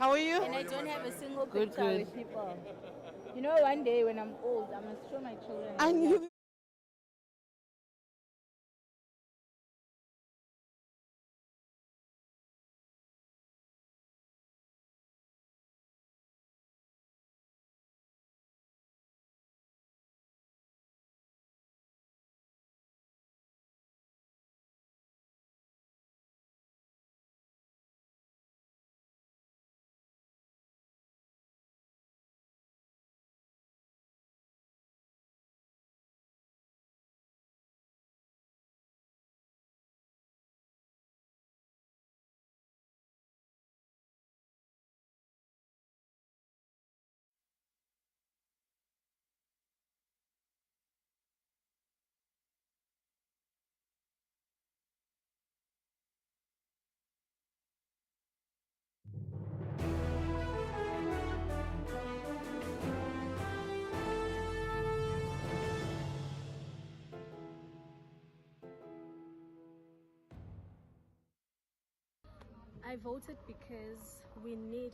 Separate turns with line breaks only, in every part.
How are you?
And I don't have a single
Good,
picture
good.
with people. You know, one day when I'm old, I must show my children.
I knew.
I voted because we need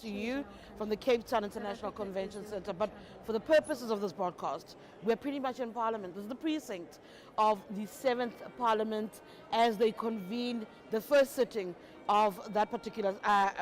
To you from the Cape Town International Convention Center. But for the purposes of this broadcast, we're pretty much in Parliament. This is the precinct of the 7th Parliament as they convene the first sitting of that particular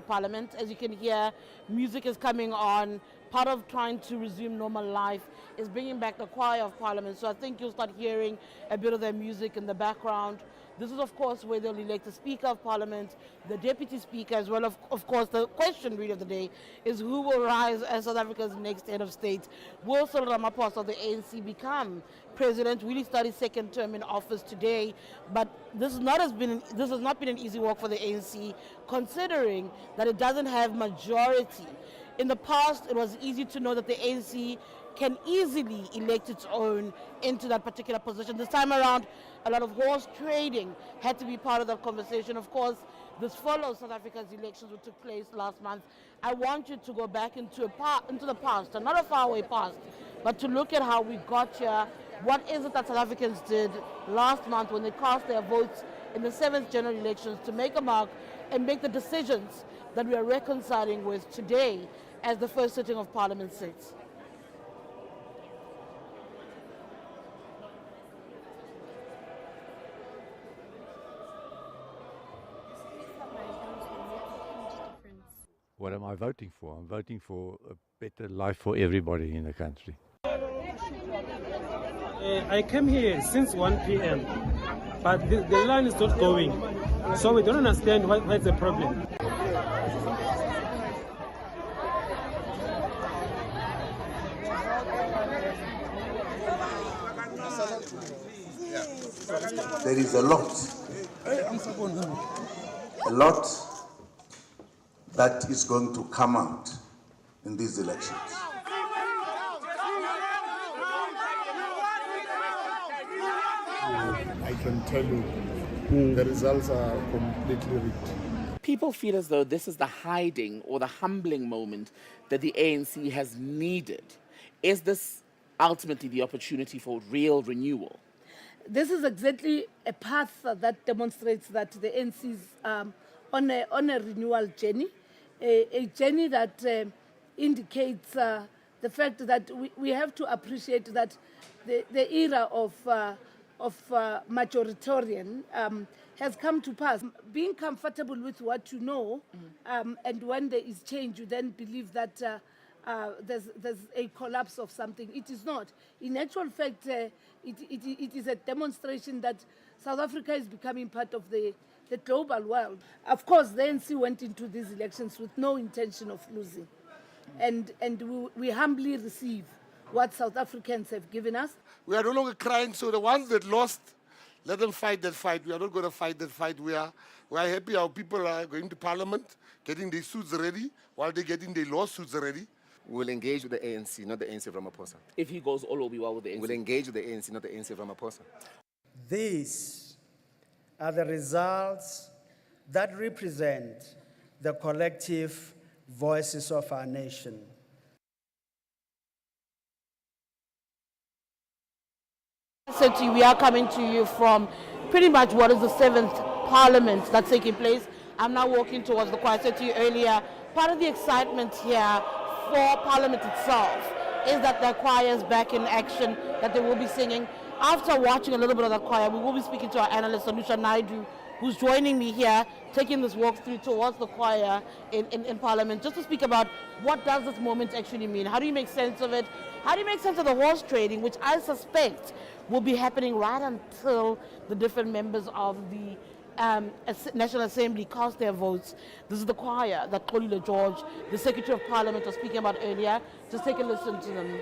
Parliament. As you can hear, music is coming on. Part of trying to resume normal life is bringing back the choir of Parliament. So I think you'll start hearing a bit of their music in the background. This is, of course, where they'll elect the Speaker of Parliament, the Deputy Speaker, as well. Of course, the question really of the day is who will rise as South Africa's next head of state? Will Cyril Ramaphosa of the ANC become president? Will he start his second term in office today? But this has not been an easy walk for the ANC, considering that it doesn't have majority. In the past, it was easy to know that the ANC can easily elect its own into that particular position. This time around, a lot of horse trading had to be part of that conversation. Of course, this follows South Africa's elections which took place last month. I want you to go back into the past, and not a faraway past, but to look at how we got here. What is it that South Africans did last month when they cast their votes in the 7th general elections to make a mark and make the decisions that we are reconciling with today as the first sitting of Parliament sits?
What am I voting for? I'm voting for a better life for everybody in the country.
I came here since 1 p.m., but the line is not going, so we don't understand what's the problem.
There is a lot that is going to come out in these elections.
I can tell you the results are completely rigged.
People feel as though this is the hiding or the humbling moment that the ANC has needed. Is this ultimately the opportunity for real renewal?
This is exactly a path that demonstrates that the ANC is on a renewal journey, a journey that indicates the fact that we have to appreciate that the era of majoritarian has come to pass. Being comfortable with what you know, and when there is change, you then believe that there's a collapse of something. It is not. In actual fact, it is a demonstration that South Africa is becoming part of the global world. Of course, the ANC went into these elections with no intention of losing. And we humbly receive what South Africans have given us.
We are no longer crying, so the ones that lost, let them fight that fight. We are not going to fight that fight. We are happy our people are going to Parliament, getting their suits ready, while they're getting their lawsuits ready.
We'll engage with the ANC, not the ANC of Ramaphosa.
If he goes, all will be well with the ANC.
We'll engage with the ANC, not the ANC of Ramaphosa.
These are the results that represent the collective voices of our nation.
said to you, we are coming to you from pretty much what is the 7th Parliament that's taking place. I'm now walking towards the choir. I said to you earlier, part of the excitement here for Parliament itself is that the choir is back in action, that they will be singing. After watching a little bit of the choir, we will be speaking to our analyst, Anusha Naidu, who's joining me here, taking this walk through towards the choir in Parliament, just to speak about what does this moment actually mean? How do you make sense of it? How do you make sense of the horse trading, which I suspect will be happening right until the different members of the National Assembly cast their votes? This is the choir that Xolile George, the Secretary of Parliament, was speaking about earlier. Just take a listen to them.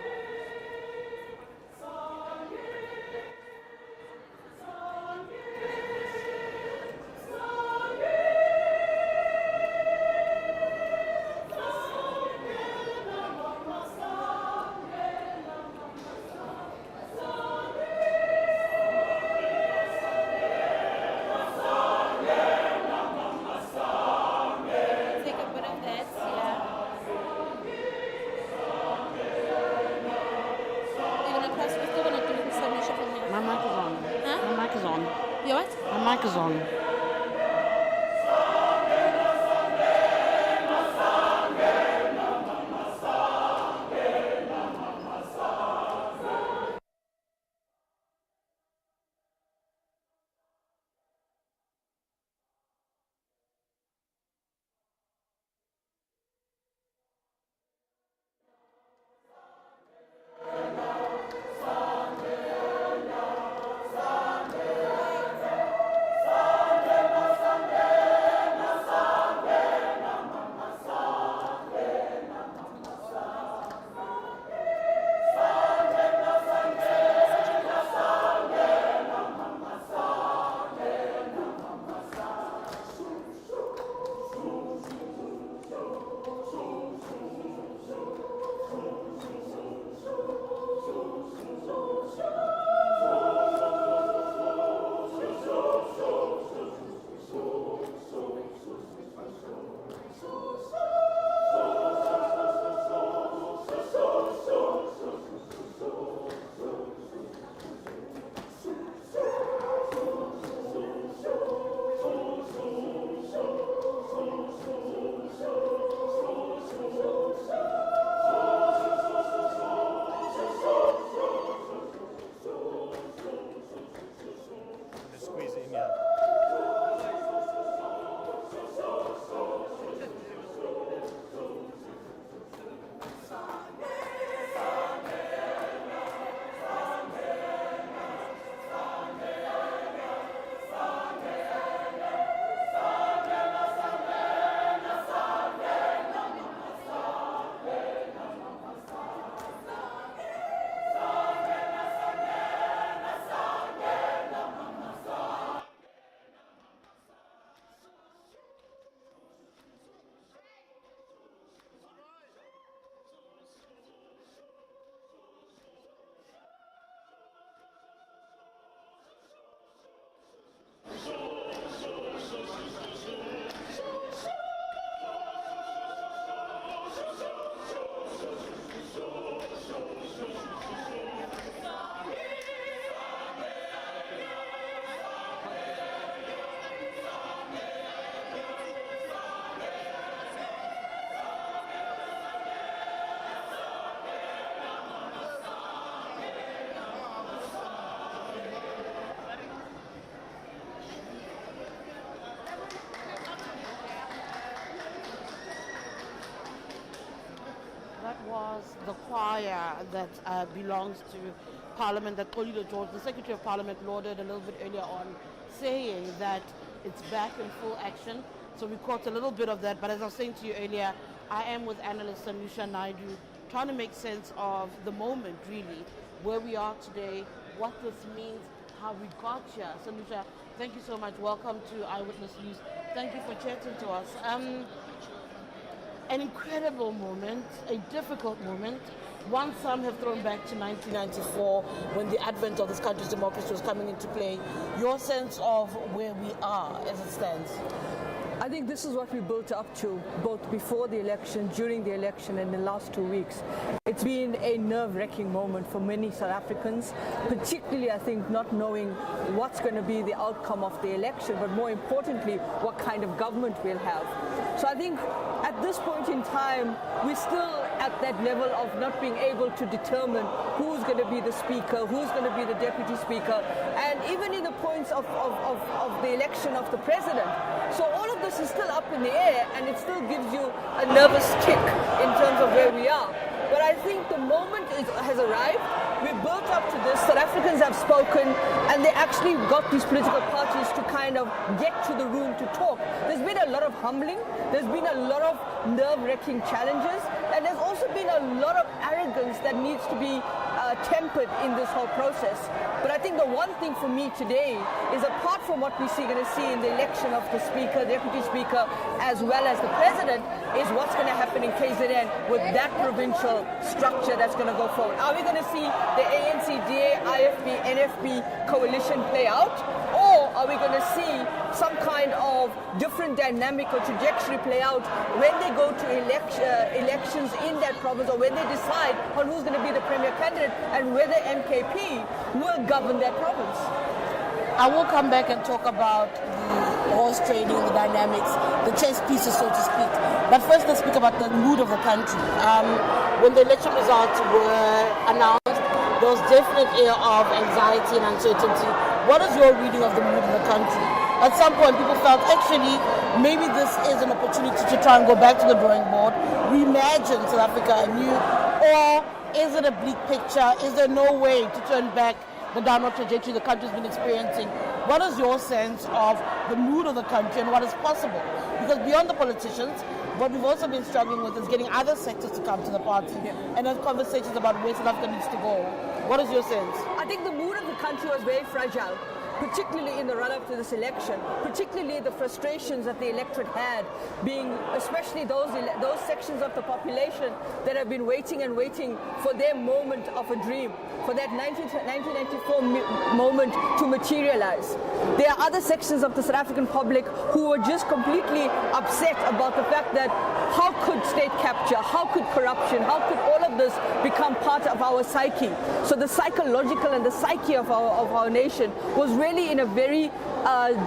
Was the choir that belongs to Parliament that Xolile George, the Secretary of Parliament, lauded a little bit earlier on, saying that it's back in full action. So we caught a little bit of that, but as I was saying to you earlier, I am with analyst Anusha Naidu, trying to make sense of the moment, really, where we are today, what this means, how we got here. So Anusha, thank you so much. Welcome to Eyewitness News. Thank you for chatting to us. An incredible moment, a difficult moment, one some have thrown back to 1994 when the advent of this country's democracy was coming into play. Your sense of where we are as it stands?
I think this is what we built up to, both before the election, during the election, and in the last 2 weeks. It It's been a nerve-wracking moment for many South Africans, particularly, I think, not knowing what's going to be the outcome of the election, but more importantly, what kind of government we'll have. So I think at this point in time, we're still at that level of not being able to determine who's going to be the speaker, who's going to be the deputy speaker, and even in the points of the election of the president. So all of this is still up in the air, and it still gives you a nervous kick in terms of where we are. But I think the moment has arrived. We've built up to this. South Africans have spoken, and they actually got these political parties to kind of get to the room to talk. There's been a lot of humbling. There's been a lot of nerve-wracking challenges, and there's also been a lot of arrogance that needs to be tempered in this whole process. But I think the one thing for me today is, apart from what we're going to see in the election of the speaker, deputy speaker, as well as the president, is what's going to happen in KZN with that provincial structure that's going to go forward. Are we going to see the ANC, DA, IFP, NFP coalition play out? Or are we going to see some kind of different dynamic or trajectory play out when they go to elections in that province, or when they decide on who's going to be the premier candidate and whether MKP will govern that province?
I will come back and talk about the horse trading, the dynamics, the chess pieces, so to speak. But first, let's speak about the mood of the country. When the election results were announced, there was definite air of anxiety and uncertainty. What is your reading of the mood in the country? At some point, people felt, actually, maybe this is an opportunity to try and go back to the drawing board, reimagine South Africa anew, or is it a bleak picture? Is there no way to turn back the downward trajectory the country's been experiencing? What is your sense of the mood of the country and what is possible? Because beyond the politicians, what we've also been struggling with is getting other sectors to come to the party and have conversations about where South Africa needs to go. What is your sense?
I think the mood of the country was very fragile, particularly in the run-up to this election, particularly the frustrations that the electorate had, being especially those sections of the population that have been waiting and waiting for their moment of a dream, for that 1994 moment to materialize. There are other sections of the South African public who were just completely upset about the fact that how could state capture, how could corruption, how could all of this become part of our psyche? So the psychological and the psyche of our nation was really in a very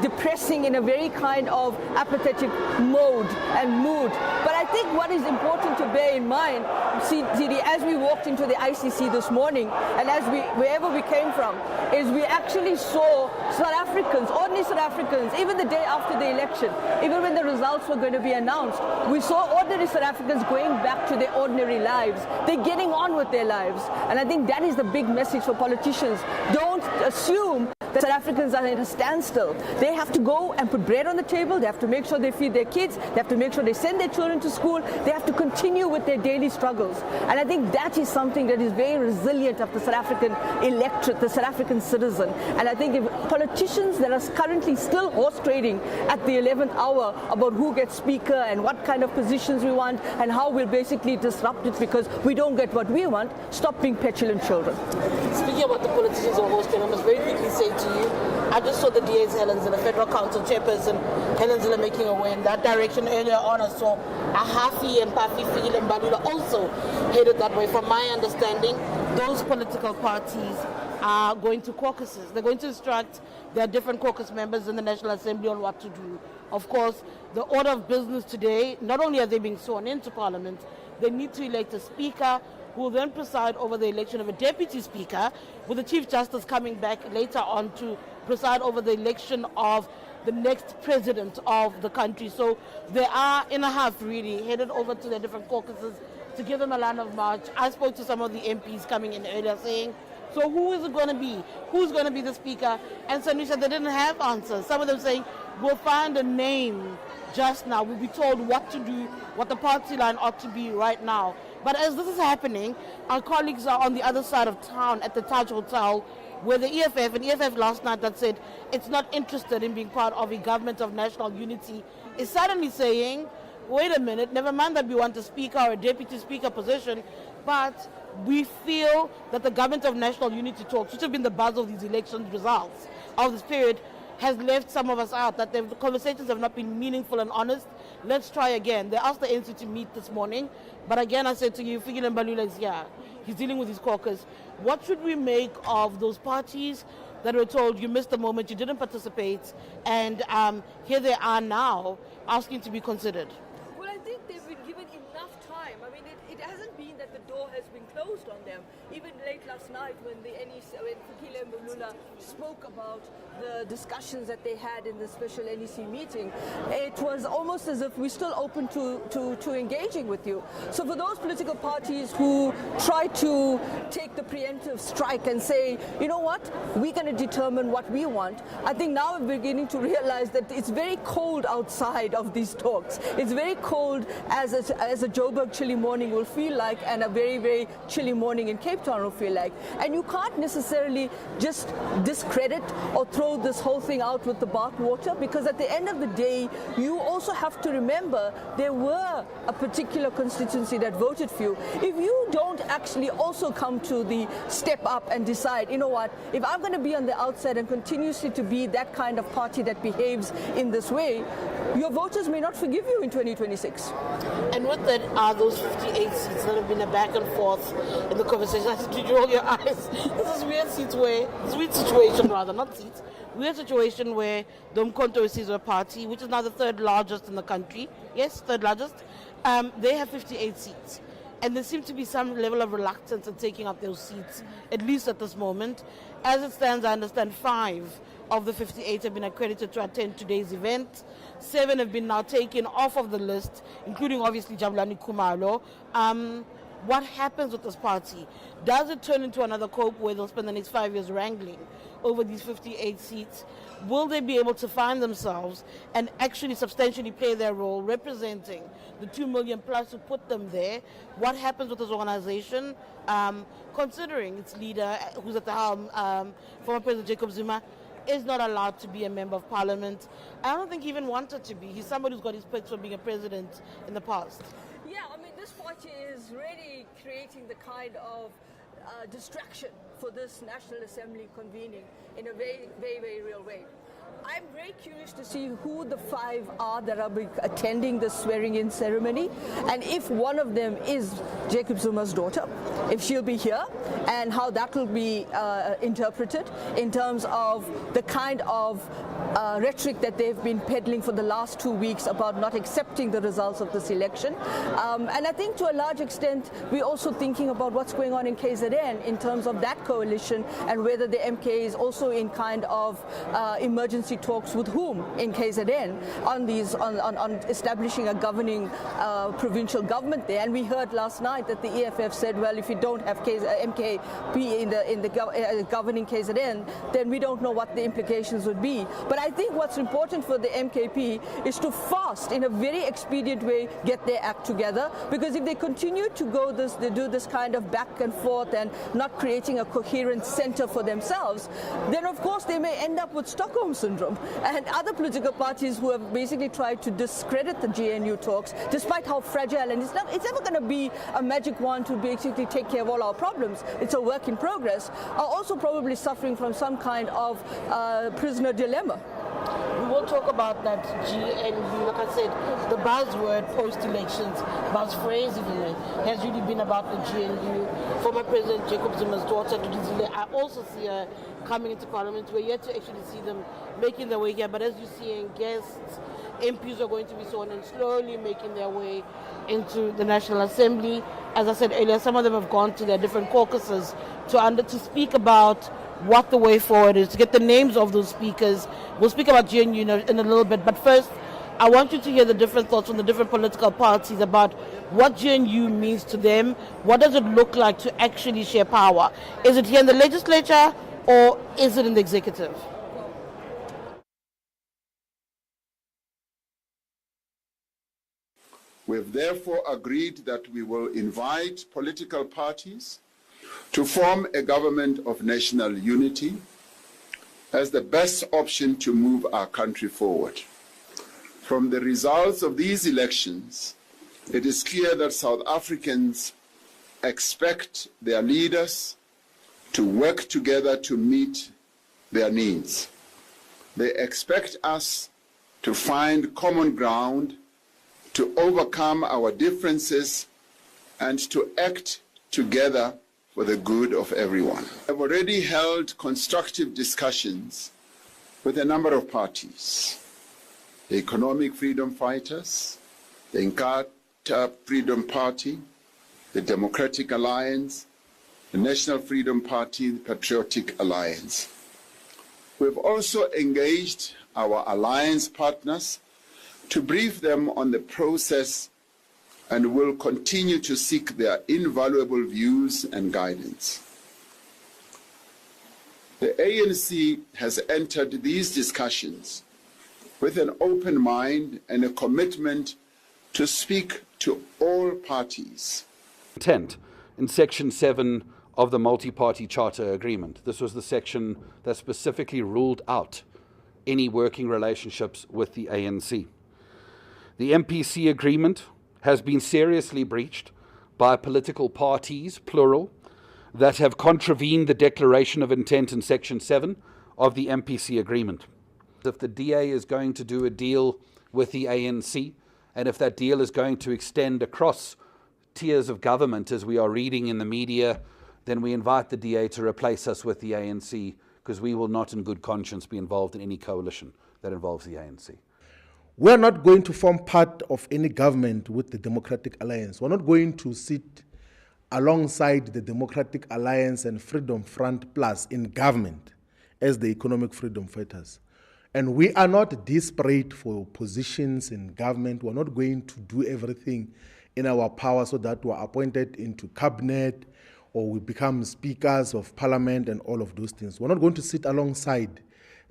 depressing, in a very kind of apathetic mode and mood. But I think what is important to bear in mind, CD, as we walked into the ICC this morning, and as wherever we came from, is we actually saw South Africans, ordinary South Africans, even the day after the election, even when the results were going to be announced, we saw ordinary South Africans going back to their ordinary lives. They're getting on with their lives. And I think that is the big message for politicians. Don't assume that South Africans are at a standstill. They have to go and put bread on the table. They have to make sure they feed their kids. They have to make sure they send their children to school. They have to continue with their daily struggles. And I think that is something that is very resilient of the South African electorate, the South African citizen. And I think if politicians that are currently still horse trading at the 11th hour about who gets speaker and what kind of positions we want and how we'll basically disrupt it because we don't get what we want, stop being petulant children.
Speaking about the politicians of horse trading, I must very quickly say to you, I just saw the DA's Helen Zille, Federal Council Chairperson Helen Zille making a way in that direction earlier on. I saw Ahafi and Pafi Fil and Balula also headed that way. From my understanding, those political parties are going to caucuses. They're going to instruct their different caucus members in the National Assembly on what to do. Of course, the order of business today, not only are they being sworn into Parliament, they need to elect a speaker who will then preside over the election of a deputy speaker, with the Chief Justice coming back later on to preside over the election of the next president of the country. So they are in a half really headed over to their different caucuses to give them a line of march. I spoke to some of the MPs coming in earlier saying, so who is it going to be? Who's going to be the speaker? And so they didn't have answers. Some of them saying, we'll find a name just now. We'll be told what to do, what the party line ought to be right now. But as this is happening, our colleagues are on the other side of town at the Taj Hotel, where the EFF last night that said it's not interested in being part of a government of national unity, is suddenly saying, wait a minute, never mind that we want a speaker or a deputy speaker position, but we feel that the government of national unity talks, which have been the buzz of these election results of this period, has left some of us out, that the conversations have not been meaningful and honest. Let's try again. They asked the ANC to meet this morning, but again I said to you, Fikile Mbalula is here. He's dealing with his caucus. What should we make of those parties that were told you missed the moment, you didn't participate, and here they are now asking to be considered?
Well, I think they've been given enough time. I mean, it hasn't been that the door has been closed on them. Even late last night when the NEC, when Fikile Mbalula spoke about the discussions that they had in the special NEC meeting, it was almost as if we're still open to engaging with you. So for those political parties who try to take the preemptive strike and say, you know what, we're going to determine what we want, I think now we're beginning to realize that it's very cold outside of these talks. It's very cold as a Joburg chilly morning will feel like, and a very, very chilly morning in Cape Town will feel like. And you can't necessarily just discredit or throw this whole thing out with the bathwater, because at the end of the day, you also have to remember there were a particular constituency that voted for you. If you don't actually also come to the step up and decide, you know what, if I'm going to be on the outside and continuously to be that kind of party that behaves in this way, your voters may not forgive you in 2026.
And with that are those 58 seats that have been a back and forth in the conversation. I said, did you roll your eyes? This is weird situation, not seats. Weird situation where the Umkhonto weSizwe party, which is now the third largest in the country, yes, third largest, they have 58 seats. And there seems to be some level of reluctance in taking up those seats, at least at this moment. As it stands, I understand 5 of the 58 have been accredited to attend today's event. 7 have been now taken off of the list, including obviously Jabulani Khumalo. What happens with this party? Does it turn into another cope where they'll spend the next 5 years wrangling over these 58 seats? Will they be able to find themselves and actually substantially play their role representing the 2 million plus who put them there? What happens with this organization, considering its leader, who's at the helm, former President Jacob Zuma, is not allowed to be a member of parliament? I don't think he even wanted to be. He's somebody who's got his perks for being a president in the past.
Yeah, I mean, this party is really creating the kind of distraction for this National Assembly convening in a very, very, very real way. I'm very curious to see who the 5 are that are attending the swearing-in ceremony, and if one of them is Jacob Zuma's daughter, if she'll be here, and how that will be interpreted in terms of the kind of rhetoric that they've been peddling for the last 2 weeks about not accepting the results of this election. And I think to a large extent, we're also thinking about what's going on in KZN in terms of that coalition, and whether the MK is also in kind of emergency talks with whom in KZN on establishing a governing provincial government there. And we heard last night that the EFF said, well, if you don't have MK be in the governing KZN, then we don't know what the implications would be. But I think what's important for the MKP is to fast, in a very expedient way, get their act together, because if they continue to go they do this kind of back and forth and not creating a coherent center for themselves, then of course they may end up with Stockholm Syndrome and other political parties who have basically tried to discredit the GNU talks, despite how fragile, and it's never going to be a magic wand to basically take care of all our problems. It's a work in progress, are also probably suffering from some kind of prisoner dilemma.
We will talk about that GNU. Like I said, the buzzword post-elections, buzz phrase even, has really been about the GNU. Former President Jacob Zuma's daughter, I also see her coming into Parliament. We're yet to actually see them making their way here, but as you're seeing, guests, MPs are going to be sworn in, slowly making their way into the National Assembly. As I said earlier, some of them have gone to their different caucuses to speak about what the way forward is, to get the names of those speakers. We'll speak about GNU in a little bit, but first, I want you to hear the different thoughts from the different political parties about what GNU means to them. What does it look like to actually share power? Is it here in the legislature, or is it in the executive?
We have therefore agreed that we will invite political parties to form a government of national unity as the best option to move our country forward. From the results of these elections, it is clear that South Africans expect their leaders to work together to meet their needs. They expect us to find common ground, to overcome our differences, and to act together for the good of everyone. I've already held constructive discussions with a number of parties: the Economic Freedom Fighters, the Inkatha Freedom Party, the Democratic Alliance, the National Freedom Party, the Patriotic Alliance. We've also engaged our alliance partners to brief them on the process and will continue to seek their invaluable views and guidance. The ANC has entered these discussions with an open mind and a commitment to speak to all parties.
Intent in Section 7 of the Multi-Party Charter Agreement. This was the section that specifically ruled out any working relationships with the ANC. The MPC agreement has been seriously breached by political parties, plural, that have contravened the Declaration of Intent in Section 7 of the MPC agreement. If the DA is going to do a deal with the ANC, and if that deal is going to extend across tiers of government, as we are reading in the media, then we invite the DA to replace us with the ANC, because we will not in good conscience be involved in any coalition that involves the ANC.
We're not going to form part of any government with the Democratic Alliance. We're not going to sit alongside the Democratic Alliance and Freedom Front Plus in government as the Economic Freedom Fighters. And we are not desperate for positions in government. We're not going to do everything in our power so that we're appointed into cabinet or we become speakers of parliament and all of those things. We're not going to sit alongside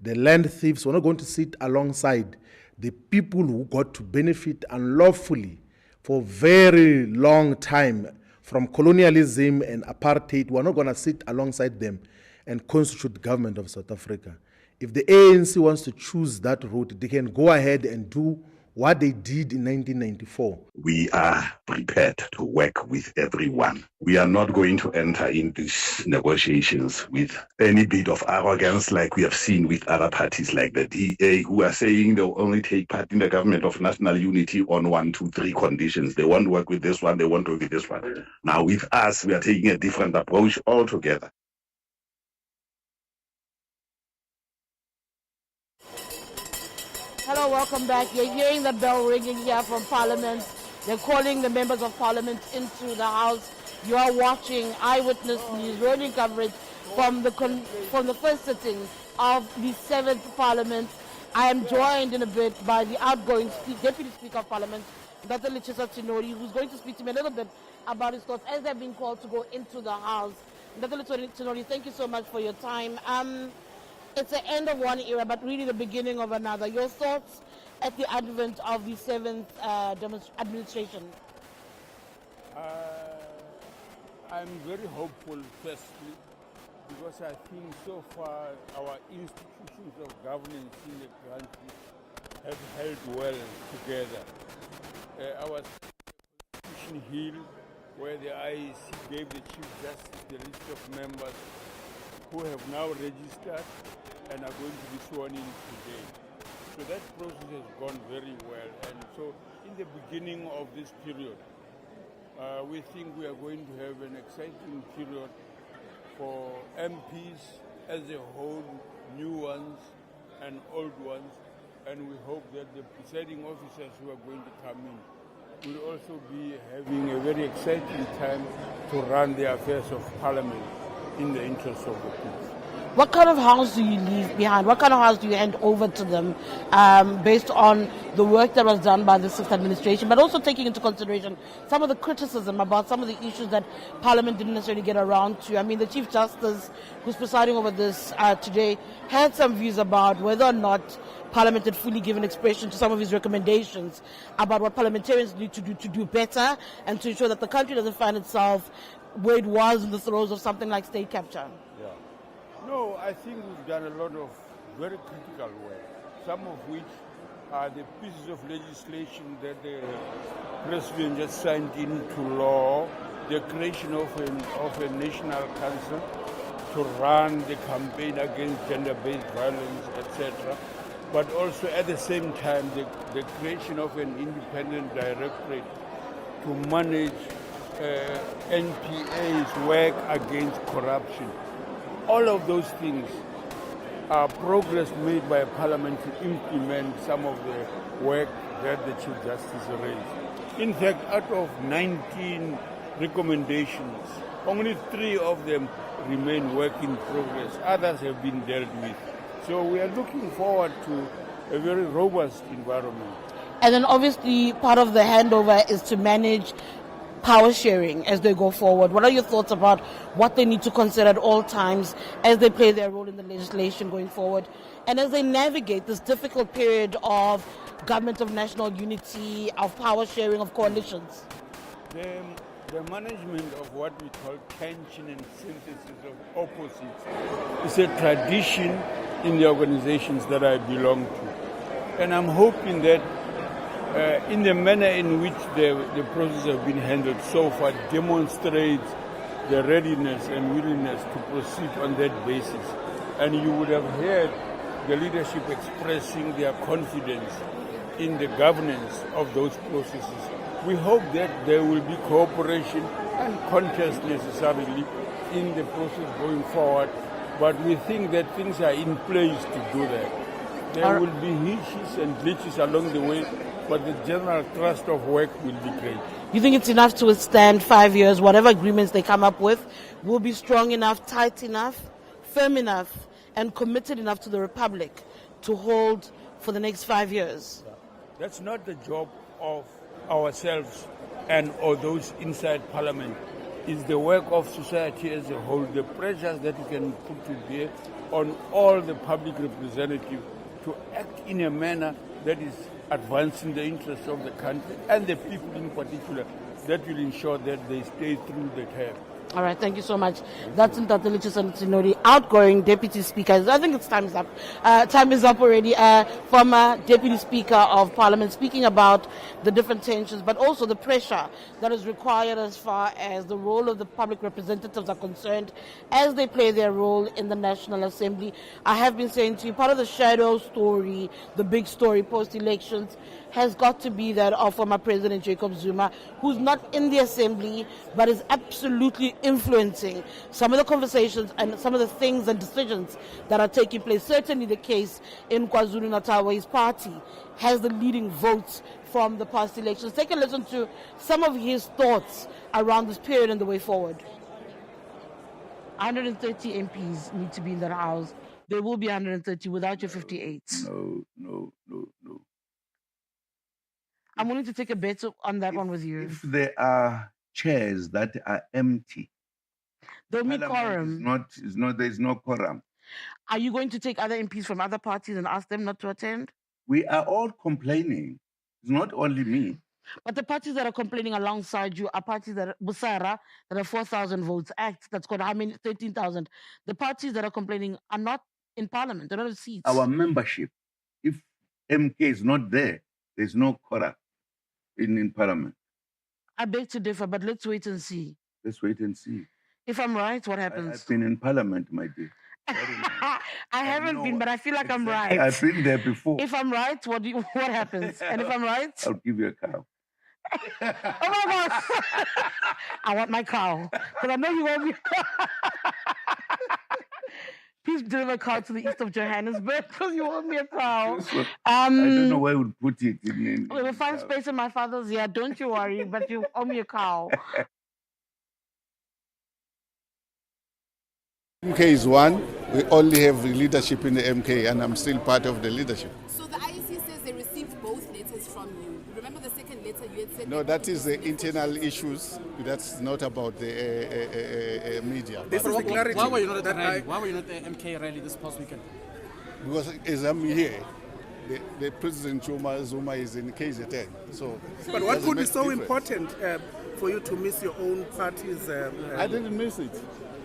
the land thieves. We're not going to sit alongside the people who got to benefit unlawfully for a very long time from colonialism and apartheid. We're not going to sit alongside them and constitute government of South Africa. If the ANC wants to choose that route, they can go ahead and do what they did in 1994.
We are prepared to work with everyone. We are not going to enter into these negotiations with any bit of arrogance like we have seen with other parties like the DA, who are saying they'll only take part in the government of national unity on 1, 2, 3 conditions. They won't work with this one, they won't work with this one. Now with us, we are taking a different approach altogether.
Hello, welcome back. You're hearing the bell ringing here from Parliament. They're calling the members of Parliament into the House. You are watching Eyewitness News, rolling coverage from the first sitting of the 7th Parliament. I am joined in a bit by the outgoing Deputy Speaker of Parliament, Dr. Lichisa Tinori, who's going to speak to me a little bit about his thoughts as they're being called to go into the House. Dr. Tinori, thank you so much for your time. It's the end of one era, but really the beginning of another. Your thoughts at the advent of the 7th administration?
I'm very hopeful, firstly, because I think so far our institutions of governance in the country have held well together. Our Constitution Hill, where the IEC gave the Chief Justice the list of members who have now registered and are going to be sworn in today. So that process has gone very well. And so in the beginning of this period, we think we are going to have an exciting period for MPs as a whole, new ones and old ones. And we hope that the presiding officers who are going to come in will also be having a very exciting time to run the affairs of Parliament in the interest of the people.
What kind of house do you leave behind? What kind of house do you hand over to them based on the work that was done by the 6th administration, but also taking into consideration some of the criticism about some of the issues that Parliament didn't necessarily get around to? I mean, the Chief Justice, who's presiding over this today, had some views about whether or not Parliament had fully given expression to some of his recommendations about what parliamentarians need to do better and to ensure that the country doesn't find itself where it was in the throes of something like state capture.
No, I think we've done a lot of very critical work, some of which are the pieces of legislation that the President just signed into law, the creation of a national council to run the campaign against gender-based violence, etc. but also at the same time the creation of an independent directorate to manage NPA's work against corruption. All of those things are progress made by Parliament to implement some of the work that the Chief Justice raised. In fact, out of 19 recommendations, only 3 of them remain work in progress. Others have been dealt with. So we are looking forward to a very robust environment.
And then obviously part of the handover is to manage power sharing as they go forward. What are your thoughts about what they need to consider at all times as they play their role in the legislation going forward and as they navigate this difficult period of government of national unity, of power sharing, of coalitions?
The management of what we call tension and synthesis of opposites is a tradition in the organizations that I belong to. And I'm hoping that in the manner in which the process has been handled so far demonstrates the readiness and willingness to proceed on that basis. And you would have heard the leadership expressing their confidence in the governance of those processes. We hope that there will be cooperation and contest necessarily in the process going forward, but we think that things are in place to do that. There will be hitches and glitches along the way, but the general thrust of work will be great.
You think it's enough to withstand 5 years? Whatever agreements they come up with will be strong enough, tight enough, firm enough, and committed enough to the Republic to hold for the next 5 years?
That's not the job of ourselves and or those inside Parliament. It's the work of society as a whole, the pressures that we can put to bear on all the public representatives to act in a manner that is advancing the interests of the country and the people in particular, that will ensure that they stay through the term.
All right, thank you so much. That's Ntatelichi Santinori, outgoing Deputy Speaker. I think it's time is up. Time is up already. Former Deputy Speaker of Parliament, speaking about the different tensions, but also the pressure that is required as far as the role of the public representatives are concerned as they play their role in the National Assembly. I have been saying to you, part of the shadow story, the big story post-elections, has got to be that of former President Jacob Zuma, who's not in the Assembly, but is absolutely influencing some of the conversations and some of the things and decisions that are taking place. Certainly the case in KwaZulu-Natal, where his party has the leading votes from the past elections. Take a listen to some of his thoughts around this period and the way forward. 130 MPs need to be in that house. There will be 130 without your 58.
No.
I'm willing to take a bet on that one with you.
If there are chairs that are empty,
there'll be quorum.
There's no quorum.
Are you going to take other MPs from other parties and ask them not to attend?
We are all complaining. It's not only me.
But the parties that are complaining alongside you are parties that are Busara, that have 4,000 votes, ACT, that's got how many? 13,000. The parties that are complaining are not in Parliament. They don't have seats.
Our membership, if MK is not there, there's no quorum in Parliament.
I beg to differ, but let's wait and see.
Let's wait and see.
If I'm right, what happens?
I've been in Parliament, my dear.
I haven't been, but I feel like I'm right.
I've been there before.
If I'm right, what happens? And if I'm right?
I'll give you a cow.
Oh my gosh! I want my cow. Because I know you want me. Please deliver a cow to the east of Johannesburg because you want me a cow.
I don't know where we'll put it.
We'll find space in my father's yard. Don't you worry, but you owe me a cow.
MK is one. We only have leadership in the MK, and I'm still part of the leadership.
So the IEC says they received both letters from you. Remember the second letter you had said?
No, that is the internal issues. That's not about the media.
This is the clarity. Why were you not at the rally? Why were you not at the MK rally this past weekend?
Because as I'm here, the President Zuma is in KZN. So,
but what could be so important for you to miss your own party's?
I didn't miss it.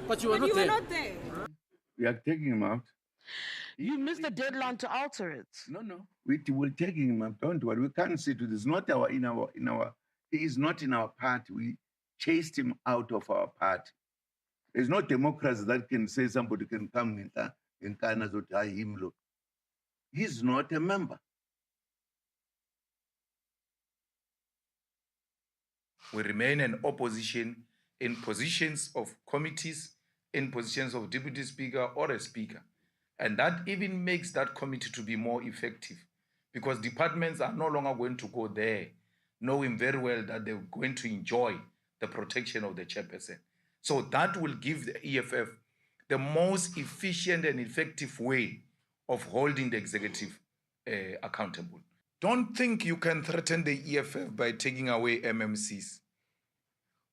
But you were not there.
We are taking him out.
You missed the deadline to alter it.
No. We will take him out. Don't worry. We can't sit with this. Not he is not in our party. We chased him out of our party. There's no democracy that can say somebody can come in Ghana to tie him look.
He's not a member.
We remain an opposition in positions of committees, in positions of deputy speaker or a speaker. And that even makes that committee to be more effective, because departments are no longer going to go there knowing very well that they're going to enjoy the protection of the chairperson. So that will give the EFF the most efficient and effective way of holding the executive accountable. Don't think you can threaten the EFF by taking away MMCs.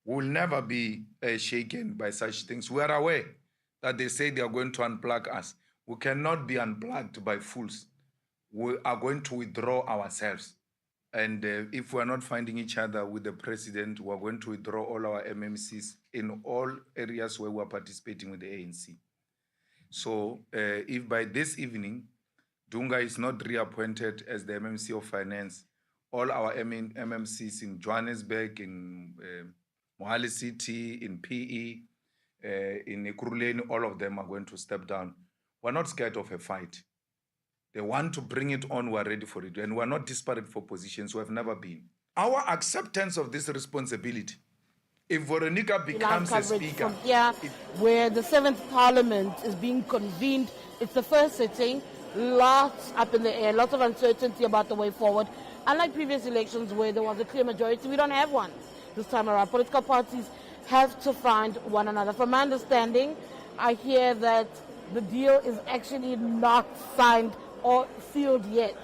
We'll never be shaken by such things. We are aware that they say they are going to unplug us. We cannot be unplugged by fools. We are going to withdraw ourselves. And if we are not finding each other with the president, we are going to withdraw all our MMCs in all areas where we are participating with the ANC. So if by this evening, Dunga is not reappointed as the MMC of Finance, all our MMCs in Johannesburg, in Mohali City, in PE, in Ekurhuleni, all of them are going to step down. We're not scared of a fight. They want to bring it on, we're ready for it. And we're not disparate for positions, we have never been. Our acceptance of this responsibility, if Veronica becomes a speaker...
From here, where the 7th Parliament is being convened, it's the first sitting, lots up in the air, lots of uncertainty about the way forward. Unlike previous elections where there was a clear majority, we don't have one this time around. Political parties have to find one another. From my understanding, I hear that the deal is actually not signed or sealed yet.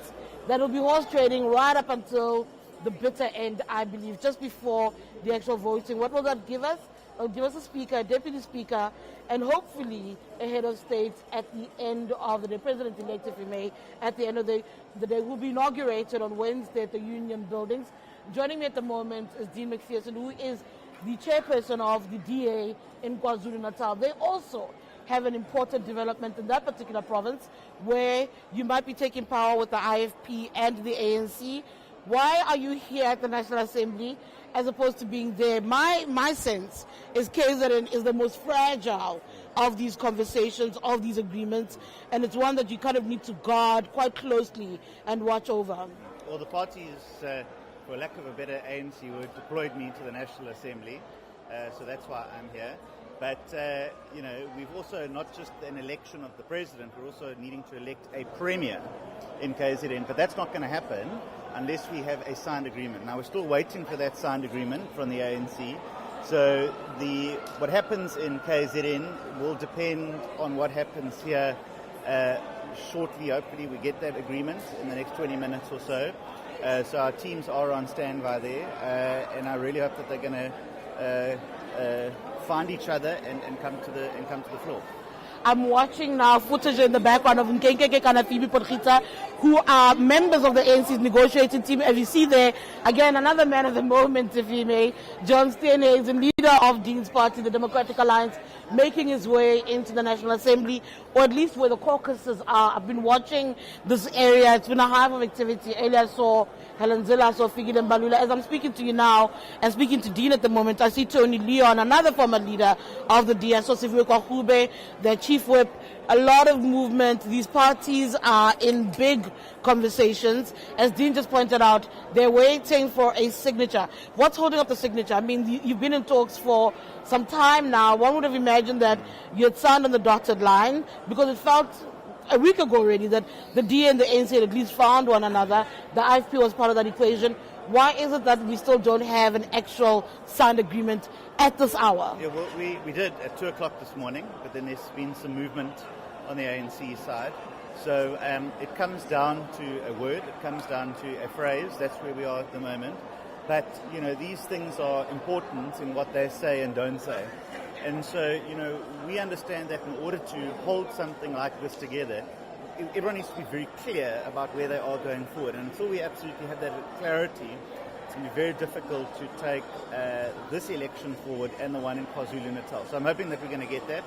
That will be horse trading right up until the bitter end, I believe, just before the actual voting. What will that give us? It'll give us a speaker, a deputy speaker, and hopefully a head of state at the end of the day, president-elect, if we may, at the end of the day, will be inaugurated on Wednesday at the Union Buildings. Joining me at the moment is Dean McPherson, who is the chairperson of the DA in KwaZulu-Natal. They also have an important development in that particular province where you might be taking power with the IFP and the ANC. Why are you here at the National Assembly as opposed to being there? My sense is KZN is the most fragile of these conversations, of these agreements, and it's one that you kind of need to guard quite closely and watch over.
Well, the parties, for lack of a better ANC, who deployed me to the National Assembly, so that's why I'm here. But, you know, we've also not just an election of the president, we're also needing to elect a premier in KZN. But that's not going to happen unless we have a signed agreement. Now, we're still waiting for that signed agreement from the ANC. So what happens in KZN will depend on what happens here shortly. Hopefully we get that agreement in the next 20 minutes or so. So our teams are on standby there, and I really hope that they're going to find each other and come to the floor.
I'm watching now footage in the background of Nkenkeke Kanafibi Potgita, who are members of the ANC's negotiating team. As you see there, again, another man of the moment, if you may, John Steenhuisen, leader of Dean's Party, the Democratic Alliance, making his way into the National Assembly, or at least where the caucuses are. I've been watching this area. It's been a hive of activity. Earlier I saw Helen Zilla, I saw Figile Mbalula. As I'm speaking to you now and speaking to Dean at the moment, I see Tony Leon, another former leader of the DA, so Siviwe Kwahube, their chief whip. A lot of movement. These parties are in big conversations. As Dean just pointed out, they're waiting for a signature. What's holding up the signature? I mean, you've been in talks for some time now. One would have imagined that you had signed on the dotted line, because it felt a week ago already that the DA and the ANC had at least found one another. The IFP was part of that equation. Why is it that we still don't have an actual signed agreement at this hour?
Yeah, well, we did at 2 o'clock this morning, but then there's been some movement on the ANC side. So it comes down to a word, it comes down to a phrase. That's where we are at the moment. But, you know, these things are important in what they say and don't say. And so, you know, we understand that in order to hold something like this together, everyone needs to be very clear about where they are going forward. And until we absolutely have that clarity, it's going to be very difficult to take this election forward and the one in KwaZulu-Natal. So I'm hoping that we're going to get that,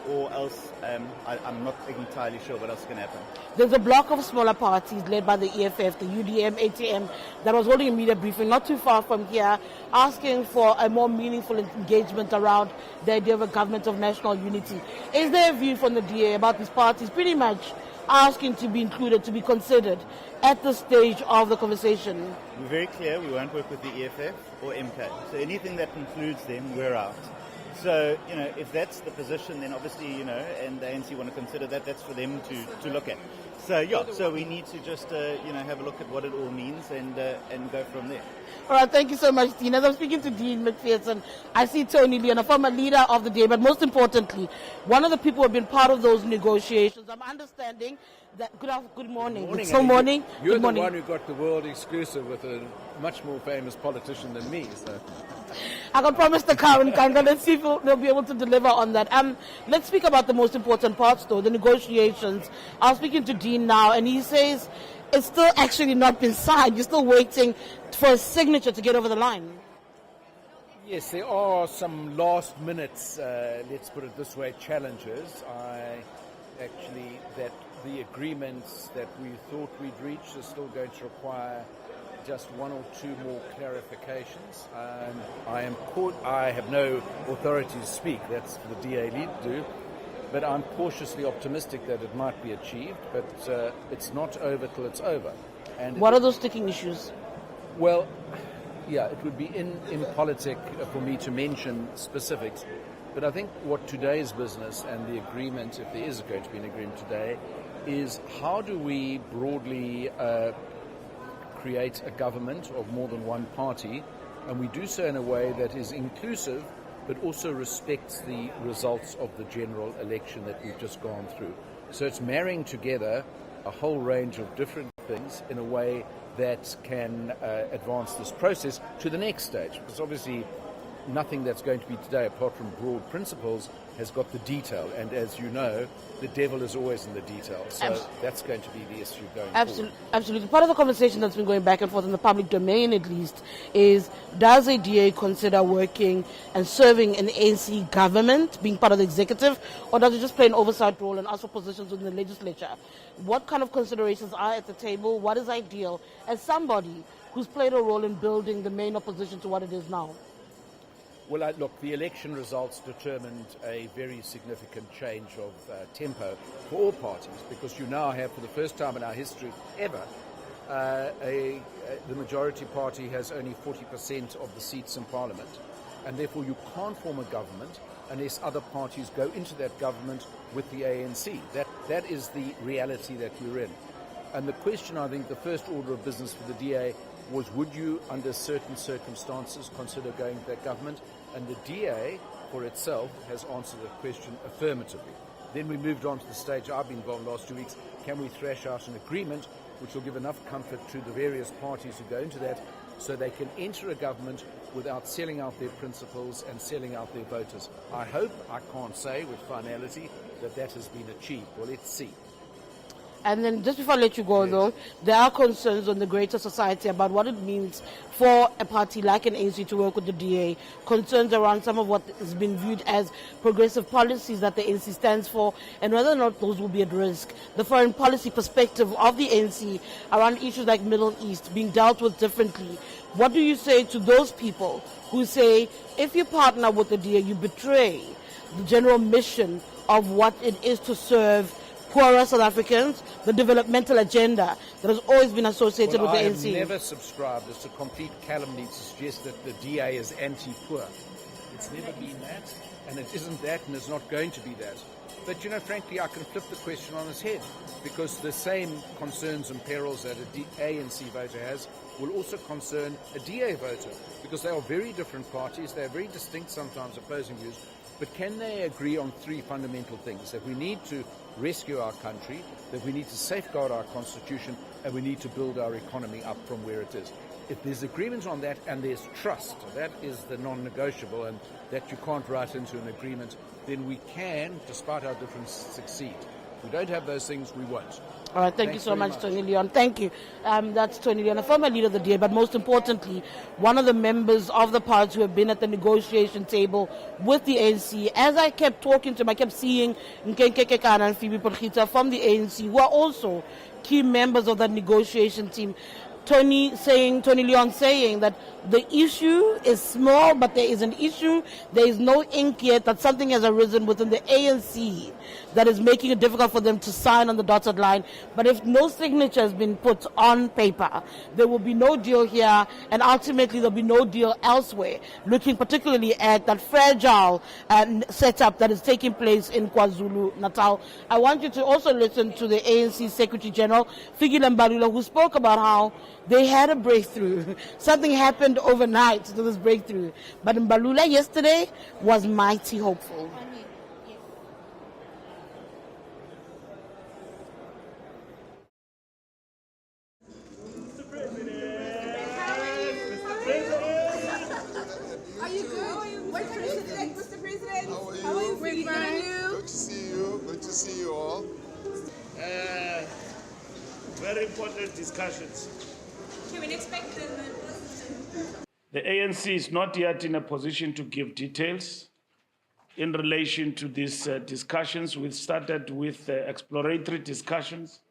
or else I'm not entirely sure what else is going to happen.
There's a block of smaller parties led by the EFF, the UDM, ATM, that was holding a media briefing not too far from here, asking for a more meaningful engagement around the idea of a government of national unity. Is there a view from the DA about these parties pretty much asking to be included, to be considered at this stage of the conversation?
We're very clear we won't work with the EFF or MK. So anything that concludes them, we're out. So, if that's the position, then obviously, and the ANC want to consider that, that's for them to look at. So, so we need to just, have a look at what it all means and go from there.
All right, thank you so much, Dean. As I'm speaking to Dean McPherson, I see Tony Leon, a former leader of the DA, but most importantly, one of the people who have been part of those negotiations. I'm understanding that. Good morning.
Good
It's morning.
You're
Good
the
morning.
one who got the world exclusive with a much more famous politician than me. So.
I can promise the current Kanga. Let's see if they'll be able to deliver on that. Let's speak about the most important parts, though, the negotiations. I was speaking to Dean now, and he says it's still actually not been signed. You're still waiting for a signature to get over the line.
Yes, there are some last minute, let's put it this way, challenges. That the agreements that we thought we'd reached are still going to require just one or two more clarifications. I have no authority to speak, that's for the DA lead to do, but I'm cautiously optimistic that it might be achieved, but it's not over till it's over. And
what are those sticking issues?
Well, yeah, it would be impolitic for me to mention specifics, but I think what today's business and the agreement, if there is going to be an agreement today, is how do we broadly create a government of more than one party, and we do so in a way that is inclusive but also respects the results of the general election that we've just gone through. So it's marrying together a whole range of different things in a way that can advance this process to the next stage, because obviously nothing that's going to be today, apart from broad principles, has got the detail. And as you know, the devil is always in the detail. So that's going to be the issue going forward.
Absolutely. Part of the conversation that's been going back and forth in the public domain, at least, is does a DA consider working and serving in the ANC government, being part of the executive, or does it just play an oversight role and ask for positions within the legislature? What kind of considerations are at the table? What is ideal as somebody who's played a role in building the main opposition to what it is now?
Well, look, the election results determined a very significant change of tempo for all parties, because you now have, for the first time in our history ever, the majority party has only 40% of the seats in Parliament, and therefore you can't form a government unless other parties go into that government with the ANC. That is the reality that we're in. And the question, I think, the first order of business for the DA was, would you, under certain circumstances, consider going to that government? And the DA, for itself, has answered the question affirmatively. Then we moved on to the stage I've been involved in the last 2 weeks. Can we thrash out an agreement which will give enough comfort to the various parties who go into that so they can enter a government without selling out their principles and selling out their voters? I hope, I can't say with finality, that has been achieved. Well, let's see.
And then just before I let you go, though, there are concerns on the greater society about what it means for a party like an ANC to work with the DA, concerns around some of what has been viewed as progressive policies that the ANC stands for, and whether or not those will be at risk. The foreign policy perspective of the ANC around issues like Middle East being dealt with differently. What do you say to those people who say, if you partner with the DA, you betray the general mission of what it is to serve poorer South Africans, the developmental agenda that has always been associated with the ANC?
I have never subscribed as a complete calumny to suggest that the DA is anti-poor. It's never been that, and it isn't that, and it's not going to be that. But, frankly, I can flip the question on its head, because the same concerns and perils that an ANC voter has will also concern a DA voter, because they are very different parties, they are very distinct, sometimes opposing views, but can they agree on three fundamental things? That we need to rescue our country, that we need to safeguard our constitution, and we need to build our economy up from where it is. If there's agreement on that and there's trust, that is the non-negotiable, and that you can't write into an agreement, then we can, despite our differences, succeed. If we don't have those things, we won't.
All right, thank you so much, Tony Leon. Thank you. That's Tony Leon, a former leader of the DA, but most importantly, one of the members of the party who have been at the negotiation table with the ANC. As I kept talking to him, I kept seeing Nkenke Kekana and Phoebe Potgieter from the ANC, who are also key members of that negotiation team. Tony Leon saying that The issue is small, but there is an issue. There is no ink yet that something has arisen within the ANC that is making it difficult for them to sign on the dotted line. But if no signature has been put on paper, there will be no deal here, and ultimately there will be no deal elsewhere, looking particularly at that fragile setup that is taking place in KwaZulu-Natal. I want you to also listen to the ANC Secretary General, Fikile Mbalula, who spoke about how they had a breakthrough. Something happened overnight to this breakthrough. But Mbalula yesterday was mighty hopeful.
Are you good? Welcome to the next, Mr. President. How are you feeling?
Good to see you. Good to see you all.
Very important discussions.
Can we expect them?
The ANC is not yet in a position to give details in relation to these discussions. We started with exploratory discussions,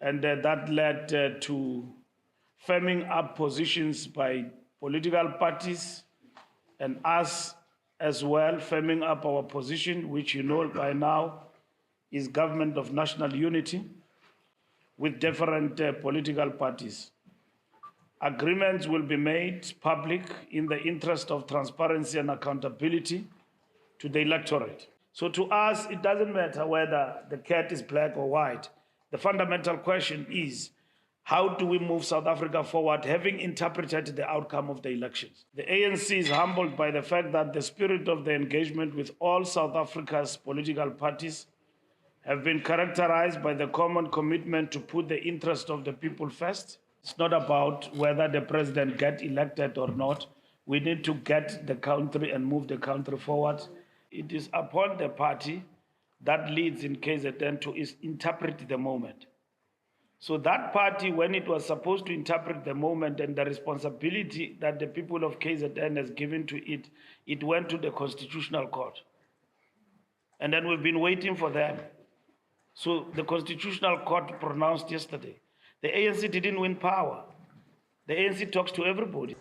and that led to firming up positions by political parties and us as well, firming up our position, which you know by now is government of national unity with different political parties. Agreements will be made public in the interest of transparency and accountability to the electorate. So to us, it doesn't matter whether the cat is black or white. The fundamental question is, how do we move South Africa forward, having interpreted the outcome of the elections? The ANC is humbled by the fact that the spirit of the engagement with all South Africa's political parties have been characterized by the common commitment to put the interest of the people first. It's not about whether the president gets elected or not. We need to get the country and move the country forward. It is upon the party that leads in KZN to interpret the moment. So that party, when it was supposed to interpret the moment and the responsibility that the people of KZN has given to it, it went to the Constitutional Court. And then we've been waiting for them. So the Constitutional Court pronounced yesterday. The ANC didn't win power. The ANC talks to everybody.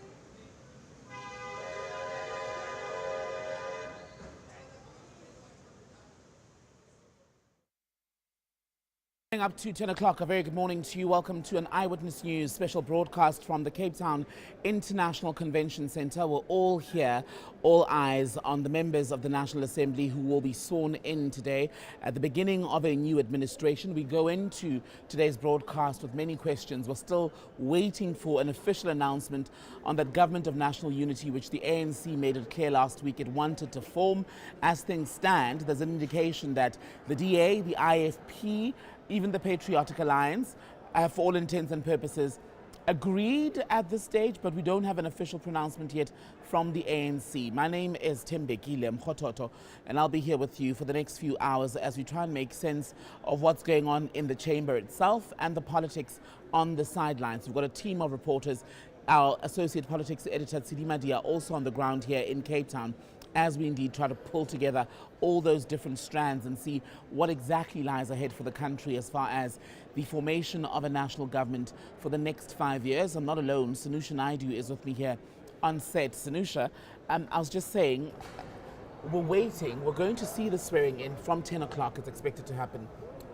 Up to 10 o'clock, a very good morning to you. Welcome to an Eyewitness News special broadcast from the Cape Town International Convention Centre. We're all here, all eyes on the members of the National Assembly who will be sworn in today at the beginning of a new administration. We go into today's broadcast with many questions. We're still waiting for an official announcement on that government of national unity, which the ANC made it clear last week it wanted to form. As things stand, there's an indication that the DA, the IFP, even the Patriotic Alliance, for all intents and purposes, agreed at this stage, but we don't have an official pronouncement yet from the ANC. My name is Tembekile Mkhototo, and I'll be here with you for the next few hours as we try and make sense of what's going on in the chamber itself and the politics on the sidelines. We've got a team of reporters. Our associate politics editor, Tsidima Dia, also on the ground here in Cape Town, as we indeed try to pull together all those different strands and see what exactly lies ahead for the country as far as the formation of a national government for the next 5 years. I'm not alone. Sanusha Naidu is with me here on set. Sanusha, I was just saying, we're waiting. We're going to see the swearing in from 10 o'clock. It's expected to happen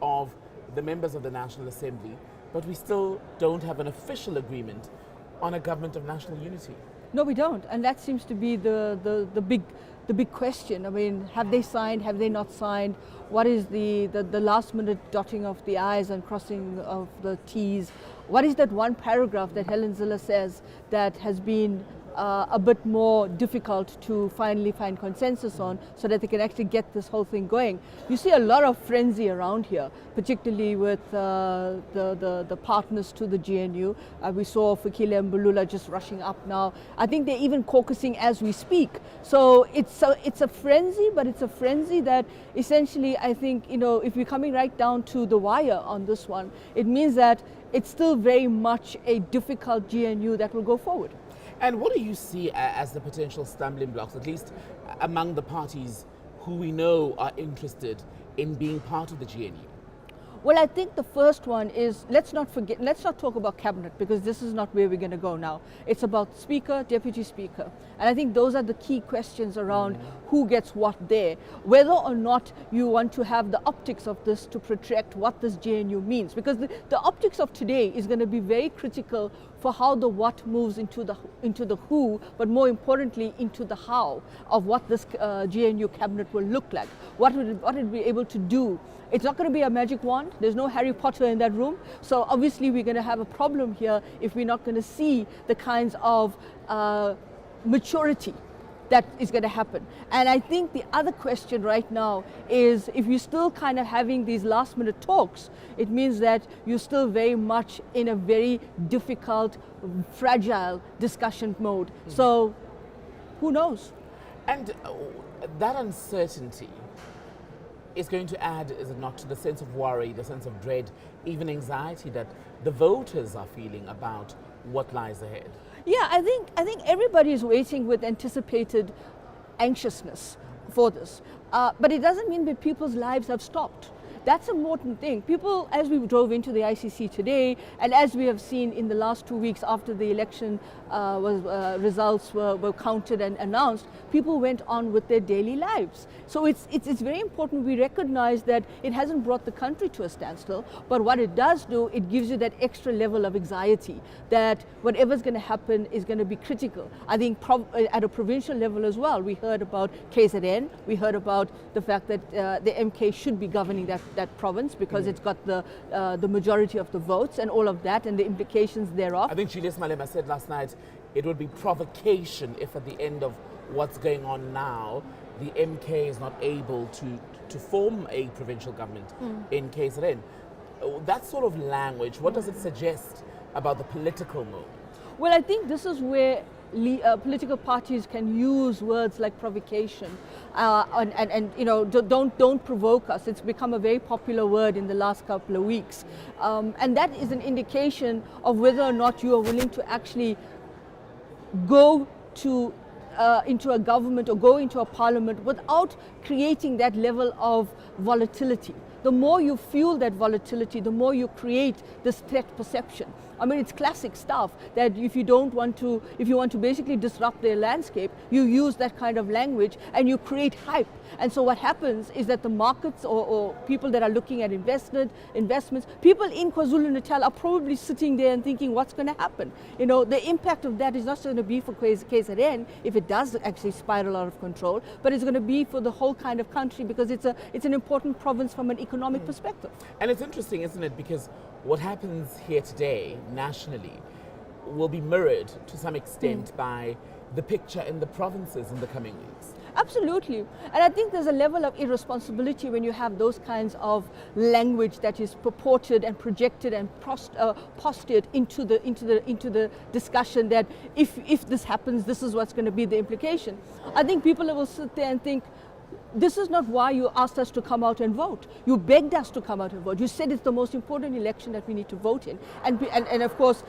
of the members of the National Assembly, but we still don't have an official agreement on a government of national unity.
No, we don't, and that seems to be the big question. I mean, have they signed? Have they not signed? What is the last minute dotting of the I's and crossing of the T's? What is that one paragraph that Helen Zille says that has been a bit more difficult to finally find consensus on, so that they can actually get this whole thing going? You see a lot of frenzy around here, particularly with the partners to the GNU. We saw Fikile Mbalula just rushing up now. I think they're even caucusing as we speak. So it's a frenzy, but it's a frenzy that essentially, I think, you know, if we're coming right down to the wire on this one, it means that it's still very much a difficult GNU that will go forward.
And what do you see as the potential stumbling blocks, at least among the parties who we know are interested in being part of the GNU?
Well, I think the first one is, let's not talk about cabinet, because this is not where we're going to go now. It's about speaker, deputy speaker. And I think those are the key questions around who gets what there. Whether or not you want to have the optics of this to project what this JNU means. Because the optics of today is going to be very critical for how the what moves into the who, but more importantly into the how of what this JNU cabinet will look like. What would it be able to do? It's not going to be a magic wand. There's no Harry Potter in that room. So obviously we're going to have a problem here if we're not going to see the kinds of maturity that is going to happen. And I think the other question right now is, if you're still kind of having these last minute talks, it means that you're still very much in a very difficult, fragile discussion mode. So who knows?
And that uncertainty is going to add, is it not, to the sense of worry, the sense of dread, even anxiety that the voters are feeling about what lies ahead?
Yeah, I think everybody is waiting with anticipated anxiousness for this. But it doesn't mean that people's lives have stopped. That's an important thing. People, as we drove into the ICC today, and as we have seen in the last 2 weeks after the election results were counted and announced, people went on with their daily lives. So it's very important we recognize that it hasn't brought the country to a standstill, but what it does do, it gives you that extra level of anxiety that whatever's going to happen is going to be critical. I think at a provincial level as well, we heard about KZN, we heard about the fact that the MK should be governing that province because it's got the majority of the votes and all of that and the implications thereof.
I think Julius Malema said last night it would be provocation if at the end of what's going on now, the MK is not able to form a provincial government in KZN. That sort of language, what does it suggest about the political moment?
Well, I think this is where political parties can use words like provocation and you know, don't provoke us. It's become a very popular word in the last couple of weeks, and that is an indication of whether or not you are willing to actually go to into a government or go into a parliament without creating that level of volatility. The more you fuel that volatility, the more you create this threat perception. I mean, it's classic stuff that if you want to basically disrupt their landscape, you use that kind of language and you create hype. And so what happens is that the markets or people that are looking at investments, people in KwaZulu-Natal are probably sitting there and thinking, what's going to happen? You know, the impact of that is not going to be for KZN if it does actually spiral out of control, but it's going to be for the whole kind of country because it's an important province from an economic perspective.
And it's interesting, isn't it? Because what happens here today, nationally, will be mirrored to some extent by the picture in the provinces in the coming weeks.
Absolutely. And I think there's a level of irresponsibility when you have those kinds of language that is purported and projected and postured into the discussion that if this happens, this is what's going to be the implication. I think people will sit there and think, this is not why you asked us to come out and vote. You begged us to come out and vote. You said it's the most important election that we need to vote in. And of course,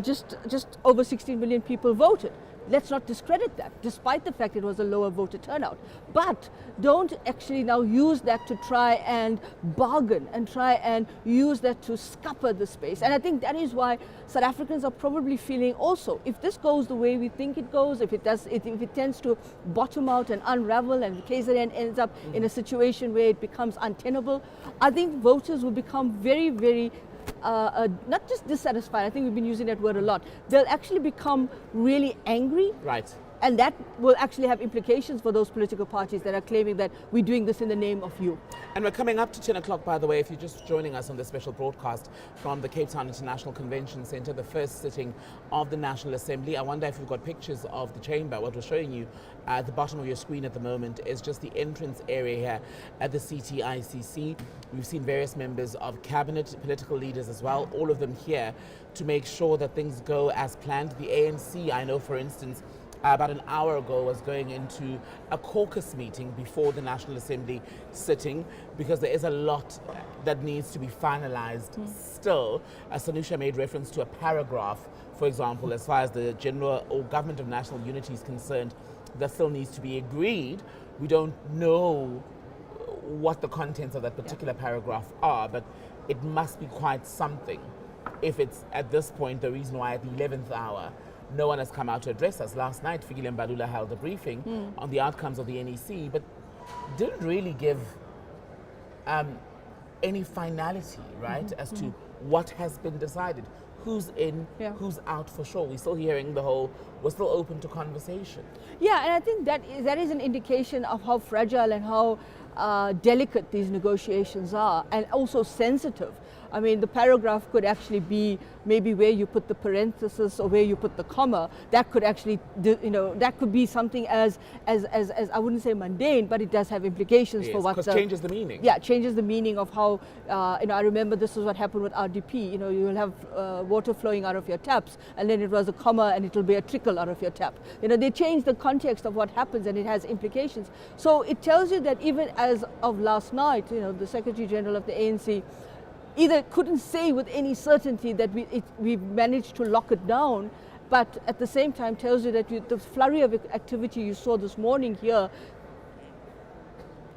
just over 16 million people voted. Let's not discredit that, despite the fact it was a lower voter turnout. But don't actually now use that to try and bargain and try and use that to scupper the space. And I think that is why South Africans are probably feeling also, if this goes the way we think it goes, if it tends to bottom out and unravel and KZN ends up in a situation where it becomes untenable, I think voters will become very, very not just dissatisfied, I think we've been using that word a lot. They'll actually become really angry.
Right.
And that will actually have implications for those political parties that are claiming that we're doing this in the name of you.
And we're coming up to 10 o'clock, by the way, if you're just joining us on this special broadcast from the Cape Town International Convention Centre, the first sitting of the National Assembly. I wonder if you've got pictures of the chamber. What we're showing you at the bottom of your screen at the moment is just the entrance area here at the CTICC. We've seen various members of cabinet, political leaders as well, all of them here to make sure that things go as planned. The ANC, I know, for instance, about an hour ago was going into a caucus meeting before the National Assembly sitting because there is a lot that needs to be finalized still. Sanusha made reference to a paragraph, for example, as far as the General or Government of National Unity is concerned, that still needs to be agreed. We don't know what the contents of that particular paragraph are, but it must be quite something. If it's at this point, the reason why at the 11th hour, no one has come out to address us. Last night, Fikile Mbalula held a briefing on the outcomes of the NEC, but didn't really give any finality, right, as to what has been decided. Who's in, who's out for sure. We're still hearing we're still open to conversation.
Yeah, and I think that is an indication of how fragile and how delicate these negotiations are, and also sensitive. I mean, the paragraph could actually be maybe where you put the parenthesis or where you put the comma. That could actually, that could be something as I wouldn't say mundane, but it does have implications for what.
Because changes the meaning.
Yeah, changes the meaning of how. I remember this is what happened with RDP. You will have water flowing out of your taps, and then it was a comma, and it'll be a trickle out of your tap. They change the context of what happens, and it has implications. So it tells you that even as of last night, the Secretary General of the ANC either couldn't say with any certainty that we managed to lock it down, but at the same time tells you that the flurry of activity you saw this morning here,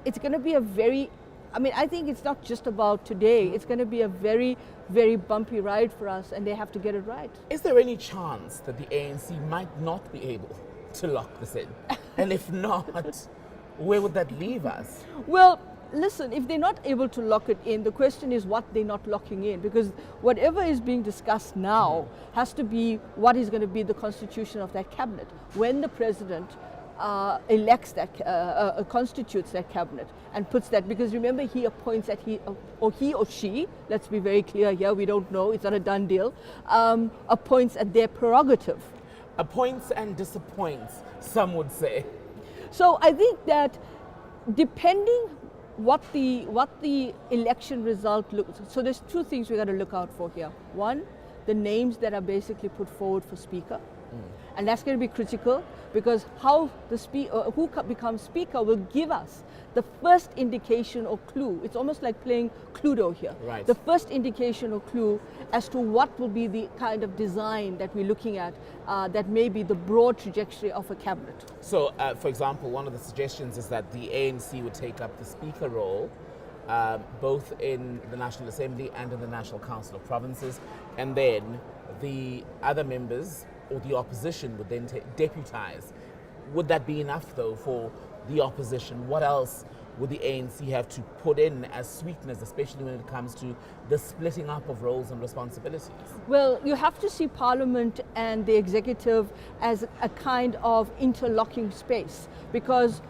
it's going to be I think it's not just about today, it's going to be a very, very bumpy ride for us, and they have to get it right.
Is there any chance that the ANC might not be able to lock this in? And if not, where would that leave us?
Well, listen, if they're not able to lock it in, the question is what they're not locking in, because whatever is being discussed now has to be what is going to be the constitution of that cabinet. When the president elects constitutes that cabinet and puts that, because remember he appoints that he or she, let's be very clear here, we don't know, it's not a done deal, appoints at their prerogative.
Appoints and disappoints, some would say.
So I think that depending what the election result looks, so there's two things we got to look out for here. One, the names that are basically put forward for speaker, and that's going to be critical, because how who becomes speaker will give us the first indication or clue. It's almost like playing Cluedo here.
Right.
The first indication or clue as to what will be the kind of design that we're looking at, that may be the broad trajectory of a cabinet.
So, for example, one of the suggestions is that the ANC would take up the speaker role, both in the National Assembly and in the National Council of Provinces, and then the other members or the opposition would then deputize. Would that be enough, though, for the opposition? What else would the ANC have to put in as sweeteners, especially when it comes to the splitting up of roles and responsibilities?
Well, you have to see Parliament and the executive as a kind of interlocking space, because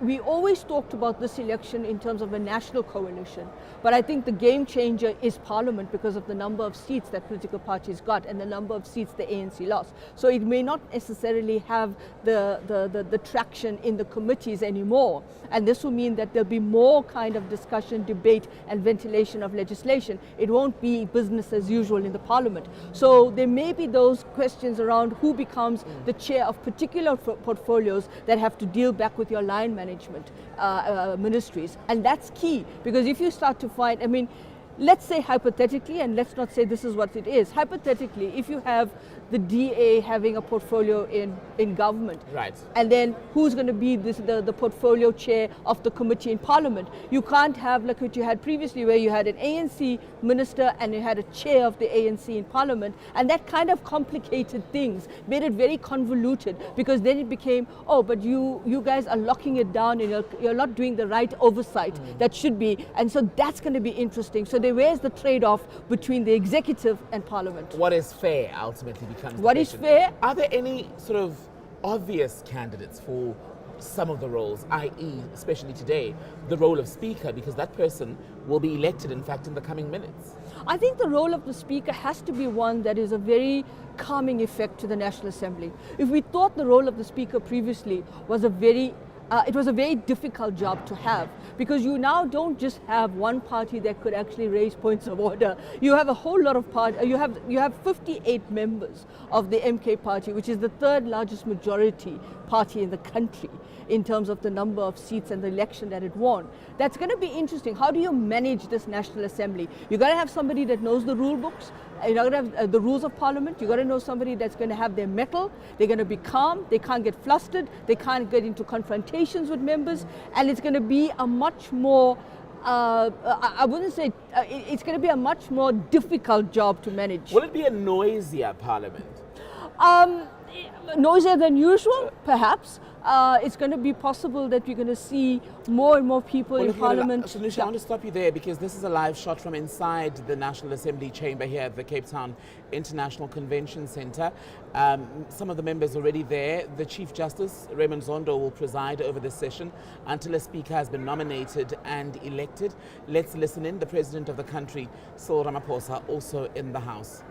we always talked about this election in terms of a national coalition, but I think the game changer is Parliament because of the number of seats that political parties got and the number of seats the ANC lost. So it may not necessarily have the traction in the committees anymore, and this will mean that there'll be more kind of discussion, debate and ventilation of legislation. It won't be business as usual in the Parliament. So there may be those questions around who becomes the chair of particular portfolios that have to deal back with your line management ministries. And that's key, because if you start to find, let's say hypothetically, and let's not say this is what it is, hypothetically, if you have the DA having a portfolio in government,
right,
and then who's going to be the portfolio chair of the committee in Parliament? You can't have like what you had previously, where you had an ANC minister and you had a chair of the ANC in Parliament, and that kind of complicated things, made it very convoluted, because then it became, but you guys are locking it down and you're not doing the right oversight that should be, and so that's going to be interesting. So where's the trade-off between the executive and Parliament?
What is fair ultimately becomes the
what
question.
Is fair?
Are there any sort of obvious candidates for some of the roles, i.e., especially today, the role of Speaker, because that person will be elected, in fact, in the coming minutes?
I think the role of the Speaker has to be one that is a very calming effect to the National Assembly. If we thought the role of the Speaker previously was it was a very difficult job to have, because you now don't just have one party that could actually raise points of order. You have a whole lot of you have 58 members of the MK party, which is the third largest majority party in the country in terms of the number of seats and the election that it won. That's going to be interesting. How do you manage this National Assembly? You've got to have somebody that knows the rule books. You're going to have the rules of Parliament. You've got to know somebody that's going to have their mettle. They're going to be calm. They can't get flustered. They can't get into confrontations with members. And it's going to be a much more I wouldn't say, it's going to be a much more difficult job to manage.
Will it be a noisier parliament?
Noisier than usual, perhaps. It's going to be possible that we're going to see more and more people in Parliament.
So, Nusha, I want to stop you there because this is a live shot from inside the National Assembly chamber here at the Cape Town International Convention Centre. Some of the members already there. The Chief Justice, Raymond Zondo, will preside over this session until a speaker has been nominated and elected. Let's listen in. The President of the country, Cyril Ramaphosa, also in the House.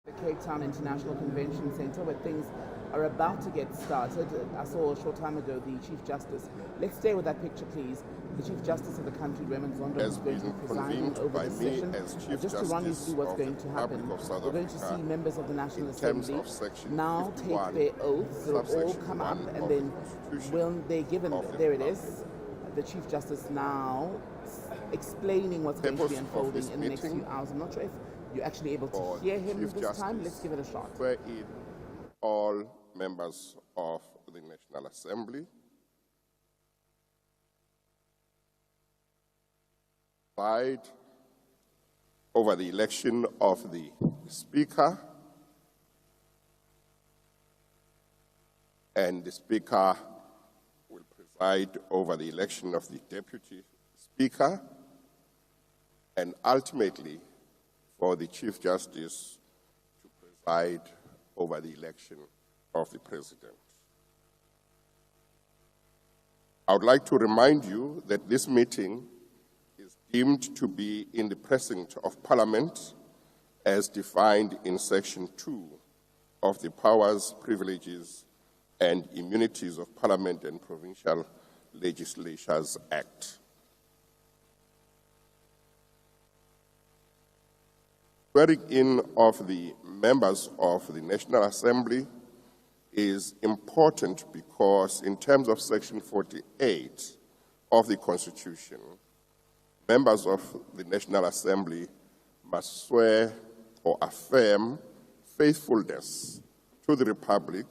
The Cape Town International Convention Centre, where things are about to get started. I saw a short time ago the Chief Justice. Let's stay with that picture, please. The Chief Justice of the country, Raymond Zondo, is going to be presiding over this session. Just to run you through what's going to happen, we're going to see members of the National Assembly now take their oaths. They'll all come up, and then when they're given, there it is, the Chief Justice now explaining what's going to be unfolding in the next few hours. I'm not sure if you're actually able to hear him this time. Let's give it a shot.
Wherein all members of the National Assembly preside over the election of the Speaker, and the Speaker will preside over the election of the Deputy Speaker, and ultimately for the Chief Justice to preside over the election of the President. I would like to remind you that this meeting is deemed to be in the precinct of Parliament as defined in Section 2 of the Powers, Privileges and Immunities of Parliament and Provincial Legislatures Act. Swearing in of the members of the National Assembly is important because in terms of Section 48 of the Constitution, members of the National Assembly must swear or affirm faithfulness to the Republic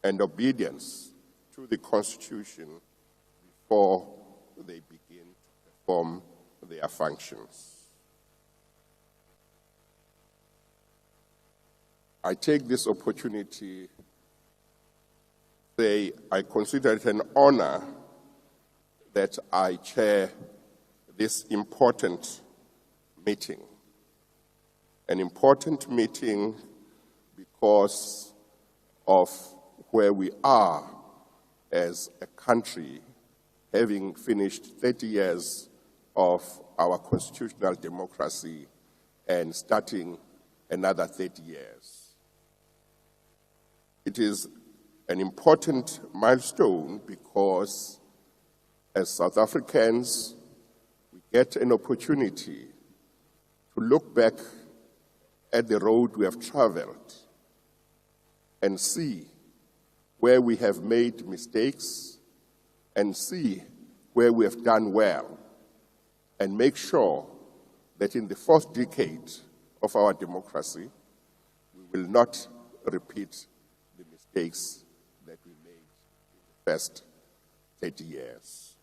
and obedience to the Constitution before they begin to perform their functions. I take this opportunity to say I consider it an honor that I chair this important meeting. An important meeting because of where we are as a country, having finished 30 years of our constitutional democracy and starting another 30 years. It is an important milestone because as South Africans, we get an opportunity to look back at the road we have traveled and see where we have made mistakes and see where we have done well and make sure that in the fourth decade of our democracy, we will not repeat the mistakes that we made in the first 30 years.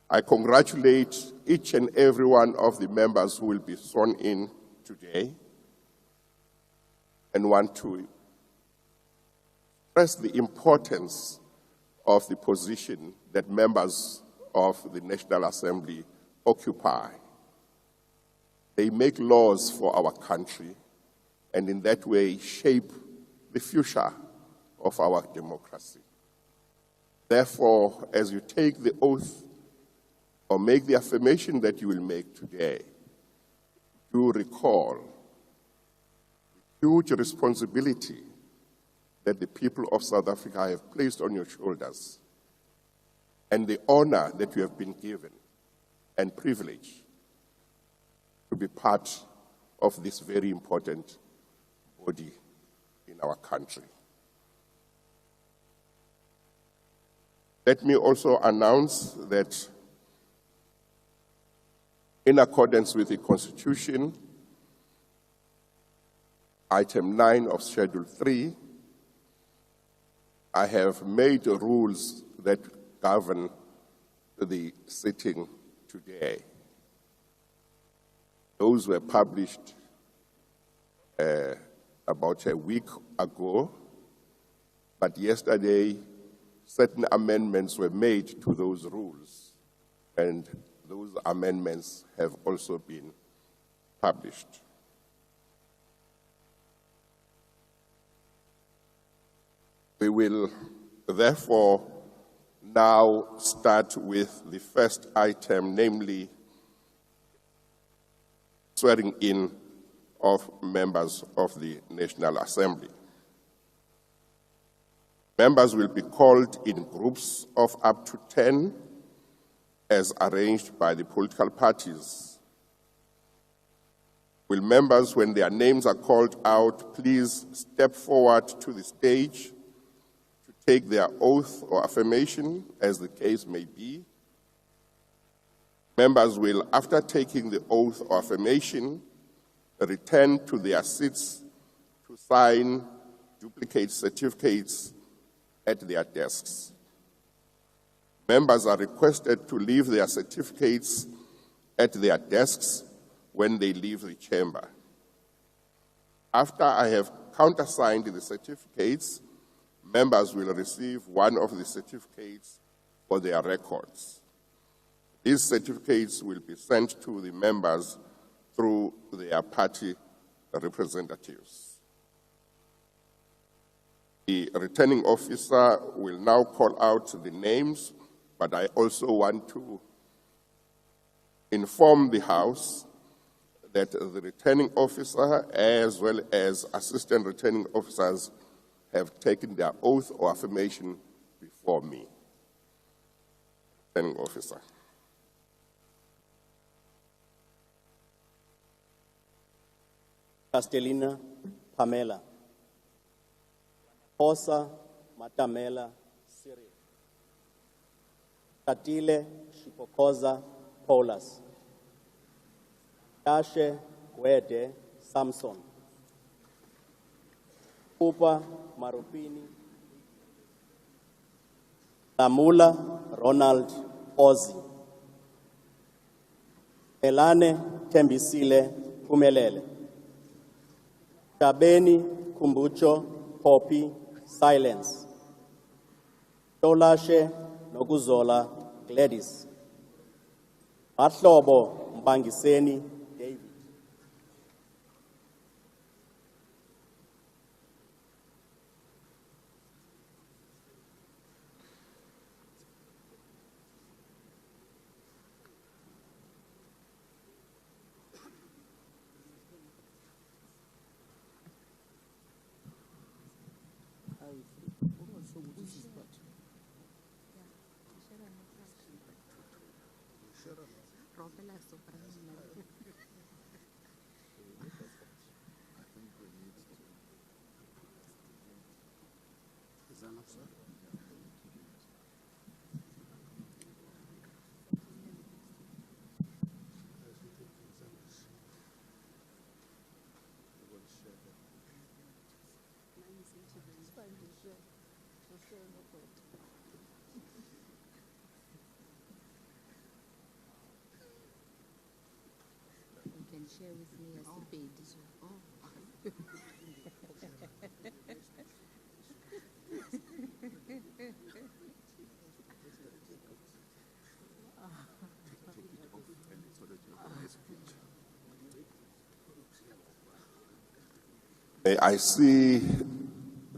I congratulate each and every one of the members who will be sworn in today and want to stress the importance of the position that members of the National Assembly occupy. They make laws for our country and in that way shape the future of our democracy. Therefore, as you take the oath or make the affirmation that you will make today, do recall the huge responsibility that the people of South Africa have placed on your shoulders and the honor that you have been given and privilege to be part of this very important body in our country. Let me also announce that in accordance with the Constitution, Item 9 of Schedule 3, I have made the rules that govern the sitting today. Those were published about a week ago, but yesterday certain amendments were made to those rules, and those amendments have also been published. We will therefore now start with the first item, namely swearing in of members of the National Assembly. Members will be called in groups of up to 10 as arranged by the political parties. Will members, when their names are called out, please step forward to the stage to take their oath or affirmation, as the case may be. Members will, after taking the oath or affirmation, return to their seats to sign duplicate certificates at their desks. Members are requested to leave their certificates at their desks when they leave the chamber. After I have countersigned the certificates, members will receive one of the certificates for their records. These certificates will be sent to the members through their party representatives. The returning officer will now call out the names, but I also want to inform the House that the returning officer, as well as assistant returning officers, have taken their oath or affirmation before me. Returning officer.
Castellina Pamela. Hosa Matamela Cyril. Tatile Shipokoza Paulus. Tashe Gwede Samson. Upa Marupini. Lamula Ronald Ozi. Elane Tembisile Kumelele. Tabeni Kumbucho Poppy Silence. Tolashe Nokuzola Gladys. Mahlobo Mbangiseni David.
Share with me as a paid.
May I see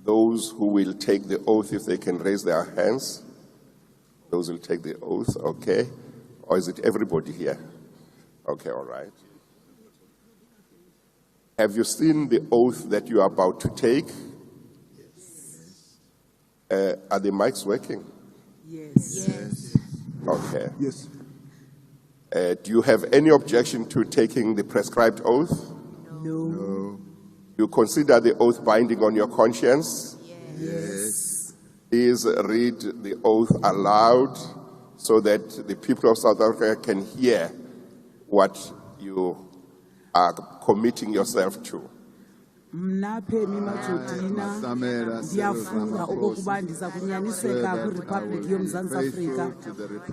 those who will take the oath, if they can raise their hands. Those will take the oath, okay? Or is it everybody here? Okay, all right. Have you seen the oath that you are about to take? Yes. Are the mics working?
Yes. Yes.
Okay.
Yes.
Do you have any objection to taking the prescribed oath?
No.
You consider the oath binding on your conscience?
Yes.
Please read the oath aloud so that the people of South Africa can hear what you are committing yourself to.
Mna Phemi Majodina ndiyafunga okokuba ndiza kunyaniseka kwiRepublic yoMzantsi Afrika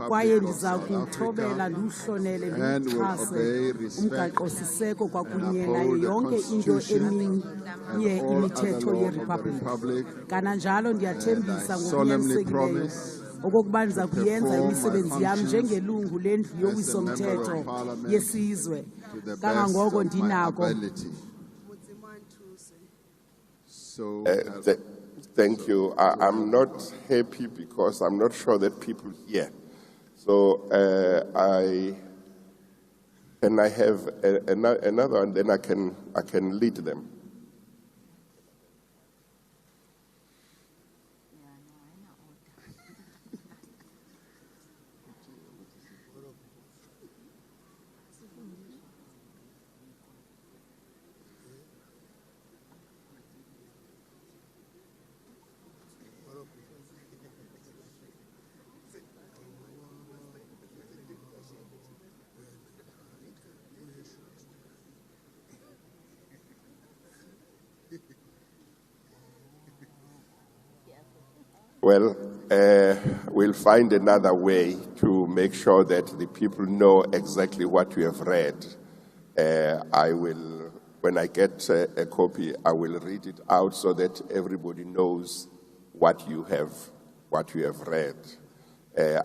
kwaye ndiza kuthobela ndiwuhlonele ndiwuxhase umgaqo-siseko kwakunye nayo yonke into eminye imithetho yeRepublic. Kananjalo ndiyathembisa ngokunyanisekileyo okokuba ndiza kuyenza imisebenzi yam njengelungu lendlu yowiso-mthetho yesizwe kangangoko ndinako.
Thank you. I'm not happy because I'm not sure that people hear. So can I have another one? Then I can lead them. Well, we'll find another way to make sure that the people know exactly what we have read. I will, when I get a copy, I will read it out so that everybody knows what you have read.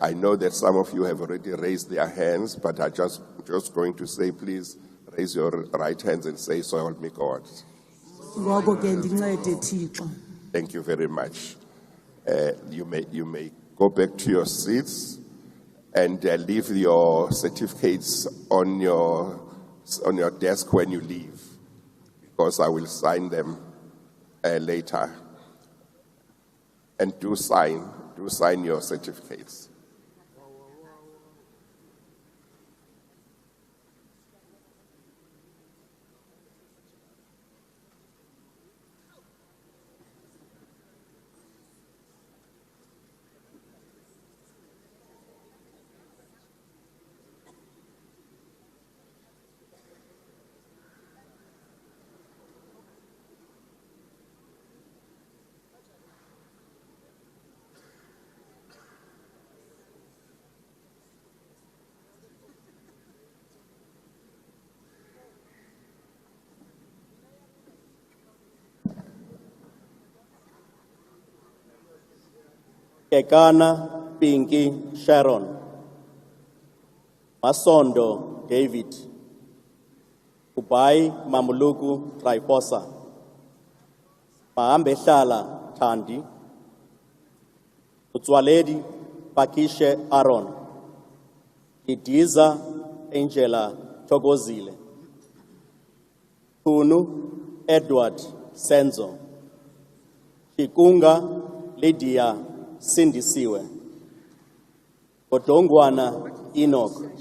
I know that some of you have already raised their hands, but I'm just going to say, please raise your right hands and say, "So help me God." Thank you very much. You may go back to your seats and leave your certificates on your desk when you leave, because I will sign them later. And do sign your certificates.
Kekana Pinky Sharon, Masondo David, Ubai Mamuluku Triposa, Maambe Shala Tandi, Utswaledi Pakishe Aaron, Idiza Angela Togozile, Tunu Edward Senzo, Chikunga Lydia Sindisiwe, Odongwana Enoch,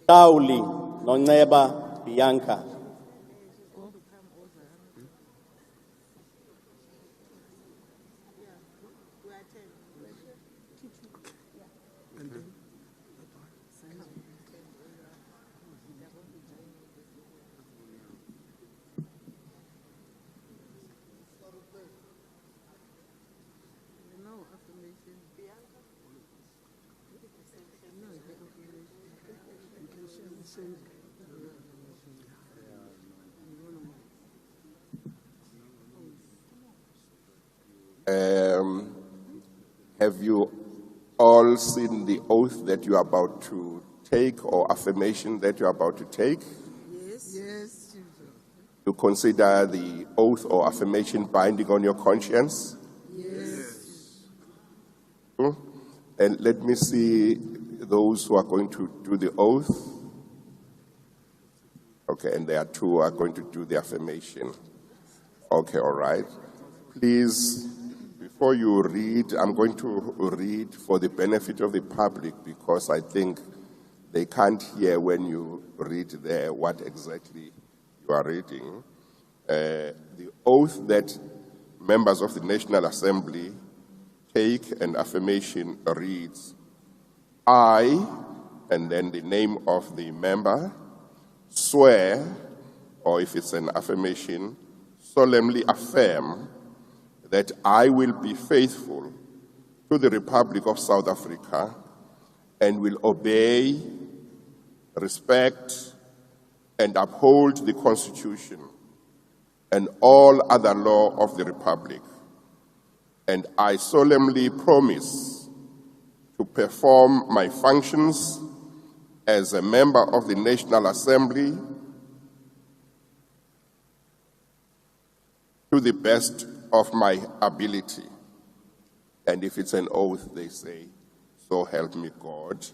Tauli Noneba Bianca,
Have you all seen the oath that you are about to take, or affirmation that you are about to take?
Yes. Yes.
You consider the oath or affirmation binding on your conscience?
Yes.
And let me see those who are going to do the oath. Okay, and there are two who are going to do the affirmation. Okay, all right. Please, before you read, I'm going to read for the benefit of the public because I think they can't hear when you read there what exactly you are reading. The oath that members of the National Assembly take an affirmation reads, I, and then the name of the member, swear, or if it's an affirmation, solemnly affirm that I will be faithful to the Republic of South Africa and will obey, respect, and uphold the Constitution and all other law of the Republic. And I solemnly promise to perform my functions as a member of the National Assembly to the best of my ability. And if it's an oath, they say, so help me God.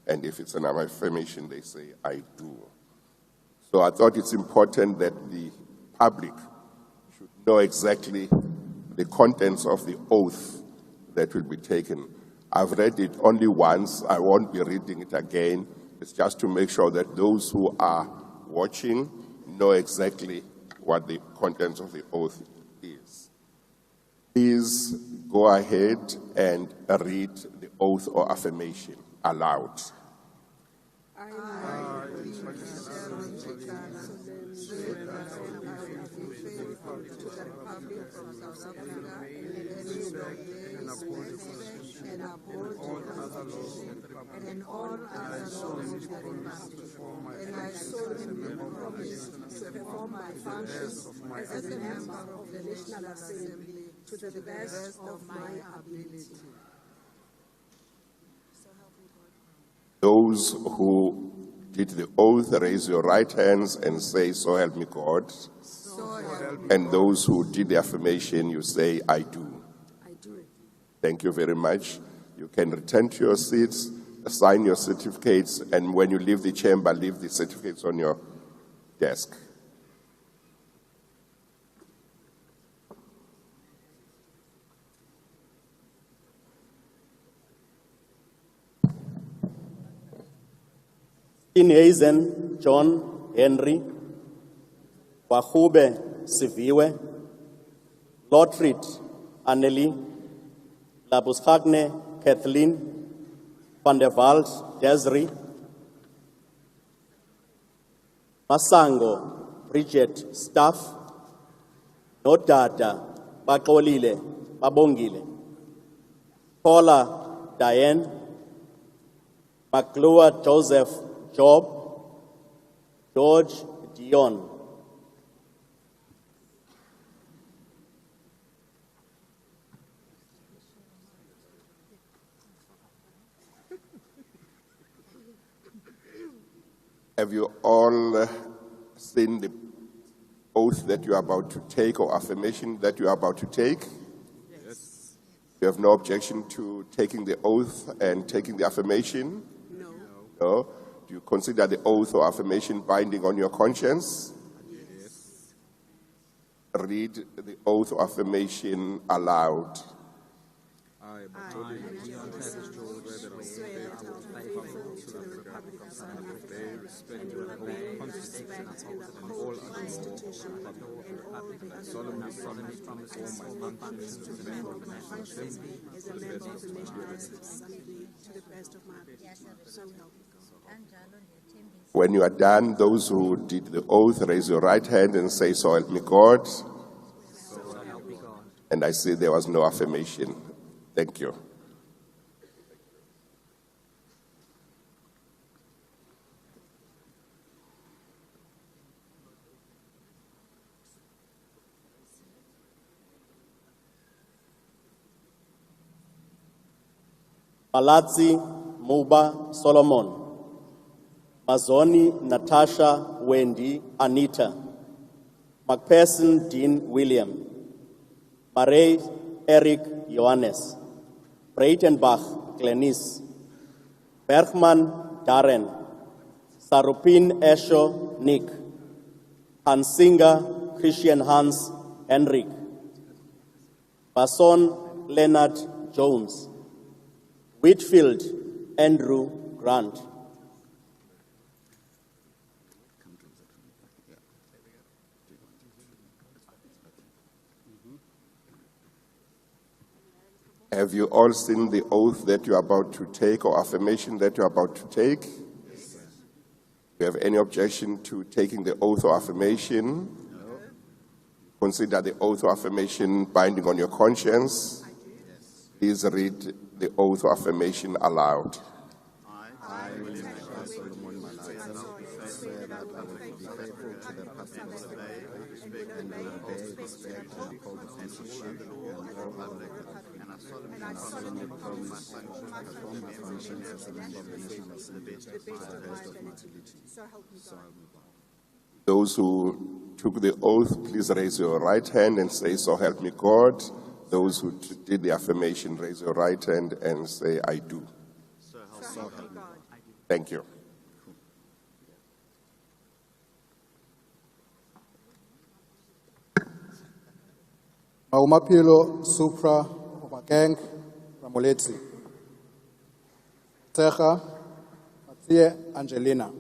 And if it's an affirmation, they say, I do. So I thought it's important that the public should know exactly the contents of the oath that will be taken. I've read it only once. I won't be reading it again. It's just to make sure that those who are watching know exactly what the contents of the oath is. Please go ahead and read the oath or affirmation aloud.
And all other laws of the Republic, and I solemnly promise to perform my functions as a member of the National Assembly to the best of my ability.
Those who did the oath, raise your right hands and say, so help me God. And those who did the affirmation, you say, I do.
I do.
Thank you very much. You can return to your seats, sign your certificates, and when you leave the chamber, leave the certificates on your desk.
Inhazen John Henry, Wahube Siviwe, Lotrit Anneli, Labuschagne Kathleen, Van der Walt Desiree, Masango Bridget Staff, Nodada Baxolile Babongile, Paula Diane, McClure Joseph Job, George Dion.
Have you all seen the oath that you are about to take or affirmation that you are about to take? Yes. You have no objection to taking the oath and taking the affirmation? No. No? Do you consider the oath or affirmation binding on your conscience? Yes. Read the oath or affirmation aloud.
I swear that I will be faithful to the Republic of South Africa and will obey, respect, and uphold the Constitution and all the solemnly promise to perform my functions as a member of the National Assembly to the best of my ability. So help me God.
When you are done, those who did the oath, raise your right hand and say, so help me God. And I see there was no affirmation. Thank you.
Palatsi Muba Solomon, Mazoni Natasha Wendy Anita, McPherson Dean William, Murray Eric Johannes, Breitenbach Glenis, Bergman Darren, Sarupin Esho Nick, Hansinger Christian Hans Henrik, Basson Leonard Jones, Whitfield Andrew Grant.
Have you all seen the oath that you are about to take or affirmation that you are about to take? Yes. Do you have any objection to taking the oath or affirmation? No. Consider the oath or affirmation binding on your conscience. Yes. Please read the oath or affirmation aloud.
I, William Solomon Malasela, swear that I will be faithful to the customs of the day, and will obey, respect, and uphold the Constitution and all other. And I solemnly promise to perform my functions as a member of the National Assembly to the best of my ability. So help me God.
Those who took the oath, please raise your right hand and say, "So help me God." Those who did the affirmation, raise your right hand and say, "I do."
So help me God.
Thank you.
Maumapilo Supra Gang Ramoleti, Teja Mathieu Angelina,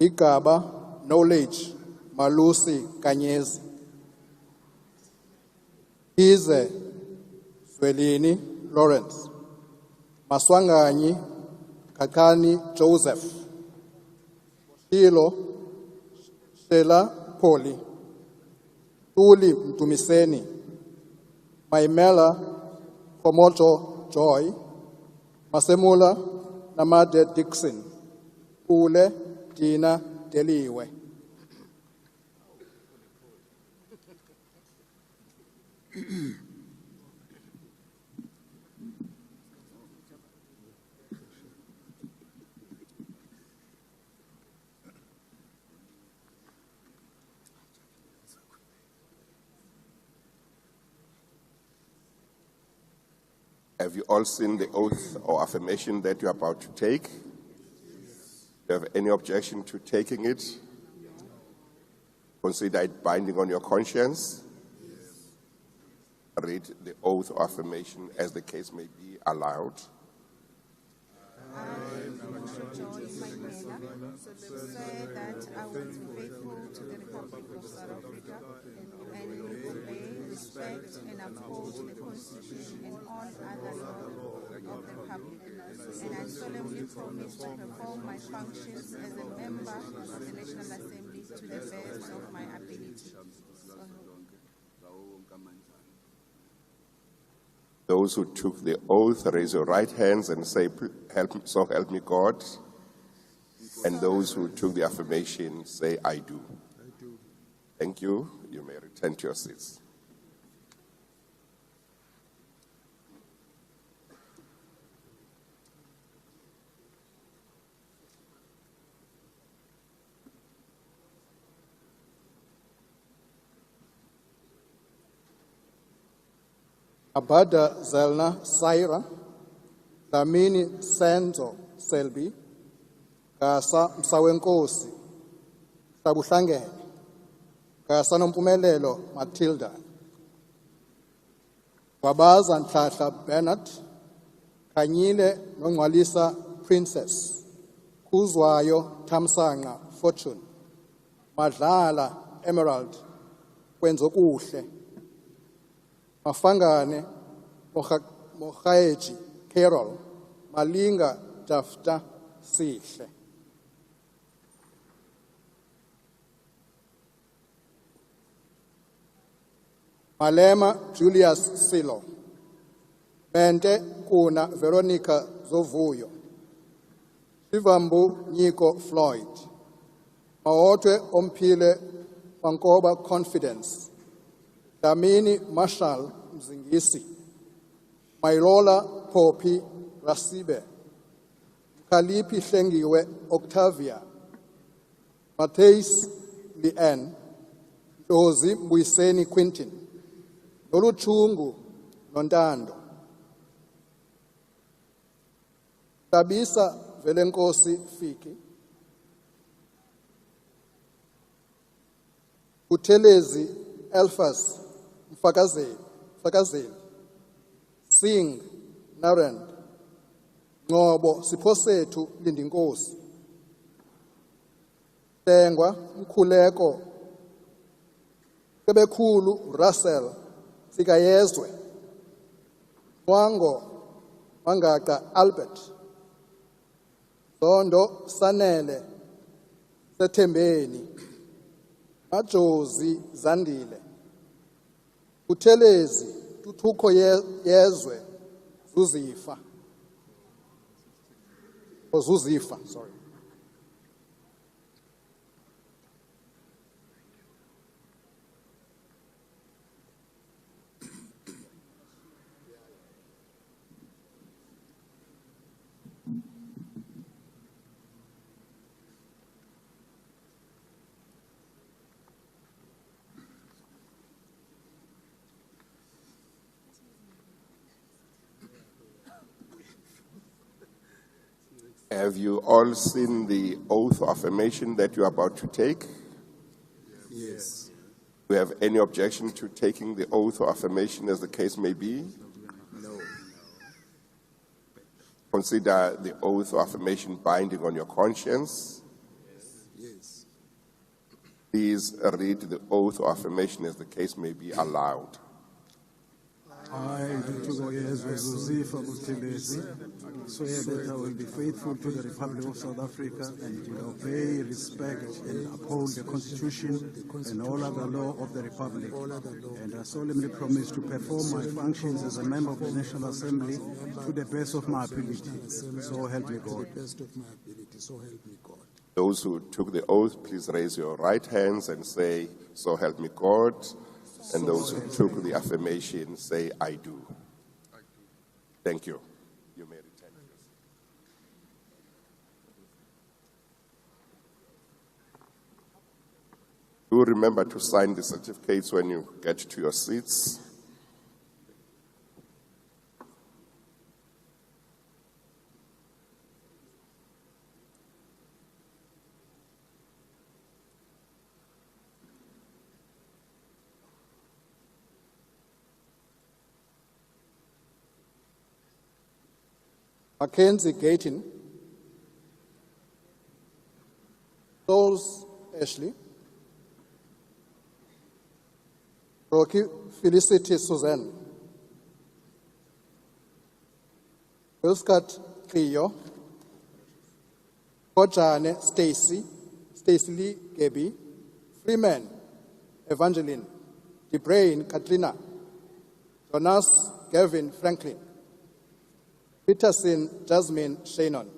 Igaba Knowledge Malusi Kanyezi, Ize Swelini Lawrence, Maswanganyi Kakani Joseph, Shilo Stella Poli, Tuli Mtumiseni, Maimela Komoto Joy, Masemula Namade Dixon, Ule Dina Deliwe.
Have you all seen the oath or affirmation that you're about to take? Do you have any objection to taking it? Consider it binding on your conscience? Read the oath or affirmation as the case may be aloud.
I, swear that I will be faithful to the Republic of South Africa and will obey, respect, and uphold the Constitution and all other laws of the Republic. And I solemnly promise to perform my functions as a member of the National Assembly to the best of my ability.
Those who took the oath, raise your right hands and say, "So help me God." And those who took the affirmation, say, "I do." Thank you. You may return to your seats.
Abada Zelna Saira, Damini Senzo Selby, Kasa Msawenkosi, Tabushangene, Kasa Nompumelelo Matilda, Babaza Nhlahla Bernard, Kanyile Nongwalisa Princess, Kuzwayo Tamsanga Fortune, Madlala Emerald, Kwenzokuhle, Mafangane Mohaeji Carol, Malinga Dafta Sihle. Malema Julius Silo, Bente Kuna Veronica Zovuyo, Shivambu Nico Floyd, Maotwe Ompile Pankoba Confidence, Damini Marshall Mzingisi, Mailola Popi Rasibe, Kalipi Shengiwe Octavia, Mateis Lien, Dozi Mbuyiseni Quintin, Noluchungu Nontando, Tabisa Velenkosi Fiki, Utelezi Elfas Mfakazeli, Singh Naren, Ngobo Siposetu Lindinkosi, Tengwa Mkhuleko, Kebekhulu Russell Sikayezwe, Mwango Mangaka Albert, Zondo Sanele Sethembeni, Majozi Zandile, Utelezi Tuthuko Yezwe Zuzifa, or Zuzifa, sorry.
Have you all seen the oath of affirmation that you are about to take?
Yes.
Do you have any objection to taking the oath of affirmation as the case may be?
No.
Consider the oath of affirmation binding on your conscience.
Yes.
Please read the oath of affirmation as the case may be aloud.
I, Dr. Zuzifa Buthelezi, swear that I will be faithful to the Republic of South Africa and will obey, respect, and uphold the Constitution and all other law of the Republic. And I solemnly promise to perform my functions as a member of the National Assembly to the best of my ability. So help me God.
Those who took the oath, please raise your right hands and say, "So help me God." And those who took the affirmation say, "I do." Thank you. You may return. Do remember to sign the certificates when you get to your seats.
Mackenzie Gayton, Souls Ashley, Rocky Felicity Suzanne, Wilscott Cleo, Kojane Stacy Lee Gabby, Freeman Evangeline, DeBrain Katrina, Jonas Gavin Franklin, Peterson Jasmine Shannon.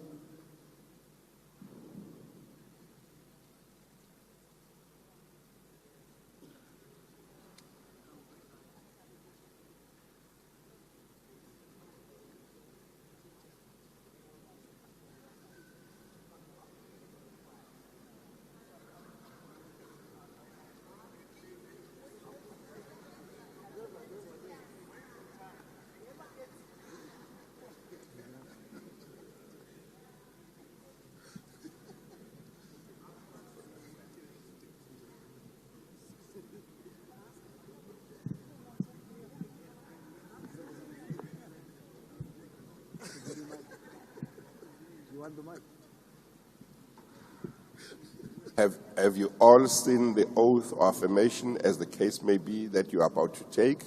Have you all seen the oath of affirmation as the case may be that you are about to take?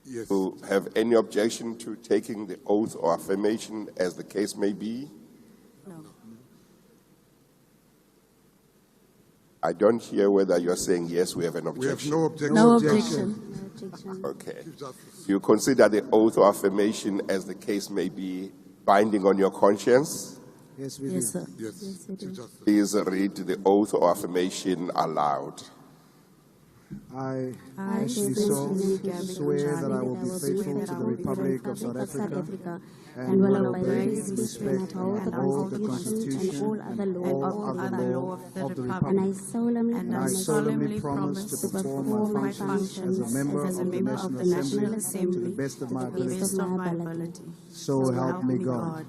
Yes.
Do you have any objection to taking the oath of affirmation as the case may be?
No.
I don't hear whether you're saying yes, we have an
We have
objection.
no objection.
No objection.
Okay. You consider the oath of affirmation as the case may be binding on your conscience?
Yes, we
Yes,
do.
sir.
Yes.
Yes, it is.
Please read the oath of affirmation aloud.
I, Ashley Saul, swear that I will be faithful to the Republic of South Africa and will obey, respect, and uphold the Constitution and all other law of the Republic. And I solemnly promise to perform my functions as a member of the National Assembly to the best of my ability. So help me God.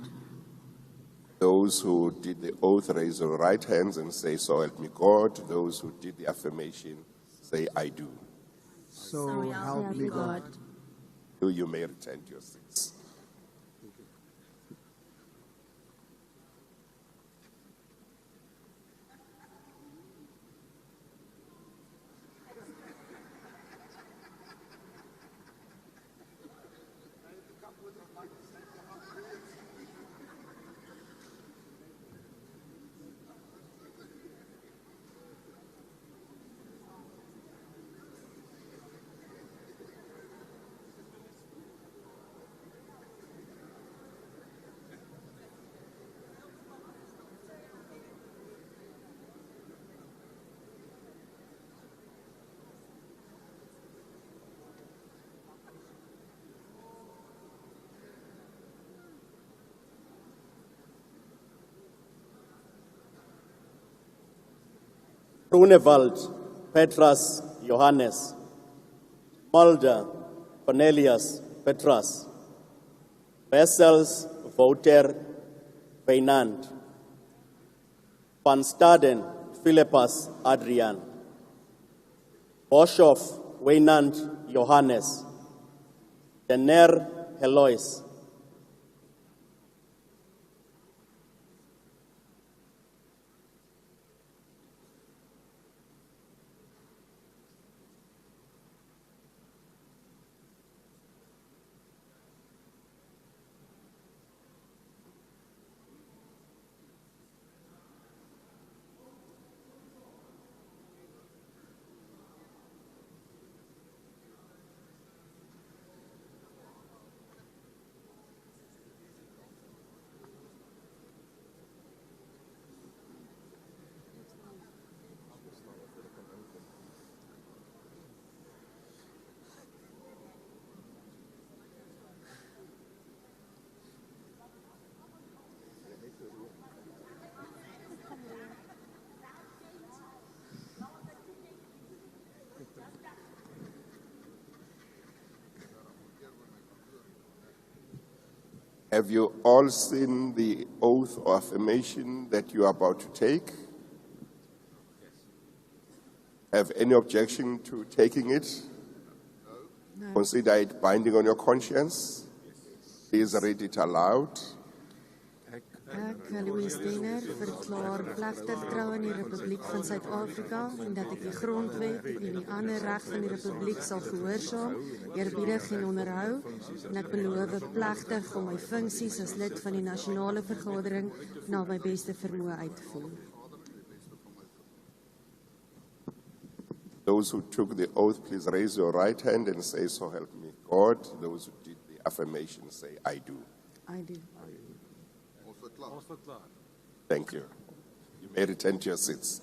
Those who did the oath, raise your right hands and say, so help me God. Those who did the affirmation, say, I do.
So help me God.
You may return to your seats.
Grunewald, Petrus, Johannes, Mulder, Cornelius, Petrus, Wessels, Wouter, Wynand, Van Staden, Philippus, Adrian, Boshoff, Wynand, Johannes, Denner, Helois,
Have you all seen the oath or affirmation that you are about to take? Have any objection to taking it? No. Consider it binding on your conscience. Please read it aloud.
Ek, Louis Denner, verklaar plegtig trou aan die Republiek van Suid-Afrika en dat ek die grondwet en die ander reg van die Republiek sal gehoorsaam, eerbiedig en onderhou, en ek beloof plegtig om my funksies as lid van die nasionale vergadering na my beste vermoë uit te voer.
Those who took the oath, please raise your right hand and say, so help me God. Those who did the affirmation, say, I do.
I do.
Thank you. You may return to your seats.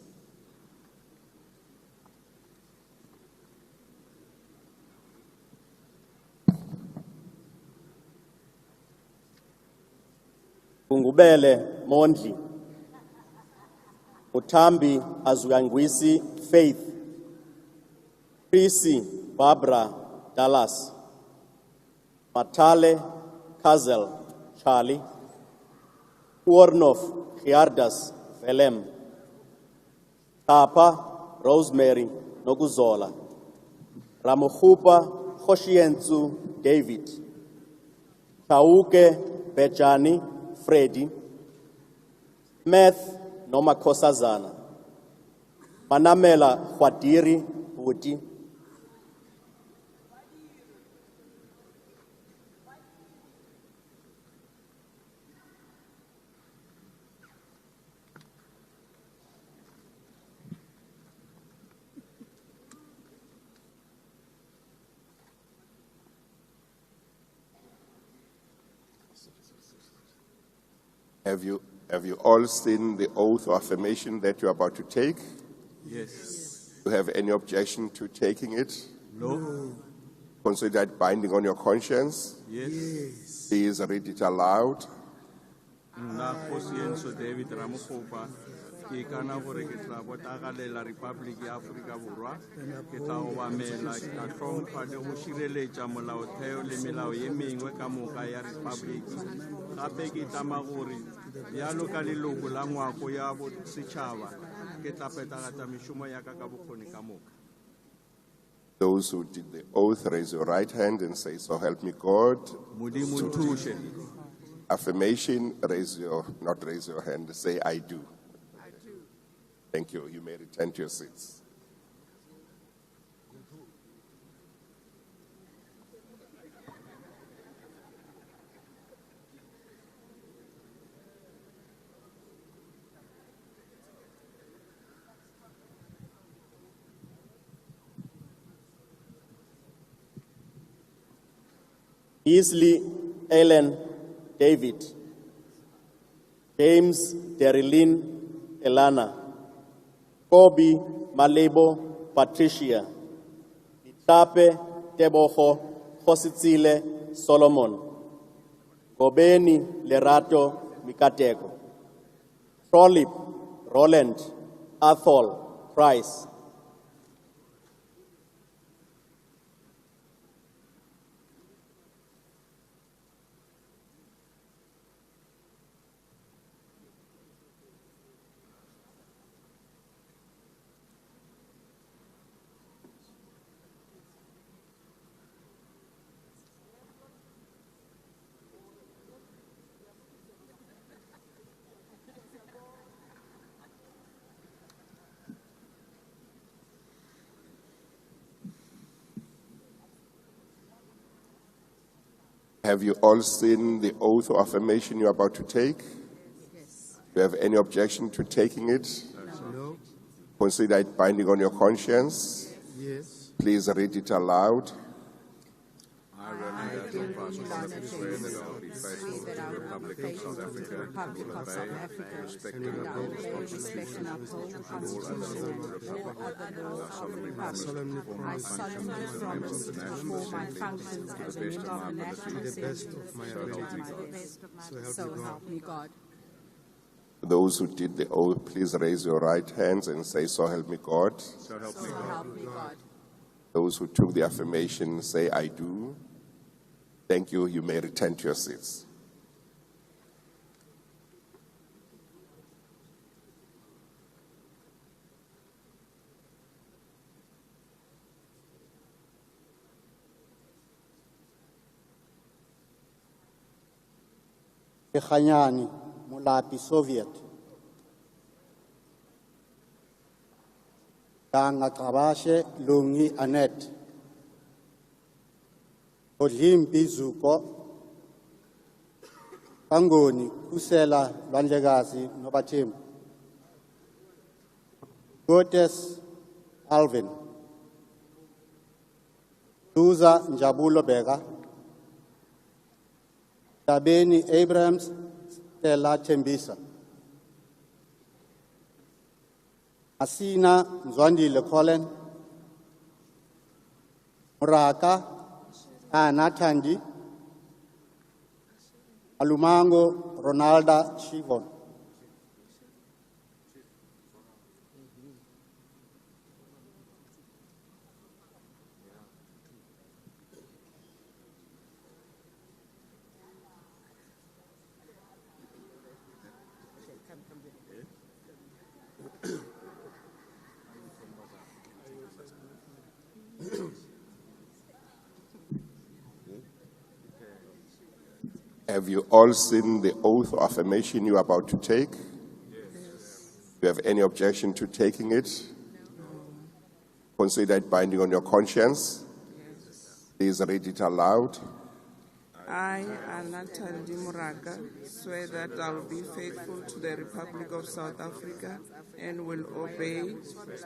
Ngubele Mondli, Utambi Azuyangwisi Faith, Prisi Barbara Dallas, Matale Kazel Charlie, Warnoff Giardas Velem, Tapa Rosemary Noguzola, Ramuhupa Hoshienzu David, Tauke Bejani Freddy, Meth Nomakosazana, Manamela Hwadiri Buti,
Have you all seen the oath or affirmation that you're about to take?
Yes.
Do you have any objection to taking it?
No.
Consider it binding on your conscience?
Yes.
Please read it aloud.
Nna Kgosienso David Ramokgopa ke kana gore ke tla botagalela Republic ya Afrika Borwa ke tla obamela ka tlhompha le go šireletša molaotheo le melao ye mengwe ka moka ya Republic gape ke tlama gore bjalo ka leloko la ngwako ya bosetšhaba ke tla phethagatša mešomo ya ka bokgoni ka moka.
Those who did the oath, raise your right hand and say, so help me God.
Modimo thushe.
Affirmation, not raise your hand, say, I do. I do. Thank you. You may return to your seats.
Beasley Ellen David, James Derilyn Elana, Kobe Malebo Patricia, Itape Teboho Hositsile Solomon, Gobeni Lerato Mikateko, Trolip Roland Athol Price,
Have you all seen the oath or affirmation you're about to take? Yes. Do you have any objection to taking it?
No.
Consider it binding on your conscience?
Yes.
Please read it aloud.
I swear that I will be faithful to the Republic of South Africa and will obey, respect and uphold the Constitution and all other laws of the Republic. I solemnly promise to perform my functions as a member of the National Assembly to the best of my ability. So help me God.
Those who did the oath, please raise your right hands and say, so help me God.
So help me God.
Those who took the affirmation, say, I do. Thank you. You may return to your seats.
Khanyani Mulapi Soviet Ganga Kabashe Lungi Anet Odlimpi Zuko Pangoni Kusela Lwanjagazi Nobatim Gotes Alvin Duza Njabulo Bega Tabeni Abrams Stella Chembisa Asina Nzwandile Colin Muraka Anna Tandi Alumango Ronalda Shivon
Have you all seen the oath or affirmation you are about to take? Yes. Do you have any objection to taking it? No. Consider it binding on your conscience? Yes. Please read it aloud.
I, Anna Tandi Muraka, swear that I will be faithful to the Republic of South Africa and will obey,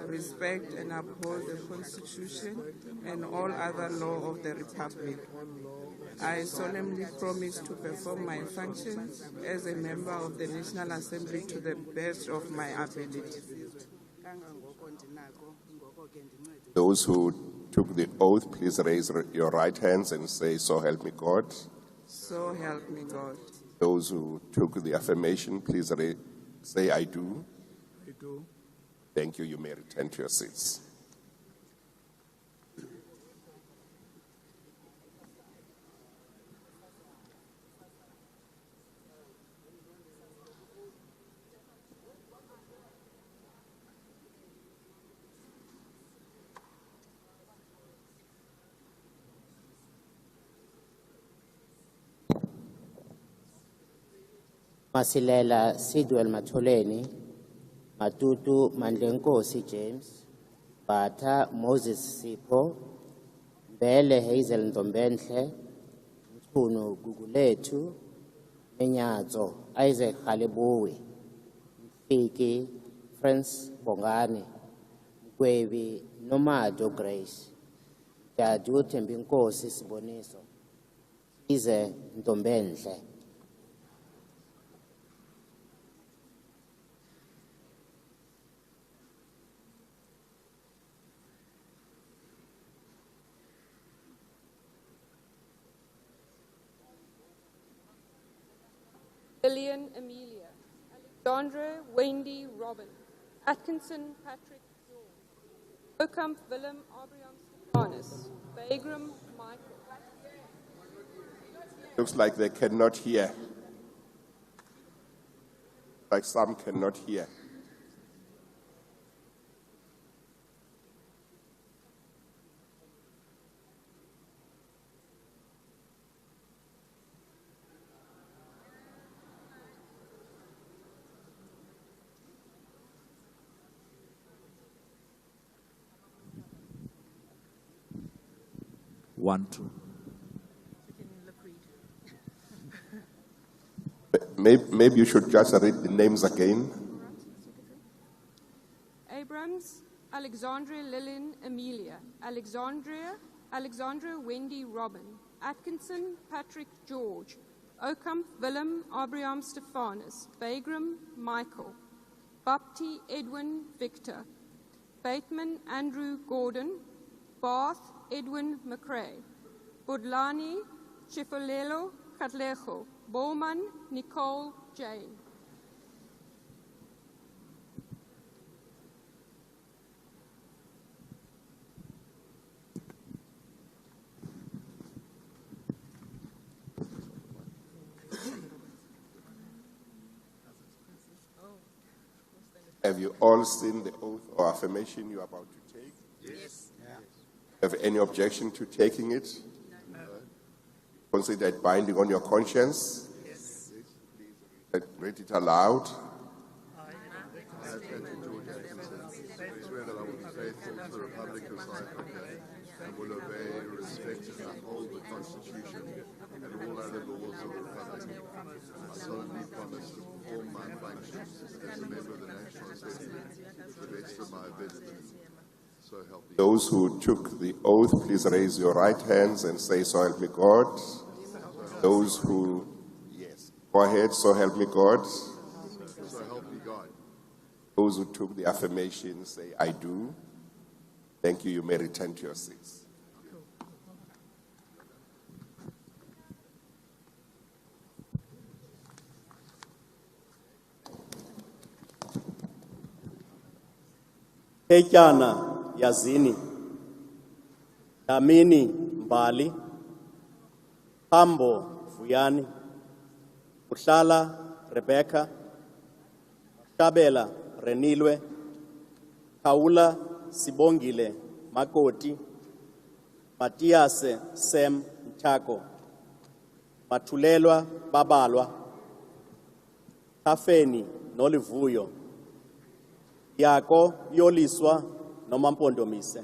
respect and uphold the Constitution and all other law of the Republic. I solemnly promise to perform my functions as a member of the National Assembly to the best of my ability.
Those who took the oath, please raise your right hands and say, "So help me God."
So help me God.
Those who took the affirmation, please say, "I do."
I do.
Thank you. You may return to your seats.
Masilela Sidwell Matholeni, Matutu Mandlenkosi James, Bata Moses Sipho, Mbele Hazel Ndombenhle, Mchunu Guguletu, Menyazo Isaac Halibuwi, Mfiki Francis Bongani, Mkwebi Nomado Grace, Dadu Tembinkosi Siboniso, Ize Ndombenhle.
Lillian Amelia, Alexandra Wendy Robin, Atkinson Patrick George, Okamp Willem Abraham Stefanus, Bagram Michael.
Looks like they cannot hear. Like some cannot hear.
One, two.
Maybe you should just read the names again.
Abrams, Alexandra Lillian Amelia, Alexandra Wendy Robin, Atkinson Patrick George, Okamp Willem Abraham Stefanus, Bagram Michael, Bapti Edwin Victor, Bateman Andrew Gordon, Bath Edwin McRae, Budlani Chifolelo Katlejo, Bowman Nicole Jane.
Have you all seen the oath or affirmation you are about to take?
Yes.
Have any objection to taking it? No. Consider it binding on your conscience?
Yes.
Read it aloud.
I swear that I will be faithful to the Republic of South Africa and will obey, respect, and uphold the Constitution and all other laws of the Republic. I solemnly promise to perform my functions as a member of the National Assembly to the best of my ability. So help me.
Those who took the oath, please raise your right hands and say, "So help me God." Those who, yes, go ahead, "So help me God."
So help me God.
Those who took the affirmation say, "I do." Thank you. You may return to your seats.
Etyana Yazini, Damini Mbali, Pambo Vuyani, Uhlala Rebecca, Shabela Renilwe, Kaula Sibongile Makoti, Matiase Sem Mtako, Matulelwa Babalwa, Tafeni Nolivuyo, Yako Yoliswa Nomampondomise.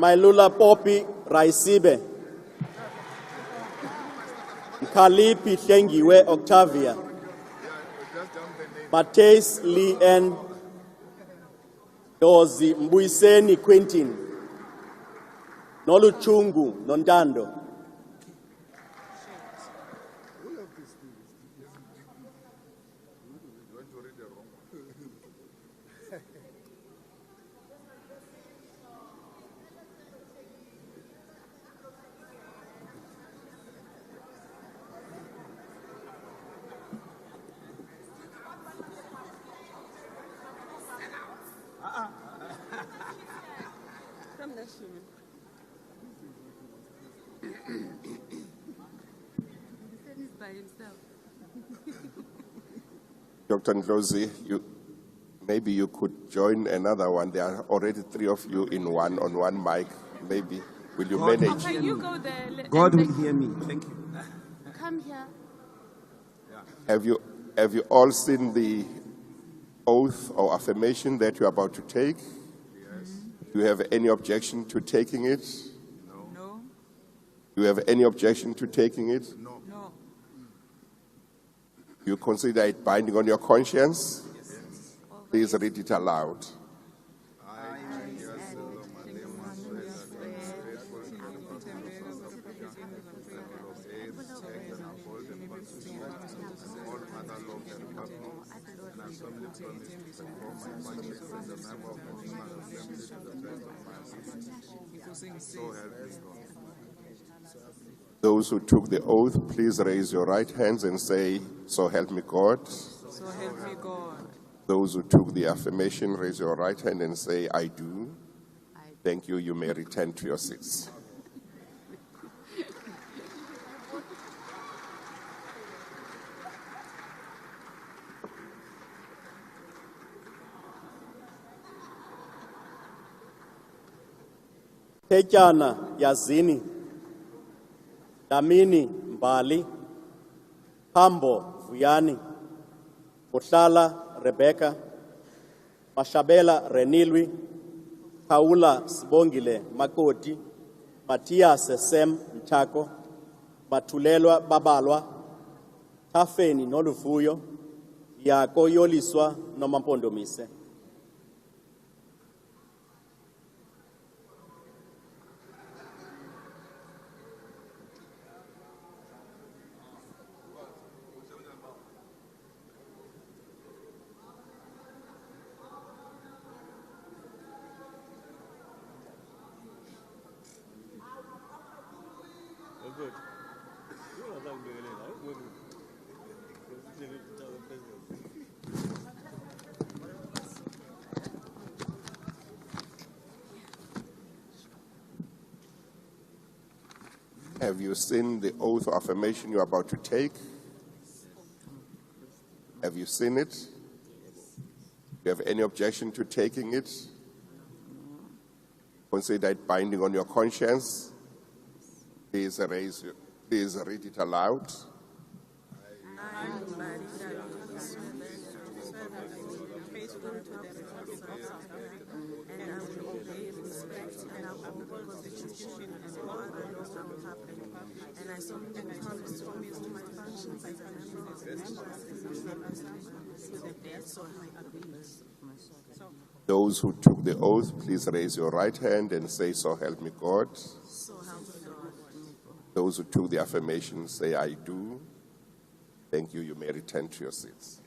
Mailula Poppy Raisibe, Kalipi Thengiwe Octavia, Mateus Lee N. Dozi Mbuiseni Quentin, Noluchungu Nondando.
Dr. Ndlozi, maybe you could join another one. There are already 3 of you on one mic. Maybe. Will you manage?
Okay, you go there.
God will hear me. Thank you.
Come here.
Have you all seen the oath or affirmation that you're about to take? Yes. Do you have any objection to taking it?
No.
Do you have any objection to taking it?
No.
You consider it binding on your conscience? Yes. Please read it aloud. Those who took the oath, please raise your right hands and say, "So help me God."
So help me God.
Those who took the affirmation, raise your right hand and say, "I do." Thank you. You may return to your seats.
Tetyana Yazini, Damini Mbali, Pambo Vuyani, Kutlala Rebecca, Mashabela Renilwi, Paula Sibongile Makoti, Matthias Sem Mchako, Matulelwa Babalwa, Tafeni Noluvuyo, Yako Yoliswa Nomampondomise.
Have you seen the oath or affirmation you're about to take? Have you seen it? Do you have any objection to taking it? Consider it binding on your conscience. Please read it aloud. Those who took the oath, please raise your right hand and say, "So help me God." Those who took the affirmation, say, "I do." Thank you. You may return to your seats.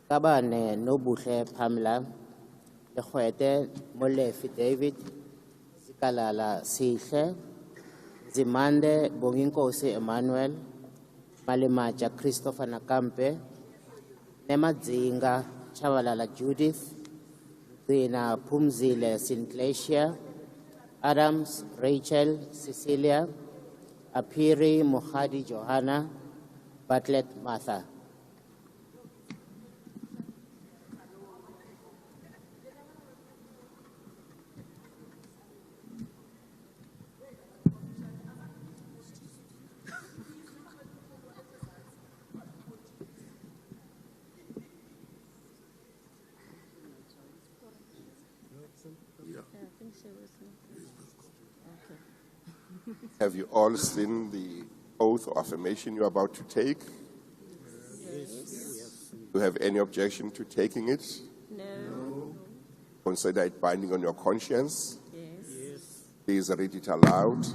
Kabane Nobuhle Pamela, Lekwete Molefi David, Zikalala Sihle, Zimande Bonginkosi Emmanuel, Malimaja Christopher Nakampe, Nemadzinga Chavalala Judith, Zina Pumzile Sinclair, Adams Rachel Cecilia, Apiri Muhadi Johanna, Bartlett Martha.
think she was not. Okay.
Have you all seen the oath or affirmation you're about to take?
Yes.
Do you have any objection to taking it?
No.
Consider it binding on your conscience.
Yes.
Please read it aloud.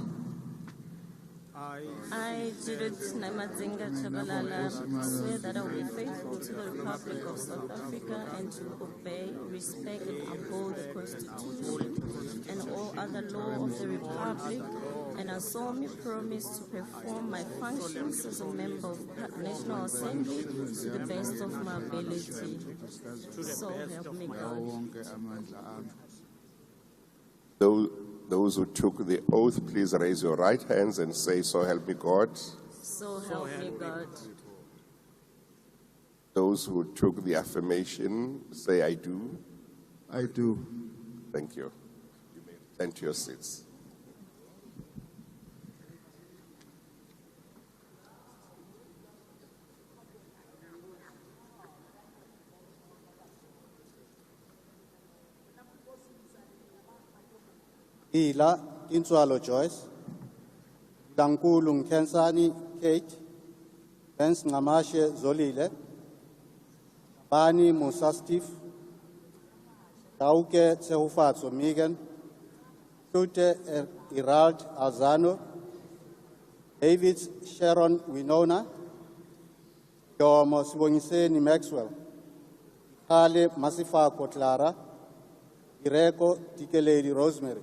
I, Judith Namadzinga Chabalala, swear that I will be faithful to the Republic of South Africa and to obey, respect, and uphold the Constitution and all other law of the Republic, and I solemnly promise to perform my functions as a member of the National Assembly to the best of my ability. So help me God.
Those who took the oath, please raise your right hands and say, "So help me God."
So help me God.
Those who took the affirmation, say, "I do."
I do.
Thank you. You may return to your seats.
Ila Inswalo Joyce, Dankulu Nkensani Kate, Benz Ngamashe Zolile, Bani Musa Steve, Tauke Tsehufatso Megan, Tute Irald Azano, David Sharon Winona, Yomo Sibongiseni Maxwell, Kale Masifa Kotlara, Ireko Tikeledi Rosemary.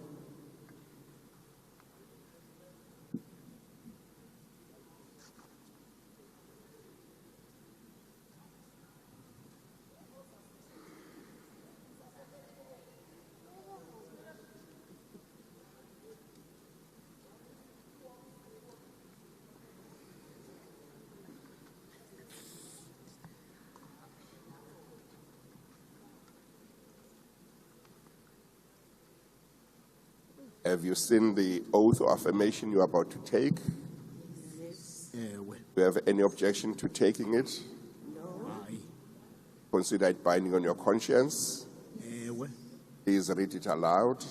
Have you seen the oath or affirmation you are about to take?
Yes.
Do you have any objection to taking it?
No.
Consider it binding on your conscience. Please read it aloud.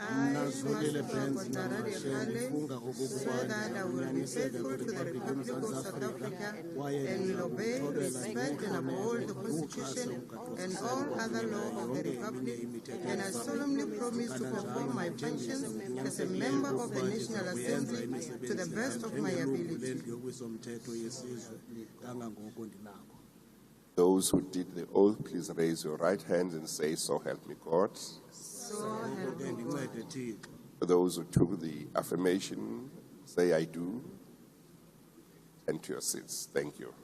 I, Masifa Kotlara Rekale, swear that I will be faithful to the Republic of South Africa and will obey, respect, and uphold the Constitution and all other law of the Republic, and I solemnly promise to perform my functions as a member of the National Assembly to the best of my ability.
Those who did the oath, please raise your right hand and say, "So help me God."
So help me God.
For those who took the affirmation, say, "I do," and to your seats. Thank you.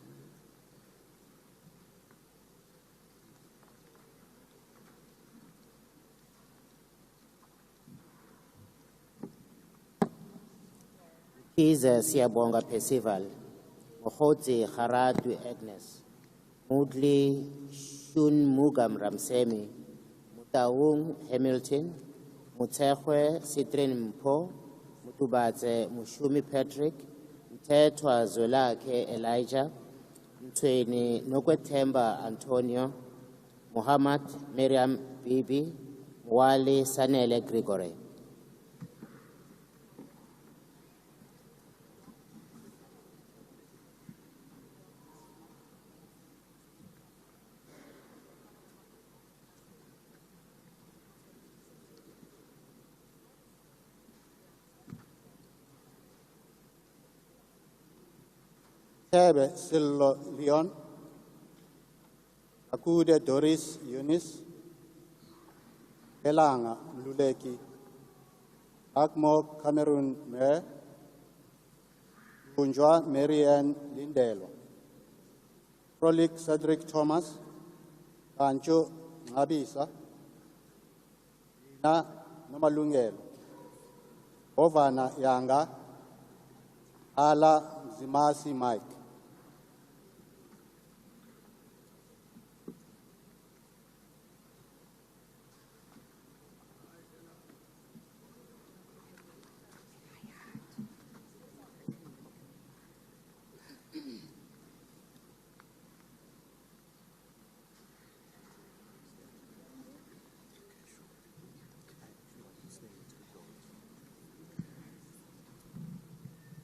Kiza Siyabonga Percival, Mohotsi Haratu Agnes, Mudli Shun Mugam Ramsemi, Mutaung Hamilton, Mutehwe Citrin Mpo, Mutubatse Mushumi Patrick, Mtetwa Zolake Elijah, Mtweni Nokwethemba Antonio, Muhammad Miriam Bibi, Mwali Sanele Gregory.
Tebe Sillo Leon, Akude Doris Eunice, Elanga Mluleki, Akmo Cameroon Mer, Bunjwa Marianne Lindelo, Prolik Cedric Thomas, Pancho Ngabisa, Na Nomalungelo, Ovana Yanga, Ala Zimasi Mike.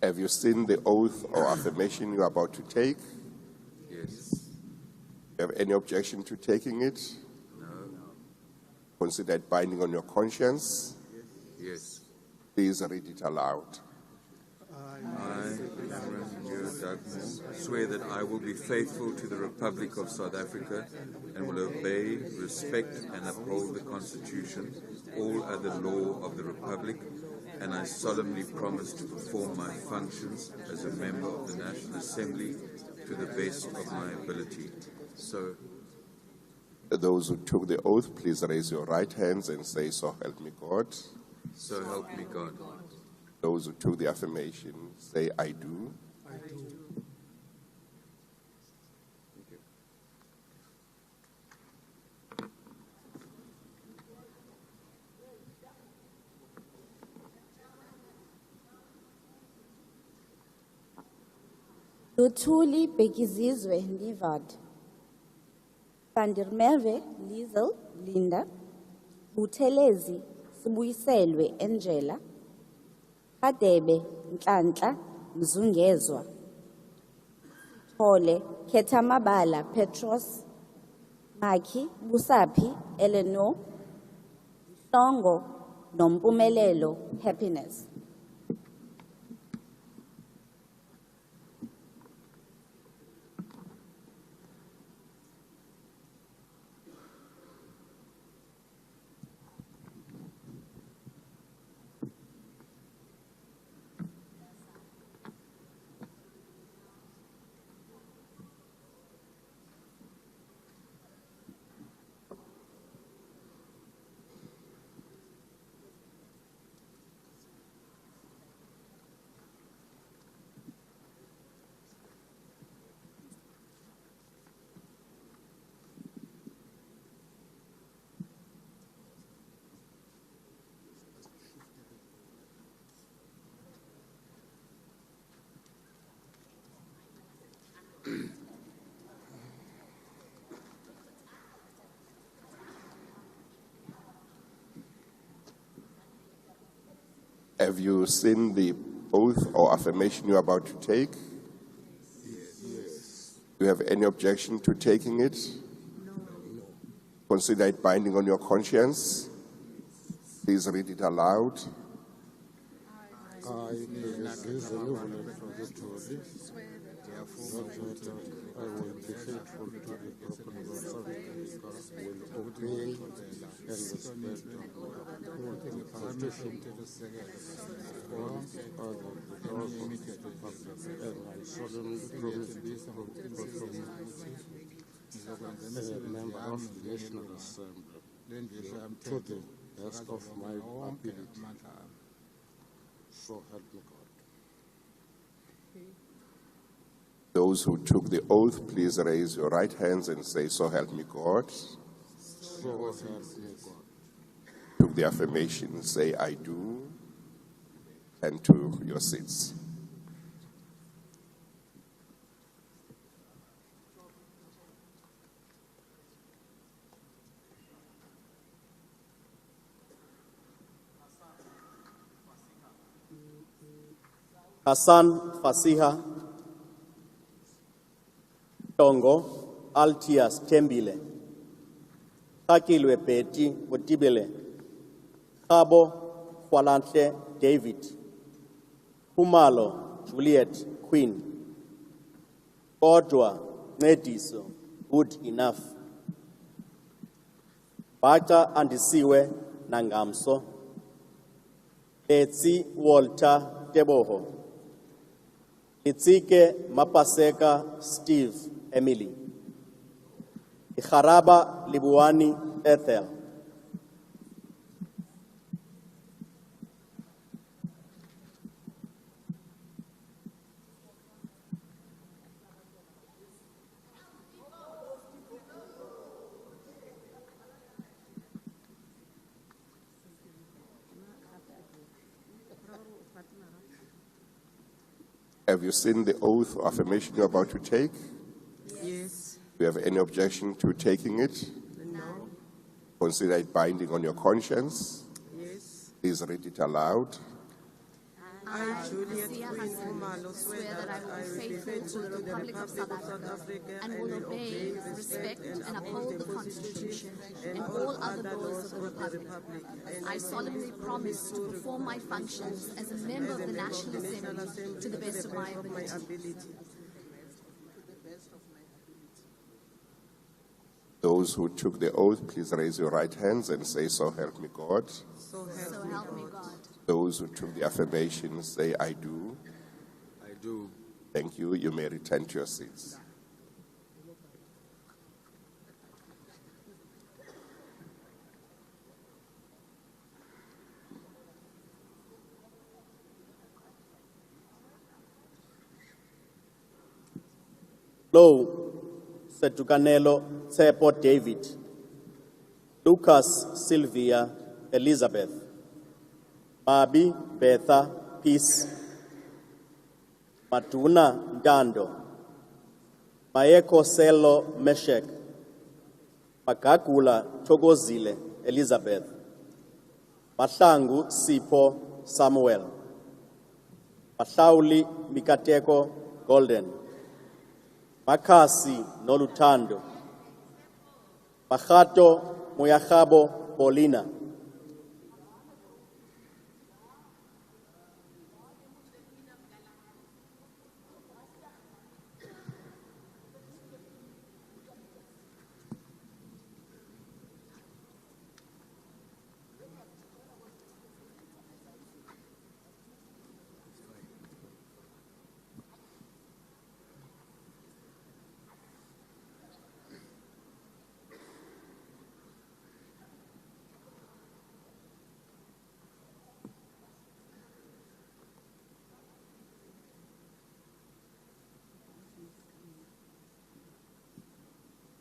Have you seen the oath or affirmation you are about to take?
Yes.
Do you have any objection to taking it?
No.
Consider it binding on your conscience?
Yes.
Please read it aloud.
I, Douglas, swear that I will be faithful to the Republic of South Africa and will obey, respect, and uphold the Constitution, all other law of the Republic, and I solemnly promise to perform my functions as a member of the National Assembly to the best of my ability. So,
those who took the oath, please raise your right hands and say, "So help me God."
so help me God.
Those who took the affirmation, say, "I do."
I do.
Luthuli Bekizizwe Ndivad, Vandermerwe Liesel Linda, Buthelezi Sibuyiselwe Angela, Kadebe Nhlanhla Mzungezwa, Thole Kethamabala Petros, Maki Busapi Eleanor, Hlongo Nompumelelo Happiness.
Have you seen the oath or affirmation you are about to take?
Yes.
Do you have any objection to taking it?
No.
Consider it binding on your conscience. Please read it aloud.
I, therefore, I will be faithful to the Republic of South Africa, will obey and respect all the Constitution all other laws of the Republic, and I solemnly promise to perform as a member of the National Assembly to the best of my ability. So help me God.
Those who took the oath, please raise your right hands and say, "So help me God."
So help me God.
Took the affirmation, say, "I do," and to your seats.
Hassan Fasiha, Tongo, Altias Tembile, Hakilwe Peti Botibele, Khabo Khwalantle David, Khumalo Juliet Queen, Kodwa Nediso Good Enough, Bata Andisiwe Nangamso, Letsi Walter Teboho, Itzike Mapaseka Steve Emily, Ikharaba Libuani Ethel,
Have you seen the oath or affirmation you're about to take?
Yes.
Do you have any objection to taking it?
No.
Consider it binding on your conscience.
Yes.
Please read it aloud.
I,
I, Juliet
Sia
Queen
Hassan,
Khumalo,
swear that I will be faithful to the Republic of South Africa and will obey, respect, and uphold the Constitution and all other laws of the Republic. I solemnly promise to perform my functions as a member of the National Assembly to the best of my ability.
Those who took the oath, please raise your right hands and say, "So help me God."
So help me God.
Those who took the affirmation, say, "I do."
I do.
Thank you. You may return to your seats.
Lo, Setukanelo Tsepo David, Lucas Sylvia Elizabeth, Babi Betha Peace, Matuna Ndando, Maeko Selo Meshek, Magagula Togozile Elizabeth, Mahlangu Sipho Samuel, Mahlauli Mikateko Golden, Makasi Nolutando, Mahato Muyahabo Paulina,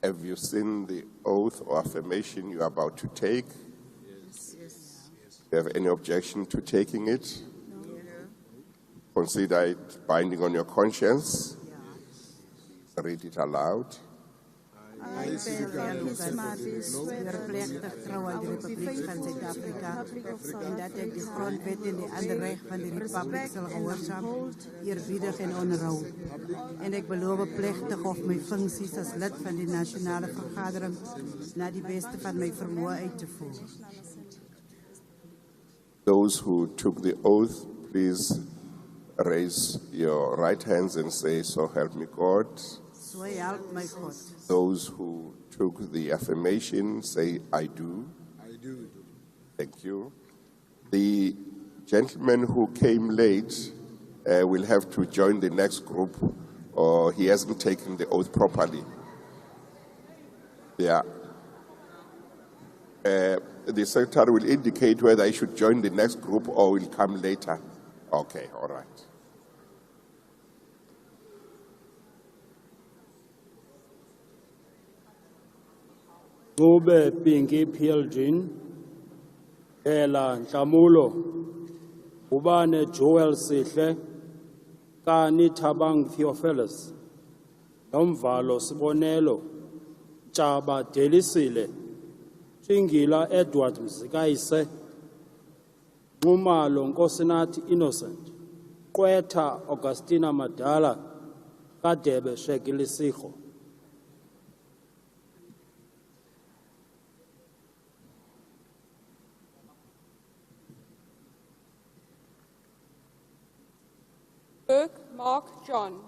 Have you seen the oath or affirmation you are about to take?
Yes.
Do you have any objection to taking it?
No.
Consider it binding on your conscience. Read it aloud.
I, Bella Kismatis, swear
plechtig trouw aan de Republiek van Zuid-Afrika en dat ik de grondwet en de andere rechten van de Republiek zal gehoorzamen, eerbiedig en onderhou. En ik beloof plechtig of mijn functies als lid van de Nationale Vergadering naar de beste van mijn vermogen uit te voeren.
Those who took the oath, please raise your right hands and say, "So help me God."
So help my God.
Those who took the affirmation, say, "I do."
I do.
Thank you. The gentleman who came late will have to join the next group, or he hasn't taken the oath properly. Yeah. The secretary will indicate whether I should join the next group or will come later. Okay, all right.
Ube Pinky Pilgin, Ela Nhlamulo, Ubane Joel Sihle, Kani Tabang Theophilus, Nomvalo Sibonelo, Chaba Delisile, Chingila Edward Mzikaise, Ngumalo Nkosinati Innocent, Kweta Augustina Madala, Kadebe Shekilisiho.
Burke Mark John,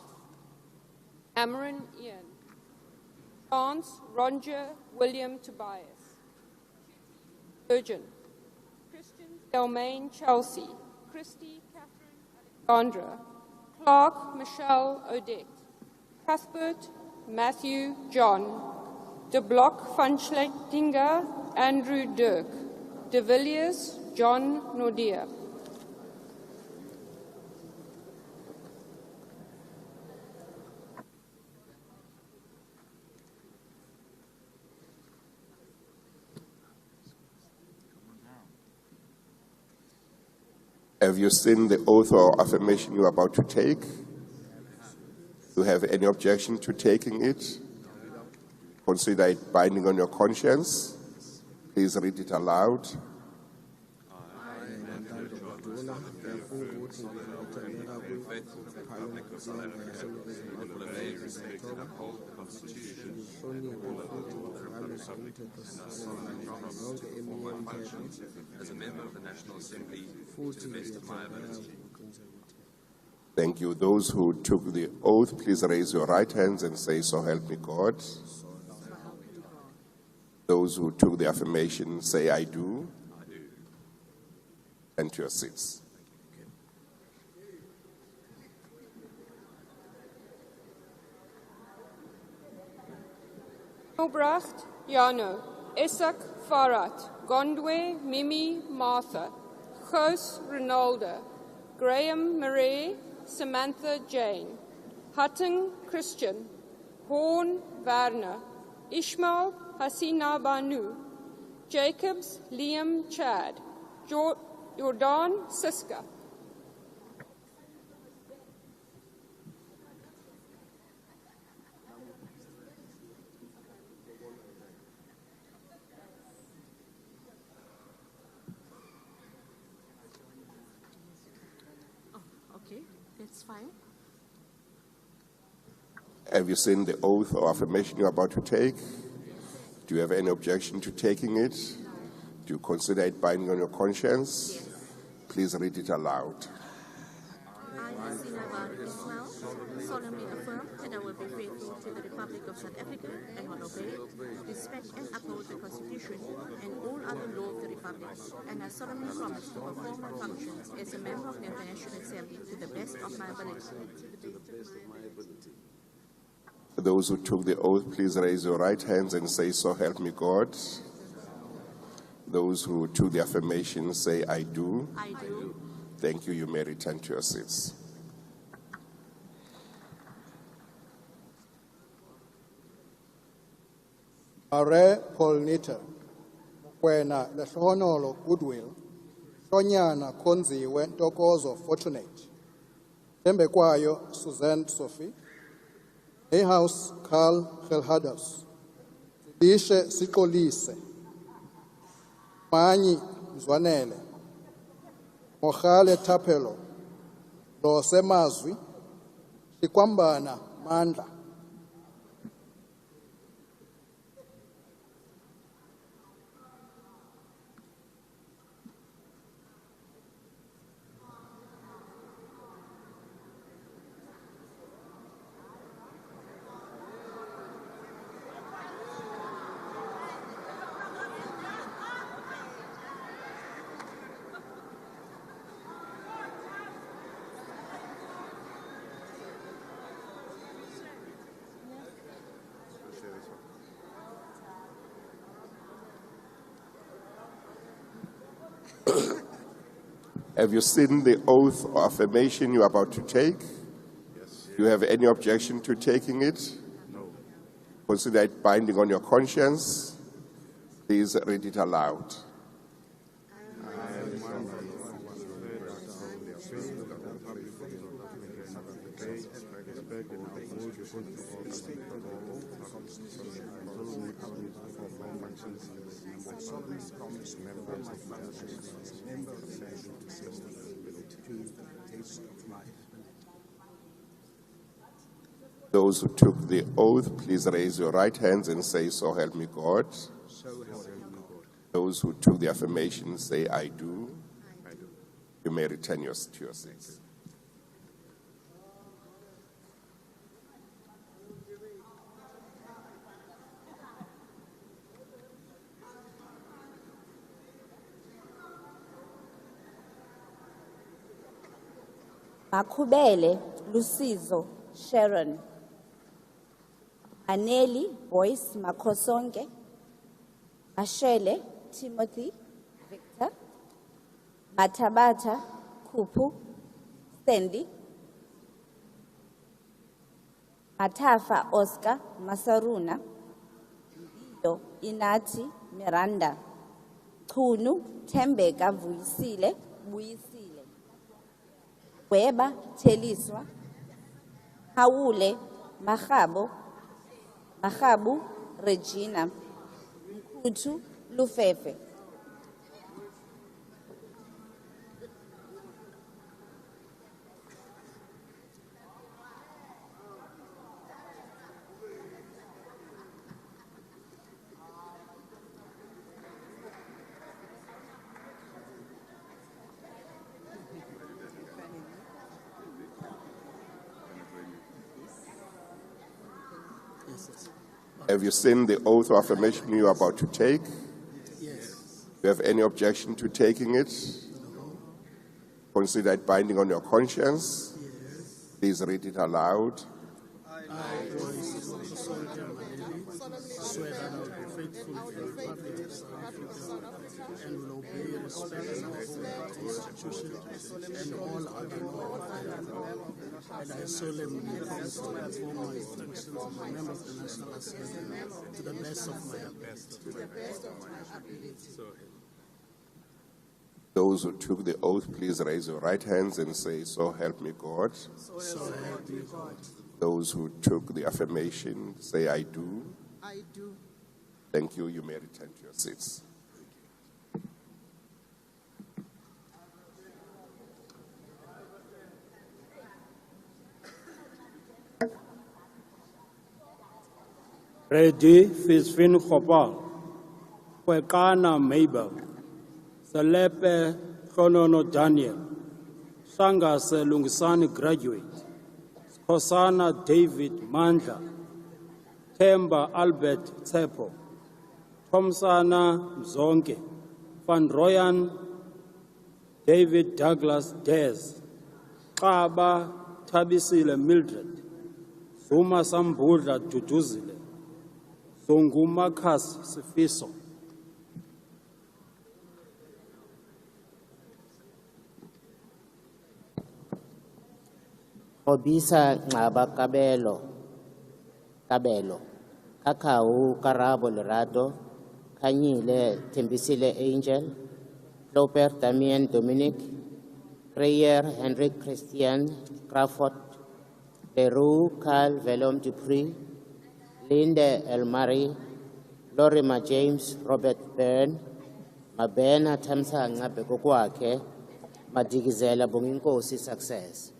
Cameron Ian, Chance Roger William Tobias, Surgeon, Christian Delmain Chelsea, Christy Catherine Alexandra, Clark Michelle Odette, Cuthbert Matthew John, De Block van Schlettinger Andrew Dirk, De Villiers John Nordia.
Have you seen the oath or affirmation you are about to take? Do you have any objection to taking it? Consider it binding on your conscience. Please read it aloud.
faithful to the Republic of South Africa, and will obey, respect, and uphold the Constitution and all other laws of the Republic, and I solemnly promise to perform my functions as a member of the National Assembly to the best of my ability.
Thank you. Those who took the oath, please raise your right hands and say, "So help me God." Those who took the affirmation, say, "I do."
I do.
And to your seats.
Albrecht, Jano, Isak, Farhat, Gondwe, Mimi, Martha, Gous, Ronaldo, Graham, Marie, Samantha, Jane, Hutton, Christian, Horn, Werner, Ishmael, Hasina, Banu, Jacobs, Liam, Chad, Jordan, Siska.
Okay, that's fine.
Have you seen the oath or affirmation you're about to take? Do you have any objection to taking it? Do you consider it binding on your conscience?
Yes.
Please read it aloud.
I, Hasina Bar Ismail, solemnly affirm that I will be faithful to the Republic of South Africa and will obey, respect and uphold the Constitution and all other laws of the Republic, and I solemnly promise to perform my functions as a member of the National Assembly to the best of my ability.
Those who took the oath, please raise your right hands and say, "So help me God." Those who took the affirmation, say, "I do."
I do.
Thank you. You may return to your seats.
Are Paul Nitter, Kwena Leshonolo Goodwill, Shonyana Konziwe Ntokozo Fortunate, Tembekwayo Suzanne Sophie, House Carl Gelhadas, Dishe Sikolise, Manyi Zwanele, Mohale Tapelo, Lose Mazwi, Shikwambana Mandla.
Have you seen the oath or affirmation you're about to take?
Yes.
Do you have any objection to taking it?
No.
Consider it binding on your conscience. Please read it aloud. Those who took the oath, please raise your right hands and say, "So help me God." Those who took the affirmation, say, "I do." You may return to your seats.
Makubele Lusizo Sharon, Aneli Boyce Makosonke, Ashele Timothy Victor, Matabata Kupu Sandy, Matafa Oscar Masaruna, Ndiyo Inati Miranda, Kunu Tembeka Buyisile, Weba Teliswa, Haule Mahabu Regina, Mkutu Lufefe.
Have you seen the oath of affirmation you are about to take?
Yes.
Do you have any objection to taking it? Consider it binding on your conscience.
Yes.
Please read it aloud.
I, swear that I will be faithful to the Republic of South Africa and will obey, respect, and uphold the Constitution and all other laws of the land. And I solemnly promise to perform my functions as a member of the National Assembly to the best of my ability.
Those who took the oath, please raise your right hands and say, "So help me God."
So help me God.
Those who took the affirmation, say, "I do."
I do.
Thank you. You may return to your seats.
Ready, Fisfin Khopal, Kwekana Mabel, Selepe Khonono Daniel, Sanga Selungisani graduate, Kosana David Mandla, Themba Albert Tsepo, Thomsana Mzonke, Van Royan David Douglas Dez, Kaba Tabisile Mildred, Zuma Sambudla Duduzile, Zunguma Kas Sifiso.
Obisa Ngaba Kabelo, Kakao Karabo Lerato, Kanyile Tembisile Angel, Loper Damien Dominic, Prayer Henrik Christian Crawford, Leroux Carl Velom Dupree, Linda Elmari, Lorima James Robert Byrne, Mabena Tamsa Ngabekokwake, Madigizela Bunginkosi Success.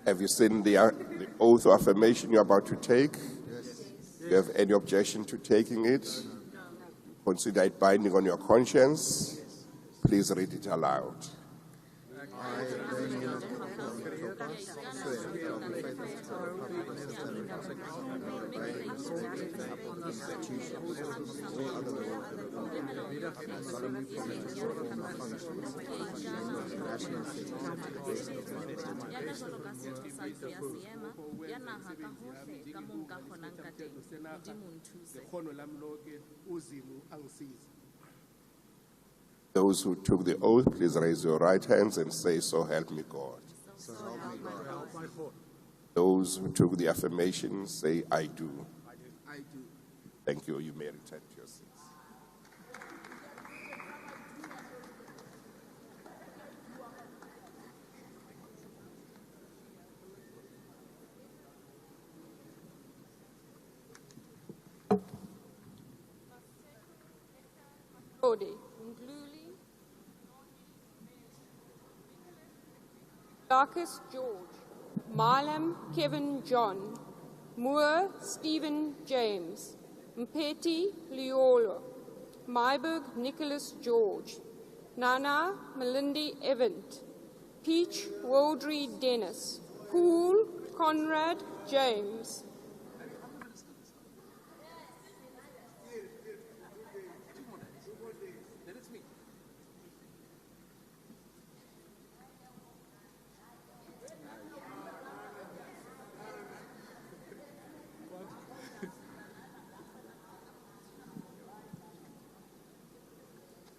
Have you seen the oath of affirmation you're about to take? Yes. Do you have any objection to taking it? Consider it binding on your conscience. Please read it aloud. Those who took the oath, please raise your right hands and say, "So help me God."
So help me God.
Those who took the affirmation, say, "I do."
I do.
Thank you. You may return to your seats.
Lodi, Mgluli, Darkus George, Milam Kevin John, Moore Stephen James, Mpeti Liolo, Myberg Nicholas George, Nana Melindy Evans, Peach Wildry Dennis, Poole Conrad James.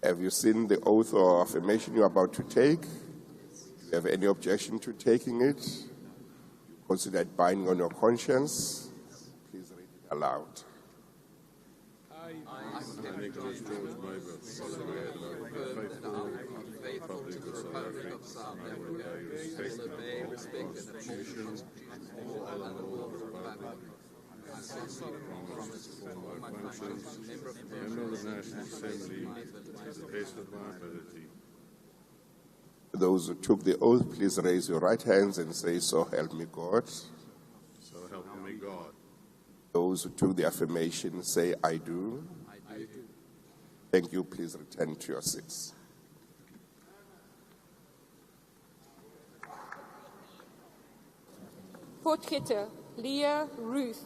Have you seen the oath or affirmation you're about to take? Do you have any objection to taking it? Consider it binding on your conscience. Please read it aloud.
I, Nicholas George Maber, solemnly faithful to the Republic of South Africa, will obey, respect, and uphold all other laws of the Republic. I solemnly promise to perform my functions as a member of the National Assembly to the best of my ability.
Those who took the oath, please raise your right hands and say, "So help me God."
So help me God.
Those who took the affirmation, say, "I do."
I do.
Thank you. Please return to your seats.
Potgieter, Leah Ruth,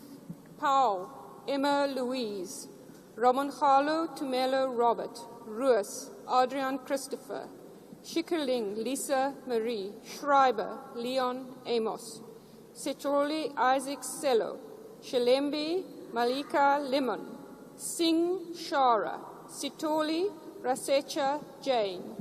Paul, Emma Louise, Romanjalo Tumelo Robert, Roos, Adrian Christopher, Schikkerling Lisa Marie, Schreiber Leon Amos, Setroli Isaac Sello, Shalembe Malika Limon, Singh Shara, Sitoli Rasecha Jane.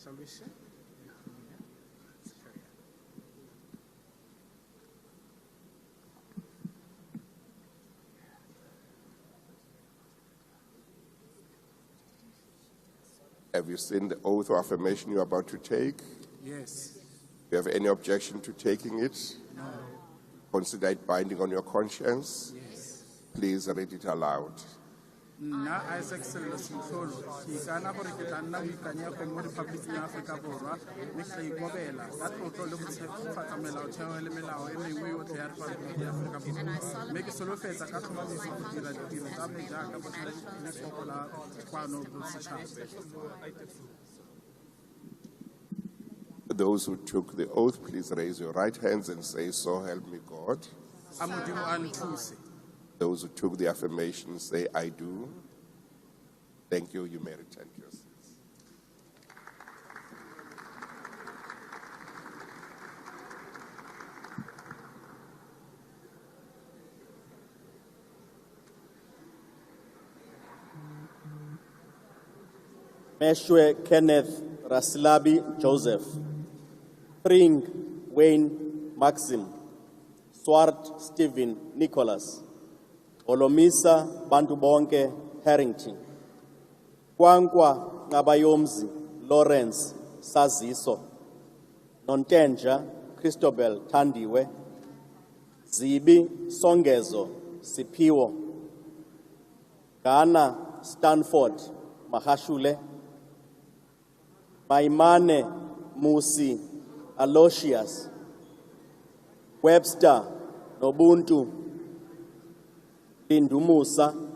Shall we share?
Have you seen the oath or affirmation you're about to take?
Yes.
Do you have any objection to taking it?
No.
Consider it binding on your conscience?
Yes.
Please read it aloud.
Nna Isaac Sello Sintlolo, ke ikana gore ke tla nna boikanyego mo Rephaboliking ya Aforika Borwa mme ke tla ikobela ka tlotlo le go tshegetsa melaotheo le melao e mengwe yotlhe ya Rephaboliki ya Aforika Borwa mme ke solofetsa ka tlhomamiso go dira ditiro tsa me jaaka motlhatlheledi la kwano bosetšhaba.
Those who took the oath, please raise your right hands and say, "So help me God."
A Modimo a nthuse.
Those who took the affirmation, say, "I do." Thank you. You may return to your seats.
Meshwe Kenneth Rasilabi Joseph, Pring Wayne Maxim, Swart Stephen Nicholas, Olomisa Bantu Bonke Harrington, Kwankwa Ngabayomzi Lawrence Saziso, Nontenja Christobel Tandiwe, Zibi Songezo Sipiwo, Ghana Stanford Mahashule, Maimane Musi Aloysius, Webster Nobuntu Lindumusa,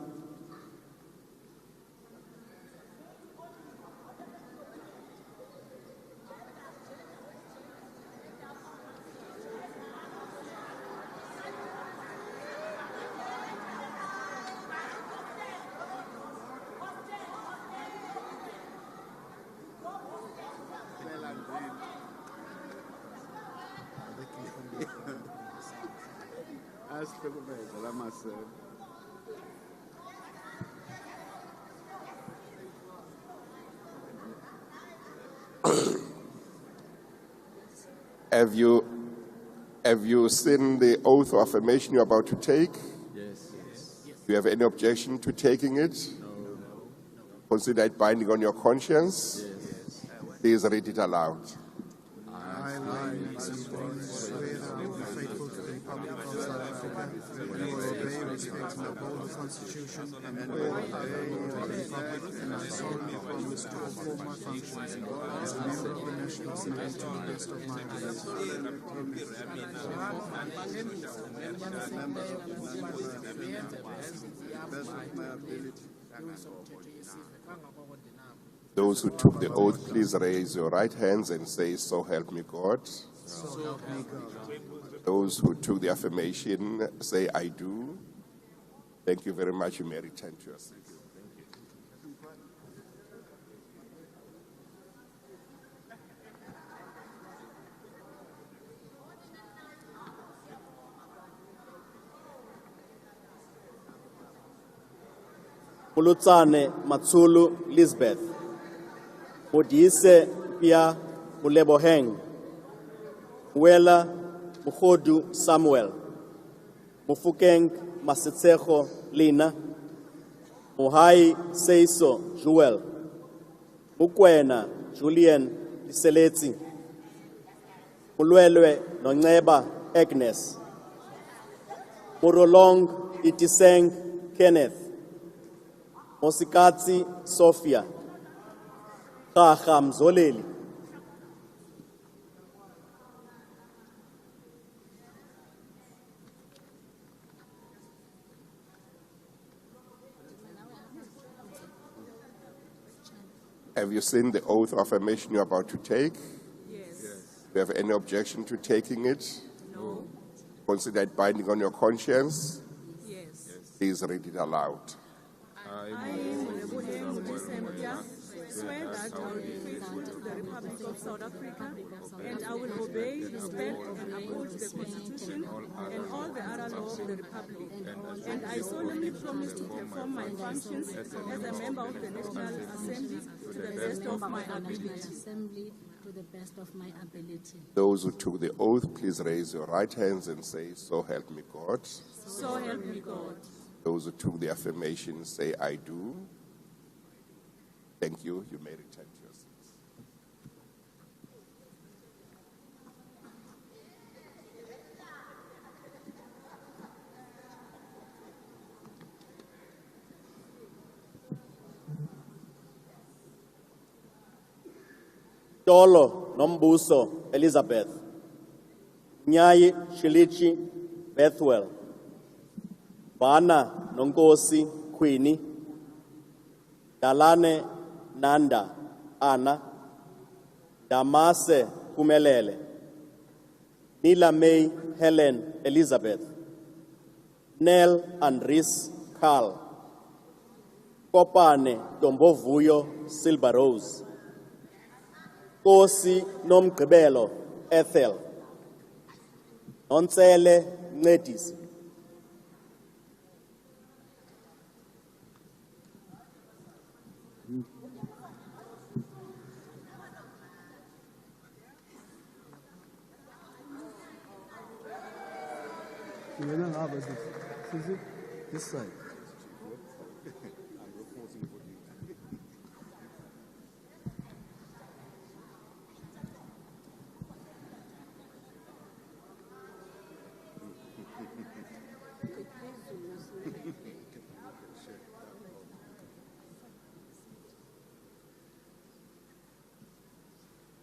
Have you seen the oath or affirmation you're about to take?
Yes.
Do you have any objection to taking it?
No.
Consider it binding on your conscience?
Yes.
Please read it aloud.
I lie, swear that I will be faithful to the Republic of South Africa and will obey, respect, and uphold the Constitution and all other laws of the Republic, and I solemnly promise to perform my functions as a member of the National Assembly to the best of my ability.
Those who took the oath, please raise your right hands and say, "So help me God."
So help me God.
Those who took the affirmation, say, "I do." Thank you very much. You may return to your seats.
Mulutsane Matsulu Lisbeth, Modise Pia Muleboheng, Muela Muhodu Samuel, Mufukeng Masitsejo Lina, Muhai Seiso Joel, Mukwena Julian Iseleti, Mulwelwe Nonceba Agnes, Murolong Itiseng Kenneth, Mosikatsi Sophia, Khaha Mzoleli.
Have you seen the oath of affirmation you're about to take?
Yes.
Do you have any objection to taking it?
No.
Consider it binding on your conscience?
Yes.
Please read it aloud.
I, swear that I will be faithful to the Republic of South Africa and I will obey, respect, and uphold the Constitution and all the other laws of the Republic. And I solemnly promise to perform my functions as a member of the National Assembly to the best of my ability.
Those who took the oath, please raise your right hands and say, "So help me God."
So help me God.
Those who took the affirmation, say, "I do." Thank you. You may return to your seats.
Tolo Nombuso Elizabeth, Nyayi Shilichi Bethwell, Bana Nongosi Queenie, Dalane Nanda Anna, Damase Kumelele, Nila May Helen Elizabeth, Nell Andris Carl, Kopane Dombovuyo Silver Rose, Kosi Nomgqibelo Ethel, Nonsele Ncedisi,
This side.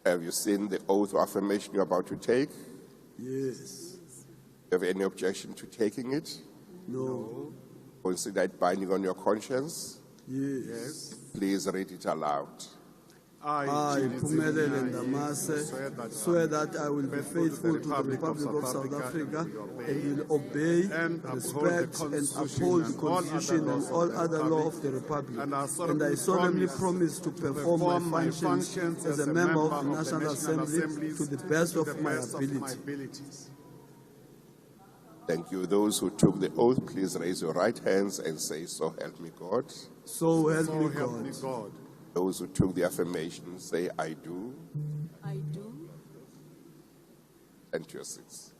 Have you seen the oath of affirmation you're about to take?
Yes.
Do you have any objection to taking it?
No.
Consider it binding on your conscience?
Yes.
Please read it aloud.
I, Phumelele Ndamase, swear that I will be faithful to the Republic of South Africa and will obey, respect, and uphold the Constitution and all other laws of the Republic. And I solemnly promise to perform my functions as a member of the National Assembly to the best of my abilities.
Thank you. Those who took the oath, please raise your right hands and say, "So help me God."
So help me God.
Those who took the affirmation, say, "I do."
I do.
And to your seats.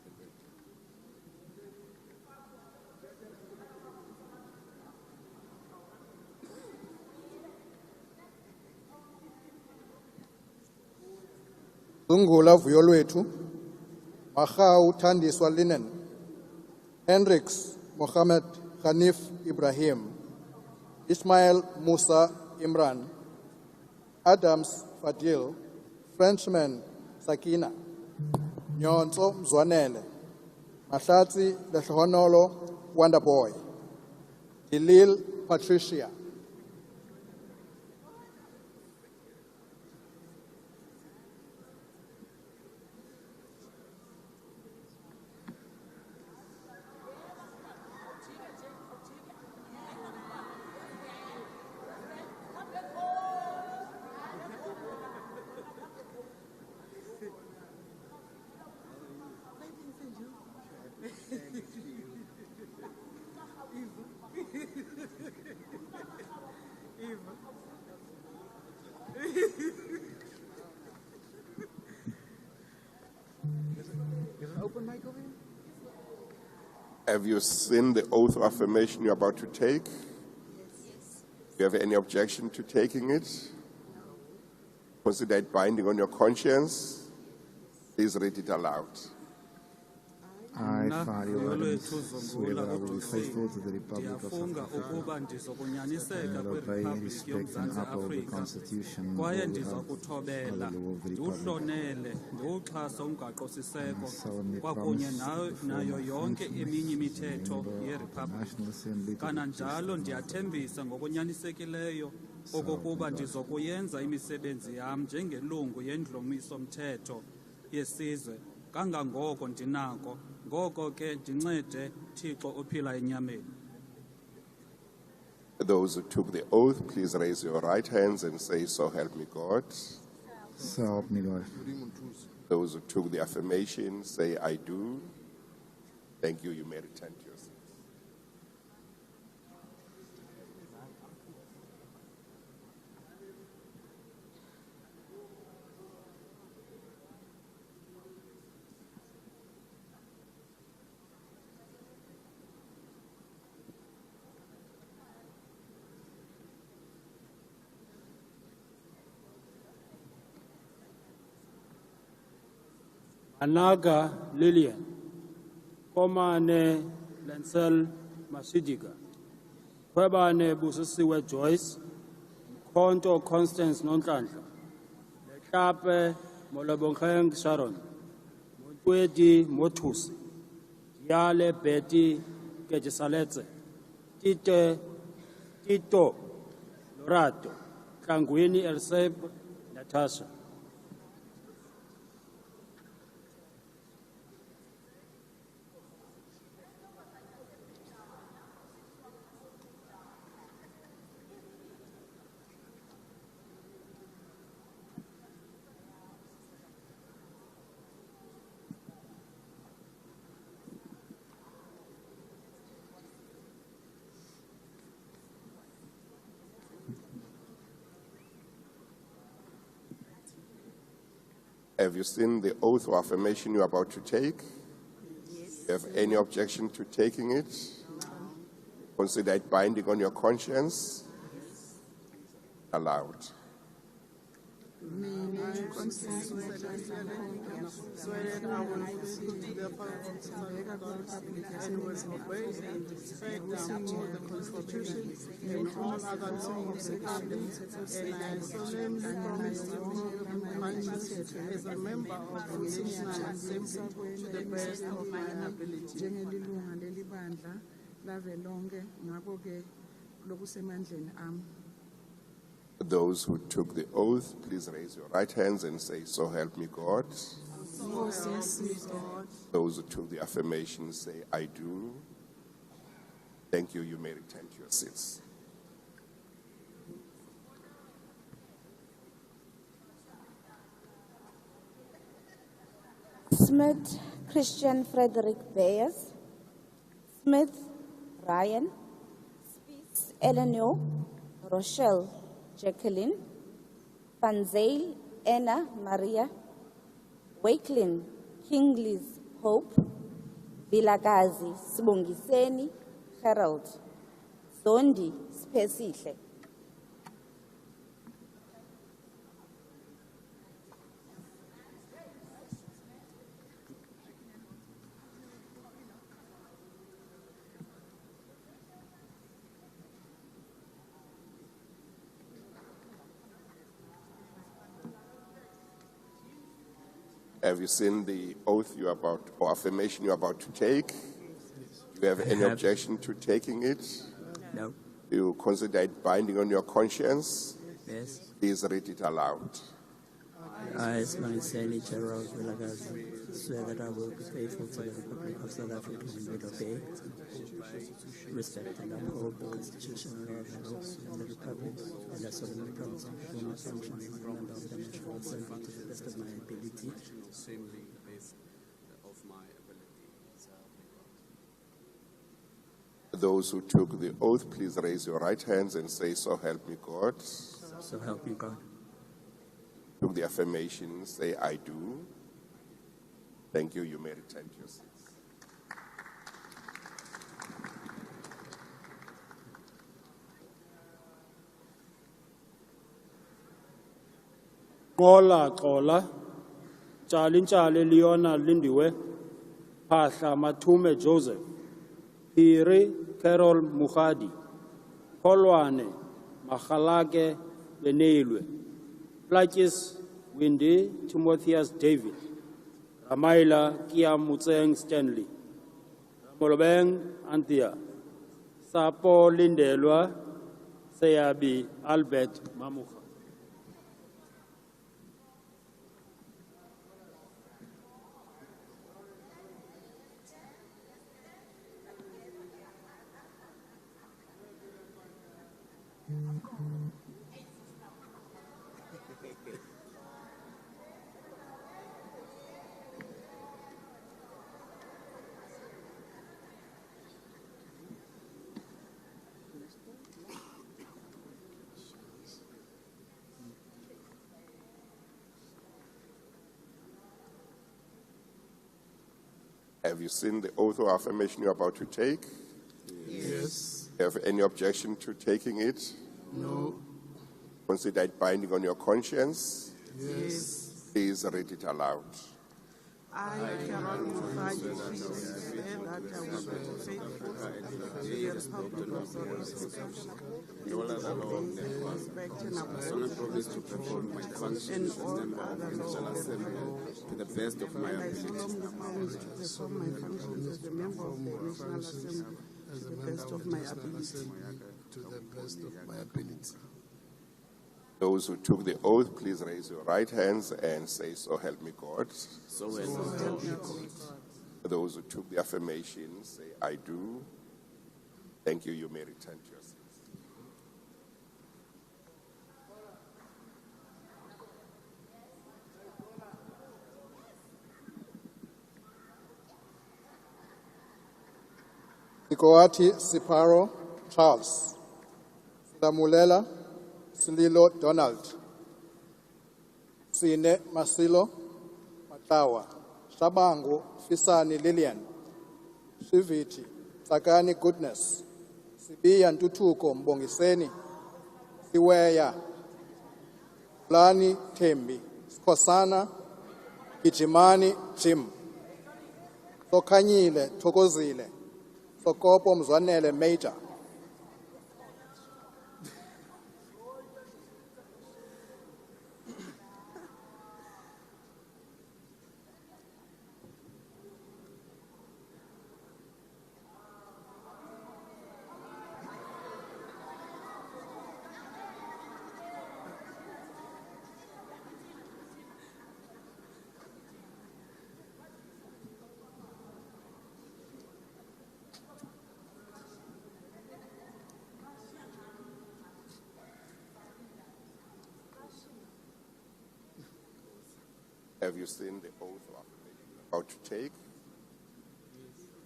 Zungula Vuyolwetu, Mahau Thandiswa Linen, Hendricks Mohammed Hanif Ibrahim, Ismail Musa Imran, Adams Fadil, Frenchman Sakina, Nyonso Mzwanele, Mahlatsi Lehonolo Wonderboy, Dilil Patricia,
Have you seen the oath of affirmation you're about to take?
Yes.
Do you have any objection to taking it? Consider it binding on your conscience? Please Please read it aloud.
I, Fari Eyewitness, swear that I will be faithful to the Republic of South Africa and will obey, respect and uphold the Constitution and all the other laws of the Republic. I solemnly promise before my functions as a member of the National Assembly to
kananjalo ndiyathembisa ngokunyanisekileyo okokuba ndizokuyenza imisebenzi yam njengelungu yendlomiso mthetho yesizwe kangangoko ndinako ngoko ke ndincede Thixo ophila enyameni.
Those who took the oath, please raise your right hands and say, so help me God.
So help me God.
Those who took the affirmation, say, I do. Thank you. You may return to your seats.
Anaga Lillian, Komane Lancel Masidiga, Kwebane Busisiwe Joyce, Konto Constance Nontlandla, Lekape Molobongeng Sharon, Mokwedi Motusi, Yale Betty Kejisaletse, Tito Lorato, Kangwini Elseb Natasha.
Have you seen the oath or affirmation you're about to take? Yes. You have any objection to taking it? Consider it binding on your conscience? Yes. Allowed.
Swear that I will faithful to the Republic and will obey and respect and uphold the Constitution and all other laws of the country, and I solemnly promise to be conscious as a member of the National Assembly to the best of my ability.
Those who took the oath, please raise your right hands and say, so help me God. Those who took the affirmation say, I do. Thank you. You may return to your seats.
Smith Christian Frederick Bayers, Smith Ryan, Spies Eleanor, Rochelle Jacqueline, Panzale Anna Maria, Wakelin Kingley's Hope, Vilagazi Sibongiseni Harold, Zondi Spesihle.
Have you seen the oath you're about, or affirmation you're about to take? Do you have any objection to taking it?
No.
Do you consider it binding on your conscience?
Yes.
Please read it aloud.
I, Zansi Gerald Vilagazi, swear that I will be faithful to the Republic of South Africa and will obey, respect and uphold the Constitution and all the laws of the Republic, and I solemnly promise to perform my functions as a member of the National Assembly to the best of my ability.
Those who took the oath, please raise your right hands and say, so help me God.
So help me God.
Took the affirmation, say, I do. Thank you. You may return to your seats.
Xola, Ntshali Leona Lindiwe, Phahla Matume Joseph, Phiri Carol Mukhadi, Kholwane Makhalake Leneilwe, Plakis Windy Timotheus David, Ramaila Kia Mutseng Stanley, Molobeng Anthea, Sapo Lindelwa, Seyabi Albert Mamuka.
Have you seen the oath of affirmation you're about to take?
Yes.
Have any objection to taking it?
No.
Consider it binding on your conscience?
Yes.
Please read it aloud.
I cannot provide you that I will be faithful to the Republic of South Africa and respect and uphold
promise to perform my function as member of the National Assembly to the best of my ability.
I solemnly promise to perform my functions as a member of the National Assembly to the best of my ability.
To the best of my ability.
Those who took the oath, please raise your right hands and say, "So help me God."
So help me God.
Those who took the affirmation, say, "I do." Thank you. You may return to your seats.
Ikoati Siparo Charles, Silamulela Sililo Donald, Sine Masilo Matawa, Shabangu Fisani Lillian, Shiviti Sakani Goodness, Sibiya Ntutuko Mbongiseni, Siweya, Lani Tembi, Skosana, Kijimani Jim, Sokanyile Thokozile, Sokopo Mzwanele Major.
Have you seen the oath of affirmation you're about to take?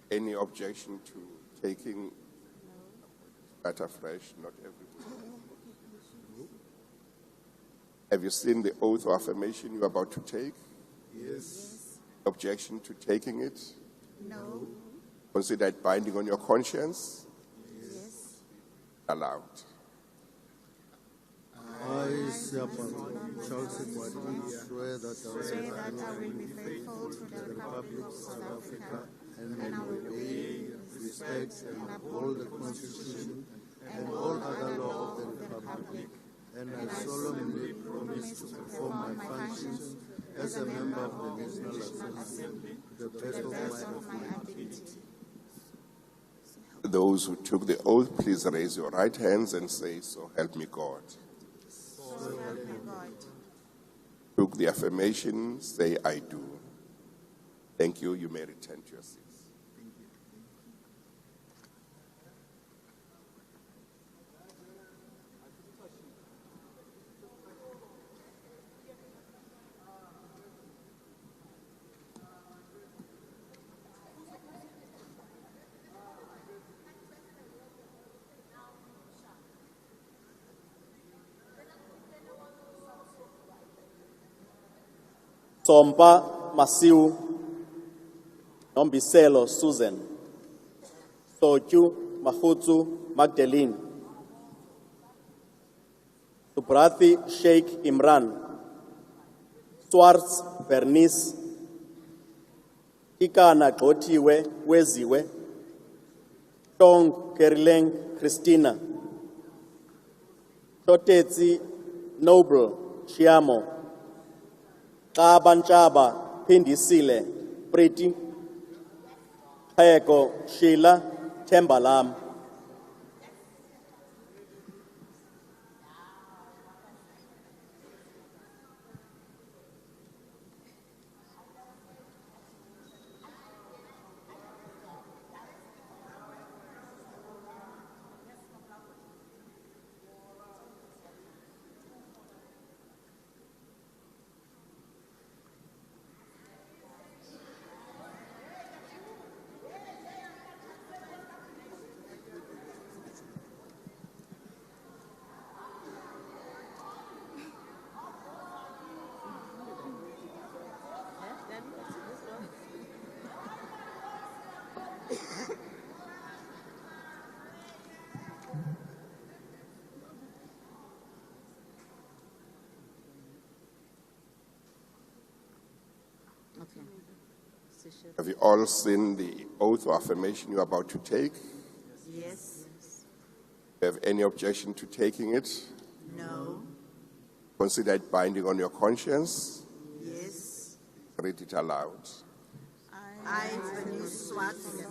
Any objection to taking that afresh? Not everybody. Have you seen the oath of affirmation you're about to take?
Yes.
Objection to taking it?
No.
Consider it binding on your conscience?
Yes.
Allowed.
I, Charles Ekwadi, swear that
I will be faithful to the Republic of South Africa
and will obey, respect, and uphold the Constitution and all other laws of the Republic, and I solemnly promise to perform my functions as a member of the National Assembly to the best of my ability.
Those who took the oath, please raise your right hands and say, "So help me God."
So help me God.
Took the affirmation, say, "I do." Thank you. You may return to your seats.
Sompa Masiu, Nombiselo Susan, Soju Mahutsu Magdalene, Subrathi Sheikh Imran, Swartz Bernice, Ikana Gxothiwe Weziwe, Tong Kerileng Christina, Totetsi Noble Chiamo, Xaba Phindisile Pretty, Khayeko Sheila Thembalam.
Have you all seen the oath or affirmation you're about to take?
Yes.
Do you have any objection to taking it?
No.
Consider it binding on your conscience?
Yes.
Read it aloud.
I, Bernice Swartz,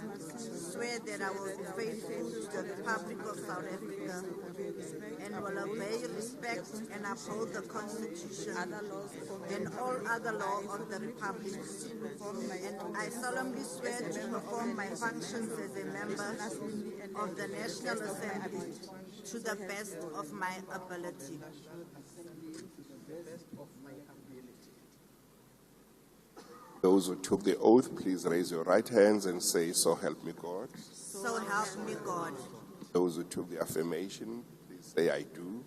swear that I will be faithful to the Republic of South Africa and will obey, respect, and uphold the Constitution and all other laws of the Republic. And I solemnly swear to perform my functions as a member of the National Assembly to the best of my ability.
Those who took the oath, please raise your right hands and say, "So help me God."
So help me God.
Those who took the affirmation, please say, "I do."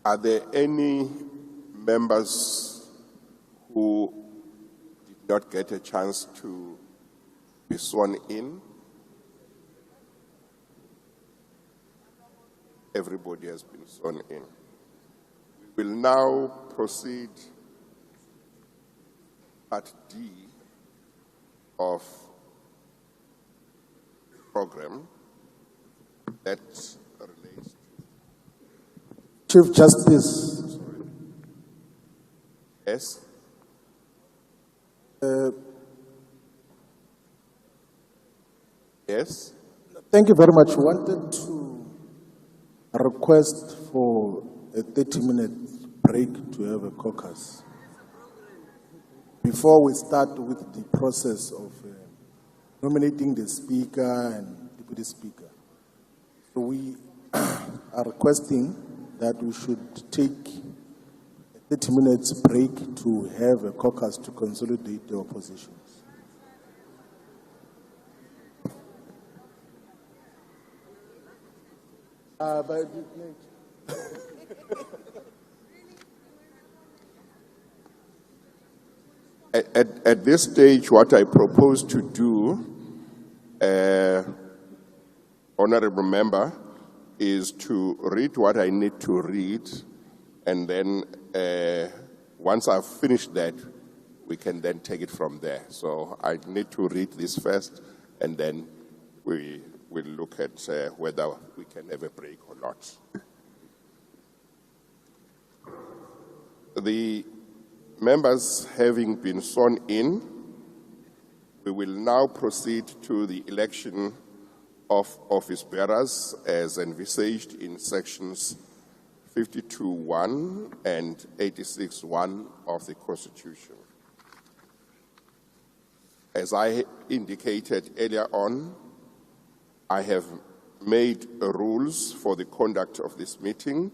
Are there any members who did not get a chance to be sworn in? Everybody has been sworn in. We will now proceed at D of the program that relates
Chief Justice.
Yes. Yes.
Thank you very much. Wanted to request for a 30-minute break to have a caucus before we start with the process of nominating the Speaker and Deputy Speaker. So we are requesting that we should take a 30 minutes break to have a caucus to consolidate the oppositions.
At this stage, what I propose to do, Honorable Member, is to read what I need to read, and then once I've finished that, we can then take it from there. So I need to read this first, and then we will look at whether we can have a break or not. The members having been sworn in, We will now proceed to the election of office bearers as envisaged in sections 52(1) and 86(1) of the Constitution. As I indicated earlier on, I have made rules for the conduct of this meeting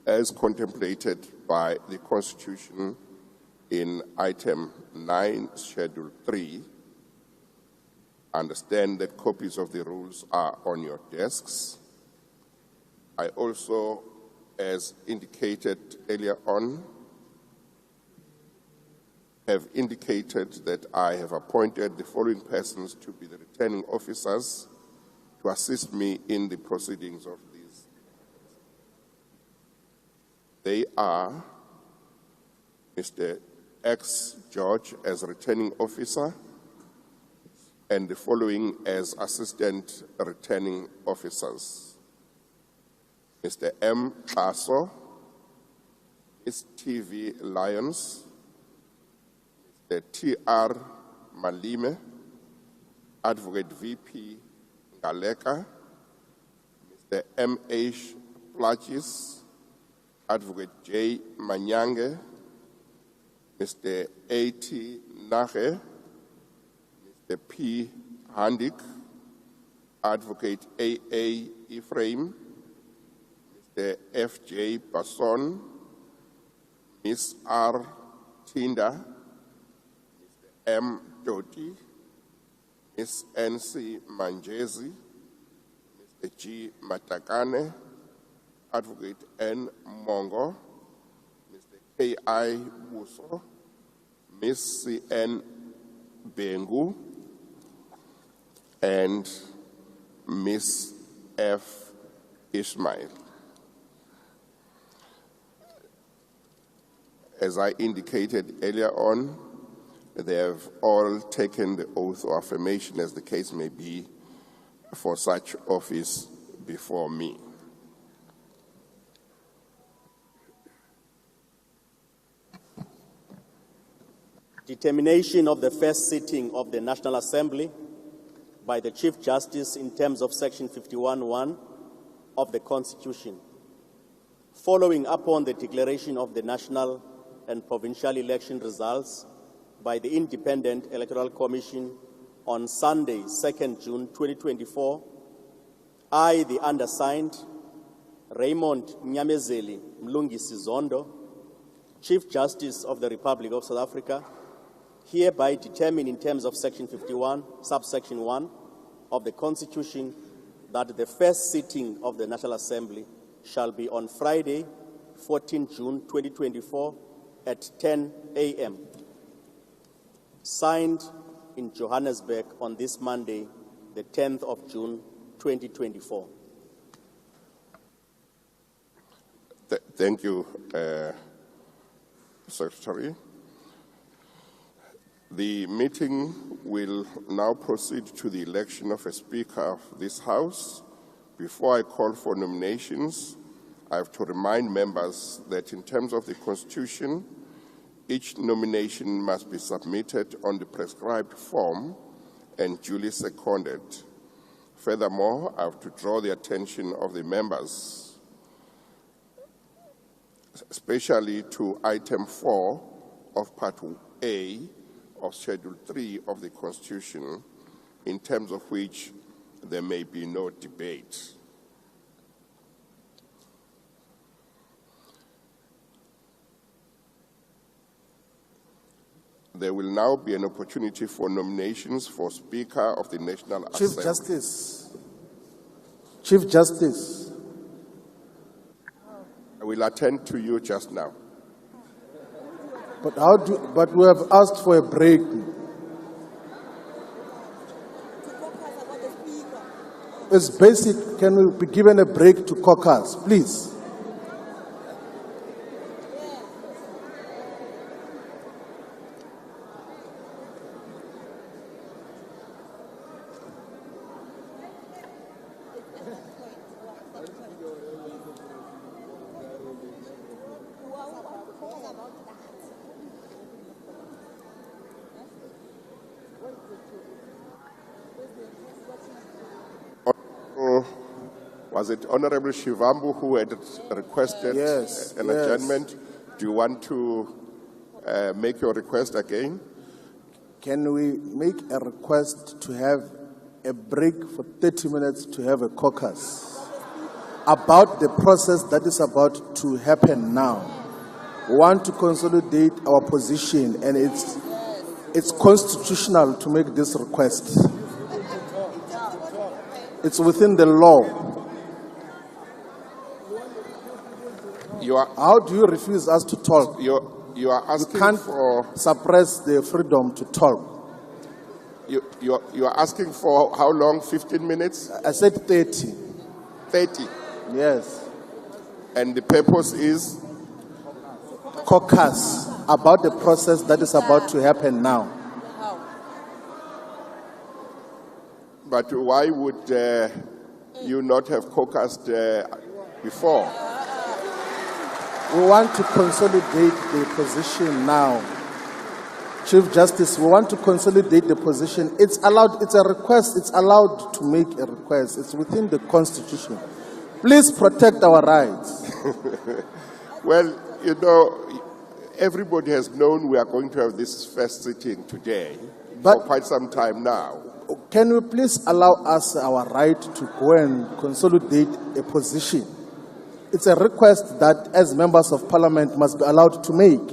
as contemplated by the Constitution in item 9, schedule 3. Understand that copies of the rules are on your desks. I also, as indicated earlier on, have indicated that I have appointed the following persons to be the returning officers to assist me in the proceedings of these. They are Mr. X. George as returning officer and the following as assistant returning officers. Mr. M. Paso, Ms. T.V. Lyons, Mr. T.R. Malime, Advocate V.P. Ngaleka, Mr. M.H. Plachis, Advocate J. Manyange, Mr. A.T. Nahe, Mr. P. Handik, Advocate A.A. Ephraim, Mr. F.J. Basson, Ms. R. Tinda, Mr. M. Doti, Ms. N.C. Manjezi, Mr. G. Matakane, Advocate N. Mongo, Mr. K.I. Buso, Ms. C.N. Bengu, and Ms. F. Ismail. As I indicated earlier on, they have all taken the oath or affirmation, as the case may be, for such office before me.
Determination of the first sitting of the National Assembly by the Chief Justice in terms of Section 51(1) of the Constitution. Following upon the declaration of the national and provincial election results by the Independent Electoral Commission on Sunday, 2nd June 2024, I, the undersigned, Raymond Nyamezeli Mlungisi Zondo, Chief Justice of the Republic of South Africa, hereby determine in terms of Section 51, subsection 1 of the Constitution that the first sitting of the National Assembly shall be on Friday, 14 June 2024 at 10 a.m. Signed in Johannesburg on this Monday, the 10th of June 2024.
Thank you, Secretary. The meeting will now proceed to the election of a Speaker of this House. Before I call for nominations, I have to remind members that in terms of the Constitution, each nomination must be submitted on the prescribed form and duly seconded. Furthermore, I have to draw the attention of the members, especially to item 4 of Part A of Schedule 3 of the Constitution, in terms of which there may be no debate. There will now be an opportunity for nominations for Speaker of the National Assembly.
Chief Justice.
I will attend to you just now.
But we have asked for a break. It's basic. Can we be given a break to caucus, please?
Was it Honorable Shivambu who had requested an adjournment? Do you want to make your request again?
Can we make a request to have a break for 30 minutes to have a caucus about the process that is about to happen now? We want to consolidate our position, and it's constitutional to make this request. It's within the law. How do you refuse us to talk?
You are asking
you can't
for
suppress the freedom to talk.
You are asking for how long? 15 minutes?
I said 30.
30?
Yes.
And the purpose is?
Caucus about the process that is about to happen now.
But why would you not have caucused before?
We want to consolidate the position now. Chief Justice, we want to consolidate the position. It's allowed, it's a request, it's allowed to make a request. It's within the Constitution. Please protect our rights.
Well, you know, everybody has known we are going to have this first sitting today for quite some time now.
Can we please allow us our right to go and consolidate a position? It's a request that as members of parliament must be allowed to make.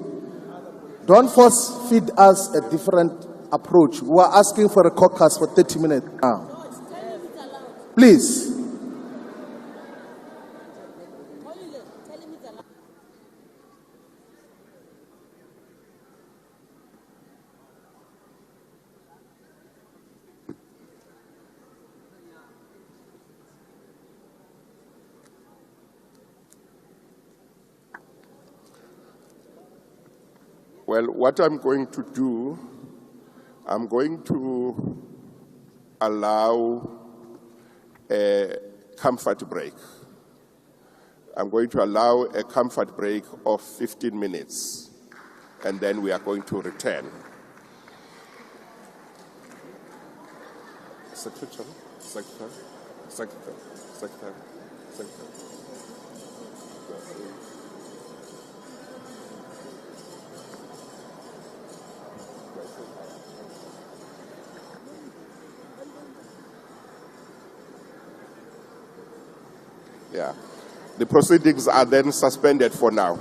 Don't force feed us a different approach. We are asking for a caucus for 30 minutes now. Please.
Well, what I'm going to do, I'm going to allow a comfort break. I'm going to allow a comfort break of 15 minutes, and then we are going to return. Secretary, Secretary, Secretary, Secretary, Secretary. Yeah. The proceedings are then suspended for now.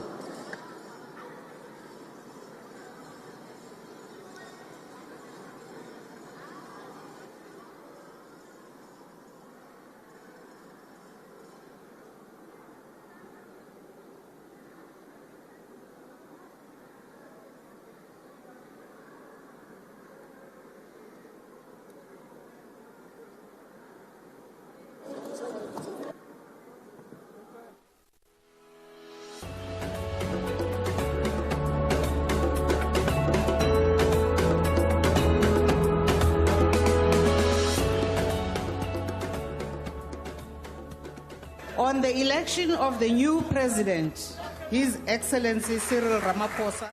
On the election of the new president, His Excellency Cyril Ramaphosa.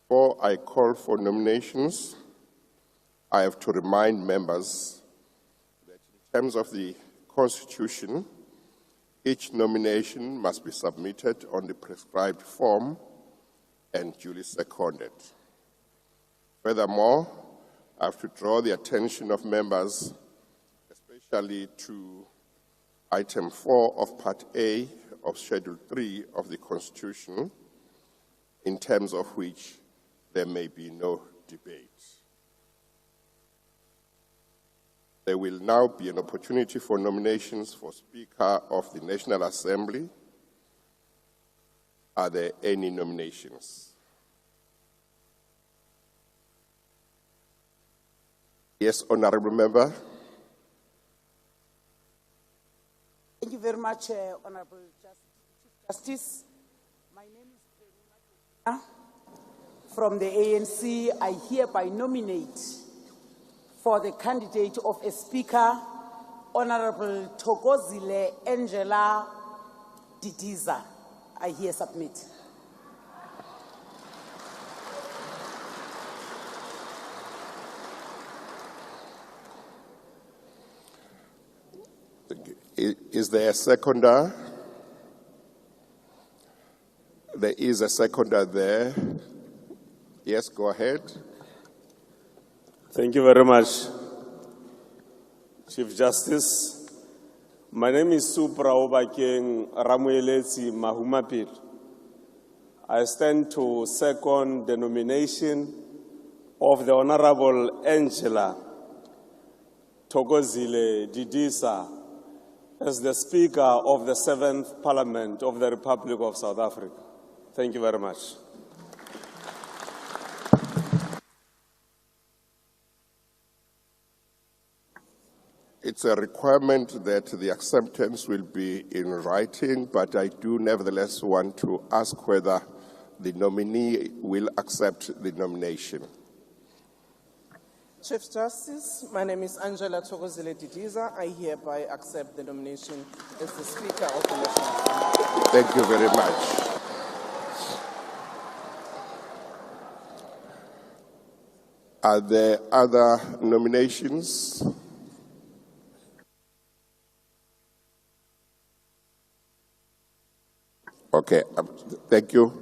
Before I call for nominations, I have to remind members that in terms of the Constitution, each nomination must be submitted on the prescribed form and duly seconded. Furthermore, I have to draw the attention of members, especially to Item 4 of Part A of Schedule 3 of the Constitution, in terms of which there may be no debate. There will now be an opportunity for nominations for Speaker of the National Assembly. Are there any nominations? Yes, Honourable Member.
Thank you very much, Honourable Justice. My name is from the ANC. I hereby nominate for the candidate of a Speaker, Honourable Thokozile Angela Didiza. I hereby submit.
Is there a seconder? There is a seconder there. Yes, go ahead.
Thank you very much, Chief Justice. My name is Supra Obakeng Ramueletsi Mahumapir. I stand to second the nomination of the Honorable Angela Thokozile Didiza as the Speaker of the 7th Parliament of the Republic of South Africa. Thank you very much.
It's a requirement that the acceptance will be in writing, but I do nevertheless want to ask whether the nominee will accept the nomination.
Chief Justice, my name is Angela Thokozile Didiza. I hereby accept the nomination as the Speaker of the National Assembly.
Thank you very much. Are there other nominations? Okay, thank you.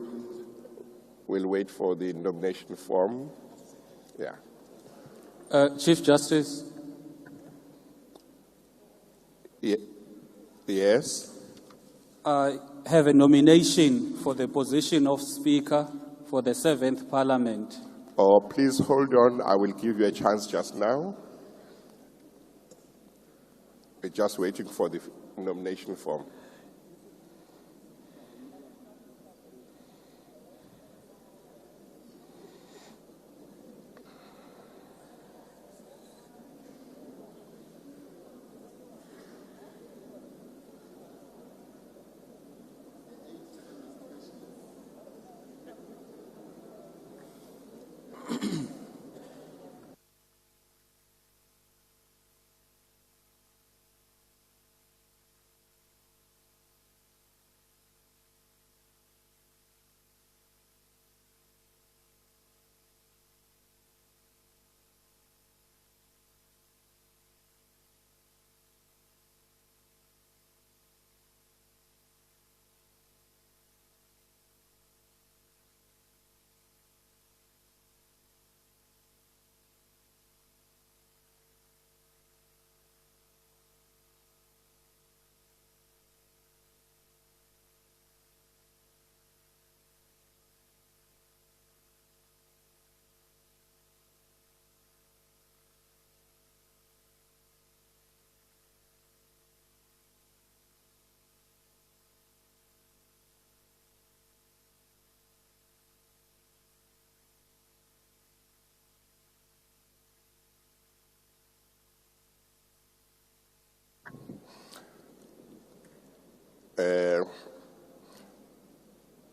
We'll wait for the nomination form. Yeah.
Chief Justice.
Yes.
I have a nomination for the position of Speaker for the 7th Parliament.
Oh, please hold on. I will give you a chance just now. We're just waiting for the nomination form.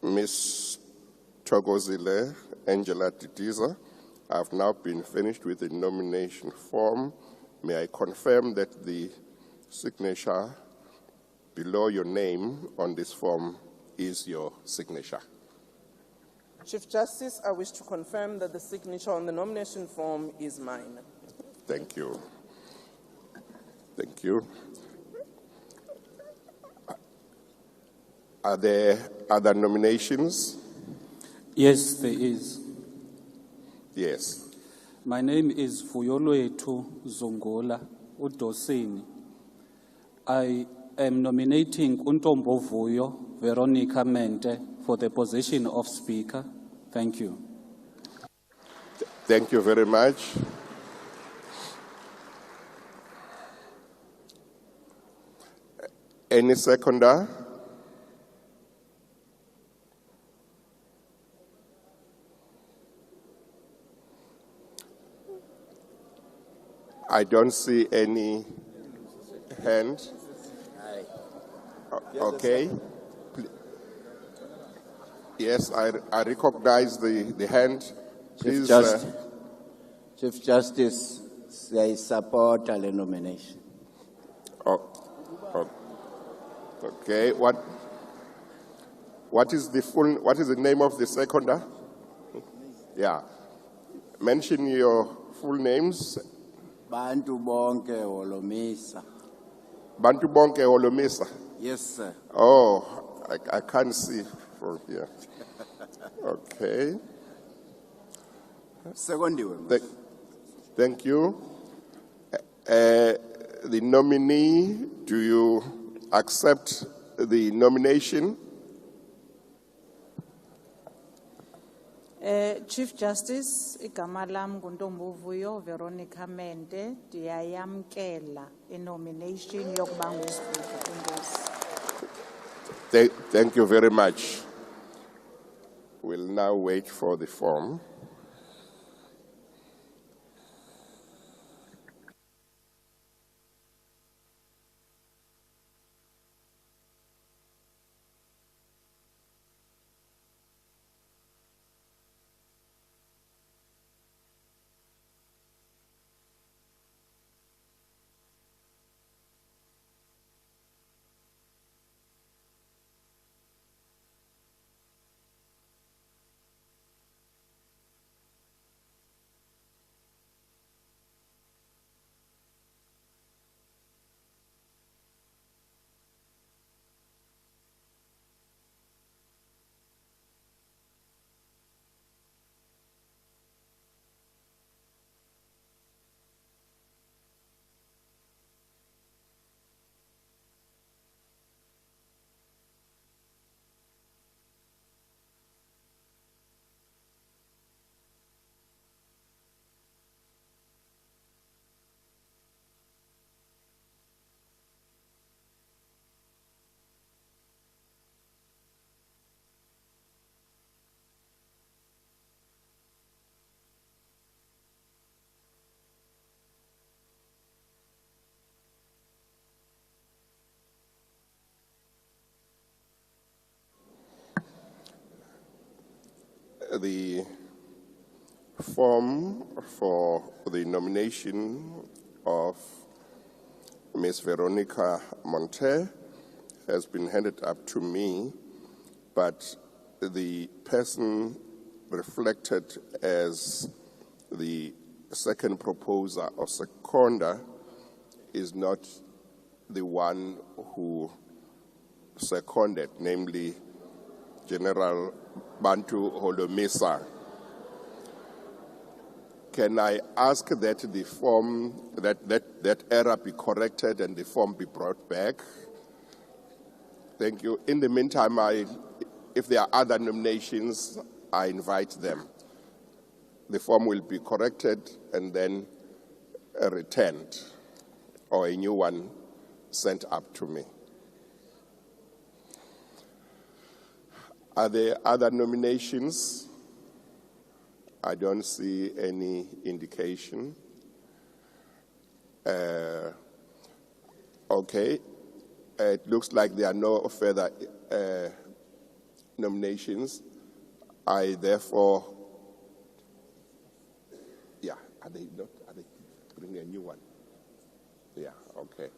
Ms. Thokozile Angela Didiza, I have now been finished with the nomination form. May I confirm that the signature below your name on this form is your signature?
Chief Justice, I wish to confirm that the signature on the nomination form is mine.
Thank you. Thank you. Are there other nominations?
Yes, there is.
Yes.
My name is Vuyolwethu Zongola Udosini. I am nominating Untombo Vuyo Veronica Mente for the position of Speaker. Thank you.
Thank you very much. Any seconder? I don't see any hand. Okay. Yes, I recognize the hand. Please,
Chief Justice, I support the nomination.
Okay. What is the name of the seconder? Yeah. Mention your full names.
Bantu bonke Holomisa.
Bantu bonke Holomisa.
Yes, sir.
Oh, I can't see from here. Okay. Thank you. The nominee, do you accept the nomination?
Chief Justice, igama lam nguNtombo Vuyo Veronica Mente, ndiyayamkela nomination yokuba nguSpeaker.
Thank you very much. We'll now wait for the form. The form for the nomination of Ms. Veronica Mente has been handed up to me, but the person reflected as the second proposer or seconder is not the one who seconded, namely General Bantu Holomisa. Can I ask that the form, that error be corrected and the form be brought back? Thank you. In the meantime, if there are other nominations, I invite them. The form will be corrected and then returned, or a new one sent up to me. Are there other nominations? I don't see any indication. Okay. It looks like there are no further nominations. I therefore, yeah, are they bringing a new one? Yeah, okay.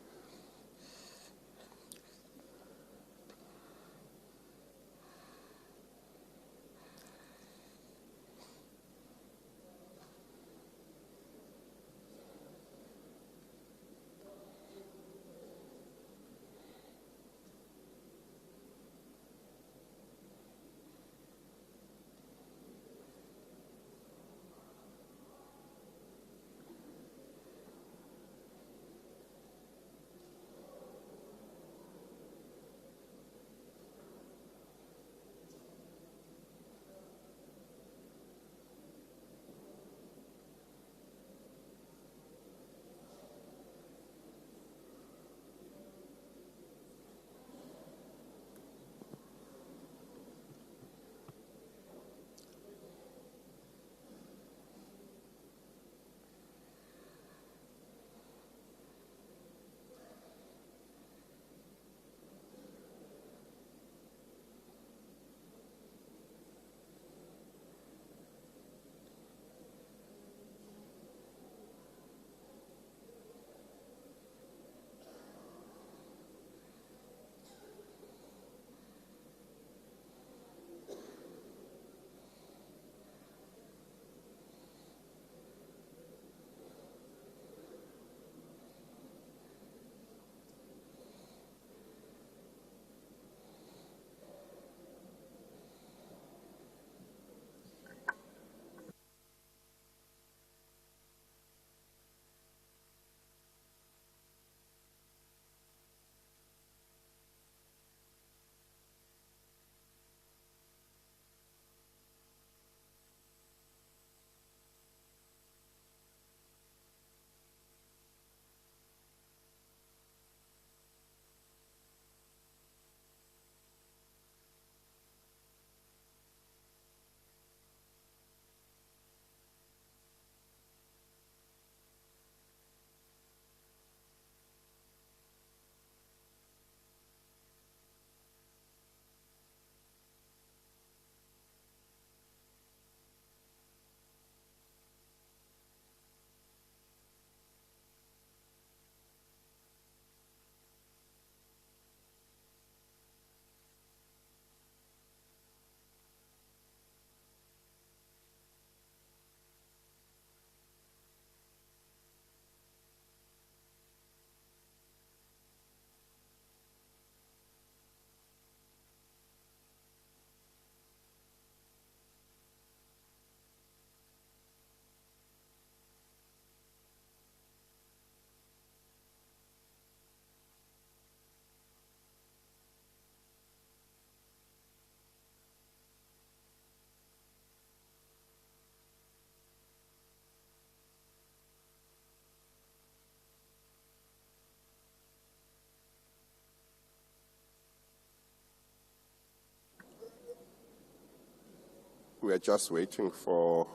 we are just waiting for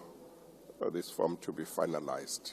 this form to be finalized.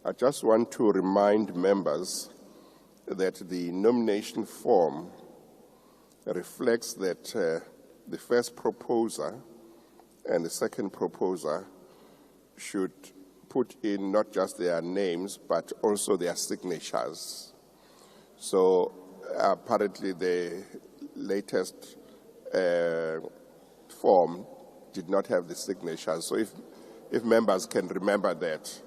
I just want to remind members that the nomination form reflects that the first proposer and the second proposer should put in not just their names, but also their signatures. So apparently the latest form did not have the signatures. So if members can remember that.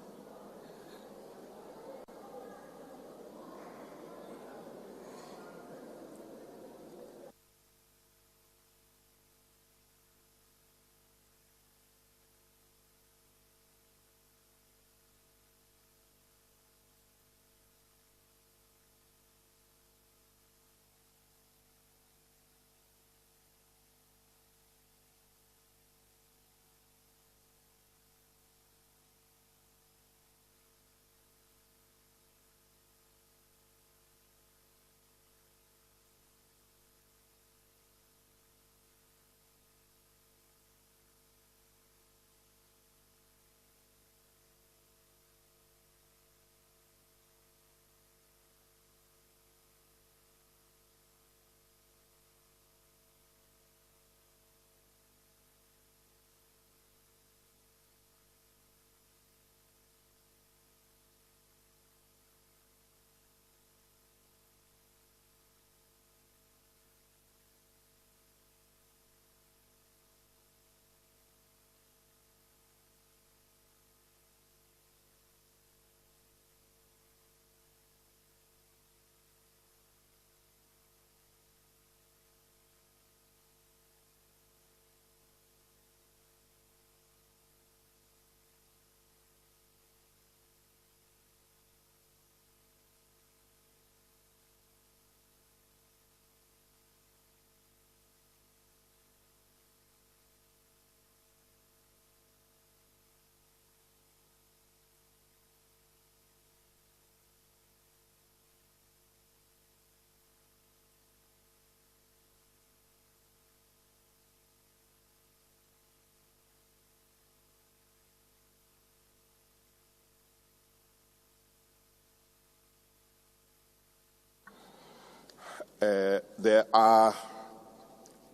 There are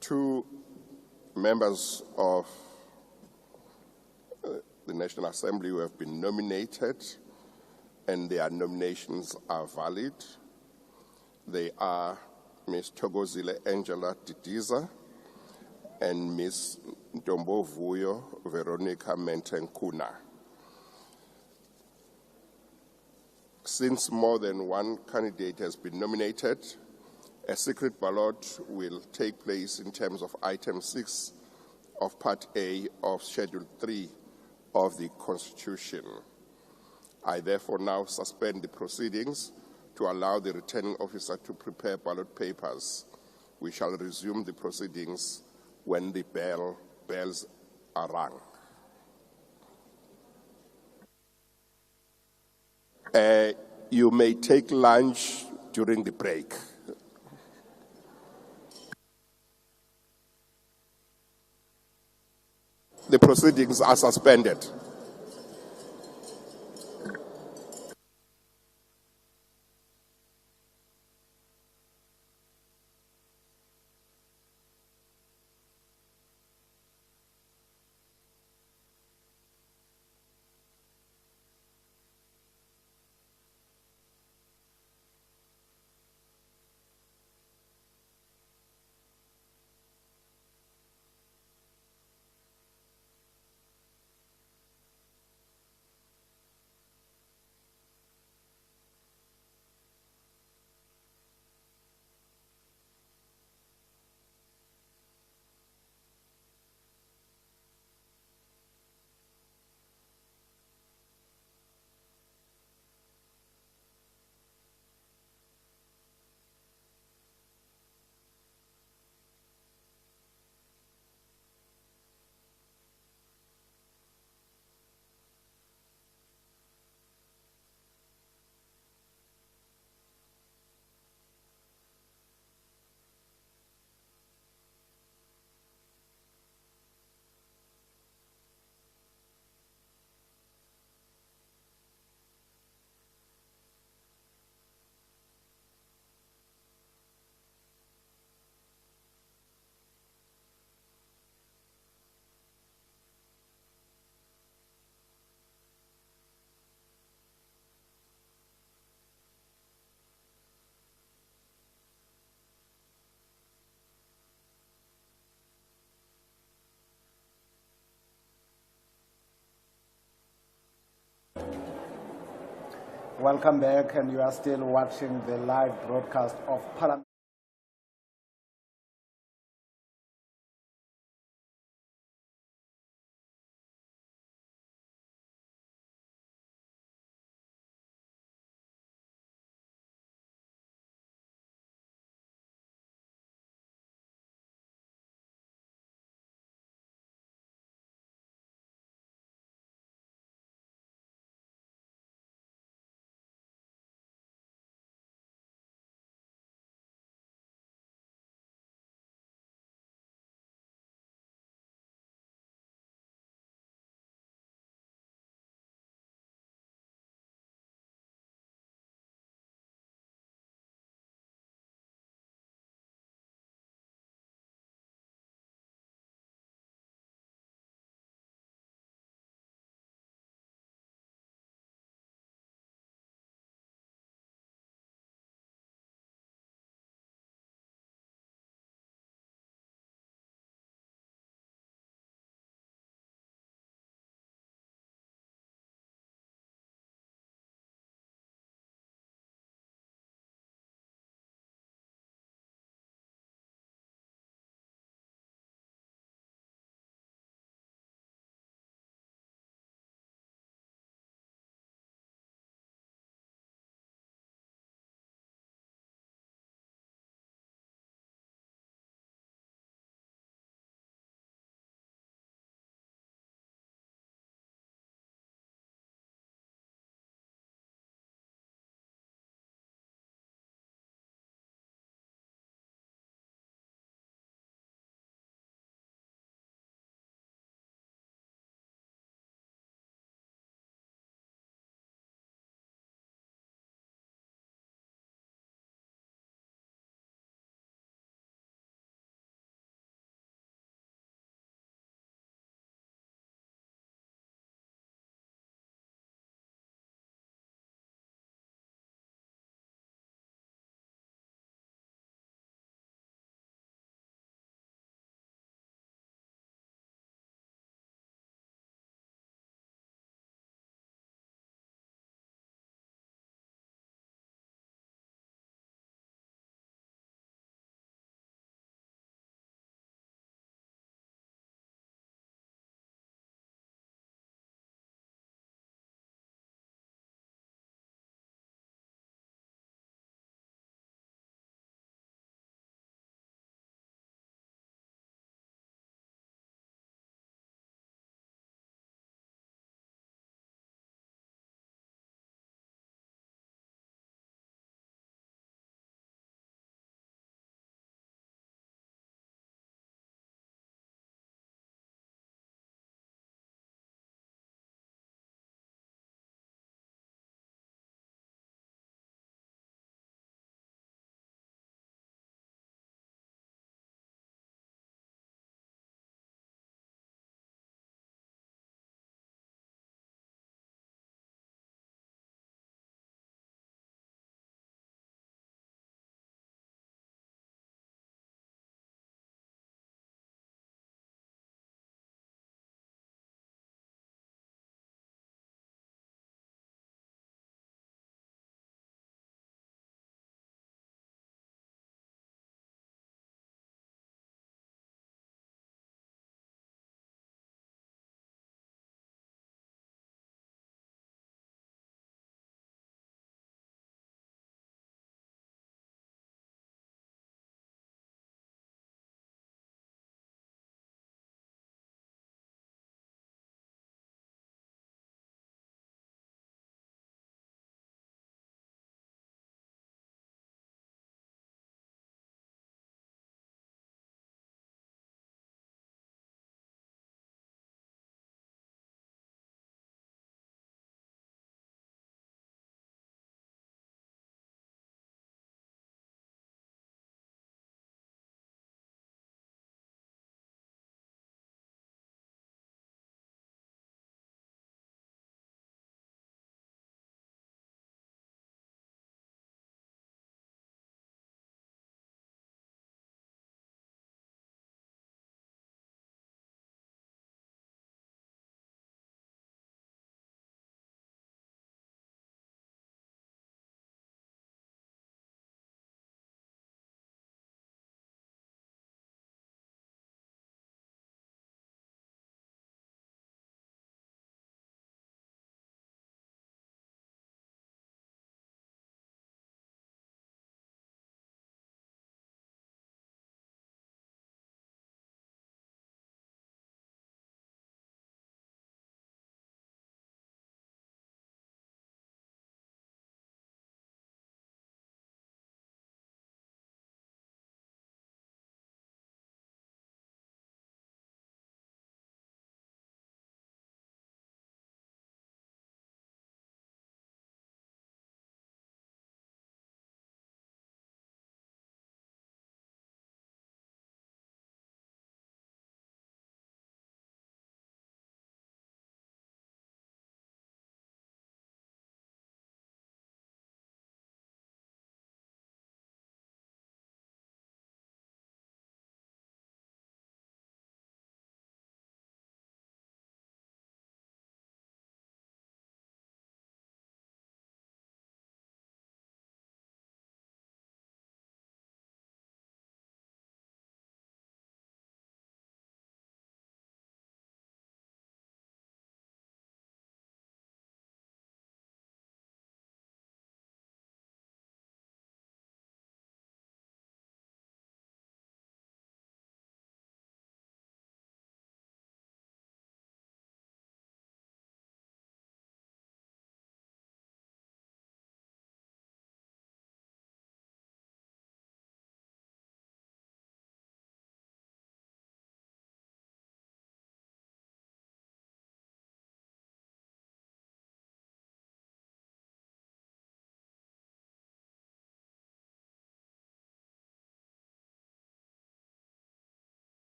two members of the National Assembly who have been nominated, and their nominations are valid. They are Ms. Thokozile Angela Didiza and Ms. Ntombovuyo Veronica Mentenkuna. Since more than one candidate has been nominated, a secret ballot will take place in terms of Item 6 of Part A of Schedule 3 of the Constitution. I therefore now suspend the proceedings to allow the returning officer to prepare ballot papers. We shall resume the proceedings when the bells are rung. You may take lunch during the break. The proceedings are suspended.
Welcome back, and you are still watching the live broadcast of Parliament.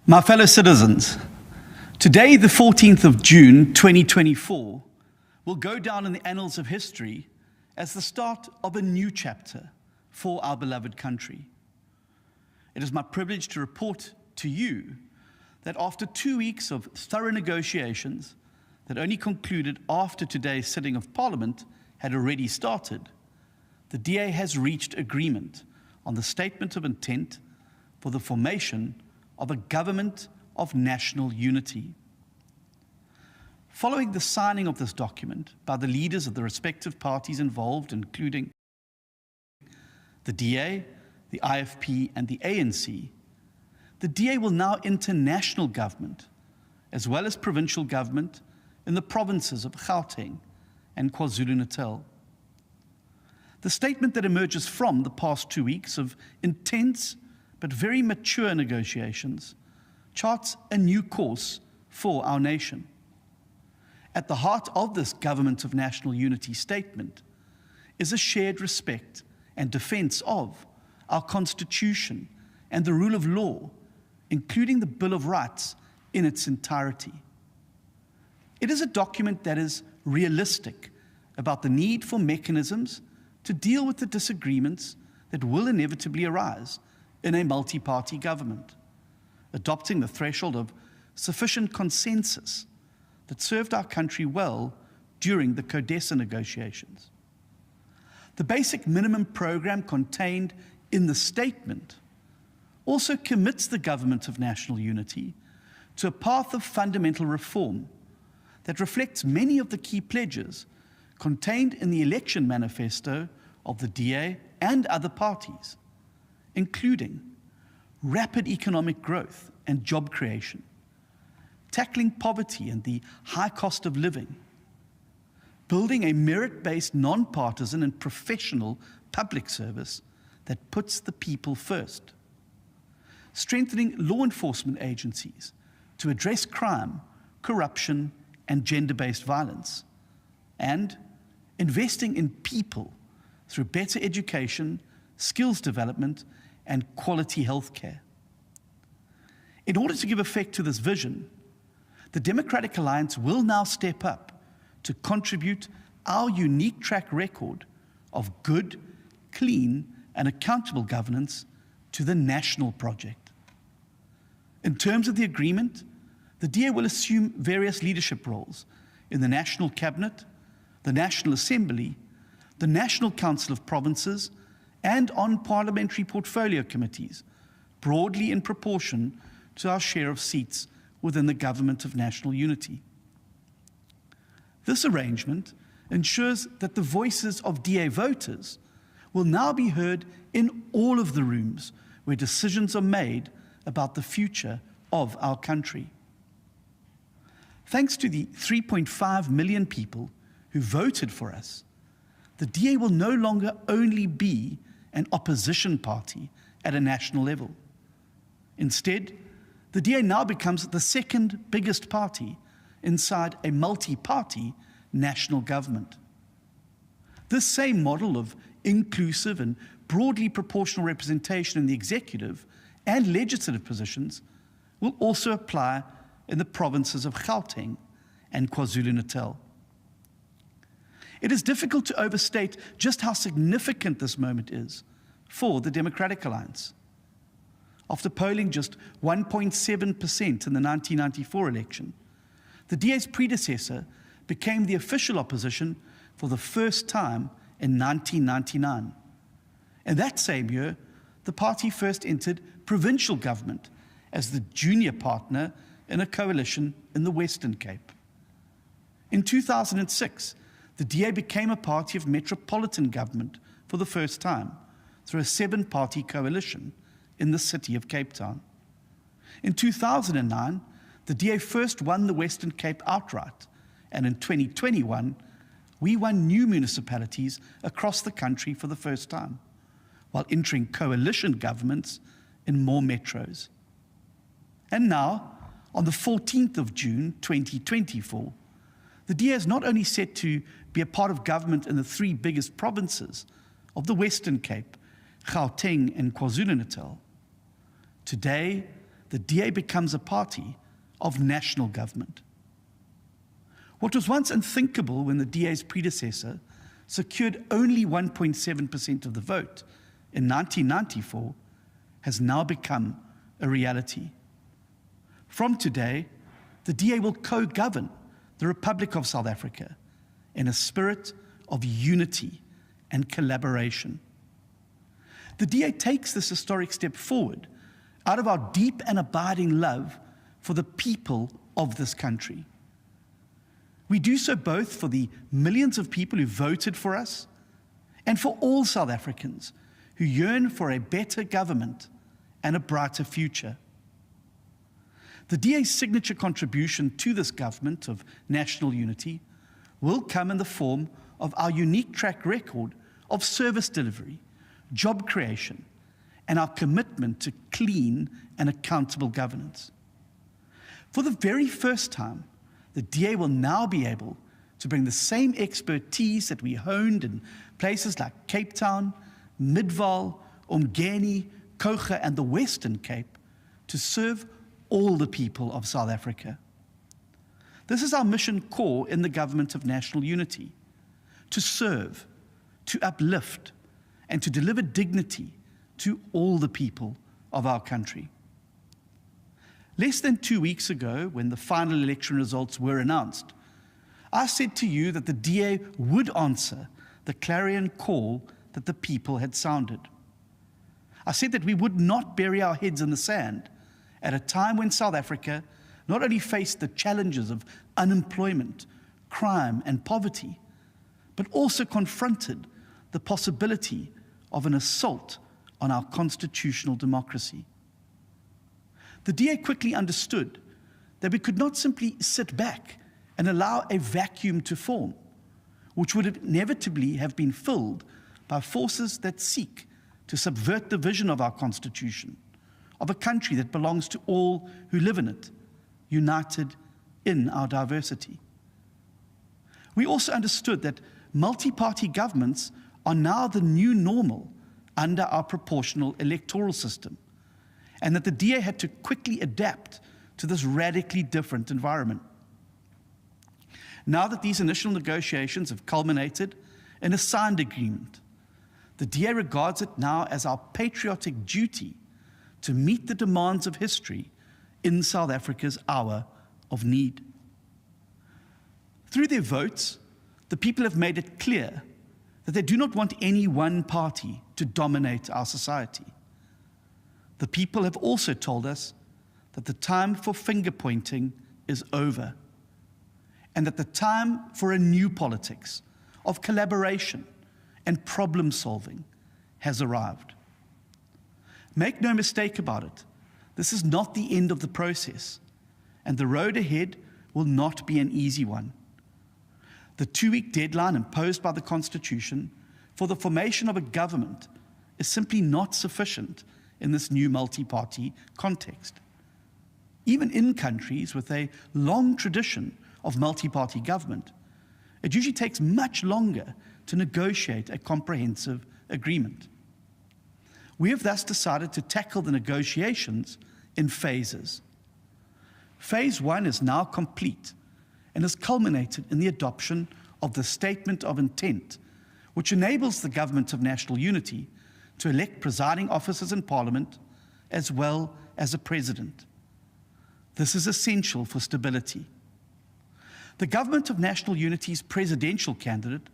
My fellow citizens, today, the 14th of June, 2024, will go down in the annals of history as the start of a new chapter for our beloved country. It is my privilege to report to you that after 2 weeks of thorough negotiations that only concluded after today's sitting of Parliament had already started, the DA has reached agreement on the statement of intent for the formation of a government of national unity. Following the signing of this document by the leaders of the respective parties involved, including the DA, the IFP, and the ANC, the DA will now enter national government, as well as provincial government, in the provinces of Gauteng and KwaZulu-Natal. The statement that emerges from the past 2 weeks of intense but very mature negotiations charts a new course for our nation. At the heart of this Government of National Unity statement is a shared respect and defense of our Constitution and the rule of law, including the Bill of Rights in its entirety. It is a document that is realistic about the need for mechanisms to deal with the disagreements that will inevitably arise in a multi-party government, adopting the threshold of sufficient consensus that served our country well during the CODESA negotiations. The basic minimum program contained in the statement also commits the Government of National Unity to a path of fundamental reform that reflects many of the key pledges contained in the election manifesto of the DA and other parties, including rapid economic growth and job creation, tackling poverty and the high cost of living, building a merit-based, non-partisan and professional public service that puts the people first, strengthening law enforcement agencies to address crime, corruption, and gender-based violence, and investing in people through better education, skills development, and quality healthcare. In order to give effect to this vision, the Democratic Alliance will now step up to contribute our unique track record of good, clean, and accountable governance to the national project. In terms of the agreement, the DA will assume various leadership roles in the National Cabinet, the National Assembly, the National Council of Provinces, and on parliamentary portfolio committees, broadly in proportion to our share of seats within the Government of National Unity. This arrangement ensures that the voices of DA voters will now be heard in all of the rooms where decisions are made about the future of our country. Thanks to the 3.5 million people who voted for us, the DA will no longer only be an opposition party at a national level. Instead, the DA now becomes the second biggest party inside a multi-party national government. This same model of inclusive and broadly proportional representation in the executive and legislative positions will also apply in the provinces of Gauteng and KwaZulu-Natal. It is difficult to overstate just how significant this moment is for the Democratic Alliance. After polling just 1.7% in the 1994 election, the DA's predecessor became the official opposition for the first time in 1999. In that same year, the party first entered provincial government as the junior partner in a coalition in the Western Cape. In 2006, the DA became a party of metropolitan government for the first time through a 7-party coalition in the city of Cape Town. In 2009, the DA first won the Western Cape outright, and in 2021, we won new municipalities across the country for the first time, while entering coalition governments in more metros. And now, on the 14th of June 2024, the DA is not only set to be a part of government in the 3 biggest provinces of the Western Cape, Gauteng and KwaZulu-Natal. Today, the DA becomes a party of national government. What was once unthinkable when the DA's predecessor secured only 1.7% of the vote in 1994 has now become a reality. From today, the DA will co-govern the Republic of South Africa in a spirit of unity and collaboration. The DA takes this historic step forward out of our deep and abiding love for the people of this country. We do so both for the millions of people who voted for us and for all South Africans who yearn for a better government and a brighter future. The DA's signature contribution to this government of national unity will come in the form of our unique track record of service delivery, job creation, and our commitment to clean and accountable governance. For the very first time, the DA will now be able to bring the same expertise that we honed in places like Cape Town, Midvaal, Umgeni, Kocha, and the Western Cape to serve all the people of South Africa. This is our mission core in the government of national unity: to serve, to uplift, and to deliver dignity to all the people of our country. Less than 2 weeks ago, when the final election results were announced, I said to you that the DA would answer the clarion call that the people had sounded. I said that we would not bury our heads in the sand at a time when South Africa not only faced the challenges of unemployment, crime, and poverty, but also confronted the possibility of an assault on our constitutional democracy. The DA quickly understood that we could not simply sit back and allow a vacuum to form, which would inevitably have been filled by forces that seek to subvert the vision of our Constitution, of a country that belongs to all who live in it, united in our diversity. We also understood that multi-party governments are now the new normal under our proportional electoral system, and that the DA had to quickly adapt to this radically different environment. Now that these initial negotiations have culminated in a signed agreement, the DA regards it now as our patriotic duty to meet the demands of history in South Africa's hour of need. Through their votes, the people have made it clear that they do not want any one party to dominate our society. The people have also told us that the time for finger-pointing is over, and that the time for a new politics of collaboration and problem-solving has arrived. Make no mistake about it, this is not the end of the process, and the road ahead will not be an easy one. The 2-week deadline imposed by the Constitution for the formation of a government is simply not sufficient in this new multi-party context. Even in countries with a long tradition of multi-party government, it usually takes much longer to negotiate a comprehensive agreement. We have thus decided to tackle the negotiations in phases. Phase 1 is now complete and has culminated in the adoption of the Statement of Intent, which enables the Government of National Unity to elect presiding officers in Parliament as well as a president. This is essential for stability. The Government of National Unity's presidential candidate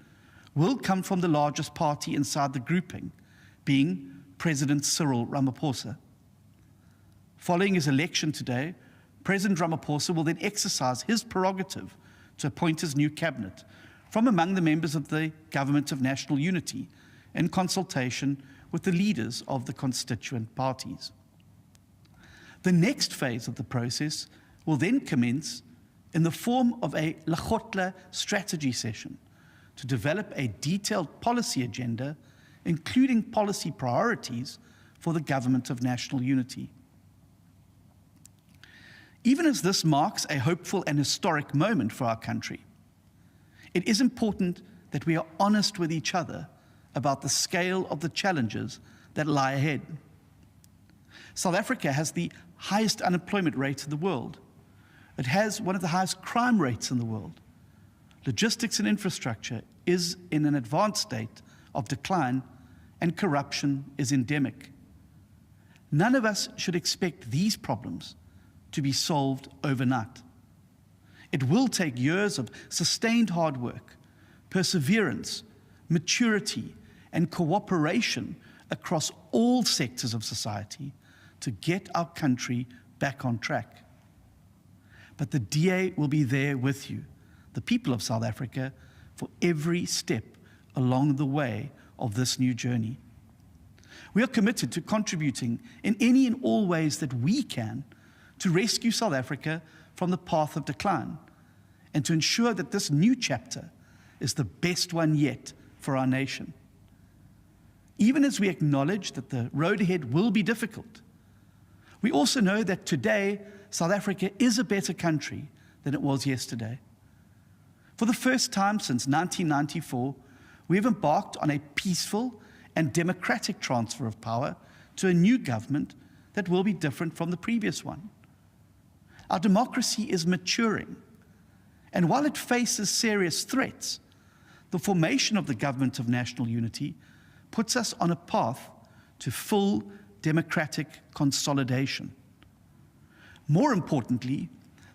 will come from the largest party inside the grouping, being President Cyril Ramaphosa. Following his election today, President Ramaphosa will then exercise his prerogative to appoint his new cabinet from among the members of the Government of National Unity in consultation with the leaders of the constituent parties. The next phase of the process will then commence in the form of a Lekgotla strategy session to develop a detailed policy agenda, including policy priorities for the Government of National Unity. Even as this marks a hopeful and historic moment for our country, it is important that we are honest with each other about the scale of the challenges that lie ahead. South Africa has the highest unemployment rates in the world. It has one of the highest crime rates in the world. Logistics and infrastructure is in an advanced state of decline, and corruption is endemic. None of us should expect these problems to be solved overnight. It will take years of sustained hard work, perseverance, maturity, and cooperation across all sectors of society to get our country back on track. But the DA will be there with you, the people of South Africa, for every step along the way of this new journey. We are committed to contributing in any and all ways that we can to rescue South Africa from the path of decline and to ensure that this new chapter is the best one yet for our nation. Even as we acknowledge that the road ahead will be difficult, we also know that today South Africa is a better country than it was yesterday. For the first time since 1994, we have embarked on a peaceful and democratic transfer of power to a new government that will be different from the previous one. Our democracy is maturing, and while it faces serious threats, the formation of the Government of National Unity puts us on a path to full democratic consolidation. More importantly,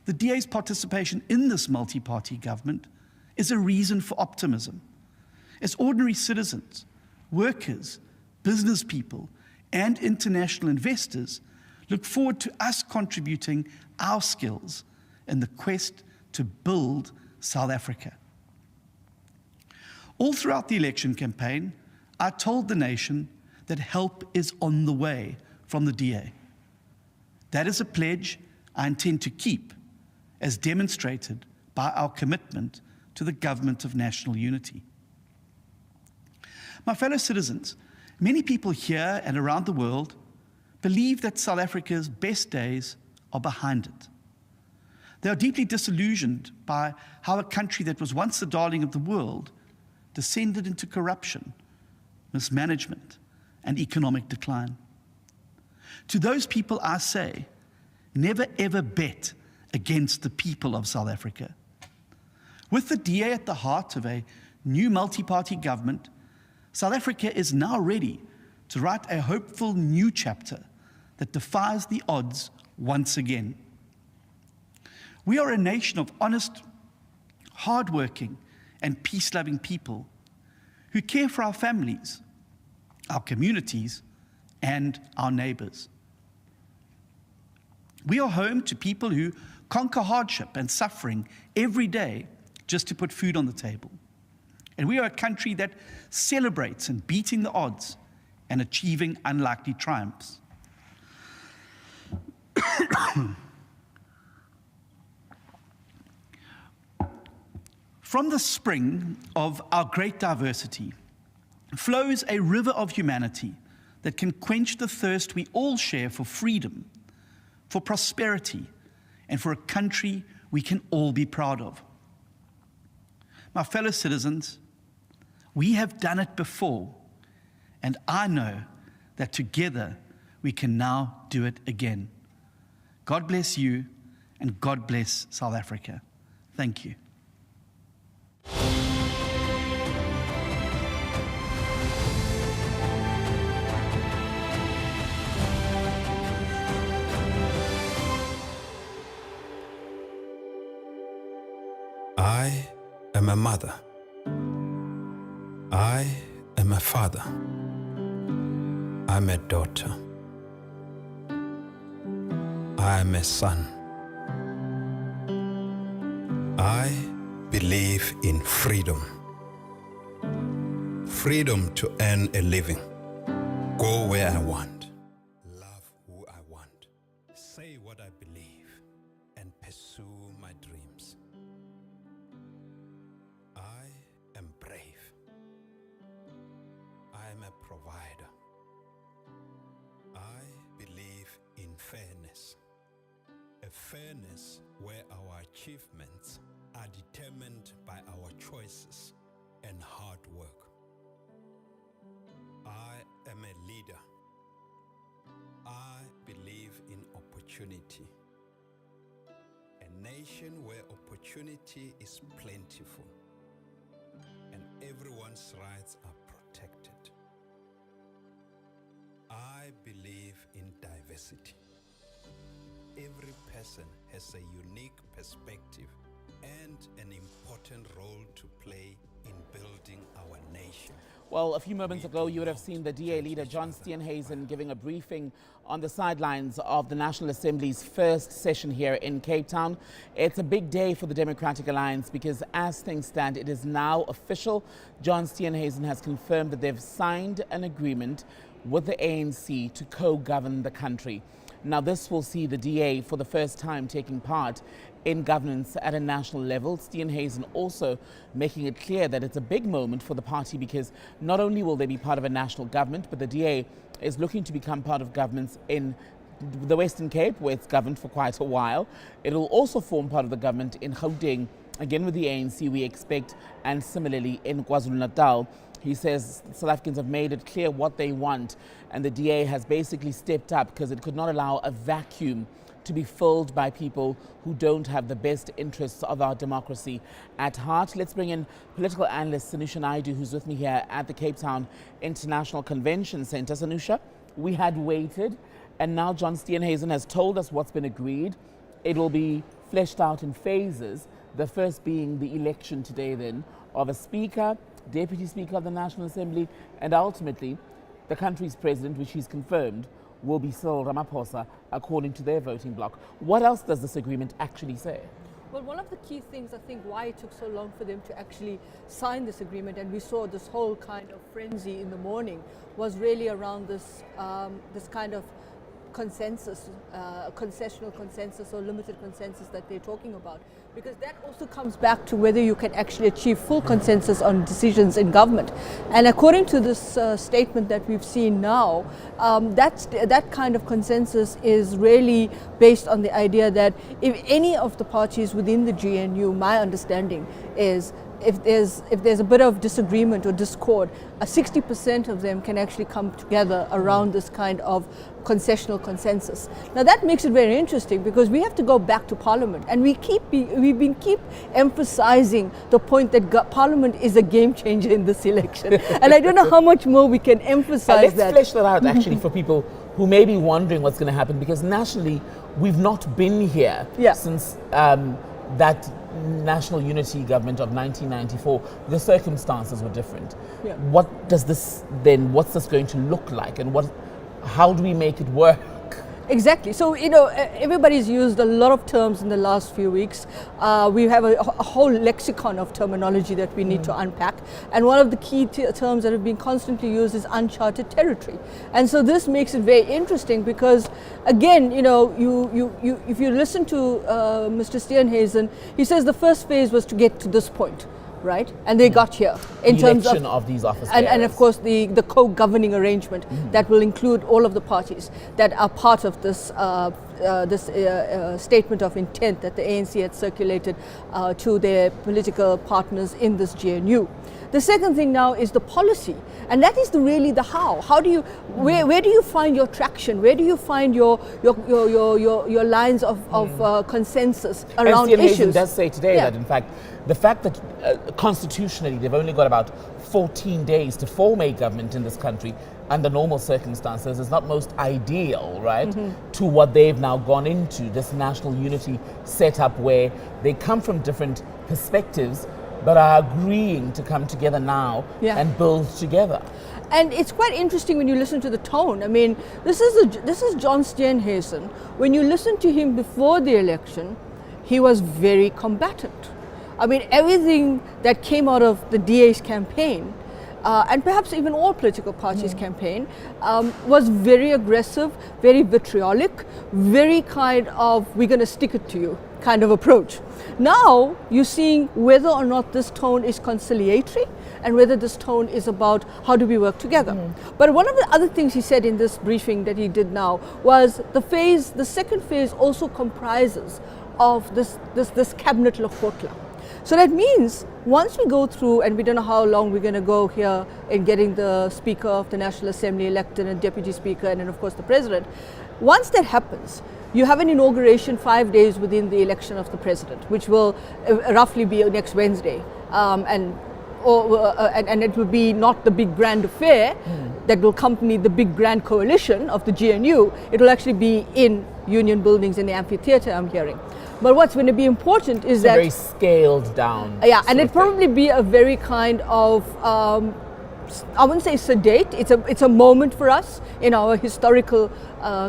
the DA's participation in this multi-party government is a reason for optimism. As ordinary citizens, workers, business people, and international investors look forward to us contributing our skills in the quest to build South Africa. All throughout the election campaign, I told the nation that help is on the way from the DA. That is a pledge I intend to keep, as demonstrated by our commitment to the Government of National Unity. My fellow citizens, many people here and around the world believe that South Africa's best days are behind it. They are deeply disillusioned by how a country that was once the darling of the world descended into corruption, mismanagement, and economic decline. To those people I say, never ever bet against the people of South Africa. With the DA at the heart of a new multi-party government, South Africa is now ready to write a hopeful new chapter that defies the odds once again. We are a nation of honest, hardworking, and peace-loving people who care for our families, our communities, and our neighbors. We are home to people who conquer hardship and suffering every day just to put food on the table. And we are a country that celebrates in beating the odds and achieving unlikely triumphs. From the spring of our great diversity flows a river of humanity that can quench the thirst we all share for freedom, for prosperity, and for a country we can all be proud of. My fellow citizens, we have done it before, and I know that together we can now do it again. God bless you, and God bless South Africa. Thank you.
I am a mother. I am a father. I'm a daughter. I am a son. I believe in freedom. Freedom to earn a living, go where I want, love who I want, say what I believe, and pursue my dreams. I am brave. I am a provider. I believe in fairness. A fairness where our achievements are determined by our choices and hard work. I am a leader. I believe in opportunity. A nation where opportunity is plentiful and everyone's rights are protected. I believe in diversity. Every person has a unique perspective and an important role to play in building our nation.
Well, a few moments ago, you would have seen the DA leader, John Steenhuisen, giving a briefing on the sidelines of the National Assembly's first session here in Cape Town. It's a big day for the Democratic Alliance because as things stand, it is now official. John Steenhuisen has confirmed that they've signed an agreement with the ANC to co-govern the country. Now, this will see the DA for the first time taking part in governance at a national level. Steenhuisen also making it clear that it's a big moment for the party because not only will they be part of a national government, but the DA is looking to become part of governments in the Western Cape, where it's governed for quite a while. It will also form part of the government in Gauteng, again with the ANC, we expect, and similarly in KwaZulu-Natal. He says South Africans have made it clear what they want, and the DA has basically stepped up because it could not allow a vacuum to be filled by people who don't have the best interests of our democracy at heart. Let's bring in political analyst Sanusha Naidu, who's with me here at the Cape Town International Convention Centre. Sanusha, we had waited, and now John Steenhuisen has told us what's been agreed. It will be fleshed out in phases, the first being the election today then of a speaker, Deputy Speaker of the National Assembly, and ultimately the country's president, which he's confirmed, will be Cyril Ramaphosa, according to their voting bloc. What else does this agreement actually say?
Well, one of the key things, I think, why it took so long for them to actually sign this agreement, and we saw this whole kind of frenzy in the morning, was really around this, this kind of consensus, concessional consensus or limited consensus that they're talking about. Because that also comes back to whether you can actually achieve full consensus on decisions in government. And according to this statement that we've seen now, that kind of consensus is really based on the idea that if any of the parties within the GNU, my understanding is, if there's a bit of disagreement or discord, 60% of them can actually come together around this kind of concessional consensus. Now that makes it very interesting because we have to go back to Parliament, and we've been emphasizing the point that Parliament is a game changer in this election. And I don't know how much more we can emphasize that.
Let's flesh that out actually for people who may be wondering what's going to happen, because nationally we've not been here since that national unity government of 1994. The circumstances were different. What does this then, what's this going to look like, and how do we make it work?
Exactly. So, you know, everybody's used a lot of terms in the last few weeks. We have a whole lexicon of terminology that we need to unpack. And one of the key terms that have been constantly used is uncharted territory. And so this makes it very interesting because, again, you know, if you listen to Mr. Steenhuisen, he says the first phase was to get to this point. Right, and they got here in terms
of these office
and of course the co-governing arrangement that will include all of the parties that are part of this statement of intent that the ANC had circulated to their political partners in this GNU. The second thing now is the policy, and that is really the how. How do you, where do you find your traction? Where do you find your lines of consensus around issues?
And does say today that, in fact, the fact that constitutionally they've only got about 14 days to form a government in this country under normal circumstances is not most ideal, right, to what they've now gone into, this national unity setup where they come from different perspectives but are agreeing to come together now and build together.
And it's quite interesting when you listen to the tone. I mean, this is John Steenhuisen. When you listen to him before the election, he was very combatant. I mean, everything that came out of the DA's campaign, and perhaps even all political parties' campaign, was very aggressive, very vitriolic, very kind of, we're going to stick it to you kind of approach. Now you're seeing whether or not this tone is conciliatory and whether this tone is about how do we work together. But one of the other things he said in this briefing that he did now was the second phase also comprises of this cabinet Lekgotla. So that means once we go through, and we don't know how long we're going to go here in getting the Speaker of the National Assembly elected and Deputy Speaker and then of course the President, once that happens, you have an inauguration 5 days within the election of the President, which will roughly be next Wednesday. And it will be not the big grand affair that will accompany the big grand coalition of the GNU. It will actually be in Union Buildings in the amphitheatre, I'm hearing. But what's going to be important is that...
very scaled down.
Yeah, and it'll probably be a very kind of... I wouldn't say sedate, it's a moment for us in our historical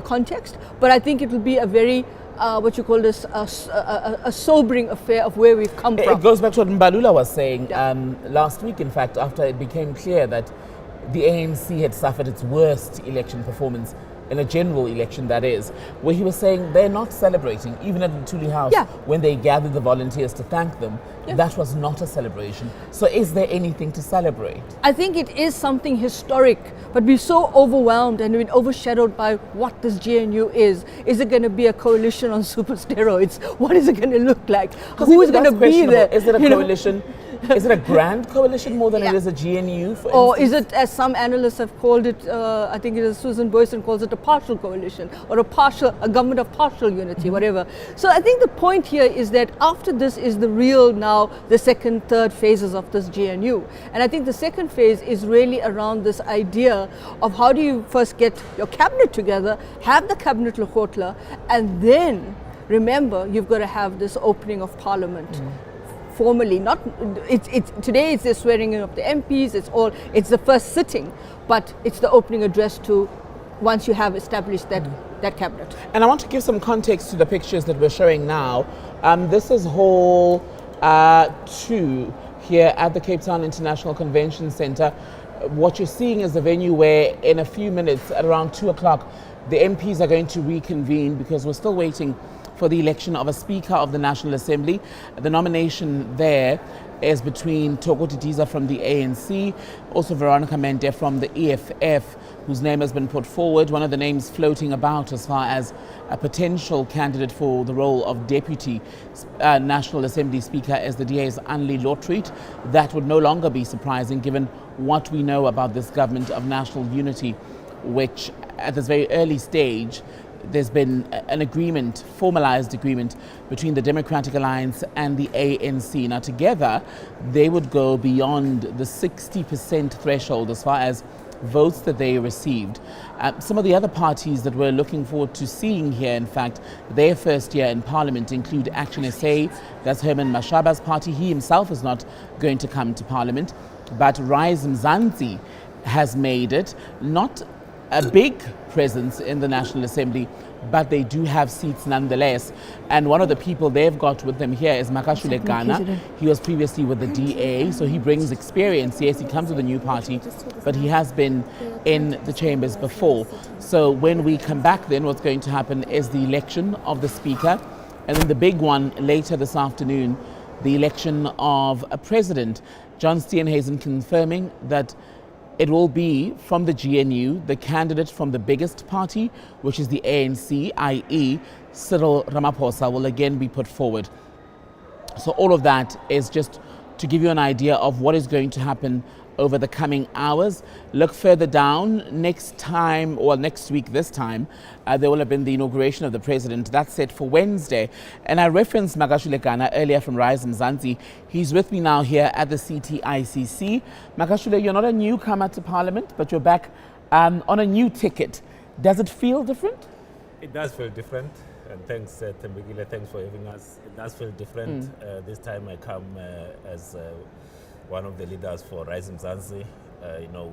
context, but I think it will be a very, what you call this, a sobering affair of where we've come from.
It goes back to what Mbalula was saying last week, in fact, after it became clear that the ANC had suffered its worst election performance in a general election, that is, where he was saying they're not celebrating, even at the Tuli House, when they gathered the volunteers to thank them, that was not a celebration. So is there anything to celebrate?
I think it is something historic, but we're so overwhelmed and we're overshadowed by what this GNU is. Is it going to be a coalition on super steroids? What is it going to look like? Who is going to be there?
Is it a coalition? Is it a grand coalition more than it is a GNU, for
or
instance?
is it, as some analysts have called it, I think it is Susan Boyson calls it a partial coalition, or a government of partial unity, whatever. So I think the point here is that after this is the real now, the second, third phases of this GNU. And I think the second phase is really around this idea of how do you first get your cabinet together, have the cabinet Lekgotla, and then remember you've got to have this opening of parliament. Formally, not today it's the swearing in of the MPs, it's the first sitting, but it's the opening address to once you have established that cabinet.
And I want to give some context to the pictures that we're showing now. This is Hall 2 here at the Cape Town International Convention Centre. What you're seeing is the venue where in a few minutes at around 2 o'clock the MPs are going to reconvene, because we're still waiting for the election of a Speaker of the National Assembly. The nomination there is between Thoko Didiza from the ANC, also Veronica Mente from the EFF, whose name has been put forward. One of the names floating about as far as a potential candidate for the role of Deputy National Assembly Speaker is the DA's Anli Lotreat. That would no longer be surprising given what we know about this government of national unity, which at this very early stage there's been an agreement, formalized agreement, between the Democratic Alliance and the ANC. Now together, they would go beyond the 60% threshold as far as votes that they received. Some of the other parties that we're looking forward to seeing here, in fact, their first year in Parliament include Action SA, that's Herman Mashaba's party. He himself is not going to come to Parliament, but Zansi has made it, not a big presence in the National Assembly, but they do have seats nonetheless. And one of the people they've got with them here is Makashule Ghana. He was previously with the DA, so he brings experience. Yes, he comes with a new party, but he has been in the chambers before. So when we come back then, what's going to happen is the election of the Speaker, and then the big one later this afternoon, the election of a President. John Steenhuisen confirming that it will be from the GNU, the candidate from the biggest party, which is the ANC, i.e. Cyril Ramaphosa, will again be put forward. So all of that is just to give you an idea of what is going to happen over the coming hours. Look further down, next time, or next week this time, there will have been the inauguration of the President. That's set for Wednesday. And I referenced Makashule Ghana earlier from Zansi. He's with me now here at the CTICC. Makashule, you're not a newcomer to Parliament, but you're back on a new ticket. Does it feel different?
It does feel different. And thanks, Tembegile, thanks for having us. It does feel different. This time I come as one of the leaders for Zansi.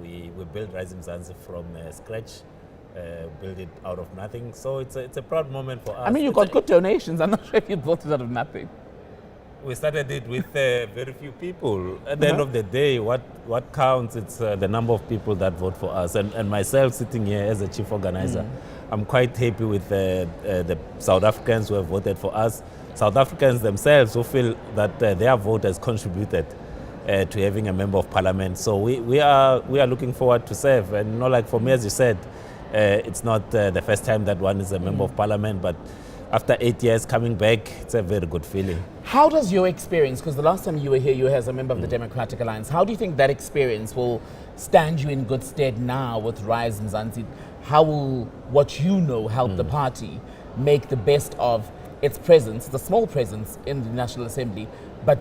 We built Zansi from scratch, build it out of nothing. So it's a proud moment for us.
I mean, you got good donations. I'm not sure if you built it out of nothing.
We started it with very few people. At the end of the day, what counts, it's the number of people that vote for us. And myself sitting here as a chief organizer, I'm quite happy with the South Africans who have voted for us. South Africans themselves who feel that their vote has contributed to having a member of parliament. So we are looking forward to serve. And like for me, as you said, it's not the first time that one is a member of parliament, but after 8 years coming back, it's a very good feeling.
How does your experience, because the last time you were here, you were as a member of the Democratic Alliance, how do you think that experience will stand you in good stead now with Rise and Zansi? How will what you know help the party make the best of its presence, the small presence in the National Assembly, but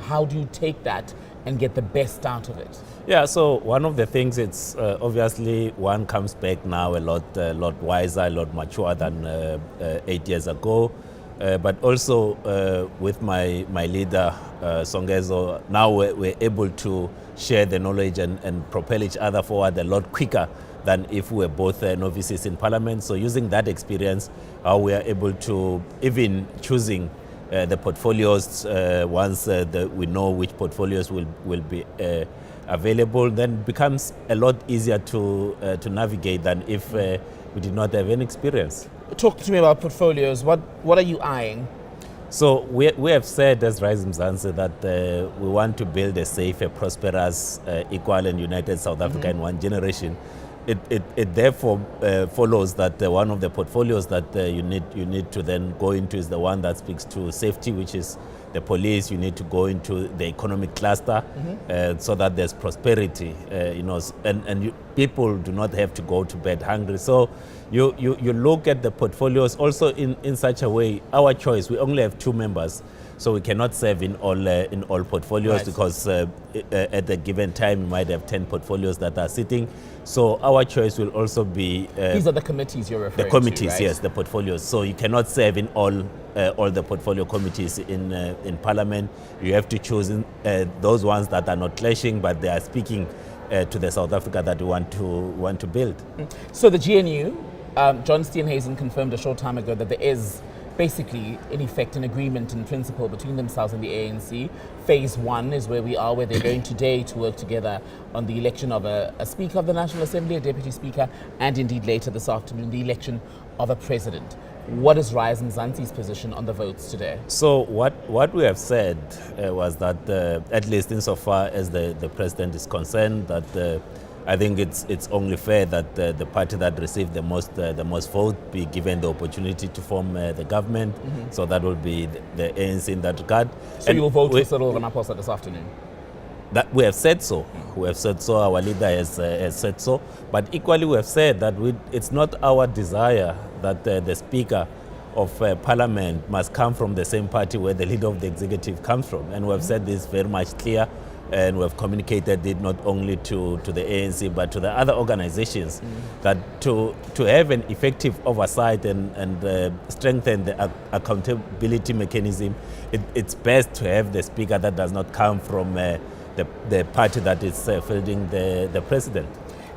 how do you take that and get the best out of it?
Yeah, so one of the things, it's obviously one comes back now a lot wiser, a lot mature than 8 years ago. But also with my leader, Songezo, now we're able to share the knowledge and propel each other forward a lot quicker than if we were both novices in Parliament. So using that experience, we are able to, even choosing the portfolios, once we know which portfolios will be available, then becomes a lot easier to navigate than if we did not have any experience.
Talk to me about portfolios. What are you eyeing?
So we have said as Rise Mzansi that we want to build a safe, a prosperous, equal and united South Africa in one generation. It therefore follows that one of the portfolios that you need to then go into is the one that speaks to safety, which is the police. You need to go into the economic cluster so that there's prosperity, and people do not have to go to bed hungry. So you look at the portfolios also in such a way. Our choice, we only have 2 members. So we cannot serve in all portfolios, right, because at a given time we might have 10 portfolios that are sitting. So our choice will also be...
These are the committees you're referring to,
the committees,
right?
Yes, the portfolios. So you cannot serve in all the portfolio committees in Parliament. You have to choose those ones that are not clashing, but they are speaking to the South Africa that we want to build.
So the GNU, John Steenhuisen confirmed a short time ago that there is basically, in effect, an agreement in principle between themselves and the ANC. Phase 1 is where we are, where they're going today to work together on the election of a Speaker of the National Assembly, a Deputy Speaker, and indeed later this afternoon, the election of a President. What is Rise and Zansi's position on the votes today?
So what we have said was that, at least insofar as the President is concerned, that I think it's only fair that the party that received the most vote be given the opportunity to form the government. So that will be the ANC in that regard.
So you will vote for Cyril Ramaphosa this afternoon?
That we have said so. We have said so. Our leader has said so. But equally, we have said that it's not our desire that the Speaker of Parliament must come from the same party where the leader of the executive comes from. And we have said this very much clear. And we have communicated it not only to the ANC but to the other organizations, that to have an effective oversight and strengthen the accountability mechanism, it's best to have the Speaker that does not come from the party that is fielding the President.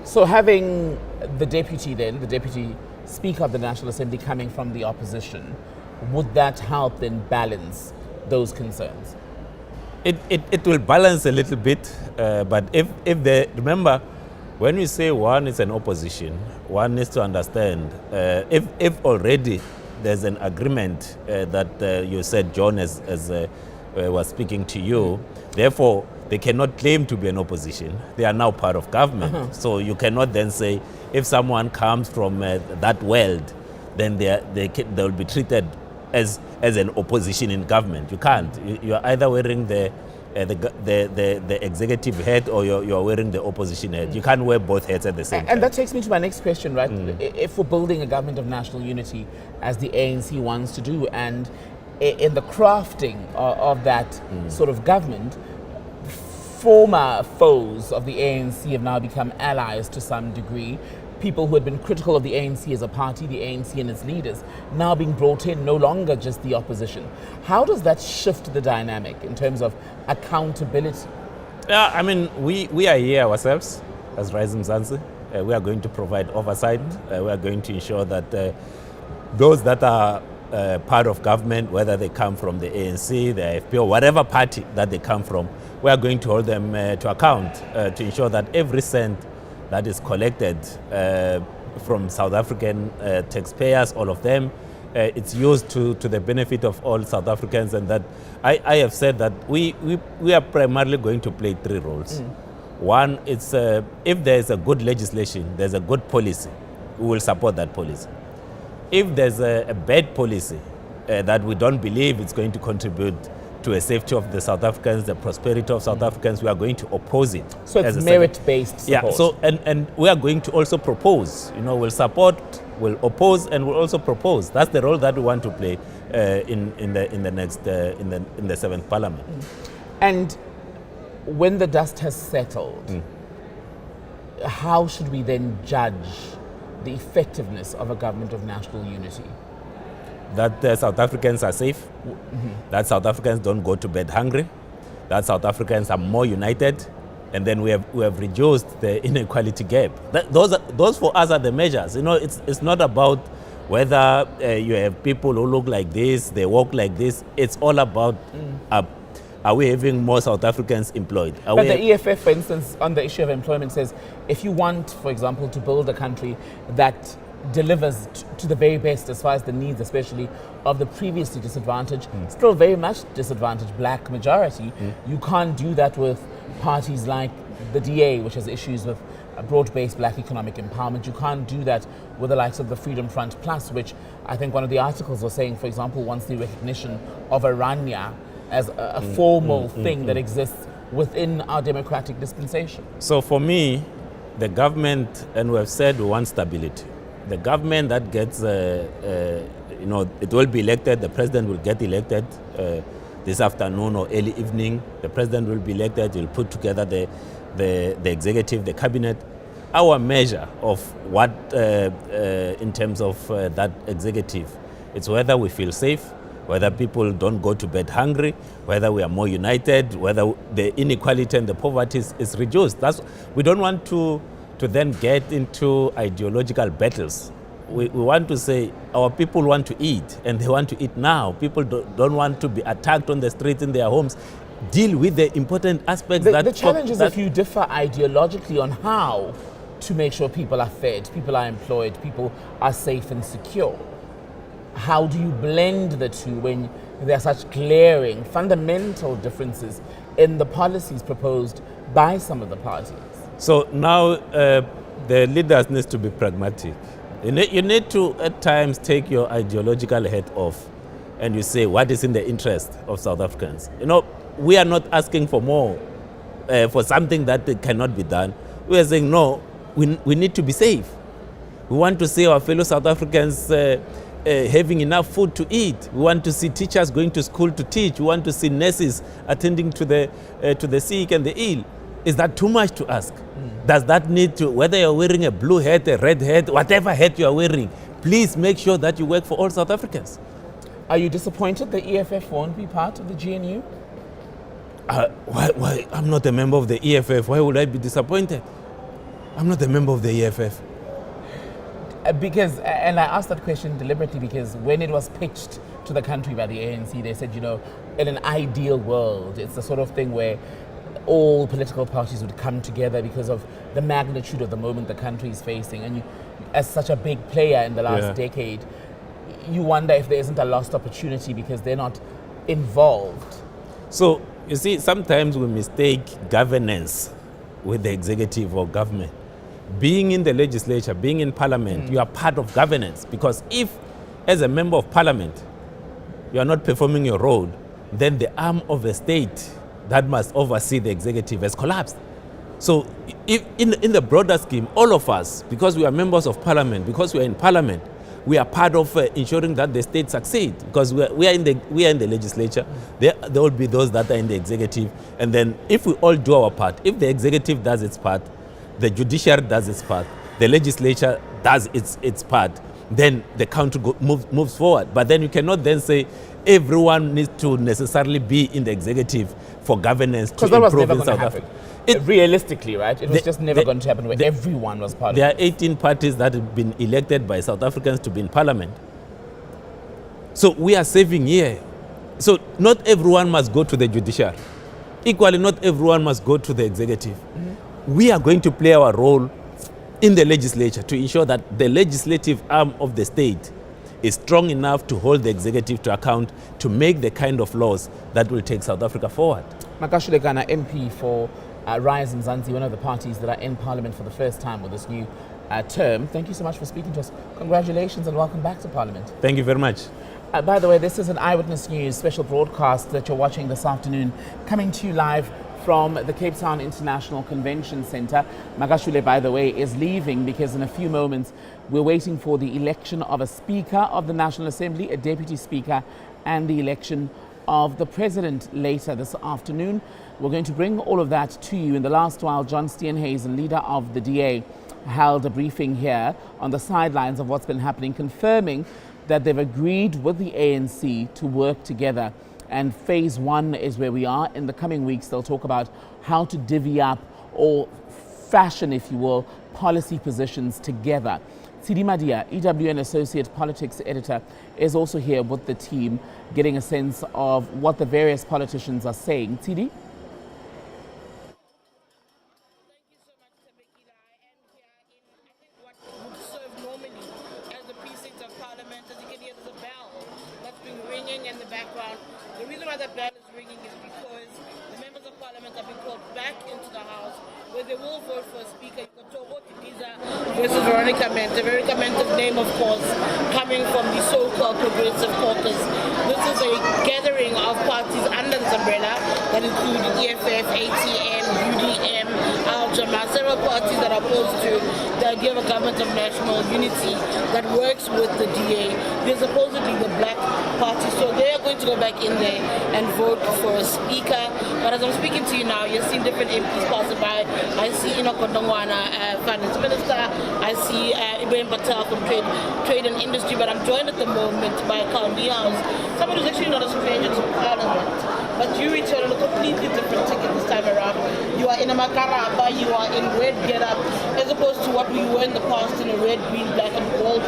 So having the Deputy Speaker of the National Assembly coming from the opposition, would that help then balance those concerns?
It will balance a little bit, but if remember, when we say one is an opposition, one needs to understand if already there's an agreement that you said John was speaking to you, therefore they cannot claim to be an opposition. They are now part of government. So you cannot then say if someone comes from that world, then they will be treated as an opposition in government. You can't. You are either wearing the executive head or you're wearing the opposition head. You can't wear both heads at the same time.
And that takes me to my next question, right? If we're building a government of national unity, as the ANC wants to do, and in the crafting of that sort of government, former foes of the ANC have now become allies to some degree. People who had been critical of the ANC as a party, the ANC and its leaders, now being brought in, no longer just the opposition. How does that shift the dynamic in terms of accountability?
Yeah, I mean, we are here ourselves as Rise Mzansi. We are going to provide oversight. We are going to ensure that those that are part of government, whether they come from the ANC, the AFP, or whatever party that they come from, we are going to hold them to account to ensure that every cent that is collected from South African taxpayers, all of them, it's used to the benefit of all South Africans. And that I have said that we are primarily going to play 3 roles. One, it's if there's a good legislation, there's a good policy, we will support that policy. If there's a bad policy, that we don't believe it's going to contribute to a safety of the South Africans, the prosperity of South Africans, we are going to oppose it.
So it's merit-based support.
Yeah, so, and we are going to also propose, we'll support, we'll oppose, and we'll also propose. That's the role that we want to play in the seventh Parliament.
And when the dust has settled, how should we then judge the effectiveness of a government of national unity?
That South Africans are safe, that South Africans don't go to bed hungry, that South Africans are more united, and then we have reduced the inequality gap. Those for us are the measures. It's not about whether you have people who look like this, they walk like this. It's all about are we having more South Africans employed?
But the EFF, for instance, on the issue of employment says, if you want, for example, to build a country that delivers to the very best as far as the needs, especially of the previously disadvantaged, still very much disadvantaged black majority, you can't do that with parties like the DA, which has issues with a broad-based black economic empowerment. You can't do that with the likes of the Freedom Front Plus, which I think one of the articles was saying, for example, wants the recognition of Aranya as a formal thing that exists within our democratic dispensation.
So for me, the government, and we have said we want stability. The government that gets, it will be elected, the president will get elected this afternoon or early evening. The president will be elected, he'll put together the executive, the cabinet. Our measure of what, in terms of that executive, it's whether we feel safe, whether people don't go to bed hungry, whether we are more united, whether the inequality and the poverty is reduced. We don't want to then get into ideological battles. We want to say our people want to eat, and they want to eat now. People don't want to be attacked on the streets in their homes. Deal with the important aspects.
The challenge is if you differ ideologically on how to make sure people are fed, people are employed, people are safe and secure. How do you blend the two when there are such glaring, fundamental differences in the policies proposed by some of the parties?
So now the leaders need to be pragmatic. You need to, at times, take your ideological hat off and you say, what is in the interest of South Africans? We are not asking for more, for something that cannot be done. We are saying, no, we need to be safe. We want to see our fellow South Africans having enough food to eat. We want to see teachers going to school to teach. We want to see nurses attending to the sick and the ill. Is that too much to ask? Does that need to, whether you're wearing a blue hat, a red hat, whatever hat you're wearing, please make sure that you work for all South Africans.
Are you disappointed the EFF won't be part of the GNU?
Why? I'm not a member of the EFF. Why would I be disappointed? I'm not a member of the EFF.
Because, and I asked that question deliberately because when it was pitched to the country by the ANC, they said, in an ideal world, it's the sort of thing where all political parties would come together because of the magnitude of the moment the country is facing. And you, as such a big player in the last decade, you wonder if there isn't a lost opportunity because they're not involved.
So, you see, sometimes we mistake governance with the executive or government. Being in the legislature, being in parliament, you are part of governance. Because if, as a member of parliament, you are not performing your role, then the arm of the state that must oversee the executive has collapsed. So if in the broader scheme, all of us, because we are members of parliament, because we are in parliament, we are part of ensuring that the state succeeds. Because we are in the legislature, there will be those that are in the executive. And then if we all do our part, if the executive does its part, the judiciary does its part, the legislature does its part, then the country moves forward. But then you cannot then say everyone needs to necessarily be in the executive for governance to improve in South Africa.
Realistically, right? It was just never going to happen where everyone was part of it.
There are 18 parties that have been elected by South Africans to be in parliament. So we are saving here. So not everyone must go to the judiciary. Equally, not everyone must go to the executive. We are going to play our role in the legislature to ensure that the legislative arm of the state is strong enough to hold the executive to account to make the kind of laws that will take South Africa forward.
Makashulekana, MP for Rise and Zansi, one of the parties that are in Parliament for the first time with this new term. Thank you so much for speaking to us. Congratulations and welcome back to Parliament.
Thank you very much.
By the way, this is an Eyewitness News special broadcast that you're watching this afternoon, coming to you live from the Cape Town International Convention Centre. Magashule, by the way, is leaving because in a few moments we're waiting for the election of a Speaker of the National Assembly, a Deputy Speaker, and the election of the President later this afternoon. We're going to bring all of that to you. In the last while, John Steenhuisen, leader of the DA, held a briefing here on the sidelines of what's been happening, confirming that they've agreed with the ANC to work together. And phase one is where we are. In the coming weeks, they'll talk about how to divvy up or fashion, if you will, policy positions together. Tsidi Madia, EWN Associate Politics Editor, is also here with the team, getting a sense of what the various politicians are saying. Tsidi?
Veronica Mente's name, of course, coming from the so-called Progressive Caucus. This is a gathering of parties under this umbrella that include EFF, ATN, UDM, Al-Jama, several parties that are opposed to the idea of a government of national unity that works with the DA. They're supposedly the black party, so they are going to go back in there and vote for a speaker. But as I'm speaking to you now, you're seeing different MPs passing by. I see Enoch Odongwana, Finance Minister. I see Ibrahim Patel from Trade and Industry, but I'm joined at the moment by County House, somebody who's actually not a stranger to Parliament. But you return on a completely different ticket this time around. You are in a makaraba, you are in red get-up, as opposed to what we were in the past in a red, green, black and gold,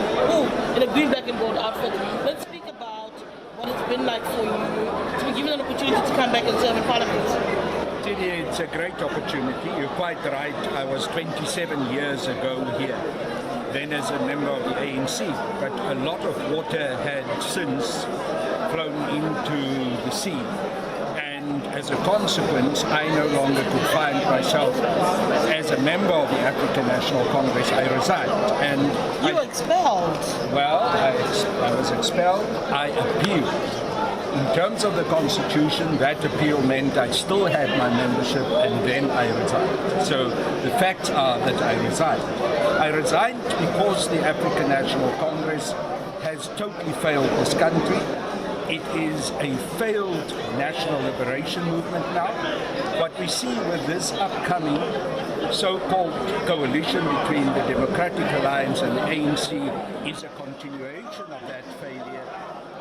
in a green, black and gold outfit. Let's speak about what it's been like for you to be given an opportunity to come back and serve in Parliament.
Didier, it's a great opportunity. You're quite right. I was 27 years ago here, then as a member of the ANC. But a lot of water had since flown into the sea. And as a consequence, I no longer could find myself as a member of the African National Congress. I resigned. And
you were expelled?
Well, I was expelled. I appealed. In terms of the Constitution, that appeal meant I still had my membership and then I resigned. So the facts are that I resigned. I resigned because the African National Congress has totally failed this country. It is a failed national liberation movement now. What we see with this upcoming so-called coalition between the Democratic Alliance and the ANC is a continuation of that failure.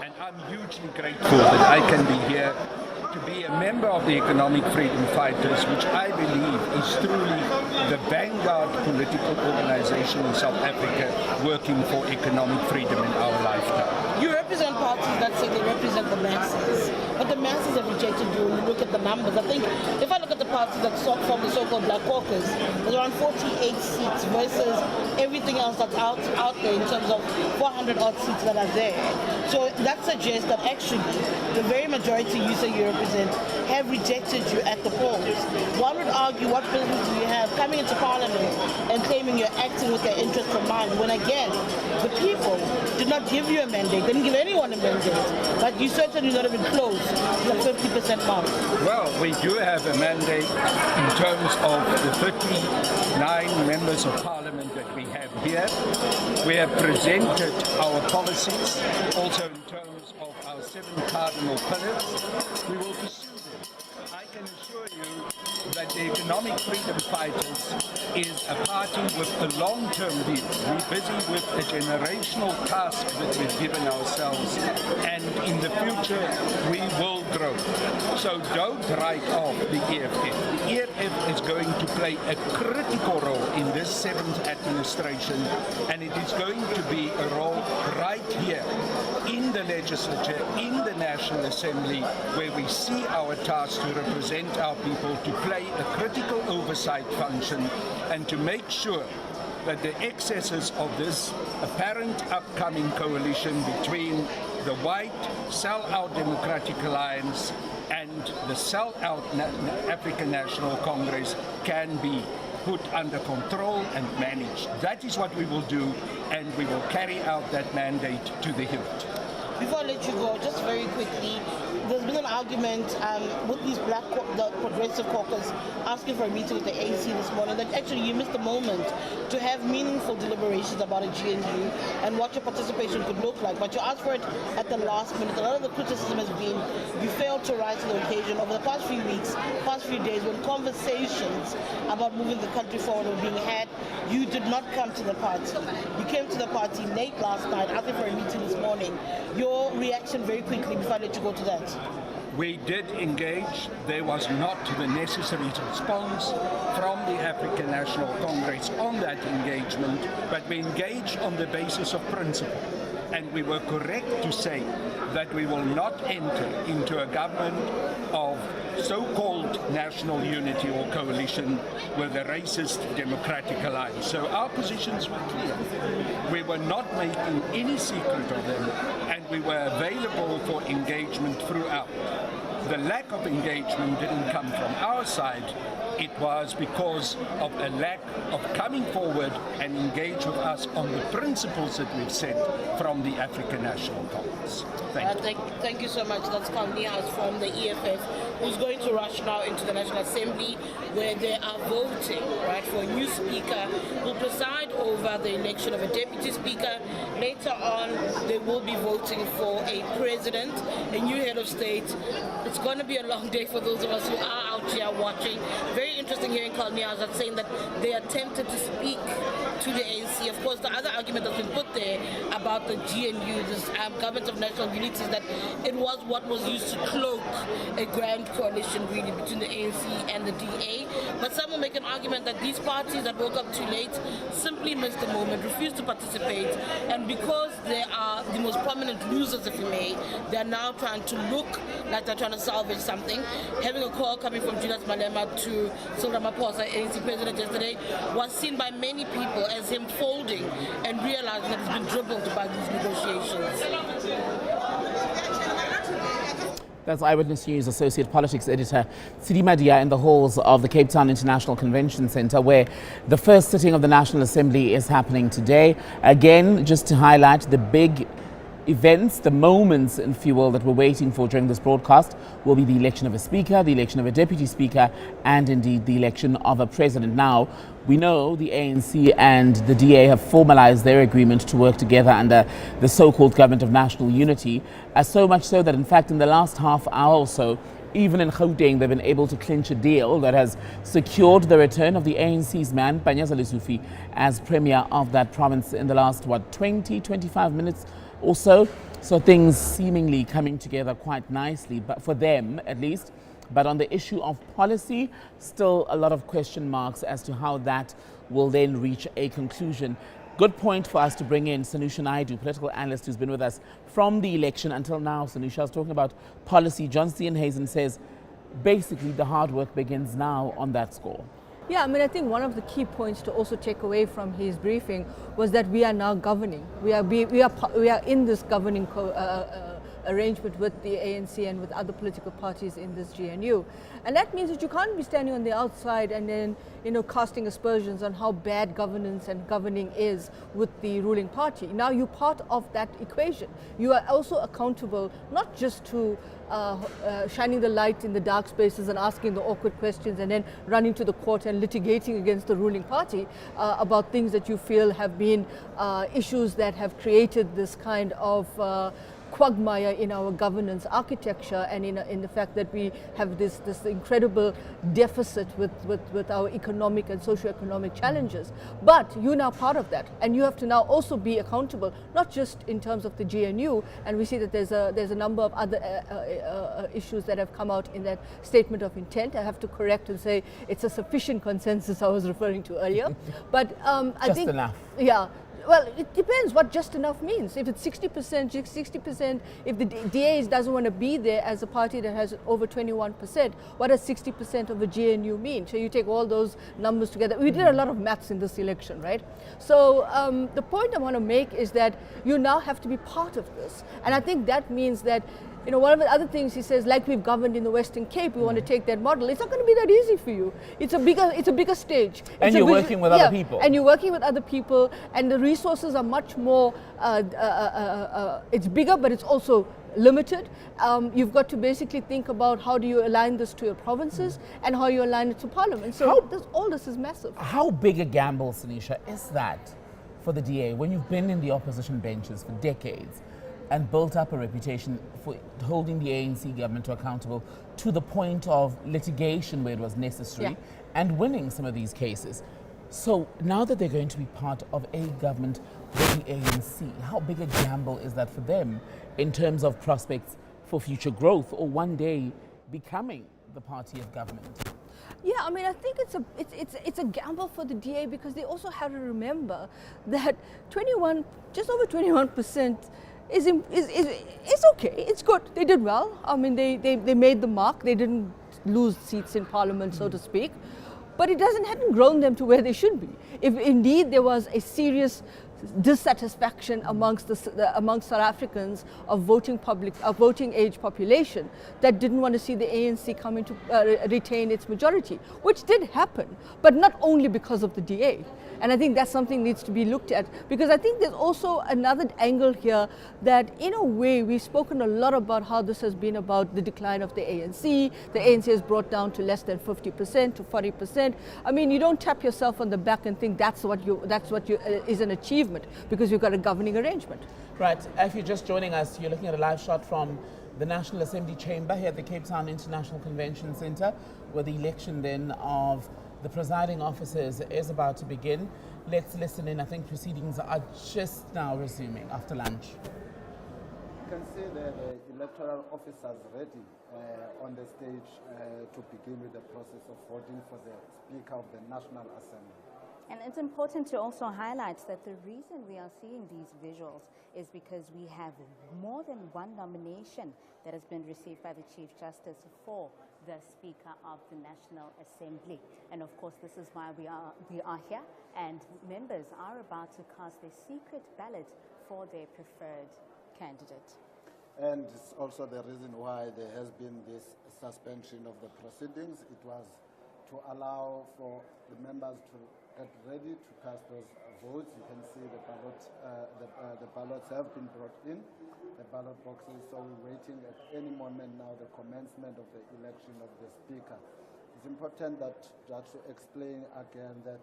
And I'm hugely grateful that I can be here to be a member of the Economic Freedom Fighters, which I believe is truly the vanguard political organization in South Africa working for economic freedom in our lifetime.
You represent parties that say they represent the masses, but the masses have rejected you when you look at the numbers. I think if I look at the parties that form the so-called Black Caucus, there's around 48 seats versus everything else that's out there in terms of 400 odd seats that are there. So that suggests that actually the very majority you say you represent have rejected you at the polls. One would argue, what business do you have coming into Parliament and claiming you're acting with their interests in mind when again, the people did not give you a mandate, didn't give anyone a mandate, but you certainly not even close to the 50% mark.
Well, we do have a mandate in terms of the 39 members of Parliament that we have here. We have presented our policies, also in terms of our 7 cardinal pillars. We will pursue them. I can assure you that the Economic Freedom Fighters is a party with a long-term view. We're busy with a generational task that we've given ourselves, and in the future we will grow. So don't write off the EFF. The EFF is going to play a critical role in this 7th administration, and it is going to be a role right here in the legislature, in the National Assembly, where we see our task to represent our people, to play a critical oversight function, and to make sure that the excesses of this apparent upcoming coalition between the white sell-out Democratic Alliance and the sell-out African National Congress can be put under control and managed. That is what we will do, and we will carry out that mandate to the hilt.
Before I let you go, just very quickly, there's been an argument with these the Progressive Caucus asking for a meeting with the ANC this morning that actually you missed the moment to have meaningful deliberations about a GNU and what your participation could look like. But you asked for it at the last minute. A lot of the criticism has been you failed to rise to the occasion over the past few weeks, past few days, when conversations about moving the country forward were being had. You did not come to the party. You came to the party late last night, asking for a meeting this morning. Your reaction very quickly before I let you go to that.
We did engage. There was not the necessary response from the African National Congress on that engagement, but we engaged on the basis of principle. And we were correct to say that we will not enter into a government of so-called national unity or coalition with a racist Democratic Alliance. So our positions were clear. We were not making any secret of them, and we were available for engagement throughout. The lack of engagement didn't come from our side. It was because of a lack of coming forward and engage with us on the principles that we've set from the African National Congress.
Thank you so much. That's Kalnias from the EFF, who's going to rush now into the National Assembly, where they are voting, right, for a new speaker who will preside over the election of a deputy speaker. Later on, they will be voting for a president, a new head of state. It's going to be a long day for those of us who are out here watching. Very interesting hearing Kalnias saying that they are tempted to speak to the ANC. Of course, the other argument that's been put there about the GNU, this Government of National Unity, is that it was what was used to cloak a grand coalition really between the ANC and the DA. But some will make an argument that these parties that woke up too late simply missed the moment, refused to participate, and because they are the most prominent losers, if you may, they're now trying to look like they're trying to salvage something. Having a call coming from Julius Malema to Cyril Ramaphosa, ANC president, yesterday was seen by many people as him folding and realizing that he's been dribbled by these negotiations.
That's Eyewitness News Associate Politics Editor Sidi Madia in the halls of the Cape Town International Convention Centre, where the first sitting of the National Assembly is happening today. Again, just to highlight the big events, the moments in fuel that we're waiting for during this broadcast will be the election of a speaker, the election of a deputy speaker, and indeed the election of a president. Now, we know the ANC and the DA have formalized their agreement to work together under the so-called Government of National Unity, so much so that in fact in the last half hour or so, even in Gauteng, they've been able to clinch a deal that has secured the return of the ANC's man, Panyaza Lesufi, as premier of that province in the last, 20-25 minutes or so. So things seemingly coming together quite nicely, but for them at least. But on the issue of policy, still a lot of question marks as to how that will then reach a conclusion. Good point for us to bring in Sanusha Naidu, political analyst who's been with us from the election until now. Sanusha was talking about policy. John Steenhuisen says basically the hard work begins now on that score.
Yeah, I mean, I think one of the key points to also take away from his briefing was that we are now governing. We are in this governing arrangement with the ANC and with other political parties in this GNU. And that means that you can't be standing on the outside and then, casting aspersions on how bad governance and governing is with the ruling party. Now you're part of that equation. You are also accountable not just to shining the light in the dark spaces and asking the awkward questions and then running to the court and litigating against the ruling party about things that you feel have been issues that have created this kind of quagmire in our governance architecture and in the fact that we have this incredible deficit with our economic and socio-economic challenges. But you're now part of that, and you have to now also be accountable, not just in terms of the GNU, and we see that there's a number of other issues that have come out in that statement of intent. I have to correct and say it's a sufficient consensus I was referring to earlier. But I think enough. Yeah. Well, it depends what just enough means. If it's 60%, if the DA doesn't want to be there as a party that has over 21%, what does 60% of the GNU mean? So you take all those numbers together. We did a lot of maths in this election, right? So the point I want to make is that you now have to be part of this. And I think that means that You know, one of the other things he says, like we've governed in the Western Cape, we want to take that model. It's not going to be that easy for you. It's a bigger stage.
And you're working with other people.
And you're working with other people, and the resources are much more, it's bigger, but it's also limited. You've got to basically think about how do you align this to your provinces and how you align it to Parliament. So all this is massive.
How big a gamble, Sanisha, is that for the DA when you've been in the opposition benches for decades and built up a reputation for holding the ANC government accountable to the point of litigation where it was necessary and winning some of these cases? So now that they're going to be part of a government with the ANC, how big a gamble is that for them in terms of prospects for future growth or one day becoming the party of government?
Yeah, I mean, I think it's a gamble for the DA because they also have to remember that just over 21% is okay. It's good. They did well. I mean, they made the mark. They didn't lose seats in Parliament, so to speak. But it hadn't grown them to where they should be. If indeed there was a serious dissatisfaction amongst South Africans of voting age population that didn't want to see the ANC come into retain its majority, which did happen, but not only because of the DA. And I think that's something needs to be looked at, because I think there's also another angle here that in a way we've spoken a lot about how this has been about the decline of the ANC. The ANC has brought down to less than 50% to 40%. I mean, you don't tap yourself on the back and think that's what is an achievement, because you've got a governing arrangement.
Right, if you're just joining us, you're looking at a live shot from the National Assembly chamber here at the Cape Town International Convention Centre, where the election then of the presiding officers is about to begin. Let's listen in. I think proceedings are just now resuming after lunch.
You can see the electoral officers ready on the stage to begin with the process of voting for the Speaker of the National Assembly.
And it's important to also highlight that the reason we are seeing these visuals is because we have more than one nomination that has been received by the Chief Justice for the Speaker of the National Assembly. And of course, this is why we are here, and members are about to cast a secret ballot for their preferred candidate.
And it's also the reason why there has been this suspension of the proceedings. It was to allow for the members to get ready to cast those votes. You can see the ballots have been brought in, the ballot boxes, so we're waiting at any moment now the commencement of the election of the Speaker. It's important that just to explain again that...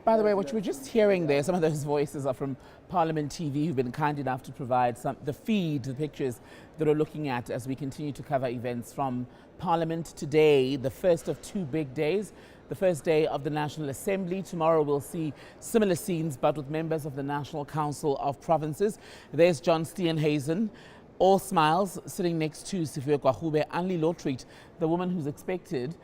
By the way, what you were just hearing there, some of those voices are from Parliament TV, who've been kind enough to provide the feed, the pictures that we're looking at as we continue to cover events from Parliament today, the first of two big days. The first day of the National Assembly. Tomorrow we'll see similar scenes, but with members of the National Council of Provinces. There's John Steenhuisen, all smiles, sitting next to Sifiwe Kwahube, Anli Lotreat, the woman who's expected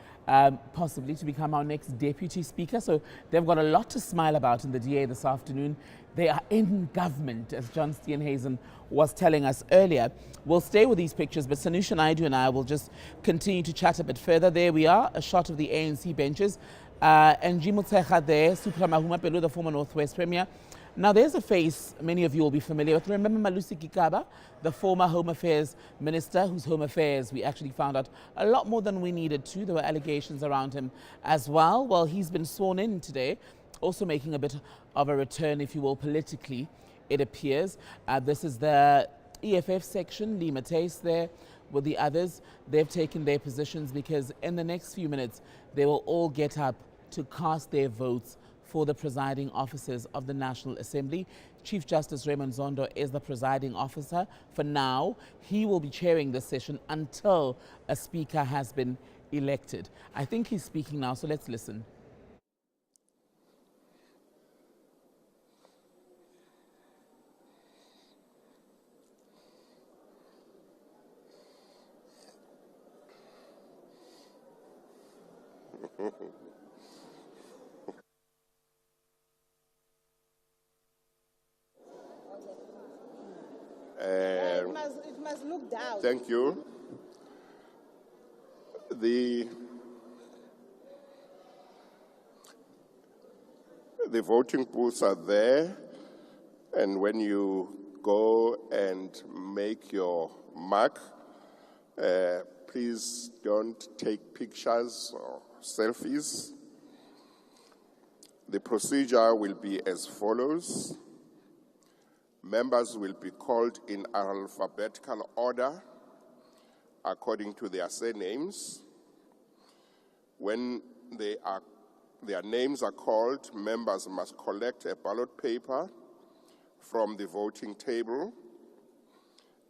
possibly to become our next Deputy Speaker. So they've got a lot to smile about in the DA this afternoon. They are in government, as John Steenhuisen was telling us earlier. We'll stay with these pictures, but Sanusha Naidu and I will just continue to chat a bit further. There we are, a shot of the ANC benches. And Jimutsecha there, Supra Mahuma Pelu, the former Northwest Premier. Now there's a face many of you will be familiar with. Remember Malusi Kikaba, the former Home Affairs Minister, whose Home Affairs we actually found out a lot more than we needed to. There were allegations around him as well. Well, he's been sworn in today, also making a bit of a return, if you will, politically, it appears. This is the EFF section, Lee Mateus there with the others. They've taken their positions because in the next few minutes, they will all get up to cast their votes for the presiding officers of the National Assembly. Chief Justice Raymond Zondo is the presiding officer. For now, he will be chairing the session until a speaker has been elected. I think he's speaking now, so let's listen.
It must look down.
Thank you. The voting booths are there, and when you go and make your mark, Please don't take pictures or selfies. The procedure will be as follows. Members will be called in alphabetical order according to their surnames. When their names are called, members must collect a ballot paper from the voting table.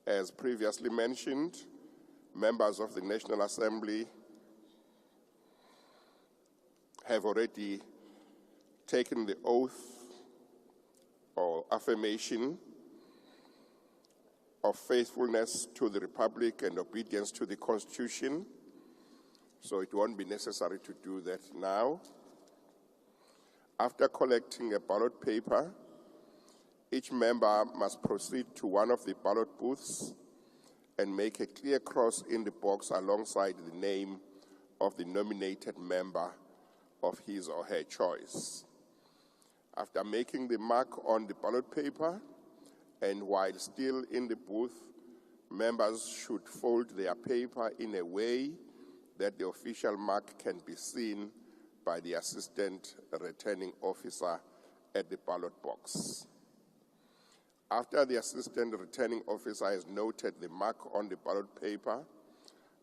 As previously mentioned, members of the National Assembly have already taken the oath or affirmation of faithfulness to the Republic and obedience to the Constitution, so it won't be necessary to do that now. After collecting a ballot paper, each member must proceed to one of the ballot booths and make a clear cross in the box alongside the name of the nominated member of his or her choice. After making the mark on the ballot paper, and while still in the booth, members should fold their paper in a way that the official mark can be seen by the assistant returning officer at the ballot box. After the assistant returning officer has noted the mark on the ballot paper,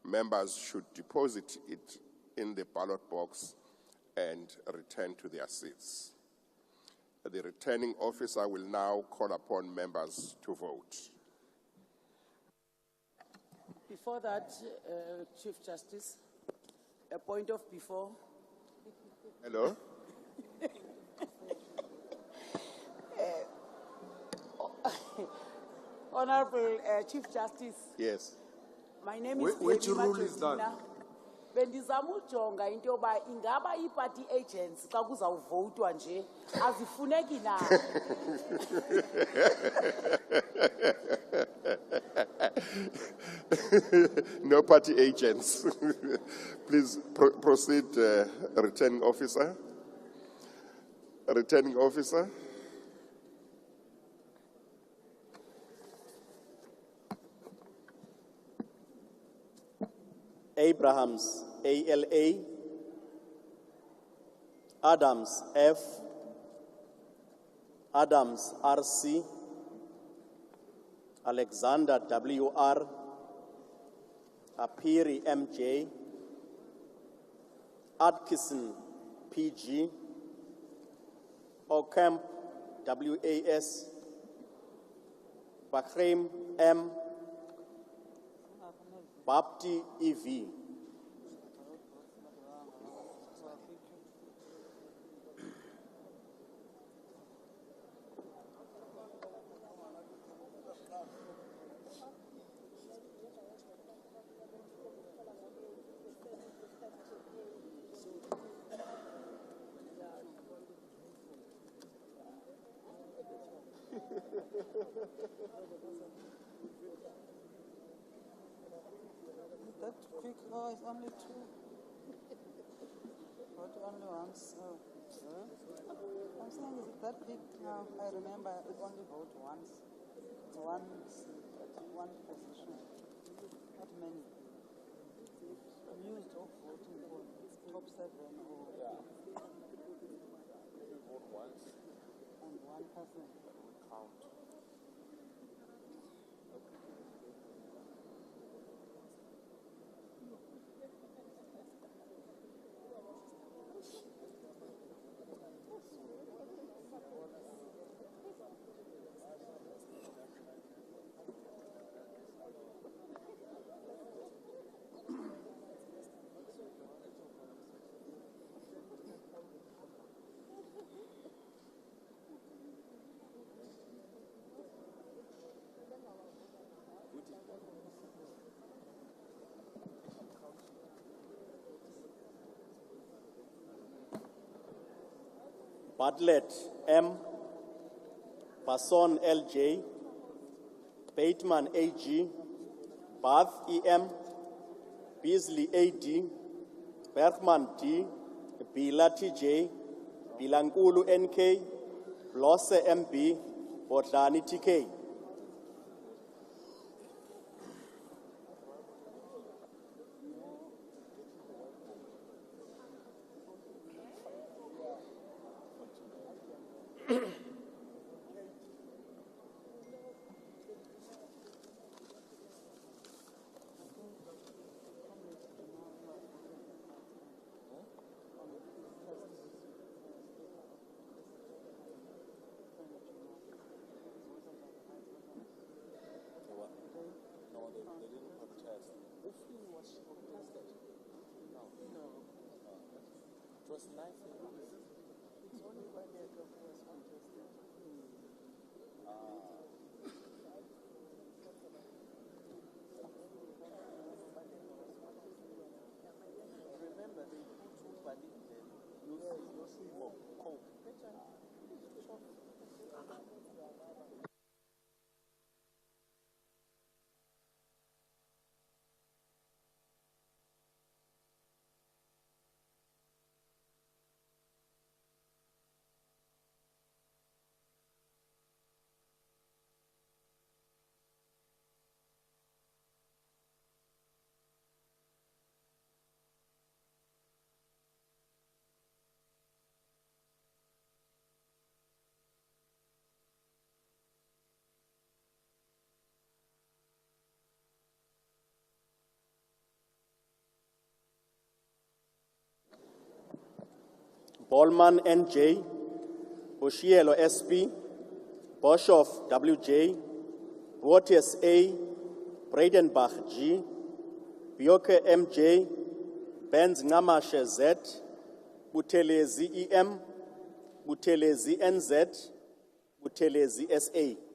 members should deposit it in the ballot box and return to their seats. The returning officer will now call upon members to vote.
Before that, Chief Justice, a point of before.
Hello?
Honorable Chief Justice.
Yes.
My name is
Which rule is that?
Bendizama ujonga into yoba ingaba ii-party agents xa kuzawuvotwa nje azifuneki na.
No party agents. Please proceed, returning officer. Returning officer.
Abrahams, ALA, Adams, F, Adams, RC, Alexander, WR, Apiri, MJ, Atkinson, PG, Ocamp, WAS, Bahrain, M, Bapti, EV.
That quick? Oh, it's only two. Vote only once. Oh. I'm saying, is it that big now? I remember it only vote once. One position. Not many. I'm used to voting for top 7 or vote once. And one person. Count.
Bartlett, M, Passon, LJ, Bateman, AG, Bath, EM, Beasley, AD, Bergman, D, Bila, TJ, Bilankulu, NK, Blosse, MB, Botlani, TK. Ballman NJ, Oshielo SP, Boshoff WJ, Waters A, Bradenbach G, Bioke MJ, Benz Ngamashe Z, Butelezi EM, Butelezi NZ, Butelezi SA.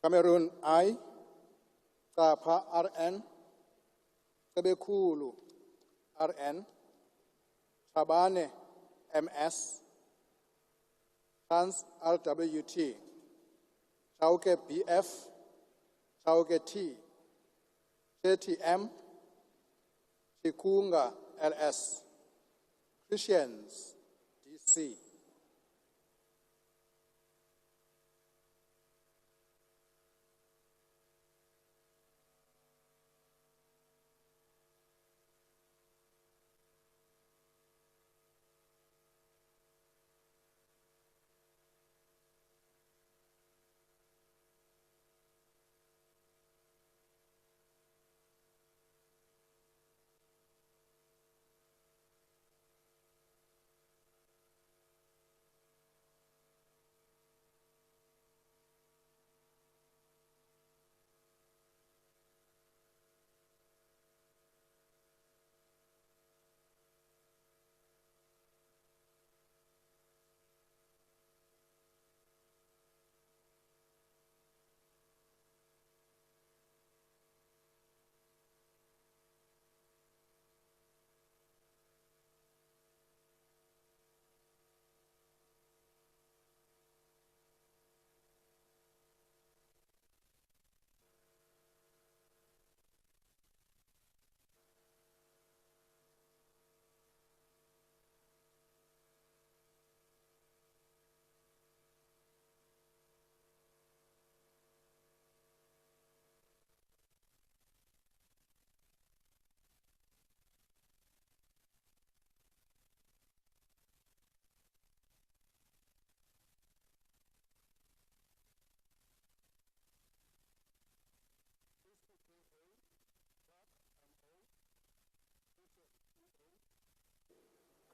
Cameroon I, Kapa RN, Kebekulu RN, Tabane MS, Trans RWT, Chauke BF, Chauke T, JTM, Chikunga LS, Christians DC.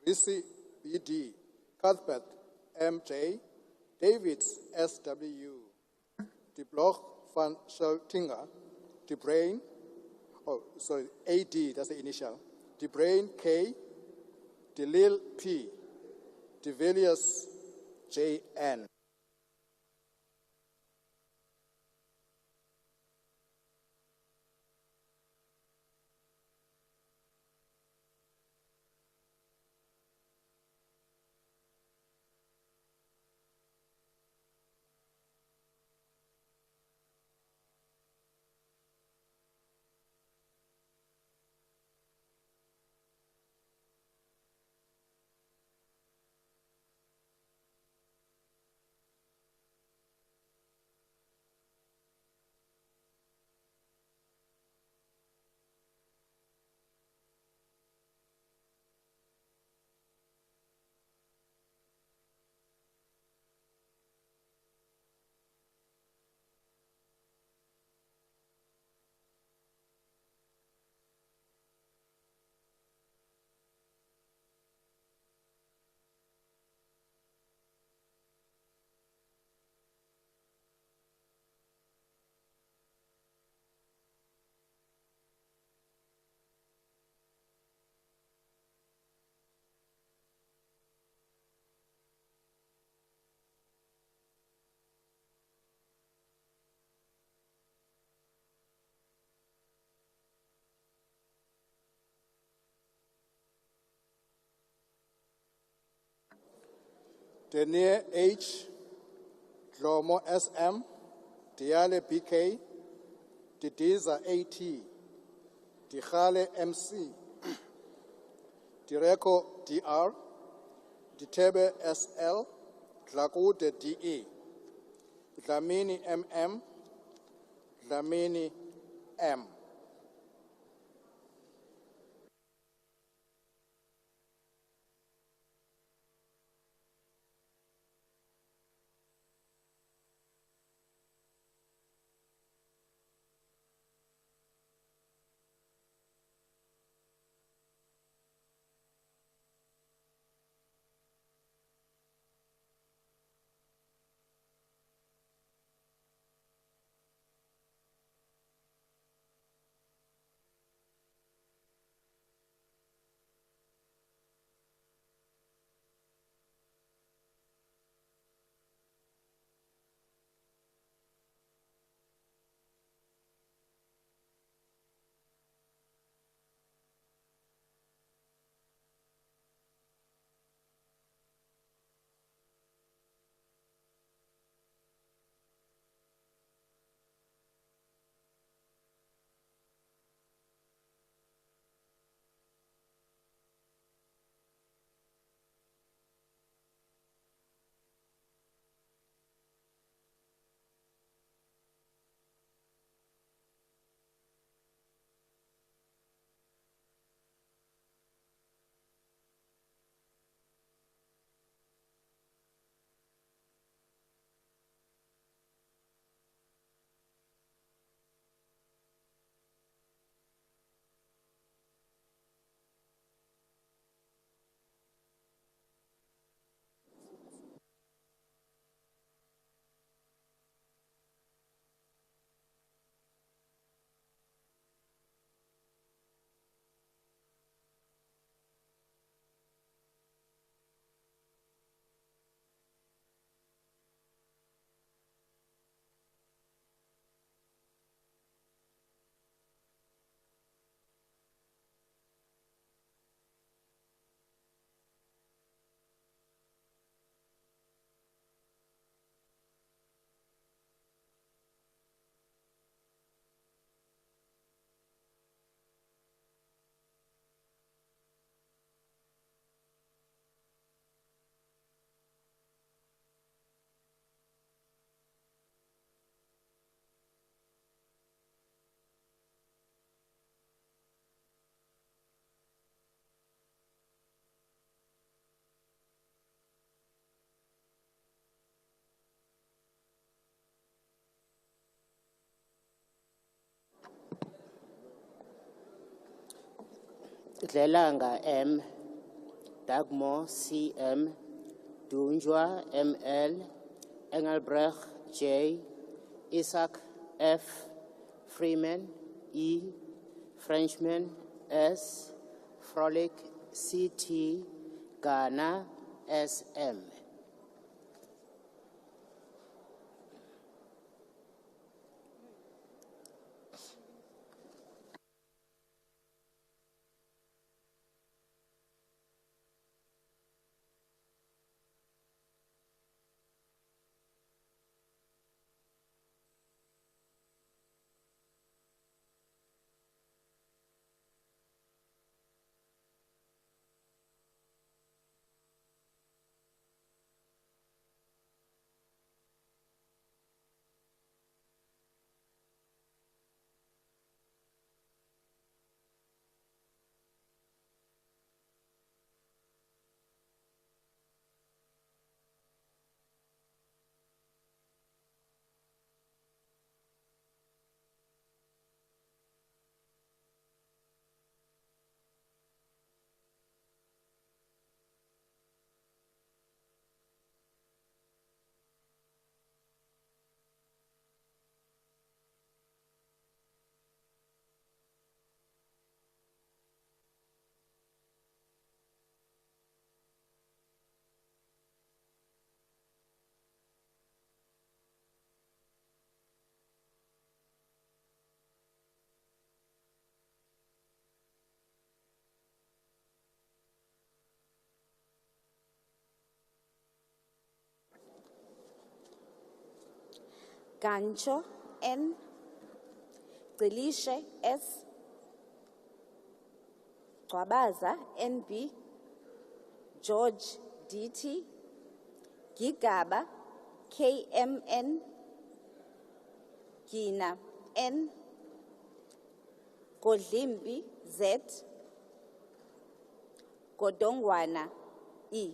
Risi BD, Cuthbert MJ, David SW, De Bloch van Scheltinga, De Brain, AD, that's the initial, De Brain K, De Lil P, De Villiers JN. Denier H, Dlomo SM, Diale BK, Didiza AT, Dikhale MC, Direko DR, Ditebe SL, Dlakude DE, Dlamini MM, Dlamini M.
Dlelanga M, Dagmo CM, Dunjwa ML, Engelbrecht J, Isaac F, Freeman E, Frenchman S, Frolic CT, Ghana SM.
Gancho N, Delishe S, Gwabaza NB, George DT, Gigaba KMN, Gina N, Godlimbi Z, Godongwana E.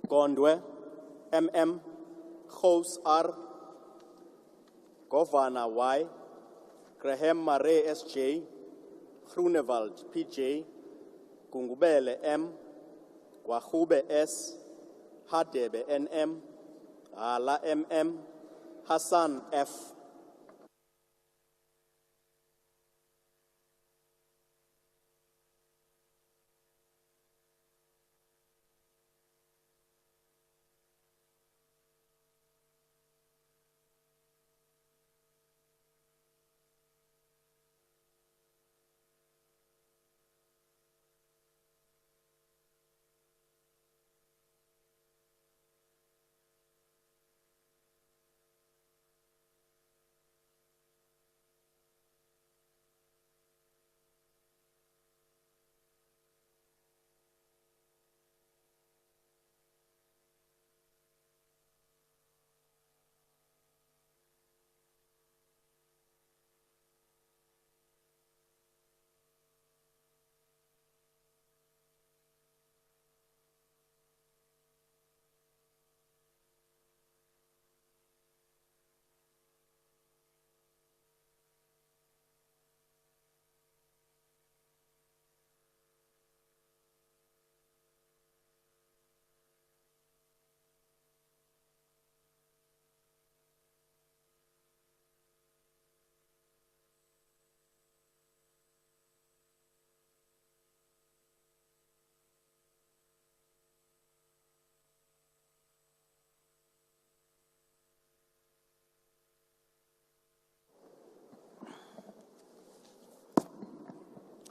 Gondwe, MM, Gous R, Governor Y, Graham Mare SJ, Groenewald PJ, Gungubele M, Gwahube S, Hadebe NM, Ala MM, Hassan F.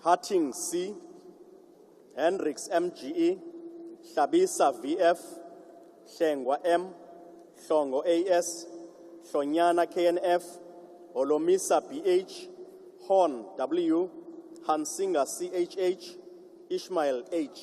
Harting C, Hendricks MGE, Shabisa VF, Shengwa M, Shongo AS, Shonyana KNF, Olomisa PH, Horn W, Hansinga CHH, Ishmael H.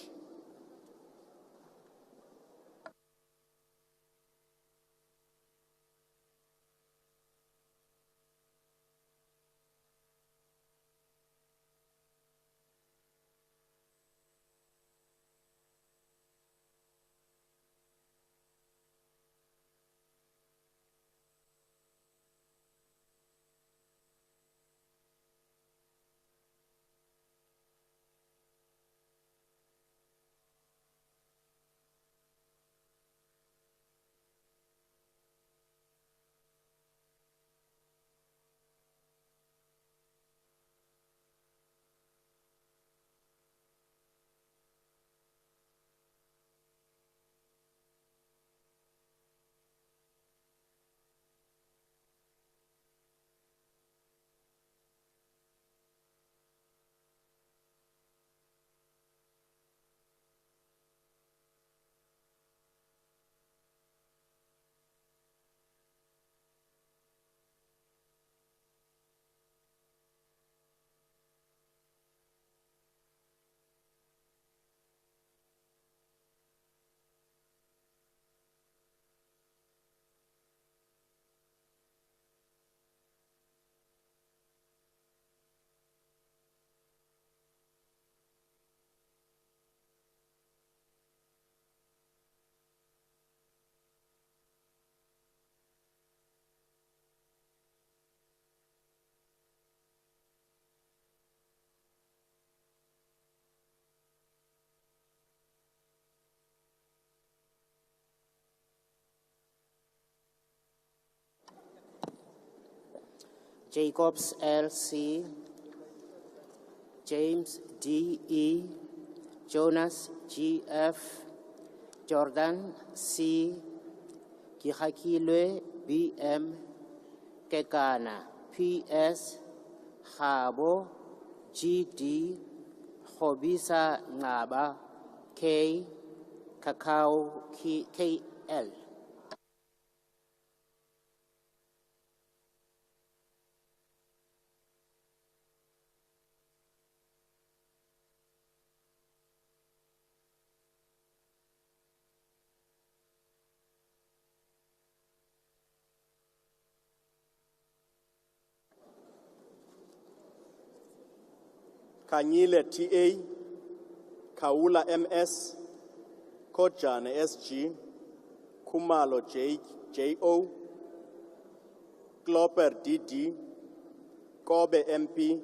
Jacobs LC, James DE, Jonas GF, Jordan C, Kihakilwe BM, Kekana PS, Habo GD, Hobisa Ngaba K, Kakao KL.
Kanyile TA, Kaula MS, Kojane SG, Kumalo JO, Klopper DD, Kobe MP,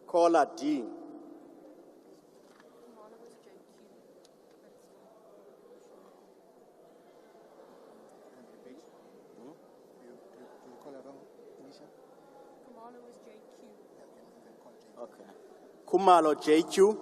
Kola D. Okay. Kumalo JQ.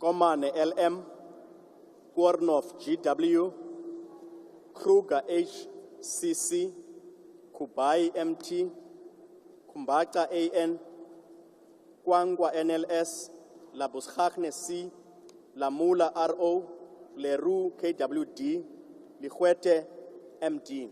Komane LM, Skornov GW, Kruger HCC, Kubai MT, Kumbaka AN, Kwangwa NLS, Labuschagne C, Lamula RO, Leroux KWD, Lihuete MD.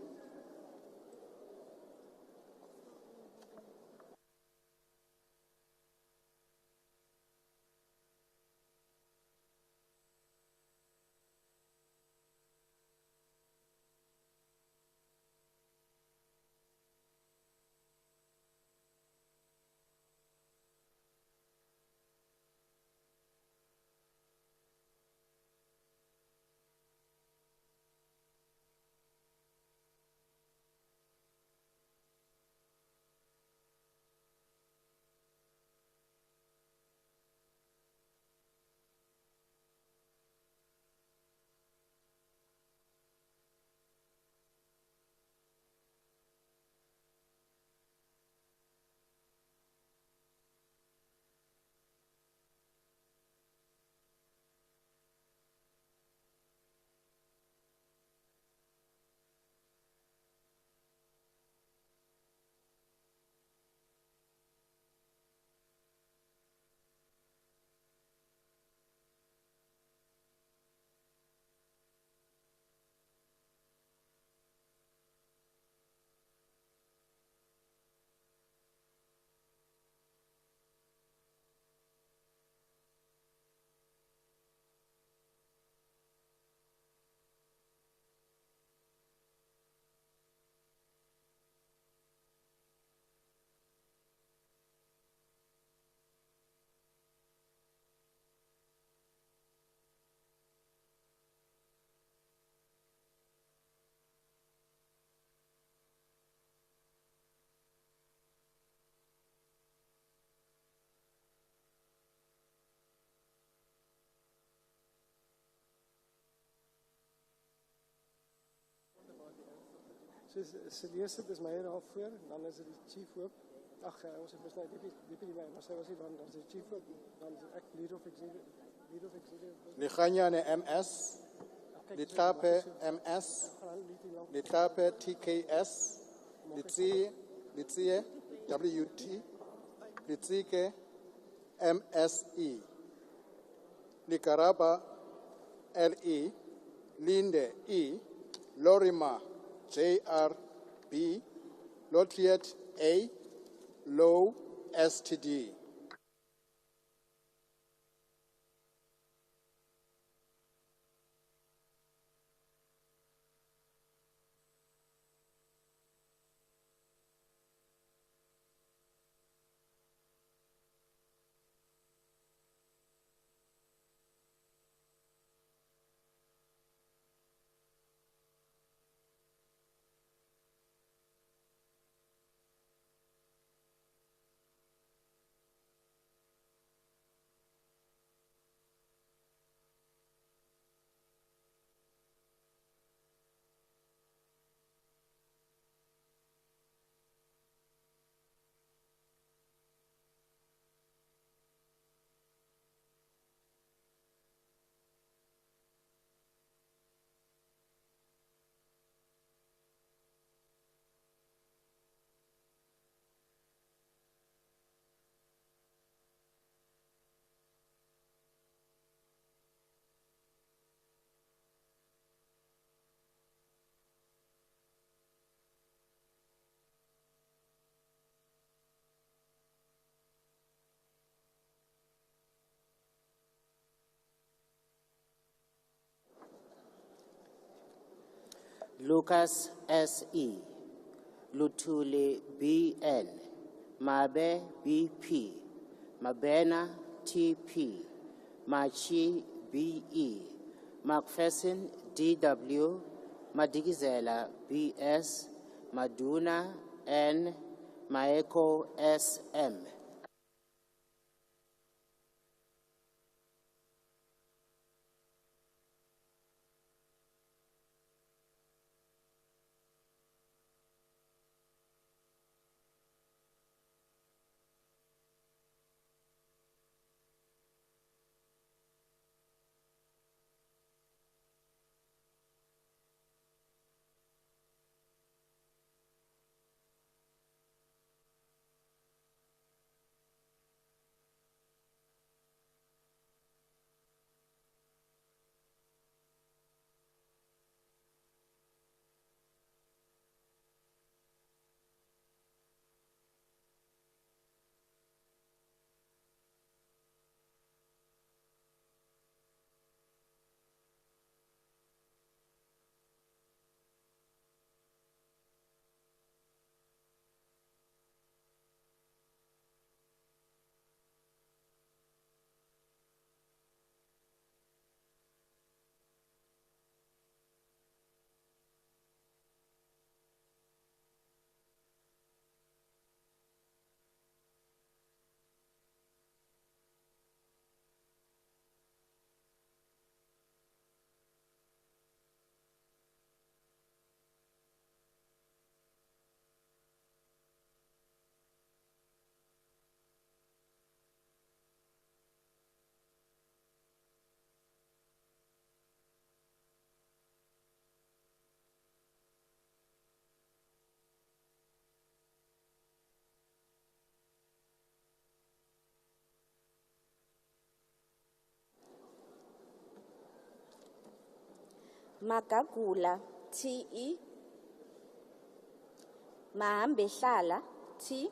Ze eerste is my hier voor, dan is die chief whip. Ag, ons het besluit die lyn, maar sy was hier dan is die chief whip, dan is ek leader of executive.
Liganyane MS, Litape MS, Litape TKS, Litsie WT, Litsike MSE, Likaraba LE, Linde E, Lorima JRB, Lotriet A, Low STD.
Lucas S.E., Lutuli B.N., Mabe B.P., Mabena T.P., Machi B.E., Macpherson D.W., Madigizela B.S., Maduna N., Maeko S.M.
Magagula, T.E. Mahambehlala, T.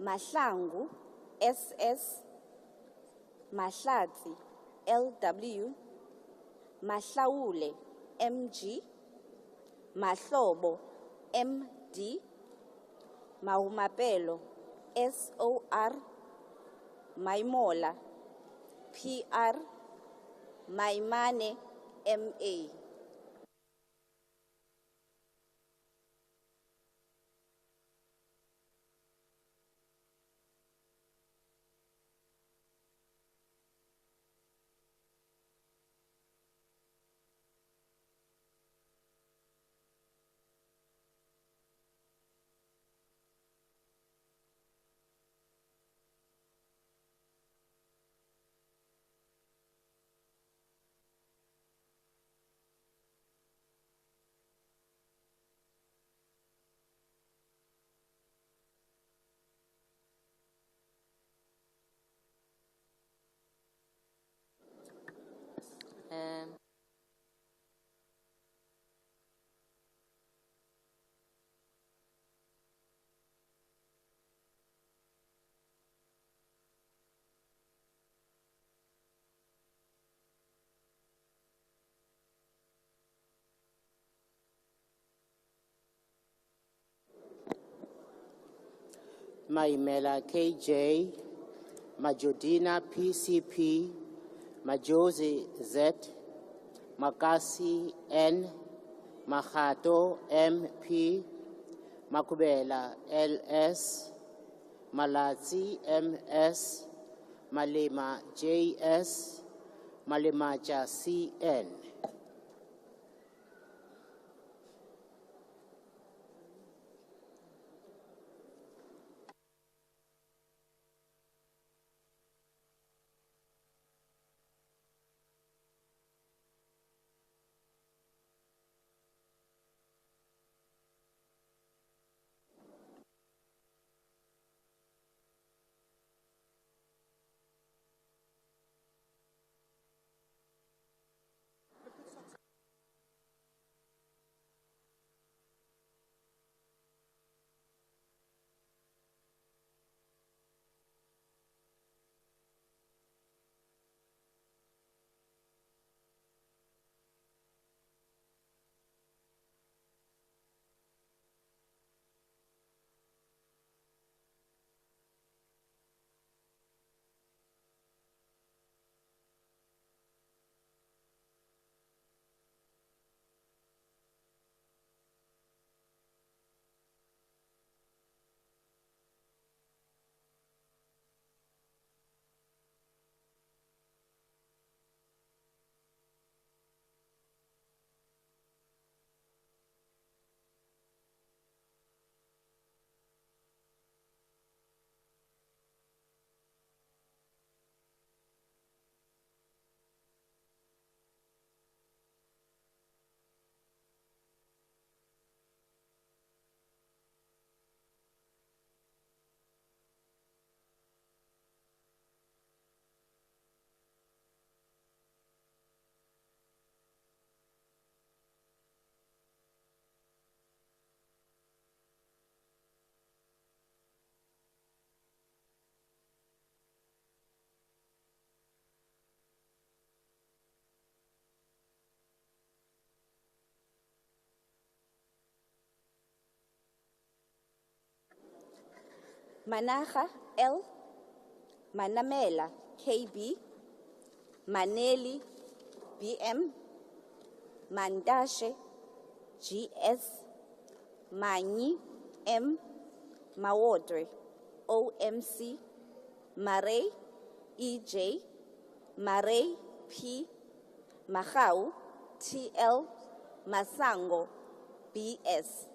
Mahlangu, S.S. Mahlatsi, L.W. Mahlaule, M.G. Mahlobo, M.D. Mahumapelo, S.O.R. Maimola, P.R. Maimane, M.A.
Maimela KJ, Majodina PCP, Majosi Z, Makasi N, Mahato MP, Makubela LS, Malatsi MS, Malema JS, Malemaja CN.
Managa L. Manamela KB. Maneli BM. Mandashe GS. Mani M. Mawodre OMC. Mare EJ. Mare P. Mahau TL. Masango BS.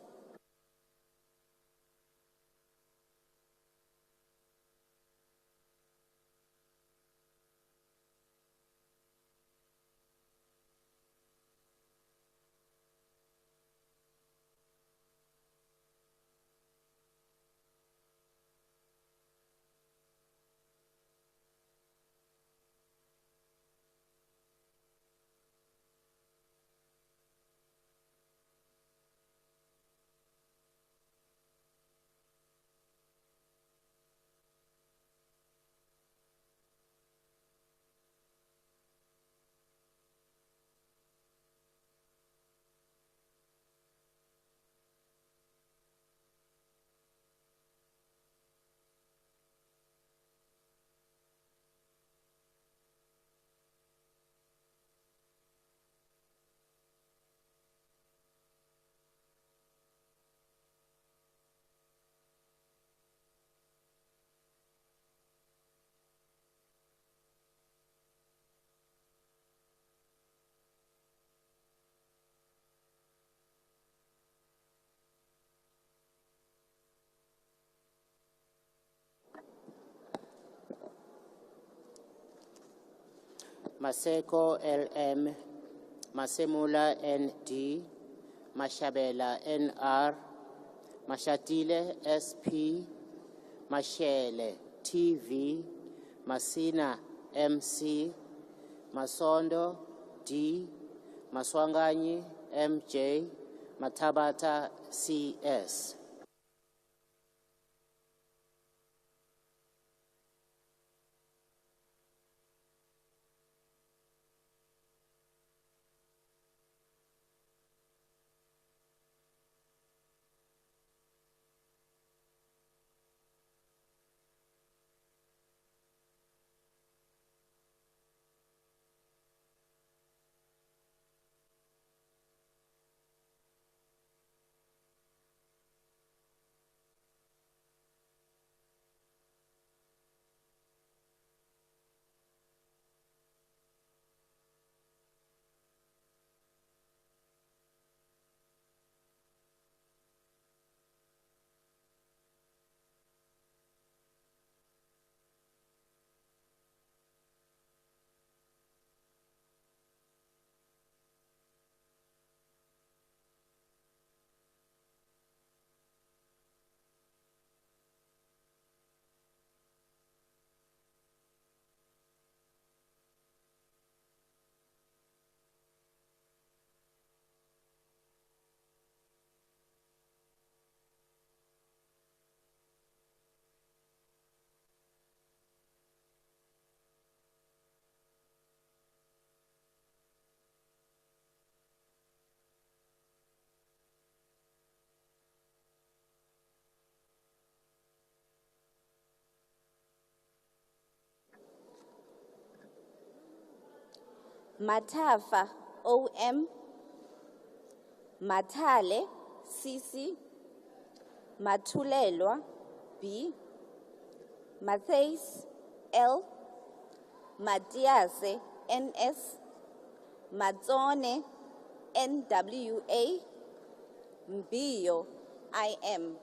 Maseko LM, Masemula ND, Mashabela NR, Mashatile SP, Mashele TV, Masina MC, Masondo D, Maswanganyi MJ, Matabata CS.
Matafa OM, Matale CC, Matulelwa B, Mattheis L, Matiase NS, Matsone NWA, Mbio IM.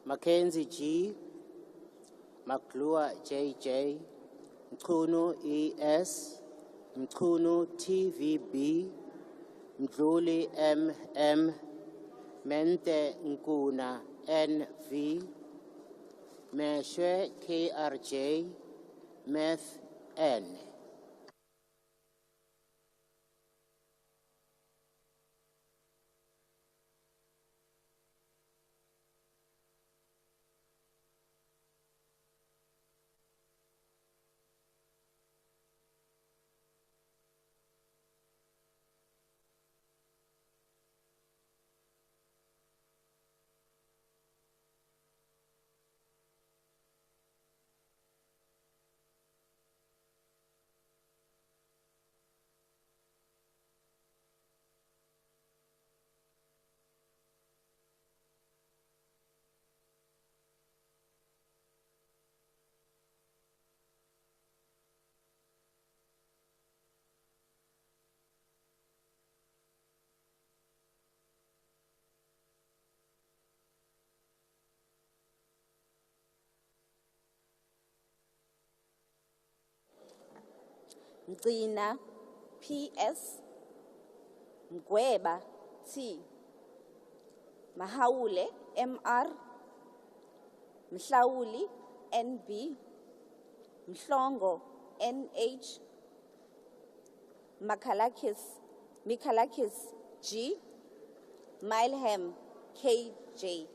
Mackenzie G, Maklua JJ, Mkunu ES, Mkunu TVB, Mdluli MM, Mente Nkuna NV, Meshwe KRJ, Meth N.
Mgcina PS, Mgweba T, Mahawule MR, Mhlawuli NB, Mhlongo NH, Mikalakis G, Mileham KJ.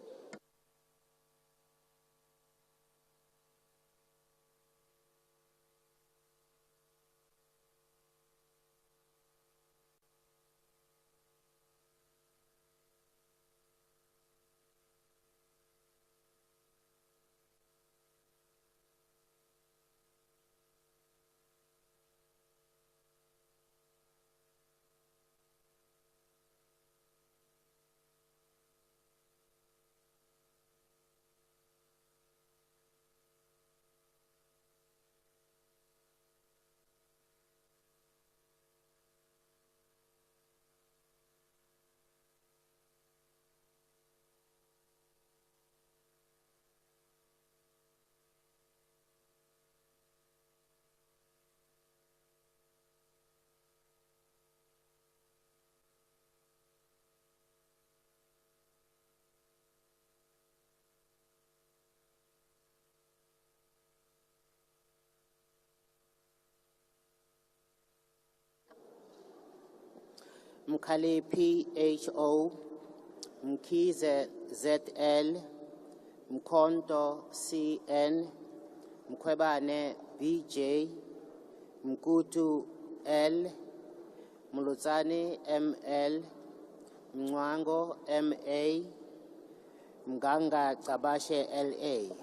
Mkhalepi HO, Mkize ZL, Mkonto CN, Mkwebane BJ, Mkutu L, Mulutsani ML, Mwango MA, Mganga Kabashe LA.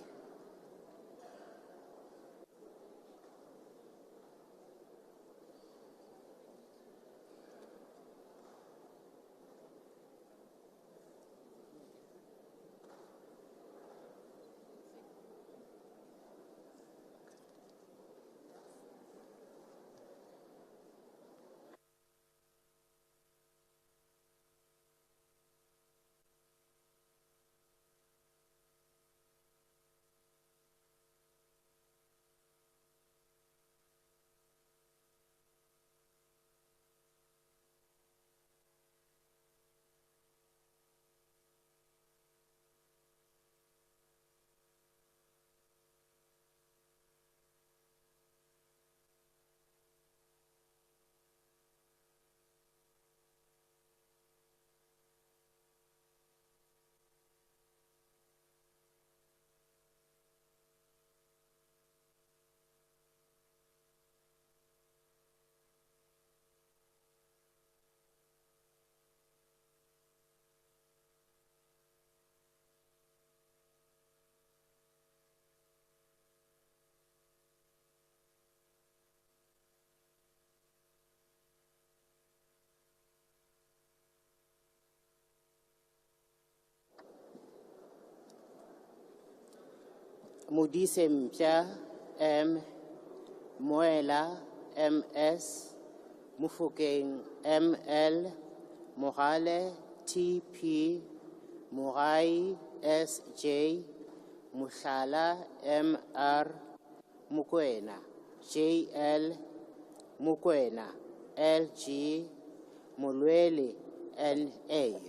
Mudise Mpya M, Moela MS, Mufokeng ML, Mohale TP, Murai SJ, Mushala MR, Mukwena JL, Mukwena LG, Mulweli NA.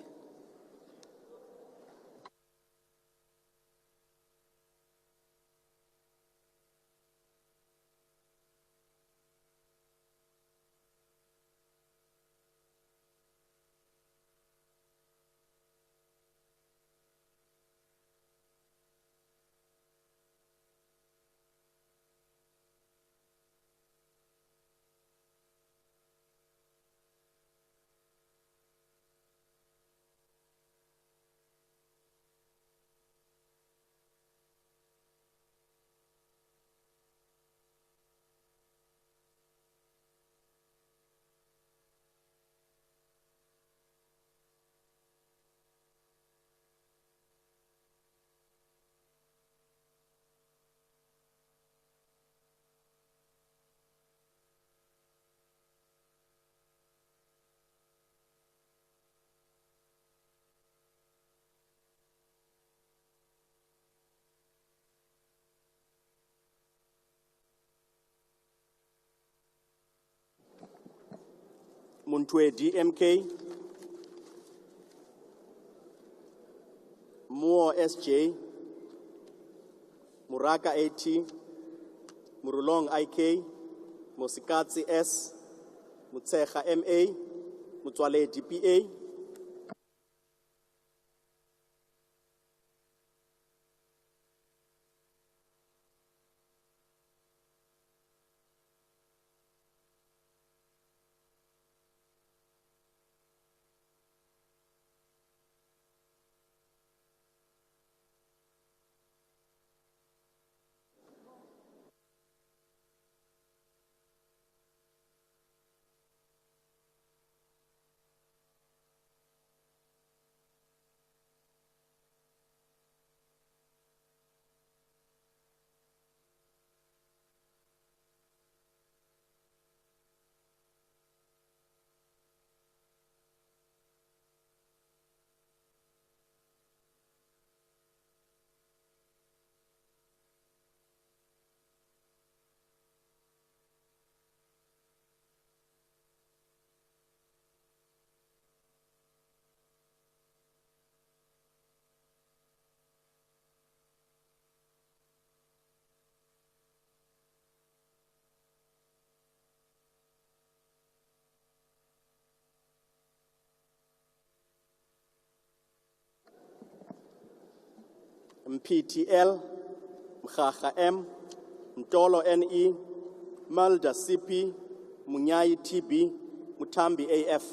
Muntwedi MK, Moore SJ, Muraka AT, Murulong IK, Mosikatsi S, Mutsecha MA, Mutwale DPA, MPTL, Mkhacha M, Mtolo NE, Malda CP, Munyai TB, Mutambi AF.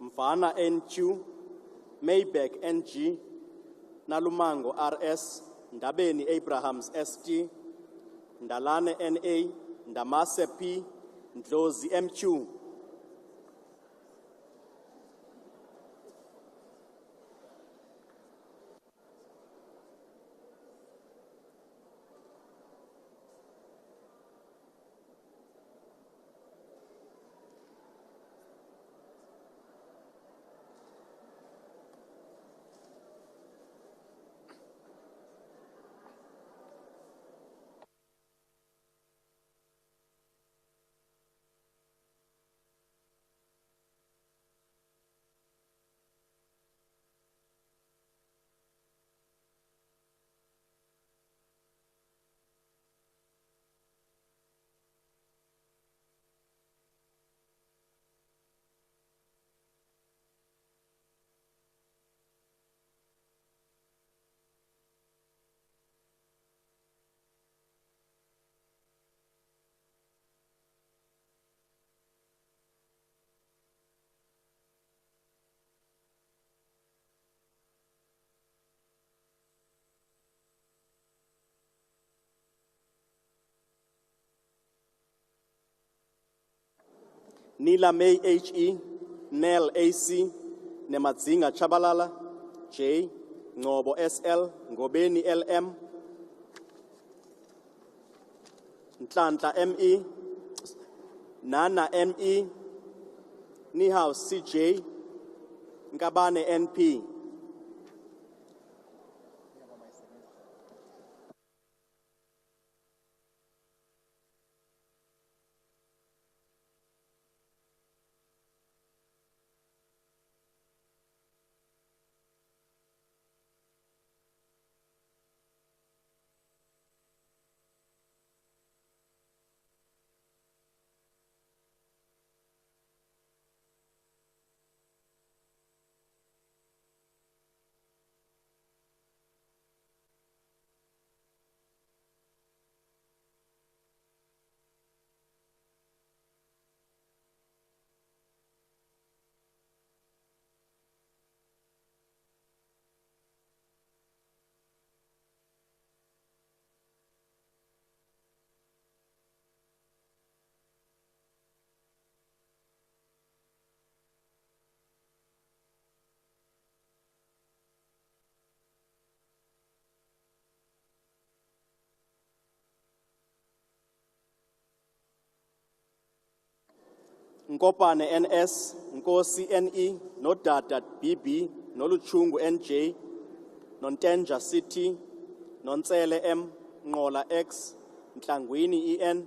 Mfana NQ, Maybeck NG, Nalumango RS, Ndabeni Abrahams ST, Ndalane NA, Ndamase P, Ndlozi MQ. Nila May HE, Nel AC, Nemadzinga Chabalala, J, Ngobo SL, Ngobeni LM, Ntlantla ME, Nana ME, Nihouse CJ, Ngabane NP, Nkopane NS, Nkosi NE, Nodada BB, Noluchungu NJ, Nontenja City, Nonsele M, Ngola X, Ntlangwini EN,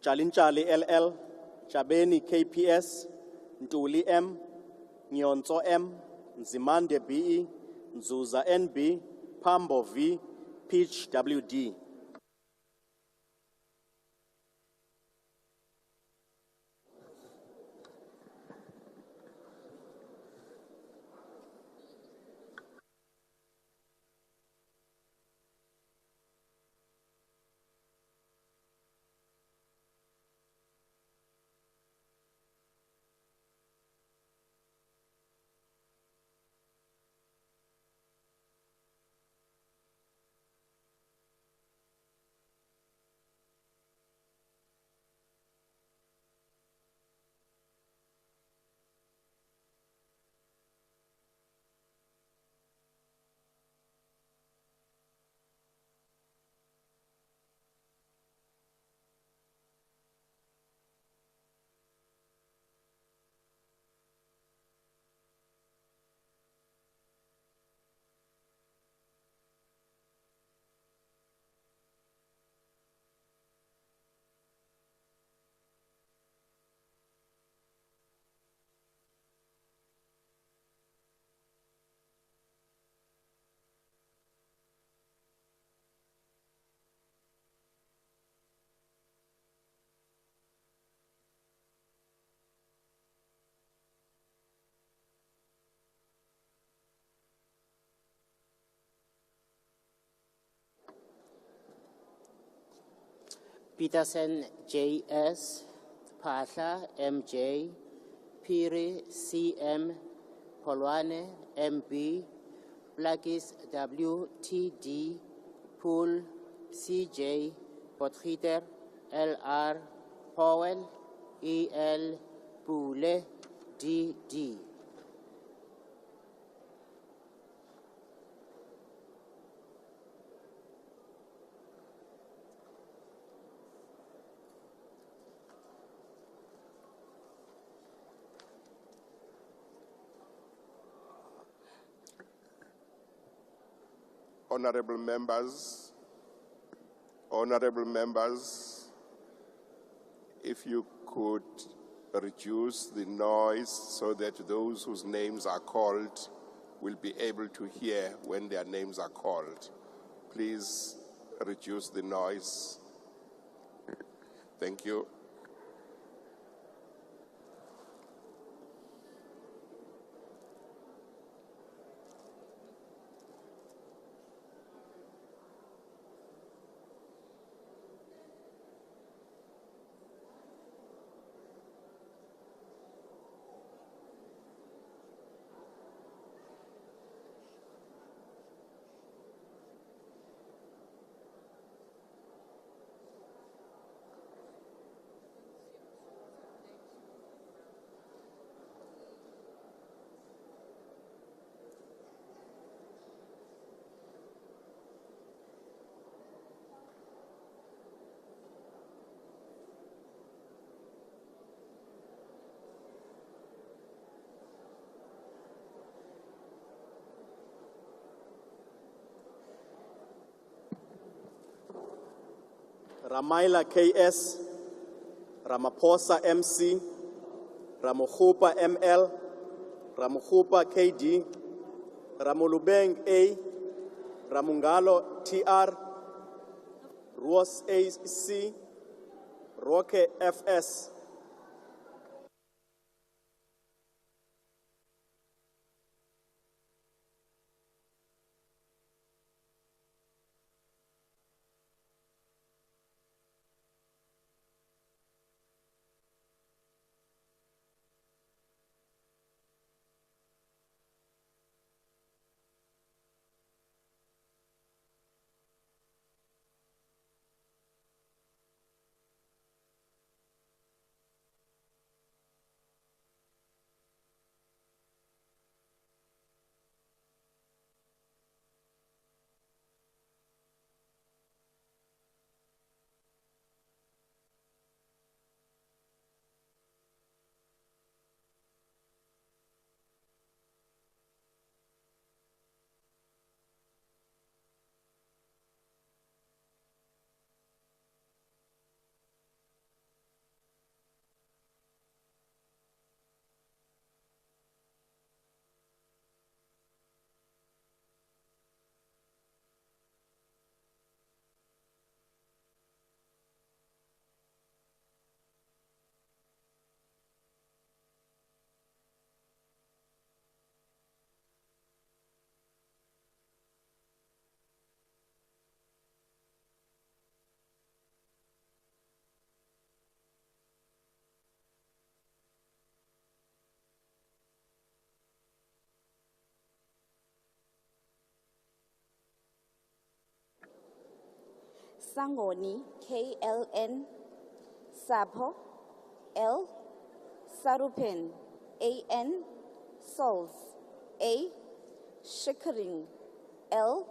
Chalinchali LL, Chabeni KPS, Ntuli M, Nyonso M, Nzimande BE, Nzuza NB, Pambo V, Peach WD.
Peterson JS, Pasha MJ, Piri CM, Polwane MB, Blakis WTD, Pool CJ, Potgieter LR, Powell EL, Pule DD.
Honorable members, if you could reduce the noise so that those whose names are called will be able to hear when their names are called. Please reduce the noise. Thank you.
Ramaila KS, Ramaphosa MC, Ramokhupa ML, Ramokhupa KD, Ramolubeng A, Ramungalo TR, Ruos AC, Roque FS.
Sangoni, KLN, Sapo, L, Sarupen, AN, Sols, A, Shikering, L,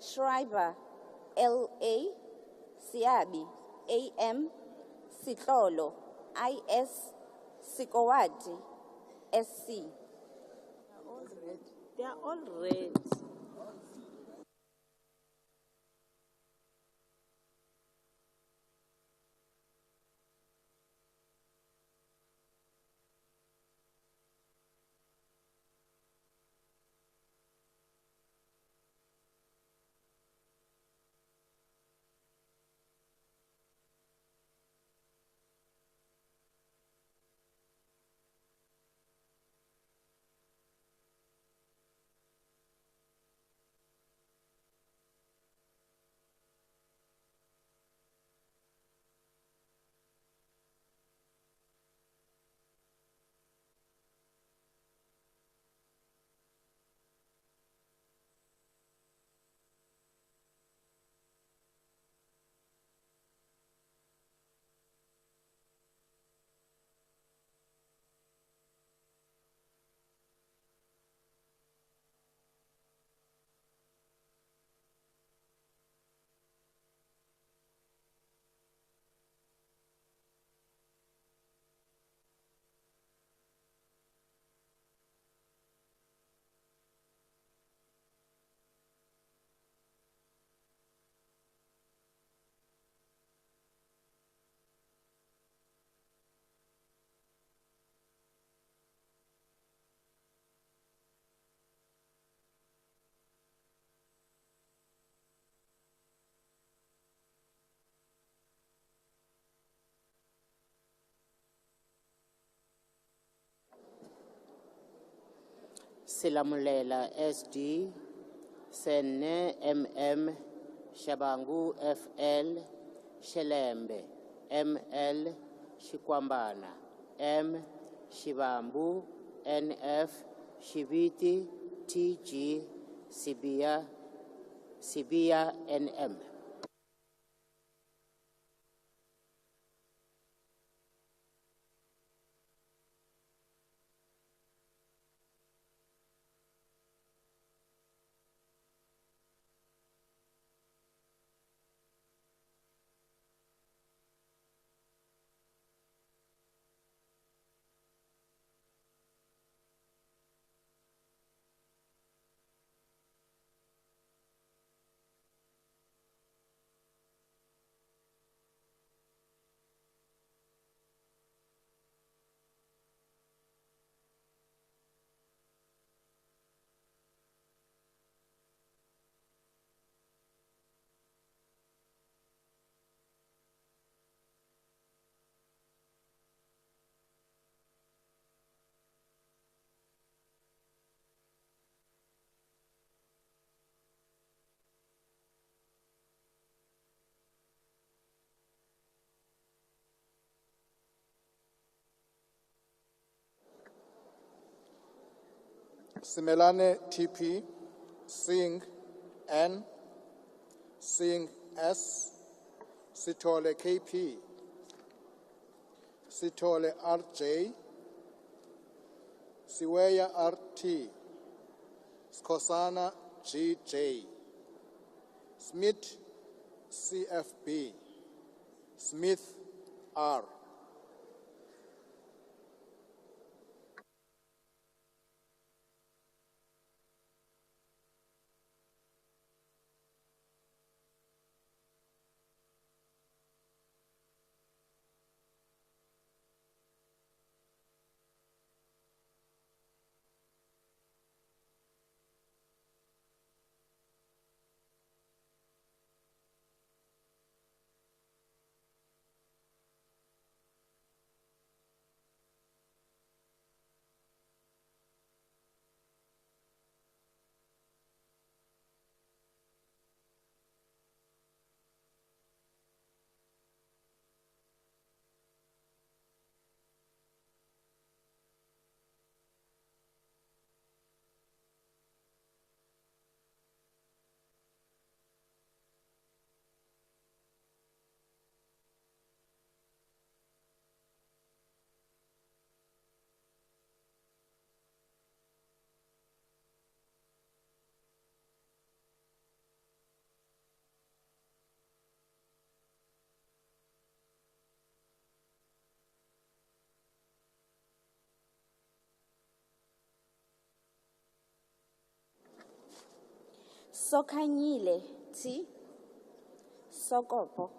Schreiber, LA, Siabi, AM, Sitlolo, IS, Sikowati, SC.
They are all red.
Silamulela SD, Senne MM, Shabangu FL, Shelembe ML, Shikwambana M, Shibambu NF, Shibiti TG, Sibia NM.
Simelane TP, Singh N, Singh S, Sitole KP, Sitole RJ, Siweya RT, Skosana GJ, Smith CFB, Smith R.
Sokanyile T, Sokopo,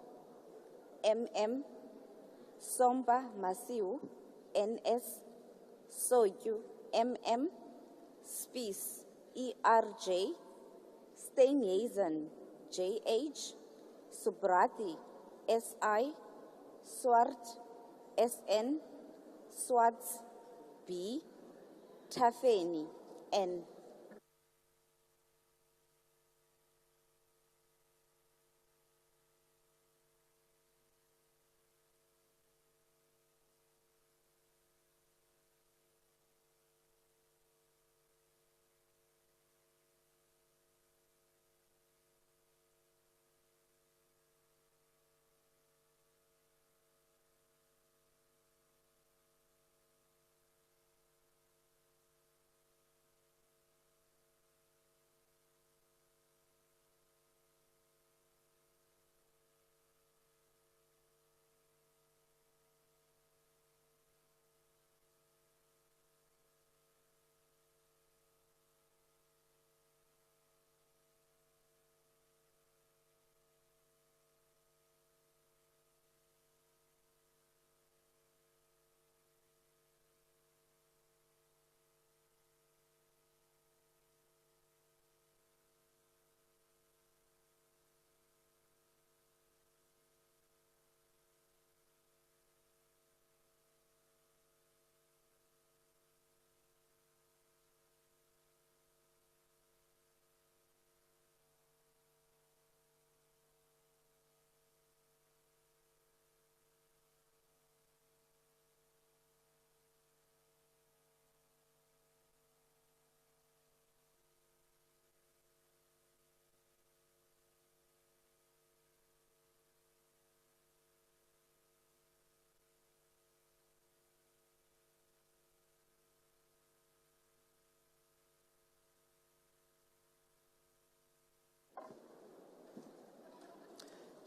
MM, Somba Masiu, NS, Soyu, MM, Spies, ERJ, Steenhuisen, JH, Subrati, SI, Swart, SN, Swarts, B, Tafeni, N.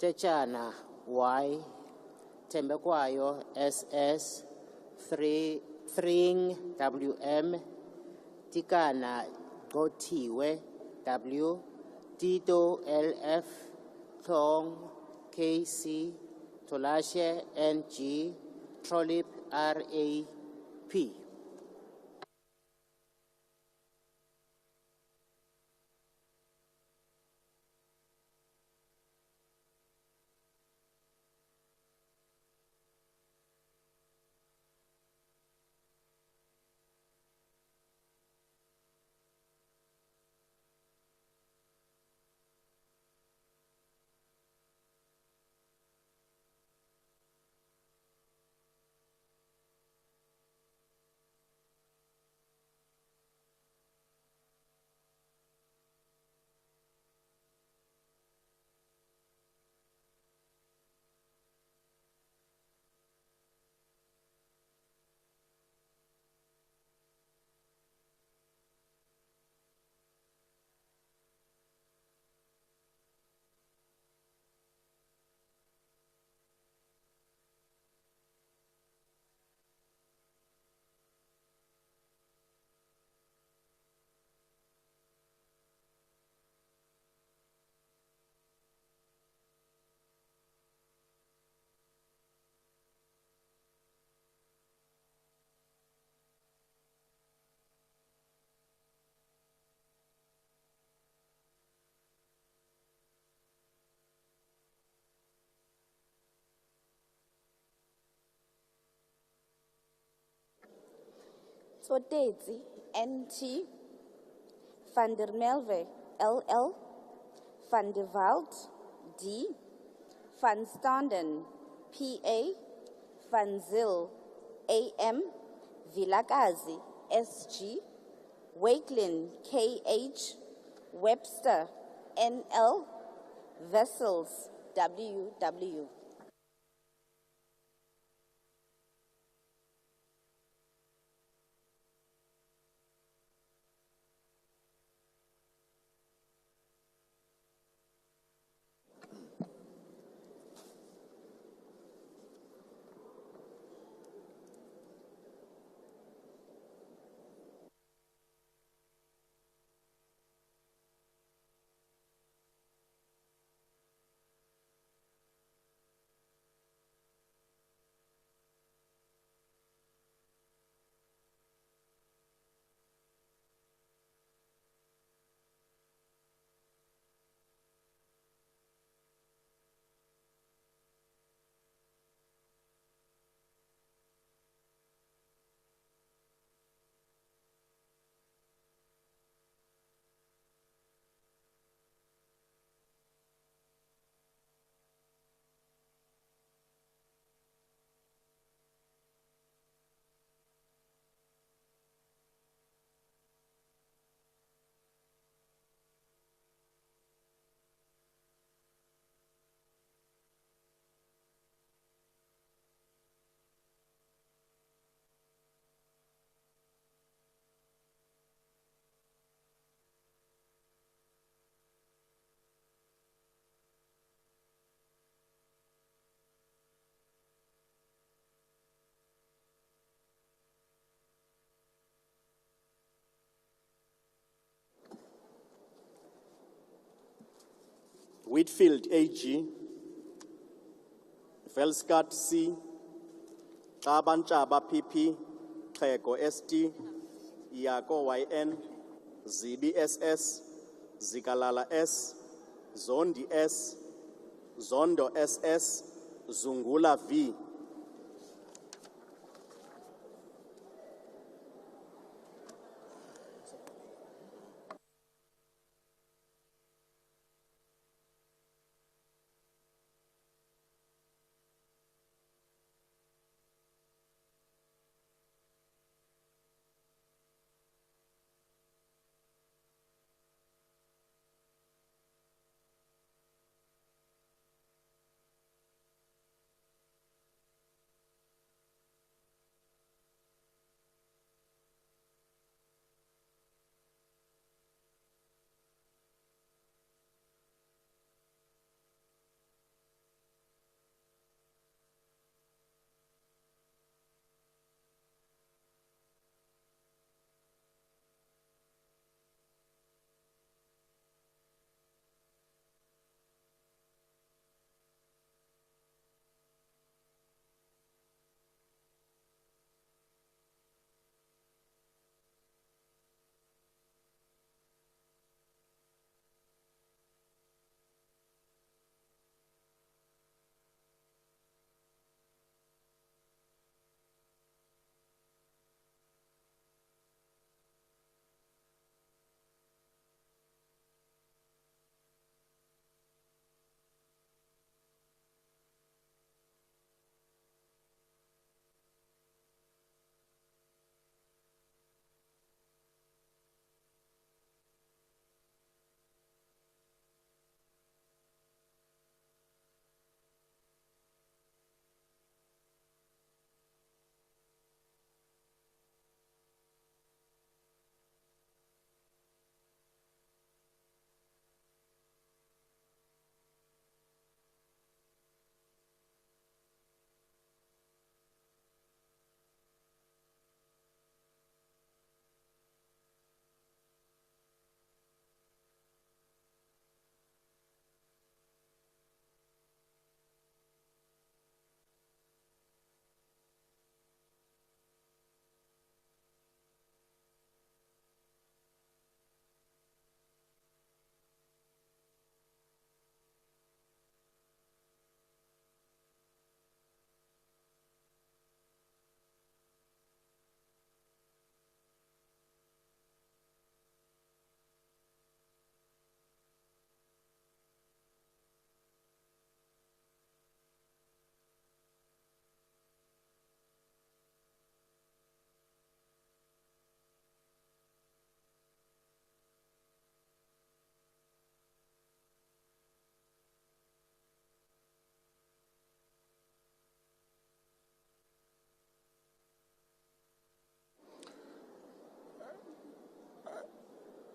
Techana Y, Tembekwayo SS, 3 WM, Tikana Gotiwe W, Tito LF, Tong KC, Tolashe NG, Trolip RAP.
Sotetsi, NT, Van der Merwe, LL, Van der Walt, D, Van Standen, PA, Van Zyl, AM, Vilakazi, SG, Wakelin, KH, Webster, NL, Vessels, WW.
Whitfield AG, Velskart C, Chaba PP, Kheko ST, Yako YN, ZBSS, Zikalala S, Zondi S, Zondo SS, Zungula V.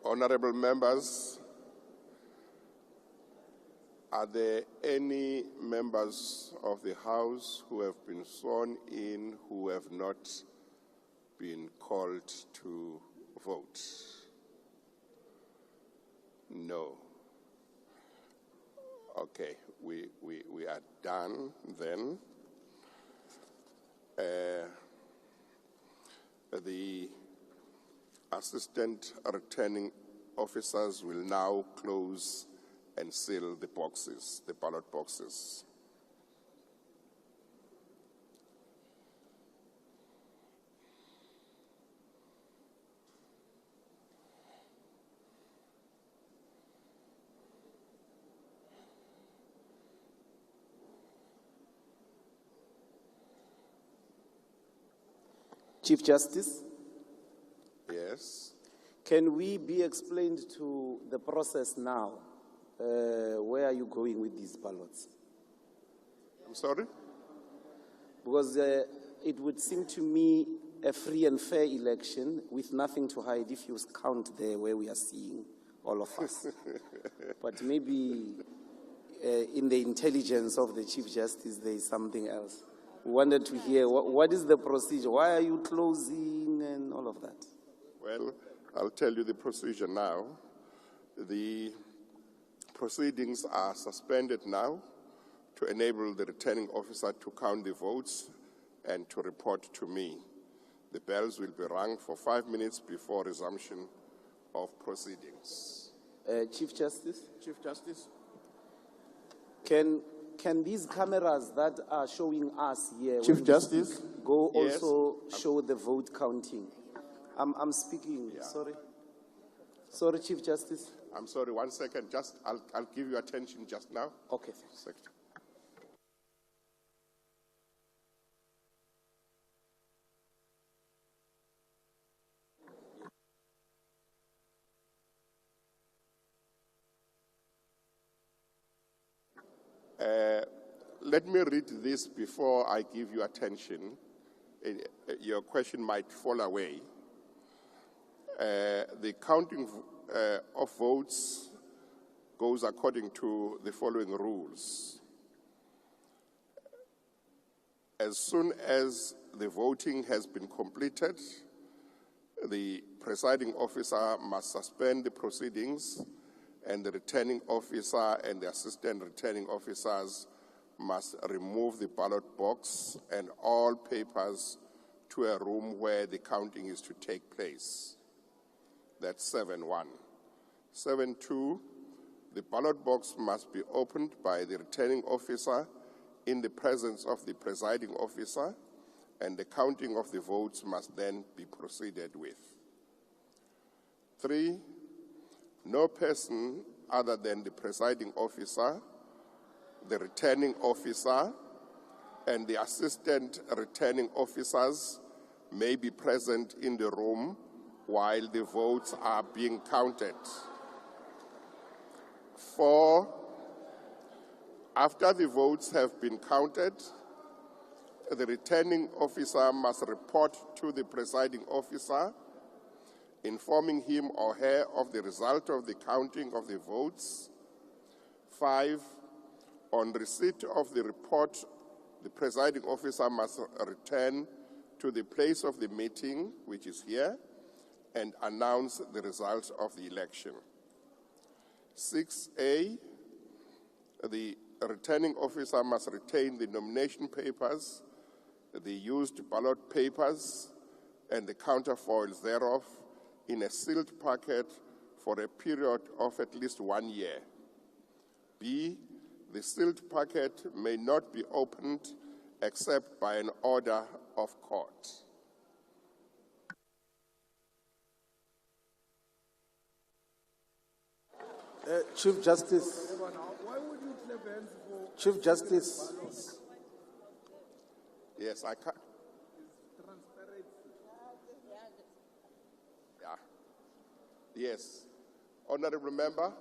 Honorable members, are there any members of the House who have been sworn in who have not been called to vote? No. Okay, we are done then. The assistant returning officers will now close and seal the boxes, the ballot boxes.
Chief Justice?
Yes.
Can we be explained to the process now? Where are you going with these ballots?
I'm sorry?
Because it would seem to me a free and fair election with nothing to hide if you count there where we are seeing all of us. But maybe in the intelligence of the Chief Justice, there is something else. We wanted to hear what is the procedure? Why are you closing and all of that?
Well, I'll tell you the procedure now. The proceedings are suspended now to enable the returning officer to count the votes and to report to me. The bells will be rung for 5 minutes before resumption of proceedings.
Chief Justice?
Chief Justice?
Can these cameras that are showing us here
Chief Justice?
go
Yes.
also show the vote counting? I'm speaking,
Yeah.
sorry. Sorry, Chief Justice.
I'm sorry, 1 second. I'll give you attention just now.
Okay.
Secretary. Let me read this before I give you attention. Your question might fall away. The counting of votes goes according to the following rules. As soon as the voting has been completed, the presiding officer must suspend the proceedings, and the returning officer and the assistant returning officers must remove the ballot box and all papers to a room where the counting is to take place. That's 7-1. 7-2, the ballot box must be opened by the returning officer in the presence of the presiding officer, and the counting of the votes must then be proceeded with. 3, no person other than the presiding officer, the returning officer, and the assistant returning officers may be present in the room while the votes are being counted. 4, after the votes have been counted, the returning officer must report to the presiding officer, informing him or her of the result of the counting of the votes. 5, on receipt of the report, the presiding officer must return to the place of the meeting, which is here, and announce the results of the election. 6A, the returning officer must retain the nomination papers, the used ballot papers, and the counterfoils thereof in a sealed packet for a period of at least 1 year. B, the sealed packet may not be opened except by an order of court.
Chief Justice.
Why would you clap hands for...
Chief Justice.
Yes, I can. Yeah. Yes. Honorable Member.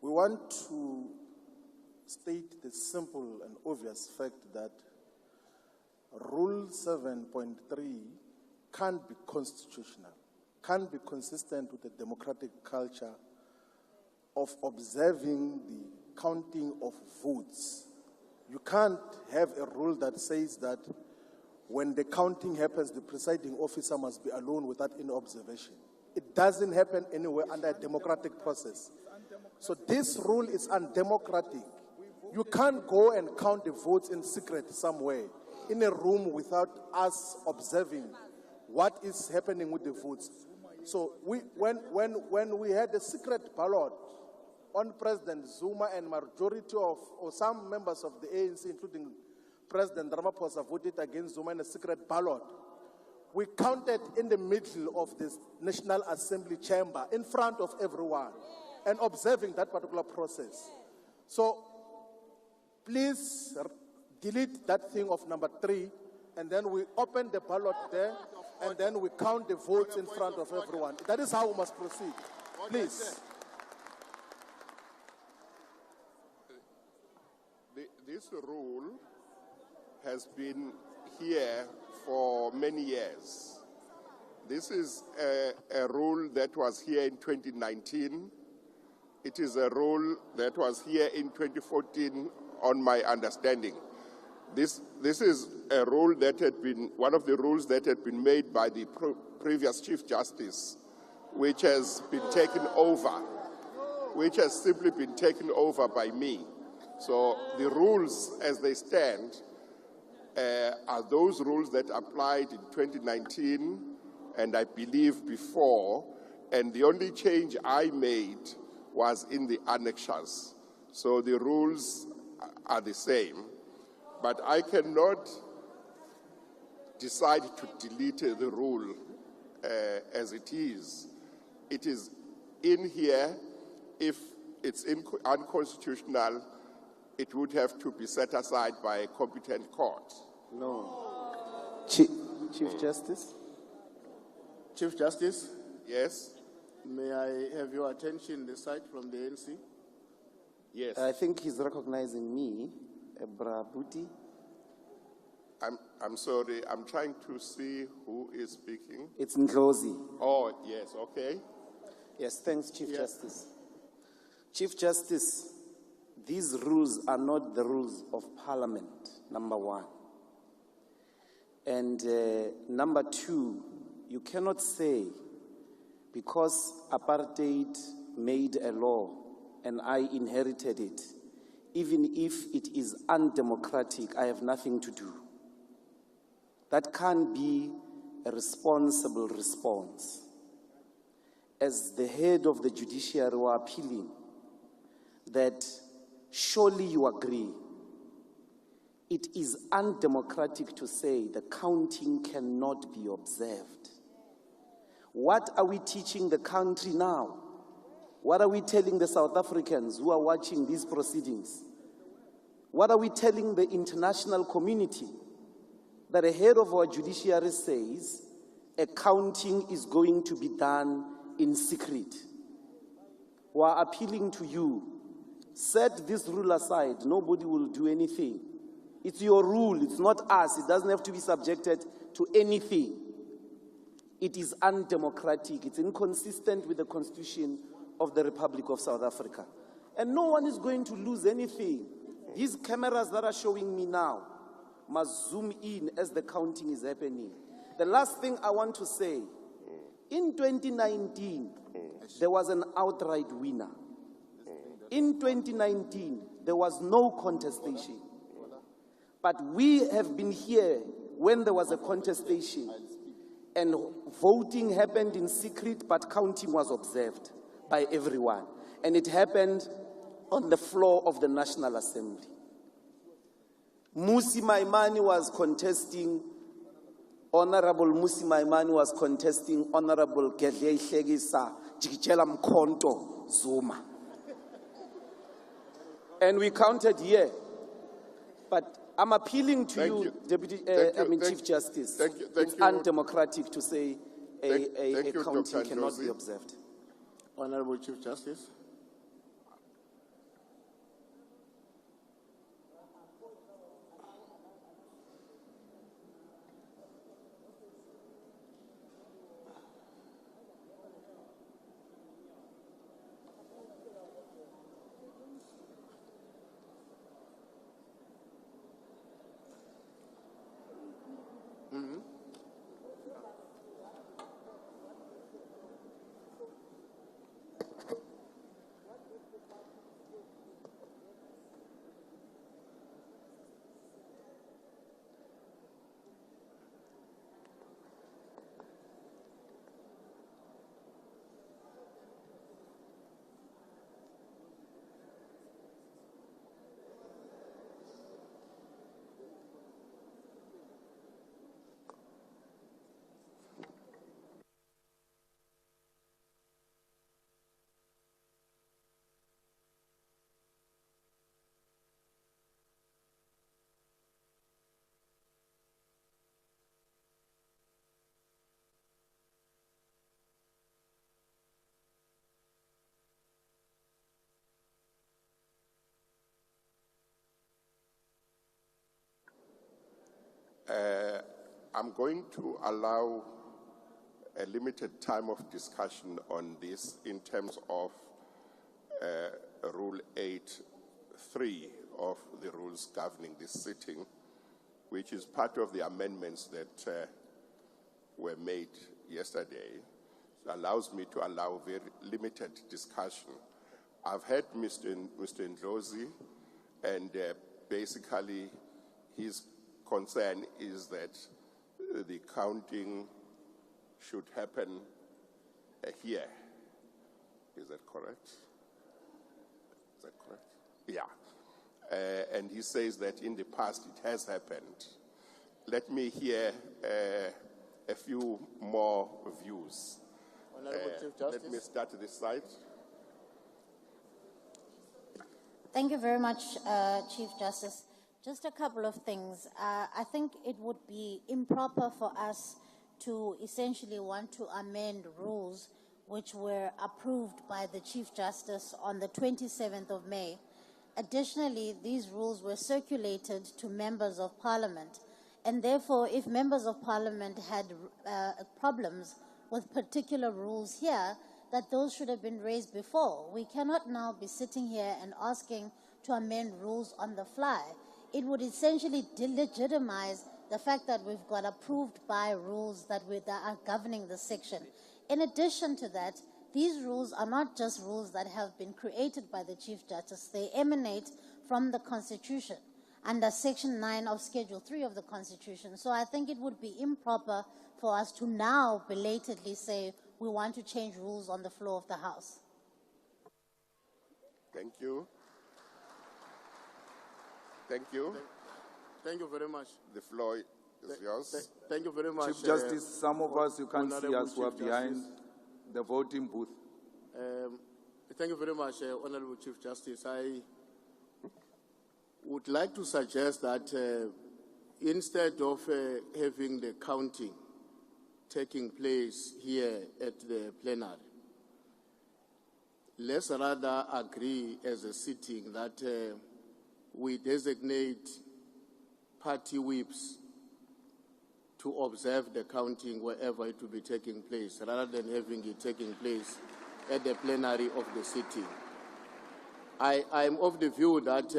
We want to state the simple and obvious fact that Rule 7.3 can't be constitutional can't be consistent with the democratic culture of observing the counting of votes. You can't have a rule that says that when the counting happens, the presiding officer must be alone without any observation. It doesn't happen anywhere under a democratic process. So this rule is undemocratic. You can't go and count the votes in secret somewhere, in a room without us observing what is happening with the votes. So when we had a secret ballot on President Zuma and majority of, or some members of the ANC, including President Ramaphosa, voted against Zuma in a secret ballot, we counted in the middle of this National Assembly chamber in front of everyone and observing that particular process. So please delete that thing of number 3, and then we open the ballot there, and then we count the votes in front of everyone. That is how we must proceed. Please.
This rule has been here for many years. This is a rule that was here in 2019. It is a rule that was here in 2014, on my understanding. This is a rule that had been, one of the rules that had been made by the previous Chief Justice, which has been taken over, which has simply been taken over by me. So the rules as they stand are those rules that applied in 2019 and I believe before, and the only change I made was in the annexures. So the rules are the same, but I cannot decide to delete the rule as it is. It is in here. If it's unconstitutional, it would have to be set aside by a competent court.
No. Chief Justice?
Chief Justice?
Yes?
May I have your attention the side from the ANC?
Yes.
I think he's recognizing me, Ebra Buti.
I'm sorry, I'm trying to see who is speaking.
It's Ndlozi.
Oh, yes, okay.
Yes, thanks, Chief Justice. Chief Justice, these rules are not the rules of Parliament, number 1. And number 2, you cannot say because apartheid made a law and I inherited it, even if it is undemocratic, I have nothing to do. That can't be a responsible response. As the head of the judiciary, we are appealing that surely you agree it is undemocratic to say the counting cannot be observed. What are we teaching the country now? What are we telling the South Africans who are watching these proceedings? What are we telling the international community? That the head of our judiciary says a counting is going to be done in secret. We are appealing to you. Set this rule aside. Nobody will do anything. It's your rule. It's not us. It doesn't have to be subjected to anything. It is undemocratic. It's inconsistent with the Constitution of the Republic of South Africa. And no one is going to lose anything. These cameras that are showing me now must zoom in as the counting is happening. The last thing I want to say, in 2019, there was an outright winner. In 2019, there was no contestation. But we have been here when there was a contestation and voting happened in secret, but counting was observed by everyone. And it happened on the floor of the National Assembly. Musi Maimani was contesting, Honorable Musi Maimani was contesting Honorable Gedley Hlegisa Jikela Mkhonto Zuma. And we counted here. But I'm appealing to you, Deputy, Chief Justice. It's undemocratic to say a counting cannot be observed.
Honorable Chief Justice.
I'm going to allow a limited time of discussion on this in terms of Rule 8.3 of the rules governing this sitting, which is part of the amendments that were made yesterday. It allows me to allow very limited discussion. I've heard Mr. Ndlozi, and basically his concern is that the counting should happen here. Is that correct? Is that correct? Yeah. And he says that in the past it has happened. Let me hear a few more views.
Honorable Chief Justice.
Let me start this side.
Thank you very much, Chief Justice. Just a couple of things. I think it would be improper for us to essentially want to amend rules which were approved by the Chief Justice on the 27th of May. Additionally, these rules were circulated to members of Parliament, and therefore, if members of Parliament had problems with particular rules here, that those should have been raised before. We cannot now be sitting here and asking to amend rules on the fly. It would essentially delegitimize the fact that we've got approved by rules that are governing the section. In addition to that, these rules are not just rules that have been created by the Chief Justice. They emanate from the Constitution under Section 9 of Schedule 3 of the Constitution. So I think it would be improper for us to now belatedly say we want to change rules on the floor of the House.
Thank you. Thank you.
Thank you very much.
The floor is yours.
Thank you very much.
Chief Justice, some of us, you can't see us, who are behind the voting booth.
Thank you very much, Honorable Chief Justice. I would like to suggest that instead of having the counting taking place here at the plenary, let's rather agree as a sitting that we designate party whips to observe the counting wherever it will be taking place, rather than having it taking place at the plenary of the city. I'm of the view that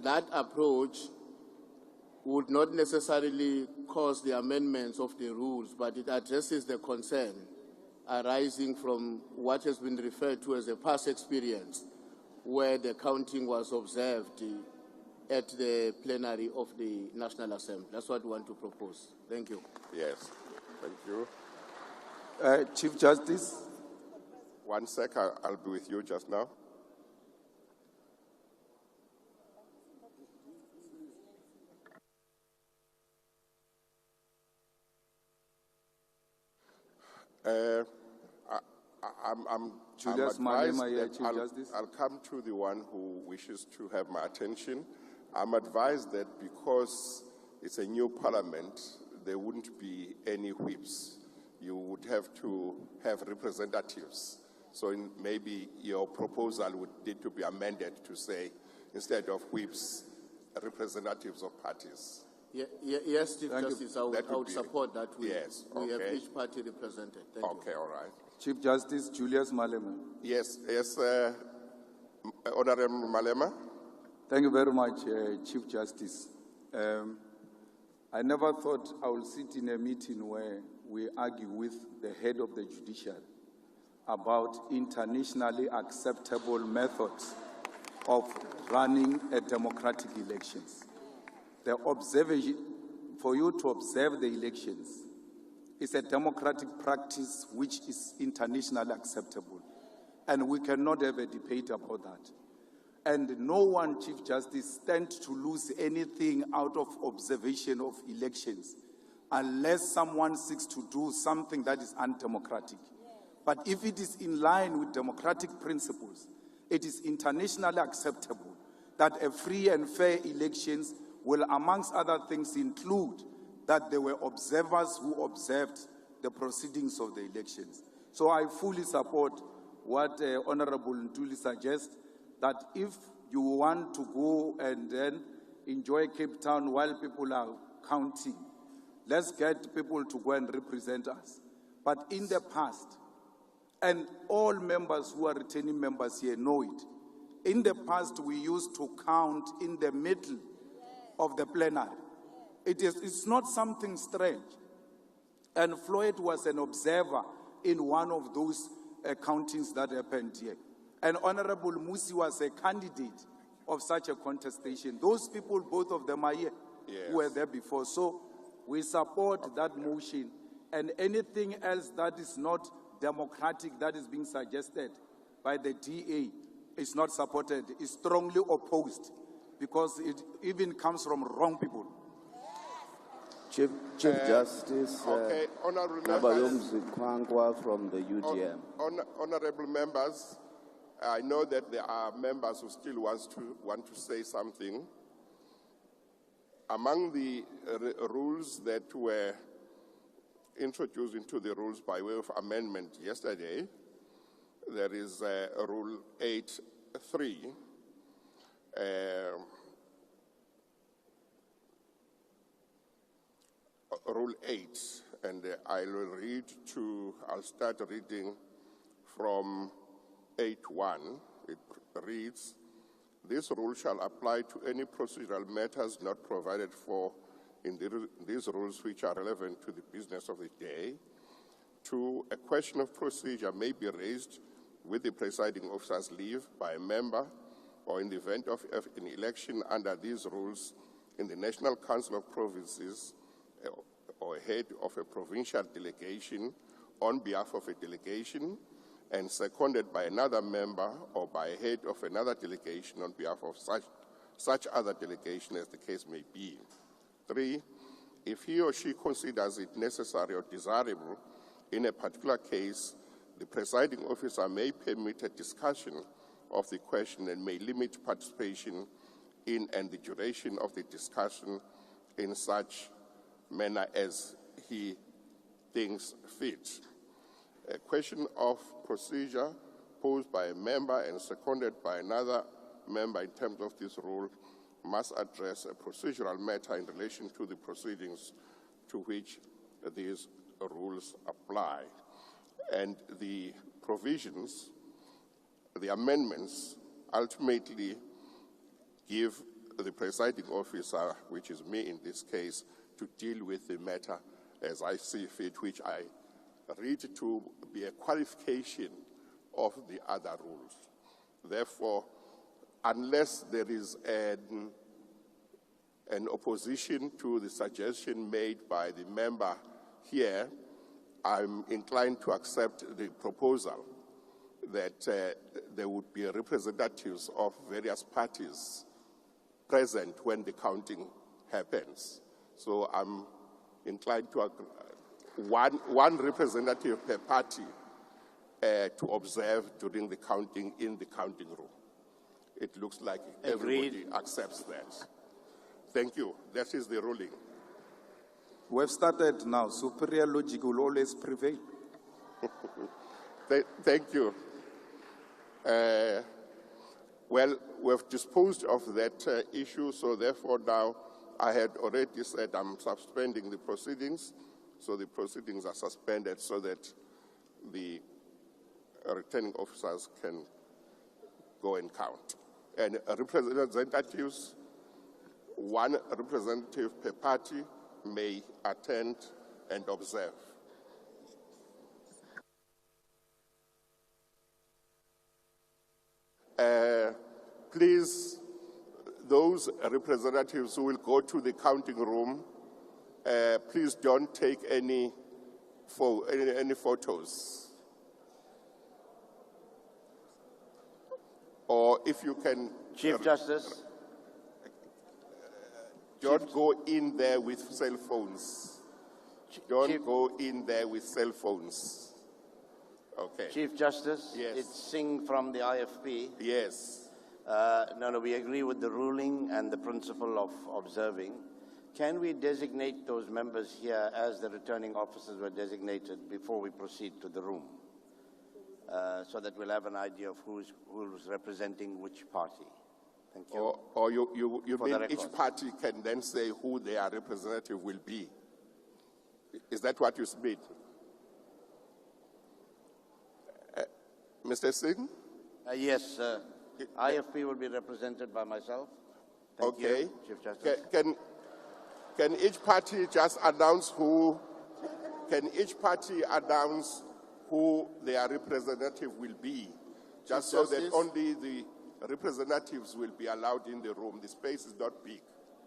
that approach would not necessarily cause the amendments of the rules, but it addresses the concern arising from what has been referred to as a past experience, where the counting was observed at the plenary of the National Assembly. That's what we want to propose. Thank you.
Yes, thank you.
Chief Justice.
1 sec, I'll be with you just now.
Julius Malema here, Chief Justice.
I'll come to the one who wishes to have my attention. I'm advised that because it's a new parliament, there wouldn't be any whips. You would have to have representatives. So maybe your proposal would need to be amended to say, instead of whips, representatives of parties.
Yes, Chief Justice, I would support that. We have each party represented. Thank you.
Okay, all right.
Chief Justice Julius Malema.
Yes, Honorable Malema.
Thank you very much, Chief Justice. I never thought I would sit in a meeting where we argue with the head of the judiciary about internationally acceptable methods of running a democratic elections. The observation, for you to observe the elections, is a democratic practice which is internationally acceptable. And we cannot have a debate about that. And no one, Chief Justice, stands to lose anything out of observation of elections unless someone seeks to do something that is undemocratic. But if it is in line with democratic principles, it is internationally acceptable that a free and fair elections will, amongst other things, include that there were observers who observed the proceedings of the elections. So I fully support what Honorable Ntuli suggests, that if you want to go and then enjoy Cape Town while people are counting, Let's get people to go and represent us. But in the past, and all members who are returning members here know it, in the past we used to count in the middle of the plenary. It's not something strange. And Floyd was an observer in one of those countings that happened here. And Honorable Musi was a candidate of such a contestation. Those people, both of them are here, who were there before. So we support that motion, and anything else that is not democratic that is being suggested by the DA is not supported, is strongly opposed, because it even comes from wrong people.
Chief Justice
okay, honorable members,
from the UDM.
Honorable members, I know that there are members who still want to say something. Among the rules that were introduced into the rules by way of amendment yesterday, there is Rule 8.3. Rule 8, and I'll start reading from 8.1. It reads, this rule shall apply to any procedural matters not provided for in these rules which are relevant to the business of the day. 2, a question of procedure may be raised with the presiding officer's leave by a member, or in the event of an election under these rules in the National Council of Provinces, or head of a provincial delegation on behalf of a delegation, and seconded by another member or by a head of another delegation on behalf of such other delegation as the case may be. 3, if he or she considers it necessary or desirable in a particular case, the presiding officer may permit a discussion of the question and may limit participation in and the duration of the discussion in such manner as he thinks fit. A question of procedure posed by a member and seconded by another member in terms of this rule must address a procedural matter in relation to the proceedings to which these rules apply. And the provisions, the amendments, ultimately give the presiding officer, which is me in this case, to deal with the matter as I see fit, which I read to be a qualification of the other rules. Therefore, unless there is an opposition to the suggestion made by the member here, I'm inclined to accept the proposal that there would be representatives of various parties present when the counting happens. So I'm inclined to one representative per party to observe during the counting in the counting room. It looks like everybody accepts that. Thank you. That is the ruling.
We've started now. Superior logic will always prevail.
Thank you. Well, we've disposed of that issue, so therefore now I had already said I'm suspending the proceedings, so the proceedings are suspended so that the returning officers can go and count. And representatives, one representative per party may attend and observe. Please, those representatives who will go to the counting room, please don't take any photos. Or if you can...
Chief Justice.
Don't go in there with cell phones. Don't go in there with cell phones. Okay.
Chief Justice,
yes.
It's Singh from the IFP.
Yes.
No, we agree with the ruling and the principle of observing. Can we designate those members here as the returning officers were designated before we proceed to the room? So that we'll have an idea of who's representing which party. Thank you.
Or you mean each party can then say who their representative will be? Is that what you submit? Mr. Singh?
Yes, IFP will be represented by myself. Thank
Okay.
you, Chief Justice.
Can each party just announce who? Can each party announce who their representative will be, just so that only the representatives will be allowed in the room? The space is not big.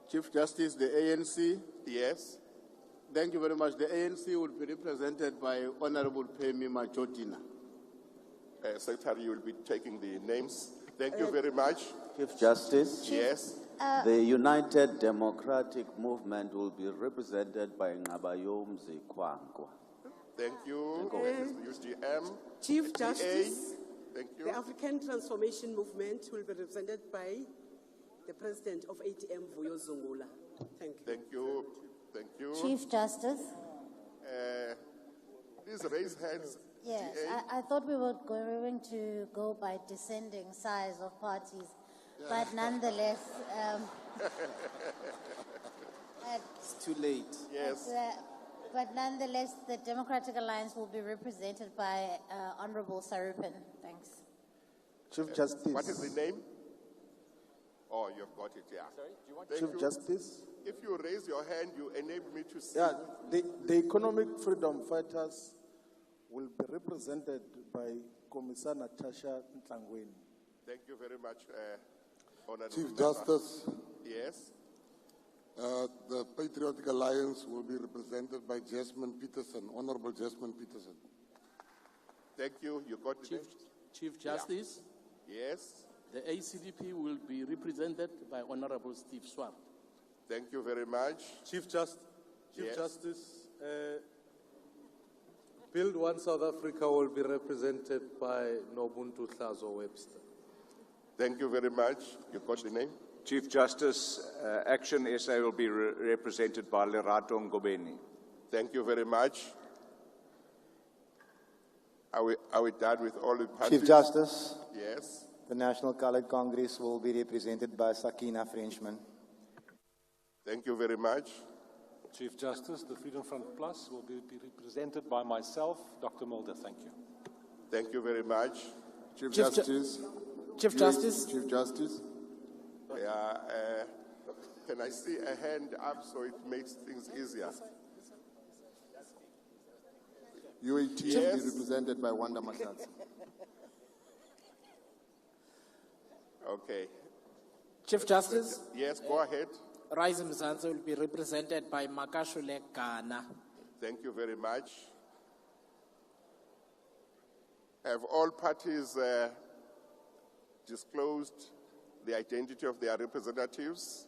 Chief Justice, the ANC.
Yes.
Thank you very much. The ANC will be represented by Honorable Pemi Majotina.
Secretary, you will be taking the names. Thank you very much.
Chief Justice.
Yes.
The United Democratic Movement will be represented by Ngabayomzi Kwangwa.
Thank you, UGM.
Chief
DA.
Justice,
Thank you.
the African Transformation Movement will be represented by the President of ATM, Vuyo Zungula. Thank you.
Thank you. Thank you.
Chief Justice.
Please raise hands.
Yes,
DA.
I thought we were going to go by descending size of parties, but nonetheless,
It's too late.
Yes.
but nonetheless, the Democratic Alliance will be represented by Honorable Sarupin. Thanks.
Chief Justice.
What is the name? Oh, you've got it, yeah. Sorry, do you want
Chief Justice.
If you raise your hand, you enable me to see.
Yeah, the economic freedom fighters will be represented by Commissar Natasha Ntlangweni.
Thank you very much, Honorable
Chief
Member.
Justice.
Yes.
The Patriotic Alliance will be represented by Jasmine Peterson, Honorable Jasmine Peterson.
Thank you. You got the name?
Chief Justice.
Yeah. Yes.
The ACDP will be represented by Honorable Steve Swart.
Thank you very much.
Chief
Yes.
Justice, Build One South Africa will be represented by Nobuntu Hlazo Webster.
Thank you very much. You got the name?
Chief Justice, Action SA will be represented by Lerato Ngobeni.
Thank you very much. Are we done with all the parties?
Chief Justice.
Yes.
The National Colored Congress will be represented by Sakina Frenchman.
Thank you very much.
Chief Justice, the Freedom Front Plus will be represented by myself, Dr. Mulder. Thank you.
Thank you very much.
Chief Justice.
Chief Justice.
Chief Justice.
Yeah, can I see a hand up so it makes things easier?
UAT
Yes.
will be represented by Wanda Mahlatsi.
Okay.
Chief Justice.
Yes, go ahead.
Rising Zansi will be represented by Makashule Ghana.
Thank you very much. Have all parties disclosed the identity of their representatives?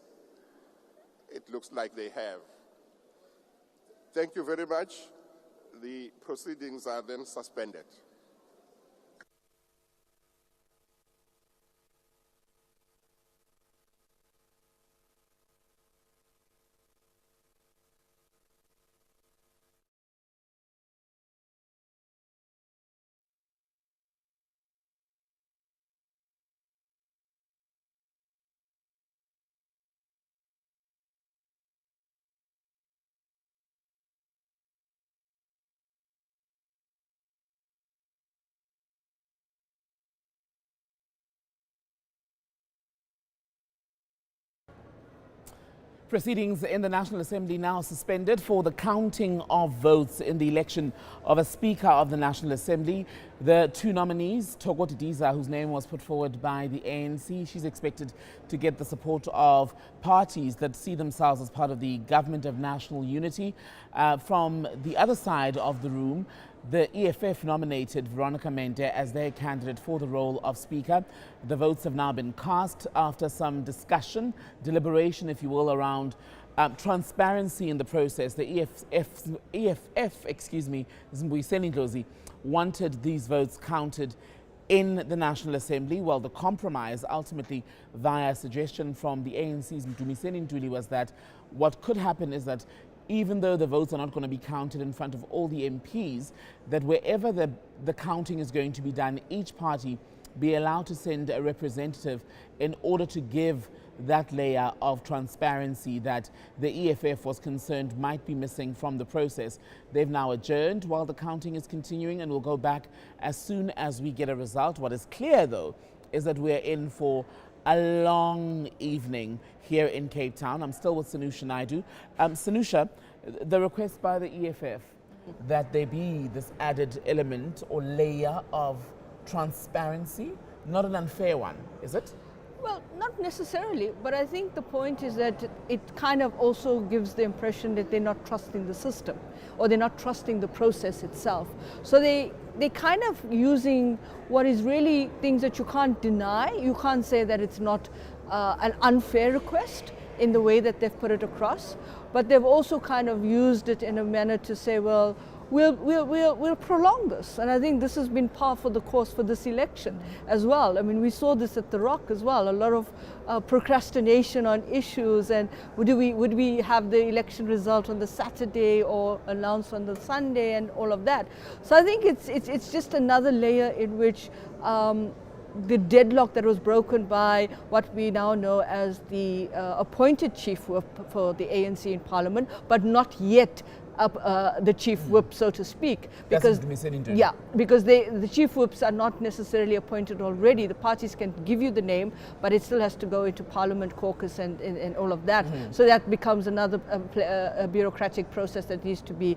It looks like they have. Thank you very much. The proceedings are then suspended.
Proceedings in the National Assembly now suspended for the counting of votes in the election of a Speaker of the National Assembly. The two nominees, Tokoti Diza, whose name was put forward by the ANC, she's expected to get the support of parties that see themselves as part of the Government of National Unity. From the other side of the room, the EFF nominated Veronica Mente as their candidate for the role of Speaker. The votes have now been cast after some discussion, deliberation, if you will, around transparency in the process. The EFF, Zimbuyiseni Ndlozi, wanted these votes counted in the National Assembly. Well, the compromise, ultimately via suggestion from the ANC's Mdumiseni Ntuli, was that what could happen is that even though the votes are not going to be counted in front of all the MPs, that wherever the counting is going to be done, each party be allowed to send a representative in order to give that layer of transparency that the EFF was concerned might be missing from the process. They've now adjourned while the counting is continuing, and we'll go back as soon as we get a result. What is clear, though, is that we're in for a long evening here in Cape Town. I'm still with Sanusha Naidu. Sanusha, the request by the EFF that there be this added element or layer of transparency, not an unfair one, is it?
Well, not necessarily, but I think the point is that it kind of also gives the impression that they're not trusting the system or they're not trusting the process itself. So they're kind of using what is really things that you can't deny. You can't say that it's not an unfair request in the way that they've put it across, but they've also kind of used it in a manner to say, well, we'll prolong this. And I think this has been par for the course for this election as well. I mean, we saw this at the Rock as well, a lot of procrastination on issues, and would we have the election result on the Saturday or announced on the Sunday and all of that. So I think it's just another layer in which the deadlock that was broken by what we now know as the appointed chief whip for the ANC in Parliament, but not yet the chief whip, so to speak, because the chief whips are not necessarily appointed already. The parties can give you the name, but it still has to go into Parliament caucus and all of that. So that becomes another bureaucratic process that needs to be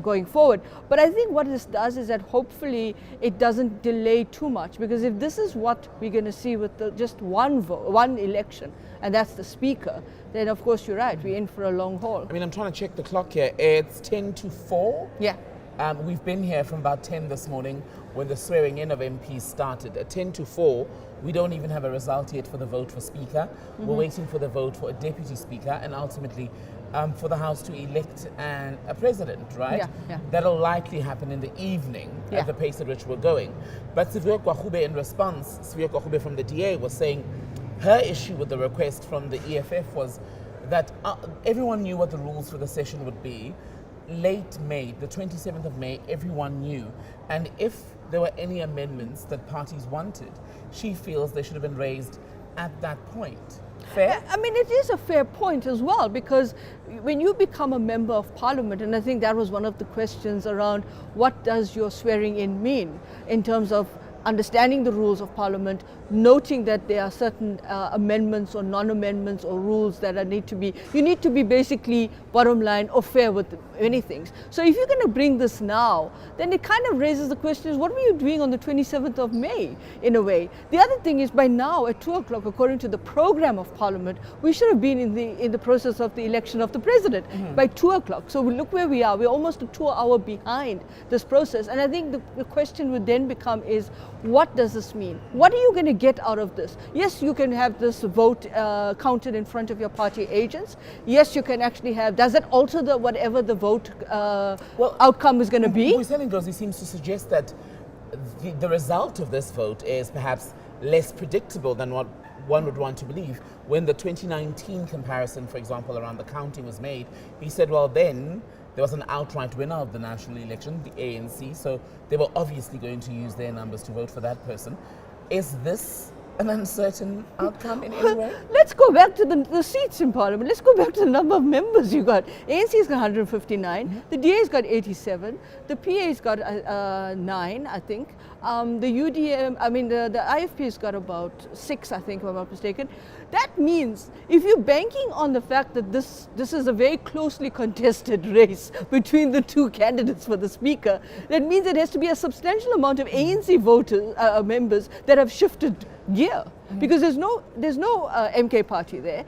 going forward. But I think what this does is that hopefully it doesn't delay too much, because if this is what we're going to see with just one election, and that's the speaker, then of course you're right, we're in for a long haul.
I mean, I'm trying to check the clock here. It's 10 to 4.
Yeah.
We've been here from about 10 this morning when the swearing in of MPs started. At 10 to 4, we don't even have a result yet for the vote for speaker. We're waiting for the vote for a deputy speaker and ultimately for the House to elect a president, right?
Yeah.
That'll likely happen in the evening at the pace at which we're going. But Siviwe Kwahube, in response, Siviwe Kwahube from the DA was saying her issue with the request from the EFF was that everyone knew what the rules for the session would be. Late May, the 27th of May, everyone knew. And if there were any amendments that parties wanted, she feels they should have been raised at that point. Fair?
I mean, it is a fair point as well, because when you become a member of Parliament, and I think that was one of the questions around what does your swearing in mean in terms of understanding the rules of Parliament, noting that there are certain amendments or non-amendments or rules that you need to be basically, bottom line, or fair with many things. So if you're going to bring this now, then it kind of raises the question, what were you doing on the 27th of May, in a way? The other thing is, by now, at 2 o'clock, according to the program of Parliament, we should have been in the process of the election of the President by 2 o'clock. So look where we are. We're almost a 2 hour behind this process. And I think the question would then become is, what does this mean? What are you going to get out of this? Yes, you can have this vote counted in front of your party agents. Yes, you can actually have, does it alter whatever the vote outcome is going to be?
He seems to suggest that the result of this vote is perhaps less predictable than what one would want to believe. When the 2019 comparison, for example, around the counting was made, he said, well, then there was an outright winner of the national election, the ANC, so they were obviously going to use their numbers to vote for that person. Is this an uncertain outcome in any way?
Let's go back to the seats in Parliament. Let's go back to the number of members you got. ANC's got 159, the DA's got 87, the PA's got 9, I think. The UDM, I mean the IFP's got about 6, I think, if I'm not mistaken. That means if you're banking on the fact that this is a very closely contested race between the two candidates for the speaker, that means there has to be a substantial amount of ANC voters, members that have shifted gear, because there's no MK party there.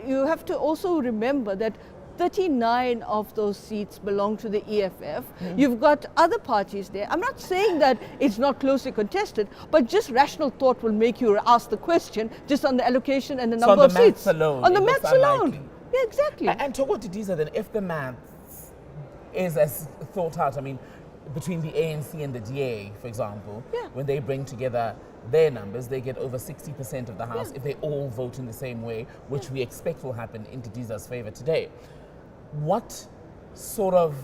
You have to also remember that 39 of those seats belong to the EFF. You've got other parties there. I'm not saying that it's not closely contested, but just rational thought will make you ask the question just on the allocation and the number of seats.
On
the maths alone. Yeah, exactly.
And to what it is then, if the maths is as thought out, I mean, between the ANC and the DA, for example, when they bring together their numbers, they get over 60% of the House if they all vote in the same way, which we expect will happen in Didiza's favor today. What sort of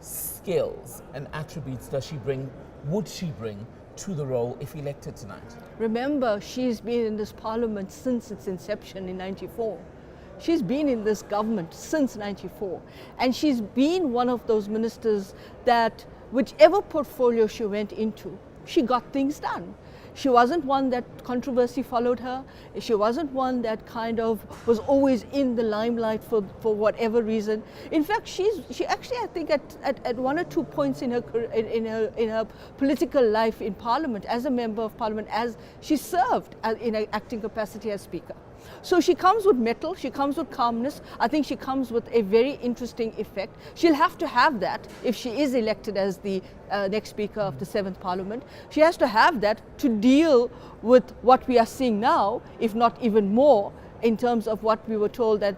skills and attributes would she bring to the role if elected tonight?
Remember, she's been in this parliament since its inception in '94. She's been in this government since '94. And she's been one of those ministers that whichever portfolio she went into, she got things done. She wasn't one that controversy followed her. She wasn't one that kind of was always in the limelight for whatever reason. In fact, she actually, I think, at one or two points in her political life in Parliament, as a member of Parliament, as she served in an acting capacity as Speaker. So she comes with mettle, she comes with calmness. I think she comes with a very interesting effect. She'll have to have that if she is elected as the next Speaker of the 7th Parliament. She has to have that to deal with what we are seeing now, if not even more, in terms of what we were told that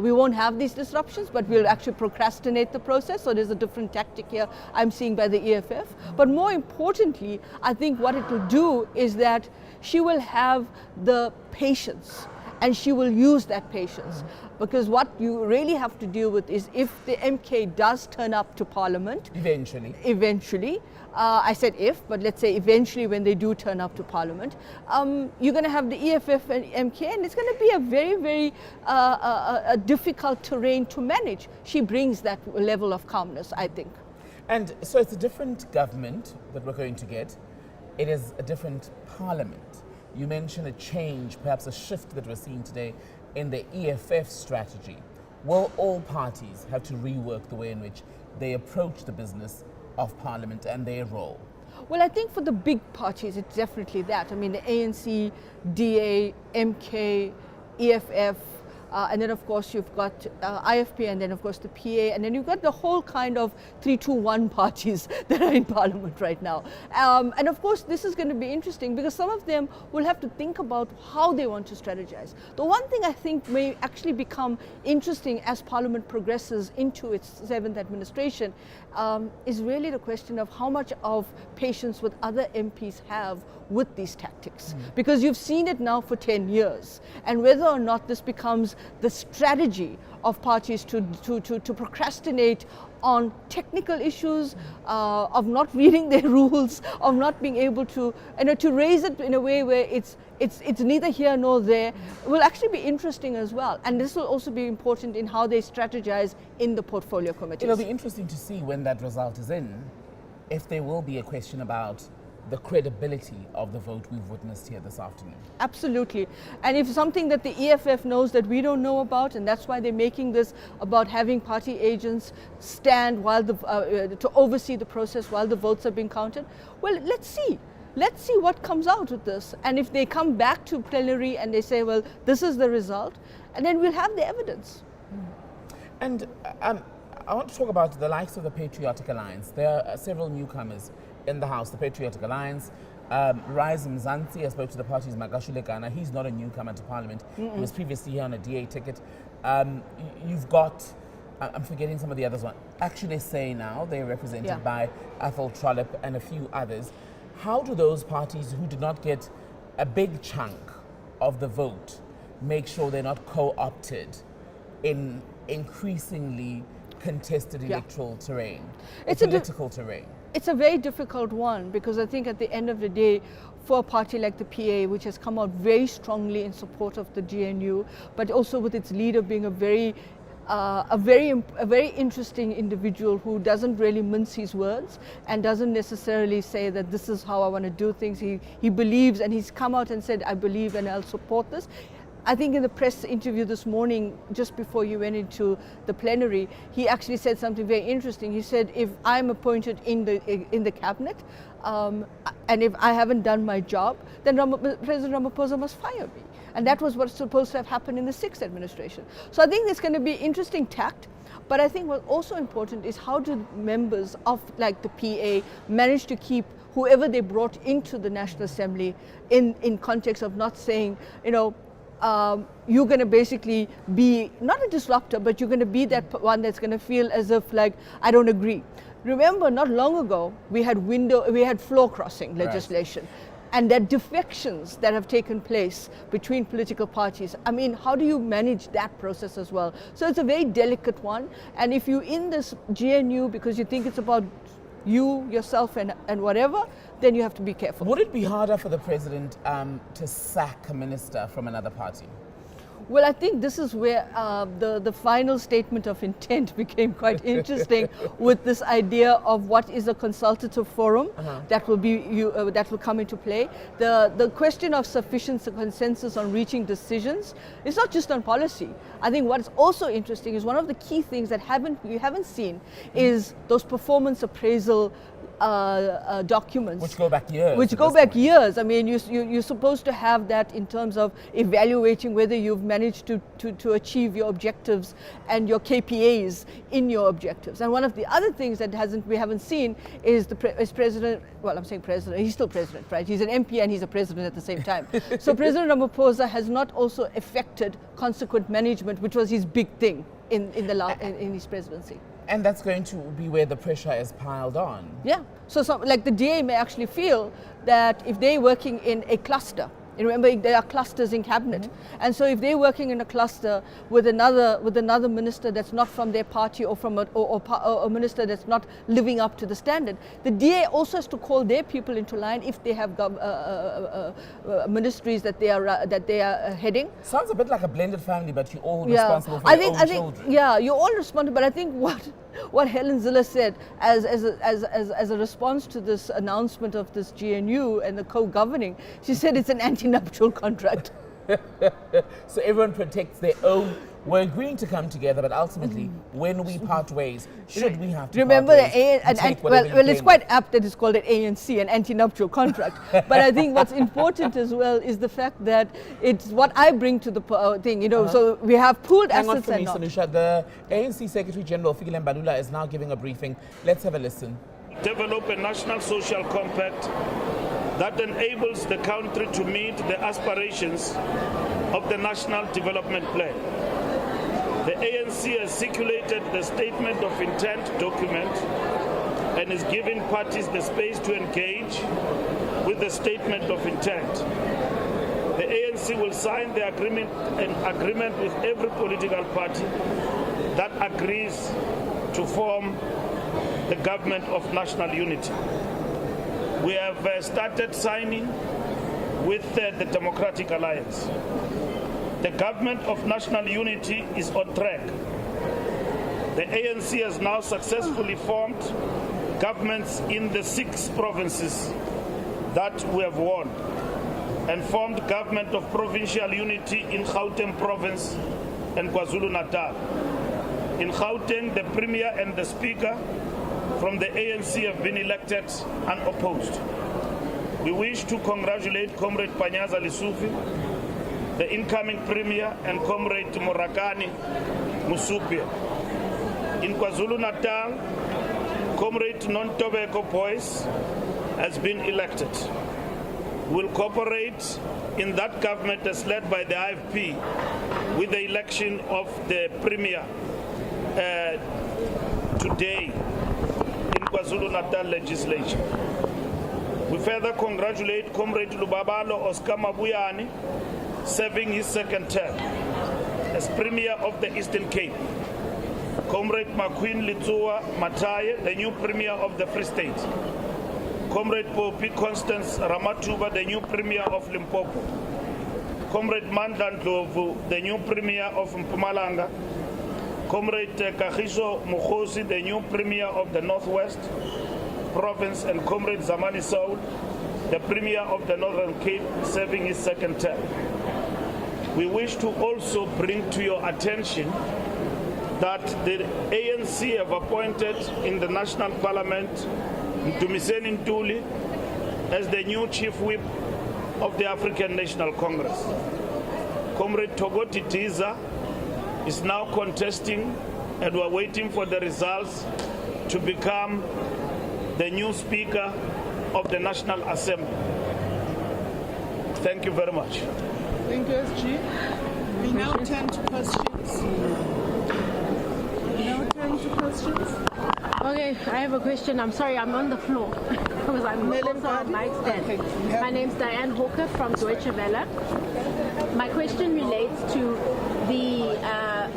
we won't have these disruptions, but we'll actually procrastinate the process. So there's a different tactic here I'm seeing by the EFF. But more importantly, I think what it will do is that she will have the patience, and she will use that patience. Because what you really have to deal with is if the MK does turn up to Parliament. Eventually. I said if, but let's say eventually when they do turn up to Parliament, you're going to have the EFF and MK, and it's going to be a very, very difficult terrain to manage. She brings that level of calmness, I think.
And so it's a different government that we're going to get. It is a different Parliament. You mentioned a change, perhaps a shift that we're seeing today in the EFF strategy. Will all parties have to rework the way in which they approach the business of Parliament and their role?
Well, I think for the big parties, it's definitely that. I mean, the ANC, DA, MK, EFF, and then of course you've got IFP, and then of course the PA, and then you've got the whole kind of 3-2-1 parties that are in Parliament right now. And of course this is going to be interesting because some of them will have to think about how they want to strategize. The one thing I think may actually become interesting as Parliament progresses into its 7th administration is really the question of how much of patience with other MPs have with these tactics. Because you've seen it now for 10 years, and whether or not this becomes the strategy of parties to procrastinate on technical issues, of not reading their rules, of not being able to, to raise it in a way where it's neither here nor there, will actually be interesting as well. And this will also be important in how they strategize in the portfolio committees.
It'll be interesting to see when that result is in, if there will be a question about the credibility of the vote we've witnessed here this afternoon.
Absolutely. And if something that the EFF knows that we don't know about, and that's why they're making this about having party agents stand while to oversee the process while the votes are being counted, well, let's see. Let's see what comes out of this. And if they come back to plenary and they say, well, this is the result, and then we'll have the evidence.
And I want to talk about the likes of the Patriotic Alliance. There are several newcomers in the House, the Patriotic Alliance. Zansi, I spoke to the party's Magashule. He's not a newcomer to Parliament. He was previously here on a DA ticket. You've got, I'm forgetting some of the others. Actually say now, they're represented by Athol Trollip and a few others. How do those parties who did not get a big chunk of the vote make sure they're not co-opted in increasingly contested electoral terrain, political terrain?
It's a very difficult one because I think at the end of the day, for a party like the PA, which has come out very strongly in support of the GNU, but also with its leader being a very interesting individual who doesn't really mince his words and doesn't necessarily say that this is how I want to do things. He believes, and he's come out and said, I believe and I'll support this. I think in the press interview this morning, just before you went into the plenary, he actually said something very interesting. He said, if I'm appointed in the cabinet, and if I haven't done my job, then President Ramaphosa must fire me. And that was what's supposed to have happened in the 6th administration. So I think there's going to be interesting tact. But I think what's also important is how do members of like the PA manage to keep whoever they brought into the National Assembly in context of not saying, you're going to basically be not a disruptor, but you're going to be that one that's going to feel as if like, I don't agree. Remember, not long ago, we had floor crossing legislation. Right. And there are defections that have taken place between political parties. I mean, how do you manage that process as well? So it's a very delicate one. And if you're in this GNU because you think it's about you, yourself, and whatever, then you have to be careful.
Would it be harder for the president to sack a minister from another party?
Well, I think this is where the final statement of intent became quite interesting with this idea of what is a consultative forum that will that will come into play. The question of sufficient consensus on reaching decisions is not just on policy. I think what's also interesting is one of the key things that you haven't seen is those performance appraisal documents,
which go back years.
I mean, you're supposed to have that in terms of evaluating whether you've managed to achieve your objectives and your KPAs in your objectives. And one of the other things that we haven't seen is President. Well, I'm saying president. He's still president, right? He's an MP and he's a president at the same time. So President Ramaphosa has not also effected consequent management, which was his big thing in his presidency.
And that's going to be where the pressure is piled on.
Yeah. So like the DA may actually feel that if they're working in a cluster, and remember there are clusters in cabinet, and so if they're working in a cluster with another minister that's not from their party or from a minister that's not living up to the standard, the DA also has to call their people into line if they have ministries that they are heading.
Sounds a bit like a blended family, but you're all responsible for your own children.
Yeah, you're all responsible. But I think what Helen Zille said as a response to this announcement of this GNU and the co-governing, she said it's an anti-nuptial contract.
So everyone protects their own. We're agreeing to come together, but ultimately, when we part ways, should we have to
remember
part ways?
Well, it's quite apt that it's called an ANC, an anti-nuptial contract. But I think what's important as well is the fact that it's what I bring to the thing. You know, so we have pooled assets and not.
Sanusha, the ANC Secretary General Fikile Mbalula is now giving a briefing. Let's have a listen.
Develop a national social compact that enables the country to meet the aspirations of the National Development Plan. The ANC has circulated the Statement of Intent document and is giving parties the space to engage with the Statement of Intent. The ANC will sign the agreement with every political party that agrees to form the government of national unity. We have started signing with the Democratic Alliance. The government of national unity is on track. The ANC has now successfully formed governments in the 6 provinces that we have won, and formed government of provincial unity in Gauteng province and KwaZulu-Natal. In Gauteng, the Premier and the Speaker from the ANC have been elected unopposed. We wish to congratulate Comrade Panyaza Lesufi, the incoming Premier, and Comrade Morakani Musupia. In KwaZulu-Natal, Comrade Nontobeko Boyce has been elected. Will cooperate in that government as led by the IFP with the election of the Premier today in KwaZulu-Natal legislature. We further congratulate Comrade Lubabalo Oscar Mabuyane, serving his 2nd term as Premier of the Eastern Cape. Comrade Makwin Litsua Mataye, the new Premier of the Free State. Comrade Popi Constance Ramatuba, the new Premier of Limpopo. Comrade Mandla Ndlovu, the new Premier of Mpumalanga. Comrade Kagiso Mukhosi, the new Premier of the Northwest Province, and Comrade Zamani Saud, the Premier of the Northern Cape, serving his 2nd term. We wish to also bring to your attention that the ANC have appointed in the National Parliament Ntumiseni Ntuli as the new Chief Whip of the African National Congress. Comrade Togoti Tiza is now contesting, and we're waiting for the results to become the new Speaker of the National Assembly. Thank you very much.
Thank you, SG. We now turn to questions.
Okay, I have a question. I'm sorry, I'm on the floor because I'm also on mic stand. Okay. My name's Diane Hawker from Deutsche Welle. My question relates to the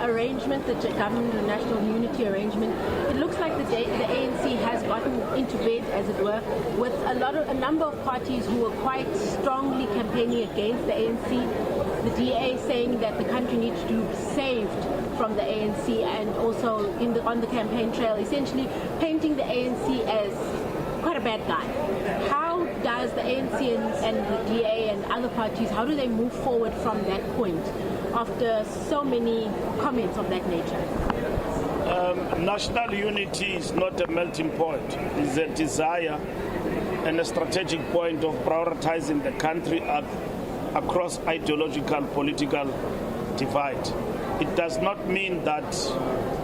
arrangement, the government and national unity arrangement, it looks like the ANC has gotten into bed, as it were, with a number of parties who were quite strongly campaigning against the ANC. The DA saying that the country needs to be saved from the ANC, and also on the campaign trail, essentially painting the ANC as quite a bad guy. How does the ANC and the DA and other parties, how do they move forward from that point after so many comments of that nature?
National unity is not a melting point. It's a desire and a strategic point of prioritizing the country across ideological political divide. It does not mean that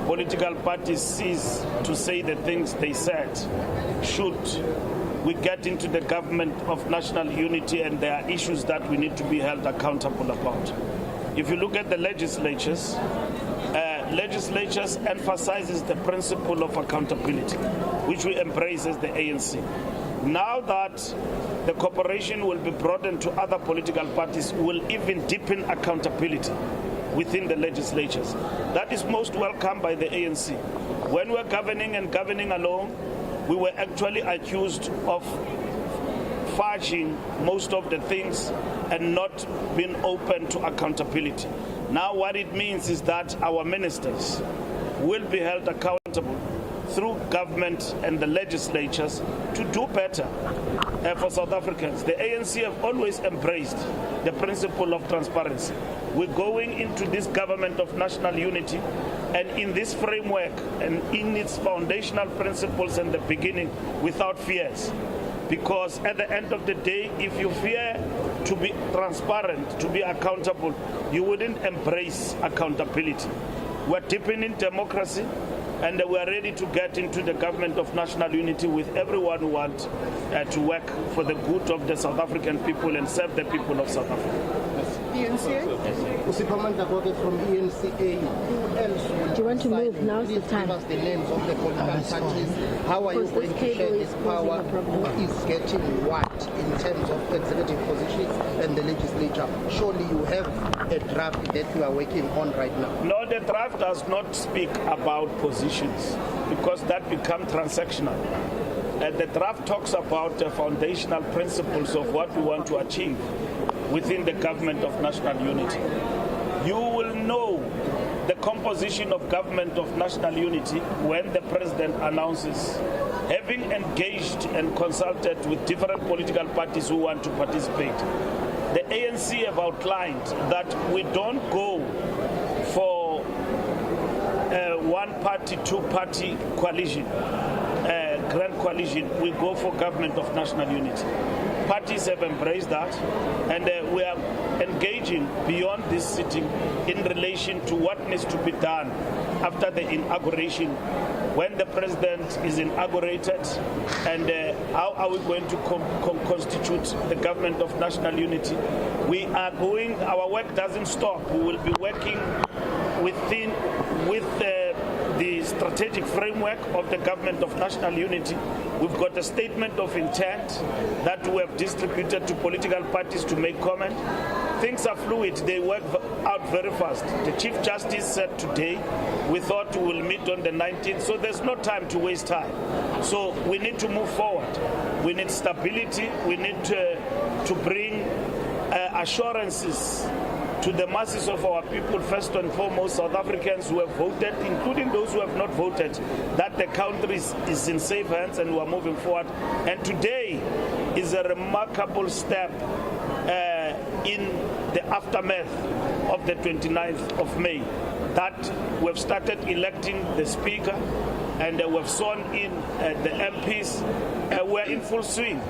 political parties cease to say the things they said. Should we get into the government of national unity, and there are issues that we need to be held accountable about. If you look at the legislatures emphasizes the principle of accountability, which we embrace as the ANC. Now that the cooperation will be broadened to other political parties, will even deepen accountability within the legislatures. That is most welcome by the ANC. When we're governing and governing alone, we were actually accused of fudging most of the things and not being open to accountability. Now what it means is that our ministers will be held accountable through government and the legislatures to do better for South Africans. The ANC have always embraced the principle of transparency. We're going into this government of national unity, and in this framework and in its foundational principles in the beginning, without fears. Because at the end of the day, if you fear to be transparent, to be accountable, you wouldn't embrace accountability. We're deepening democracy, and we are ready to get into the government of national unity with everyone who wants to work for the good of the South African people and serve the people of South Africa.
ENCA? Usipamanda Goge from ENCA. Who else will
Do you want to move? Now's the time.
Give us the names of the political parties. How are you going to share this power? Who is getting what in terms of executive positions and the legislature? Surely you have a draft that you are working on right now.
No, the draft does not speak about positions because that becomes transactional. The draft talks about the foundational principles of what we want to achieve within the government of national unity. You will know the composition of government of national unity when the president announces, having engaged and consulted with different political parties who want to participate. The ANC have outlined that we don't go for one-party, two-party coalition, grand coalition. We go for government of national unity. Parties have embraced that, and we are engaging beyond this sitting in relation to what needs to be done after the inauguration, when the president is inaugurated, and how are we going to constitute the government of national unity. We are going, our work doesn't stop. We will be working with the strategic framework of the government of national unity. We've got a statement of intent that we have distributed to political parties to make comment. Things are fluid, they work out very fast. The Chief Justice said today, we thought we will meet on the 19th, so there's no time to waste time. So we need to move forward. We need stability, we need to bring assurances to the masses of our people, first and foremost South Africans who have voted, including those who have not voted, that the country is in safe hands and we are moving forward. And today is a remarkable step in the aftermath of the 29th of May, that we've started electing the Speaker and we've sworn in the MPs. We're in full swing.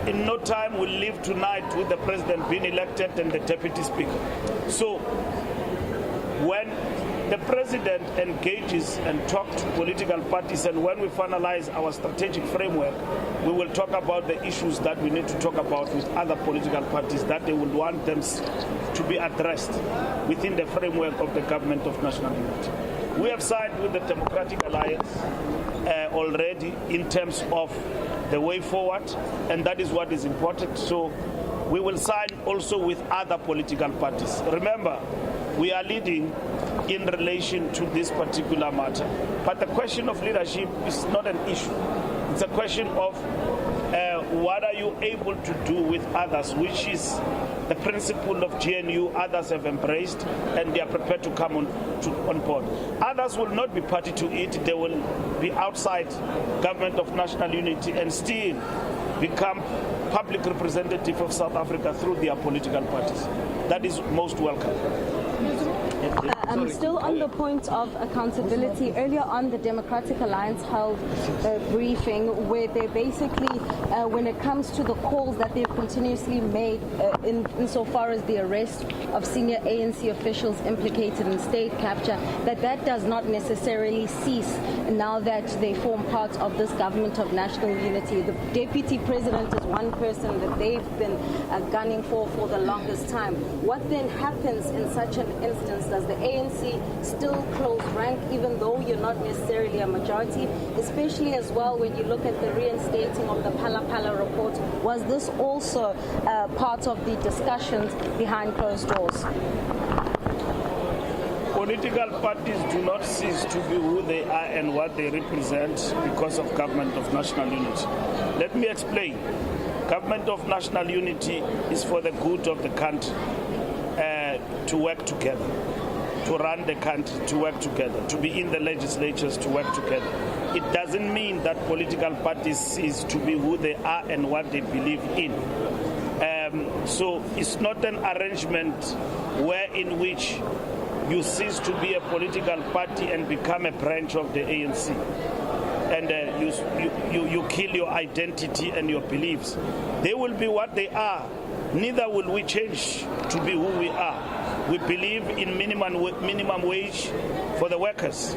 In no time we'll leave tonight with the President being elected and the Deputy Speaker. So when the President engages and talks to political parties, and when we finalize our strategic framework, we will talk about the issues that we need to talk about with other political parties that they would want them to be addressed within the framework of the government of national unity. We have signed with the Democratic Alliance already in terms of the way forward, and that is what is important. So we will sign also with other political parties. Remember, we are leading in relation to this particular matter. But the question of leadership is not an issue. It's a question of what are you able to do with others, which is the principle of GNU others have embraced, and they are prepared to come on board. Others will not be party to it. They will be outside government of national unity and still become public representative of South Africa through their political parties. That is most welcome.
Still on the point of accountability, earlier on the Democratic Alliance held a briefing where they basically, when it comes to the calls that they've continuously made insofar as the arrest of senior ANC officials implicated in state capture, that does not necessarily cease now that they form part of this government of national unity. The deputy president is one person that they've been gunning for the longest time. What then happens in such an instance? Does the ANC still close rank even though you're not necessarily a majority, especially as well when you look at the reinstating of the Phala Phala report? Was this also part of the discussions behind closed doors?
Political parties do not cease to be who they are and what they represent because of government of national unity. Let me explain. Government of national unity is for the good of the country, to work together, to run the country, to work together, to be in the legislatures, to work together. It doesn't mean that political parties cease to be who they are and what they believe in. So it's not an arrangement in which you cease to be a political party and become a branch of the ANC. And you kill your identity and your beliefs. They will be what they are. Neither will we change to be who we are. We believe in minimum wage for the workers.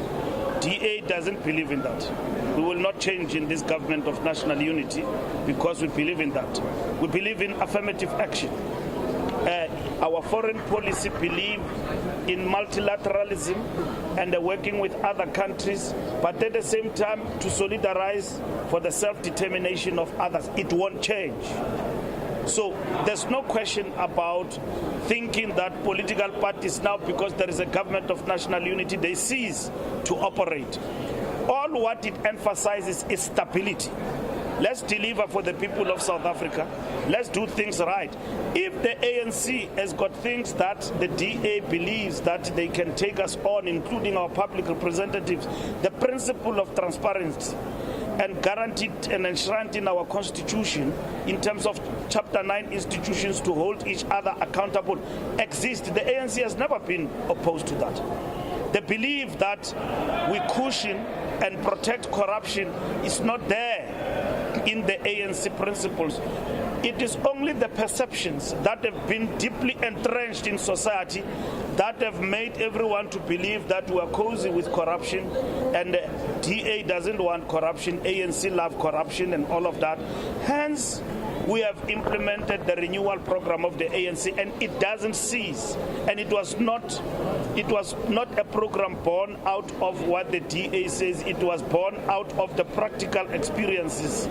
DA doesn't believe in that. We will not change in this government of national unity because we believe in that. We believe in affirmative action. Our foreign policy believe in multilateralism and working with other countries, but at the same time to solidarize for the self-determination of others. It won't change. So there's no question about thinking that political parties now, because there is a government of national unity, they cease to operate. All what it emphasizes is stability. Let's deliver for the people of South Africa. Let's do things right. If the ANC has got things that the DA believes that they can take us on, including our public representatives, the principle of transparency and guaranteed and enshrined in our constitution in terms of Chapter 9 institutions to hold each other accountable exist. The ANC has never been opposed to that. The belief that we cushion and protect corruption is not there in the ANC principles. It is only the perceptions that have been deeply entrenched in society that have made everyone to believe that we are cozy with corruption, and DA doesn't want corruption, ANC love corruption and all of that. Hence, we have implemented the renewal program of the ANC, and it doesn't cease. And it was not a program born out of what the DA says. It was born out of the practical experiences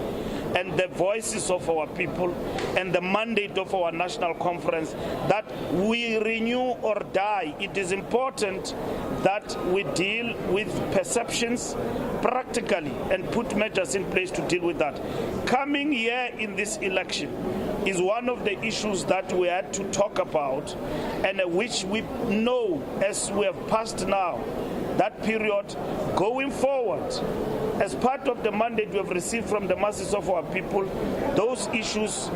and the voices of our people and the mandate of our national conference that we renew or die. It is important that we deal with perceptions practically and put measures in place to deal with that. Coming here in this election is one of the issues that we had to talk about, and which we know as we have passed now that period going forward. As part of the mandate we have received from the masses of our people, those issues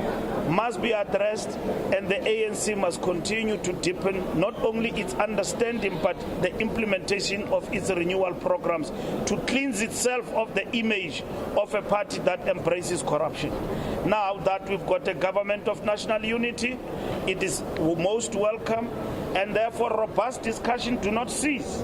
must be addressed, and the ANC must continue to deepen not only its understanding but the implementation of its renewal programs to cleanse itself of the image of a party that embraces corruption. Now that we've got a government of national unity, it is most welcome, and therefore robust discussion do not cease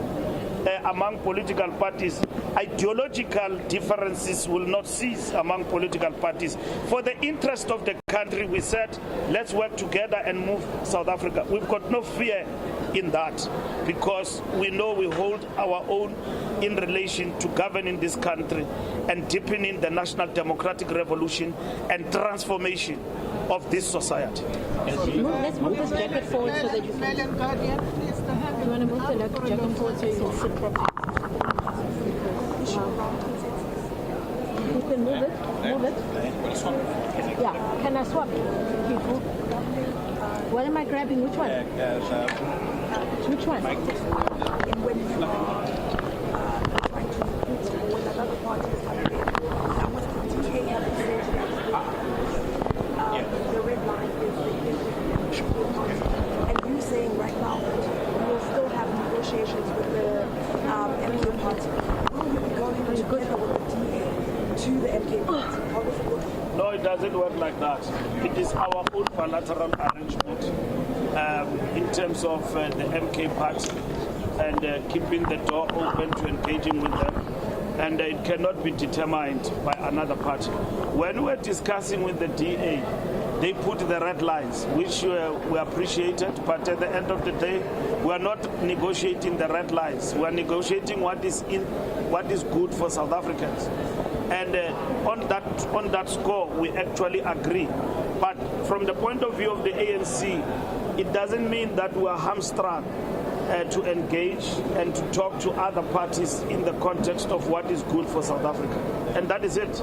among political parties. Ideological differences will not cease among political parties. For the interest of the country, we said, let's work together and move South Africa. We've got no fear in that, because we know we hold our own in relation to governing this country and deepening the national democratic revolution and transformation of this society.
Let's move this jacket forward so that you can... You want to move the jacket forward so you can sit properly? You can move it. Move it. Yeah. Can I swap? What am I grabbing? Which one? Which one?
The red line is and you saying right now that you will still have negotiations with the MK party. Will you be going together with the DA to the MK party? How does it work?
No, it doesn't work like that. It is our own bilateral arrangement in terms of the MK party and keeping the door open to engaging with them. And it cannot be determined by another party. When we're discussing with the DA, they put the red lines, which we appreciated, but at the end of the day, we are not negotiating the red lines. We are negotiating what is good for South Africans. And on that score, we actually agree. But from the point of view of the ANC, it doesn't mean that we are hamstrung to engage and to talk to other parties in the context of what is good for South Africa. And that is it.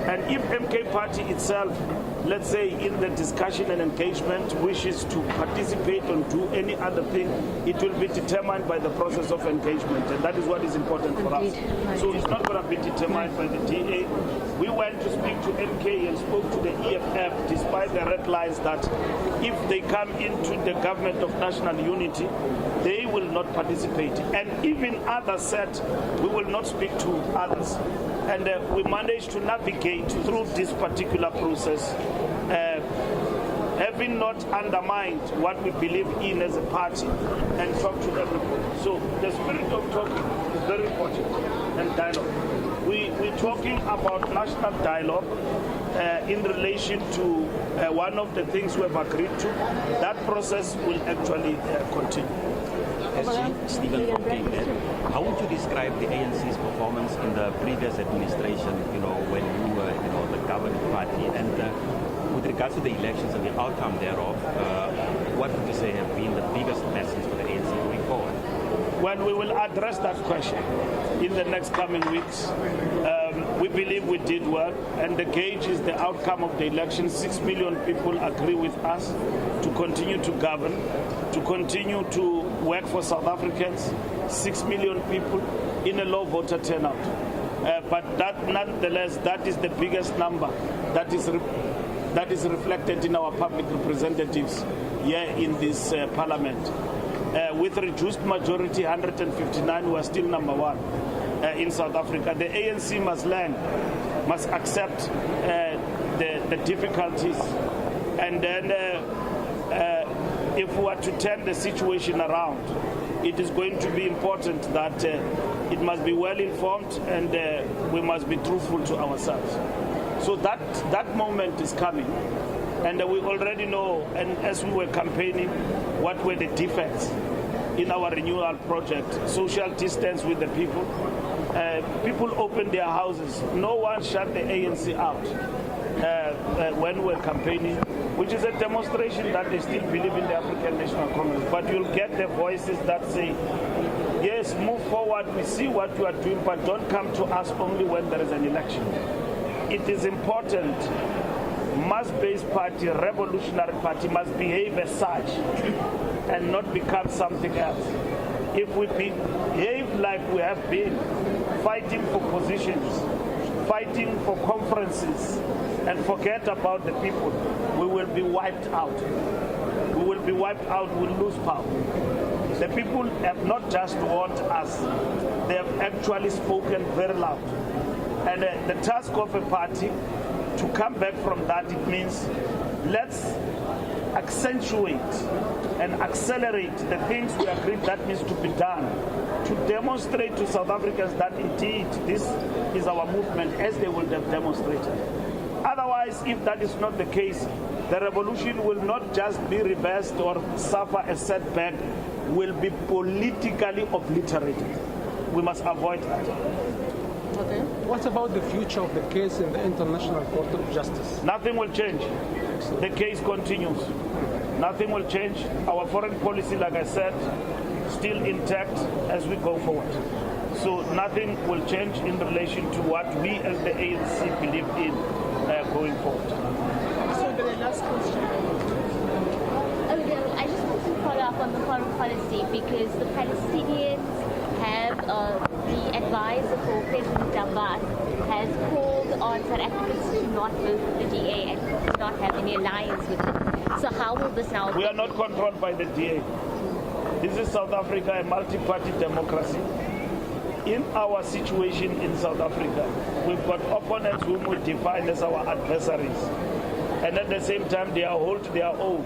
And if MK Party itself, let's say in the discussion and engagement, wishes to participate or do any other thing, it will be determined by the process of engagement. And that is what is important for us. So it's not going to be determined by the DA. We went to speak to MK and spoke to the EFF, despite the red lines that if they come into the government of national unity, they will not participate. And even others said, we will not speak to others. And we managed to navigate through this particular process, having not undermined what we believe in as a party, and talk to everybody. So the spirit of talking is very important, and dialogue. We're talking about national dialogue in relation to one of the things we've agreed to. That process will actually continue.
Stephen from KZ, how would you describe the ANC's performance in the previous administration, when you were, the governing party? And with regards to the elections and the outcome thereof, what would you say have been the biggest lessons for the ANC going forward?
Well, we will address that question in the next coming weeks. We believe we did well, and the gauge is the outcome of the election. 6 million people agree with us to continue to govern, to continue to work for South Africans. 6 million people in a low voter turnout. But that, nonetheless, that is the biggest number that is reflected in our public representatives here in this parliament. With reduced majority, 159, we are still number one in South Africa. The ANC must learn, must accept the difficulties, and then if we are to turn the situation around, it is going to be important that it must be well informed, and we must be truthful to ourselves. So that moment is coming, and we already know, and as we were campaigning, what were the defects in our renewal project. Social distance with the people. People opened their houses. No one shut the ANC out when we were campaigning, which is a demonstration that they still believe in the African National Congress. But you'll get the voices that say, yes, move forward, we see what you are doing, but don't come to us only when there is an election. It is important. Mass-based party, revolutionary party must behave as such and not become something else. If we behave like we have been, fighting for positions, fighting for conferences, and forget about the people, we will be wiped out. We will be wiped out, we'll lose power. The people have not just warned us, they have actually spoken very loud. And the task of a party to come back from that, it means let's accentuate and accelerate the things we agreed that needs to be done to demonstrate to South Africans that indeed this is our movement, as they will have demonstrated. Otherwise, if that is not the case, the revolution will not just be reversed or suffer a setback, will be politically obliterated. We must avoid that.
Okay. What about the future of the case in the International Court of Justice?
Nothing will change. the case continues. Nothing will change. Our foreign policy, like I said, still intact as we go forward. So nothing will change in relation to what we as the ANC believe in going forward.
So the last question.
I just want to follow up on the foreign policy because the Palestinians have, the advisor for President Abbas has called on South Africans to not vote for the DA and to not have any alliance with them. So how will this now...
We are not controlled by the DA. This is South Africa, a multi-party democracy. In our situation in South Africa, we've got opponents whom we define as our adversaries. And at the same time, they are hold their own.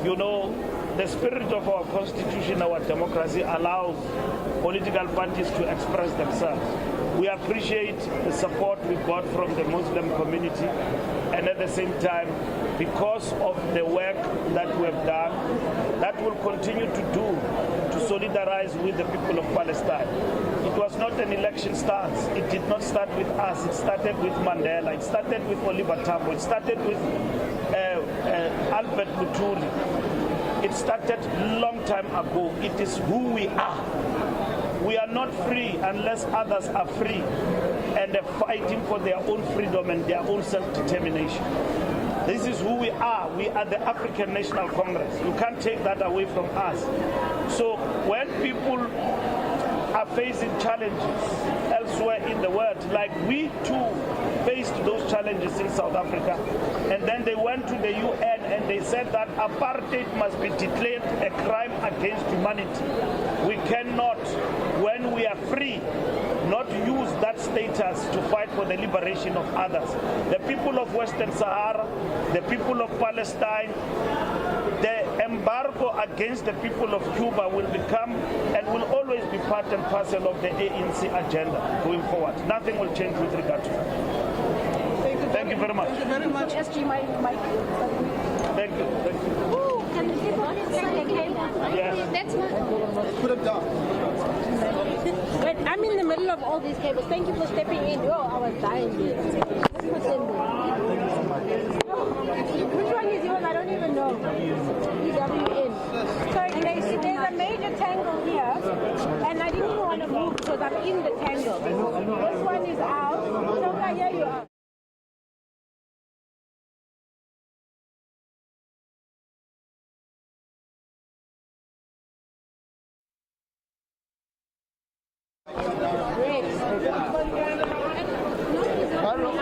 You know, the spirit of our constitution, our democracy, allows political parties to express themselves. We appreciate the support we got from the Muslim community, and at the same time, because of the work that we have done, that will continue to do to solidarize with the people of Palestine. It was not an election stance. It did not start with us. It started with Mandela. It started with Oliver Tambo. It started with Albert Lutuli. It started a long time ago. It is who we are. We are not free unless others are free and they're fighting for their own freedom and their own self-determination. This is who we are. We are the African National Congress. You can't take that away from us. So when people are facing challenges elsewhere in the world, like we too faced those challenges in South Africa, and then they went to the UN and they said that apartheid must be declared a crime against humanity. We cannot, when we are free, not use that status to fight for the liberation of others. The people of Western Sahara, the people of Palestine, the embargo against the people of Cuba will become and will always be part and parcel of the ANC agenda going forward. Nothing will change with regard to that. Thank you very much.
Thank you very much.
SG, my
Thank you. Thank you.
Ooh, can you give us a cable?
Yes.
That's not...
Put it down.
Wait, I'm in the middle of all these cables. Thank you for stepping in. Oh, I was dying here. Which one is yours? I don't even know. EWN. So there's a major tangle here, and I didn't even want to move because I'm in the tangle. This one is out. So here you are.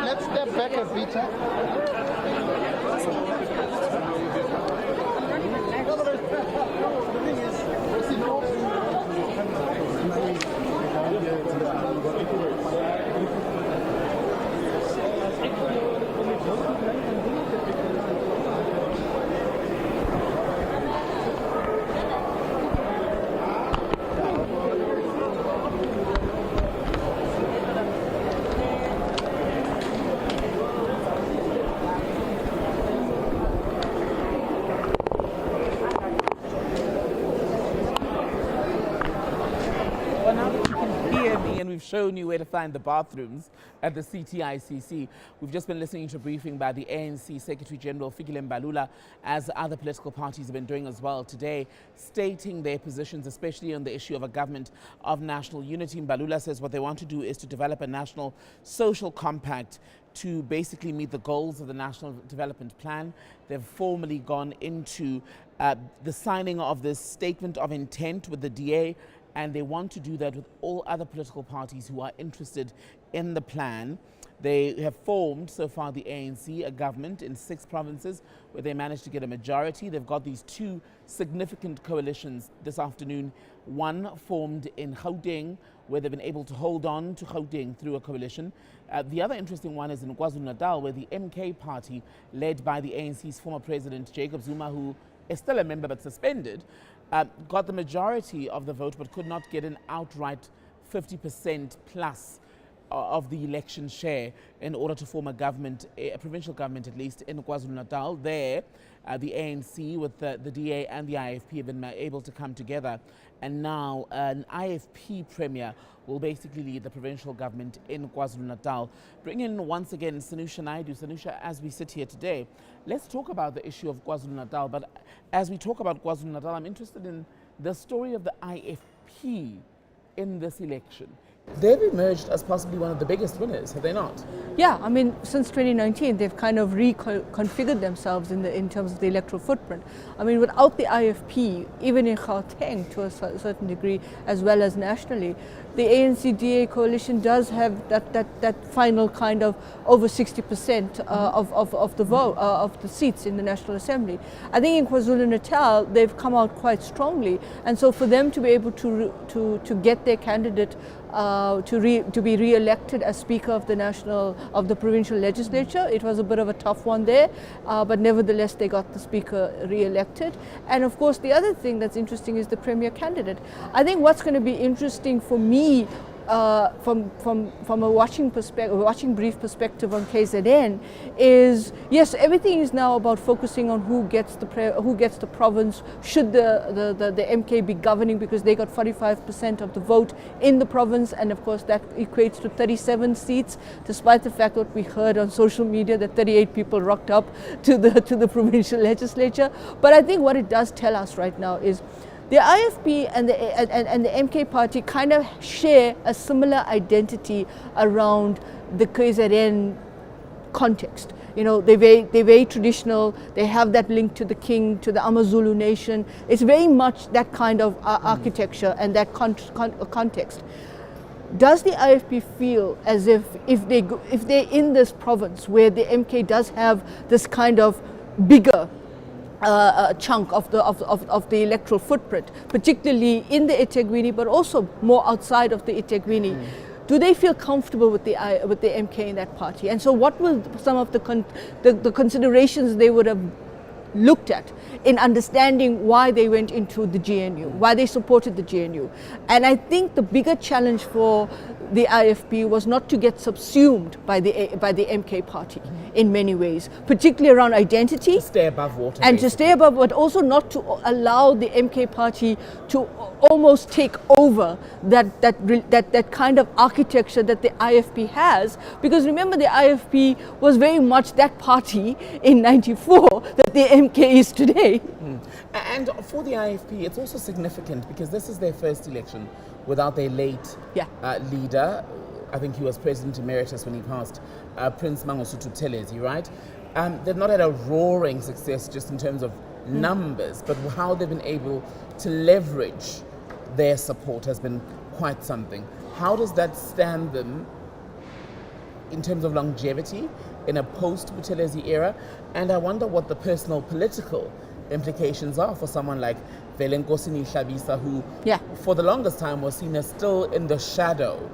Let's step back a bit.
We've shown you where to find the bathrooms at the CTICC. We've just been listening to a briefing by the ANC Secretary General Fikile Mbalula, as other political parties have been doing as well today, stating their positions, especially on the issue of a government of national unity. Mbalula says what they want to do is to develop a national social compact to basically meet the goals of the National Development Plan. They've formally gone into the signing of this statement of intent with the DA, and they want to do that with all other political parties who are interested in the plan. They have formed, so far, the ANC, a government in 6 provinces where they managed to get a majority. They've got these 2 significant coalitions this afternoon. One formed in Gauteng, where they've been able to hold on to Gauteng through a coalition. The other interesting one is in KwaZulu-Natal, where the MK party, led by the ANC's former president, Jacob Zuma, who is still a member but suspended, got the majority of the vote but could not get an outright 50% plus of the election share in order to form a government, a provincial government at least, in KwaZulu-Natal. There, the ANC with the DA and the IFP have been able to come together, and now an IFP premier will basically lead the provincial government in KwaZulu-Natal. Bring in once again Sanusha Naidu. Sanusha, as we sit here today, let's talk about the issue of KwaZulu-Natal. But as we talk about KwaZulu-Natal, I'm interested in the story of the IFP in this election. They've emerged as possibly one of the biggest winners, have they not?
Yeah, I mean, since 2019, they've kind of reconfigured themselves in terms of the electoral footprint. I mean, without the IFP, even in Gauteng to a certain degree, as well as nationally, the ANC-DA coalition does have that final kind of over 60% of the vote, of the seats in the National Assembly. I think in KwaZulu-Natal, they've come out quite strongly, and so for them to be able to get their candidate to be re-elected as Speaker of the provincial legislature, it was a bit of a tough one there, but nevertheless they got the Speaker re-elected. And of course the other thing that's interesting is the Premier candidate. I think what's going to be interesting for me from a watching brief perspective on KZN is, yes, everything is now about focusing on who gets the province. Should the MK be governing, because they got 45% of the vote in the province, and of course that equates to 37 seats, despite the fact that we heard on social media that 38 people rocked up to the provincial legislature. But I think what it does tell us right now is the IFP and the MK party kind of share a similar identity around the KZN context. You know, they're very traditional. They have that link to the king, to the AmaZulu nation. It's very much that kind of architecture and that context. Does the IFP feel as if they're in this province where the MK does have this kind of bigger chunk of the electoral footprint, particularly in the eThekwini, but also more outside of the eThekwini? Do they feel comfortable with the MK in that party? And so, what will some of the considerations they would have looked at in understanding why they went into the GNU, why they supported the GNU? And I think the bigger challenge for the IFP was not to get subsumed by the MK party in many ways, particularly around identity. To
stay above water.
And basically to stay above, but also not to allow the MK party to almost take over that kind of architecture that the IFP has. Because remember, the IFP was very much that party in '94 that the MK is today.
And for the IFP, it's also significant because this is their first election without their late leader. I think he was President Emeritus when he passed, Prince Mangosuthu Buthelezi, right? They've not had a roaring success just in terms of numbers, but how they've been able to leverage their support has been quite something. How does that stand them in terms of longevity in a post-Buthelezi era? And I wonder what the personal political implications are for someone like Velenkosini Shabisa, who for the longest time was seen as still in the shadow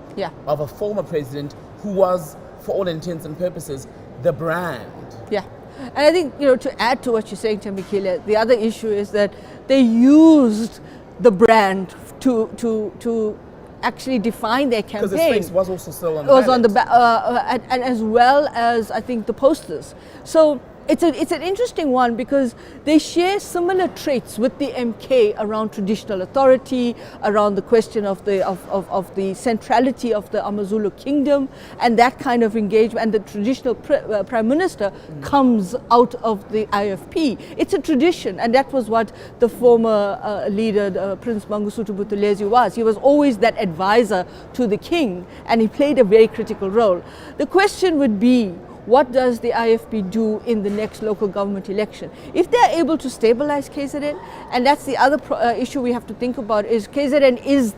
of a former president who was, for all intents and purposes, the brand.
Yeah. And I think, you know, to add to what you're saying, Thembekile, the other issue is that they used the brand to actually define their campaign.
Because his face was also still on the ballot.
On the and as well as, I think, the posters. So it's an interesting one because they share similar traits with the MK around traditional authority, around the question of the centrality of the AmaZulu kingdom, and that kind of engagement. And the traditional prime minister comes out of the IFP. It's a tradition, and that was what the former leader, Prince Mangosuthu Buthelezi, was. He was always that advisor to the king, and he played a very critical role. The question would be, what does the IFP do in the next local government election? If they're able to stabilize KZN, and that's the other issue we have to think about, is KZN is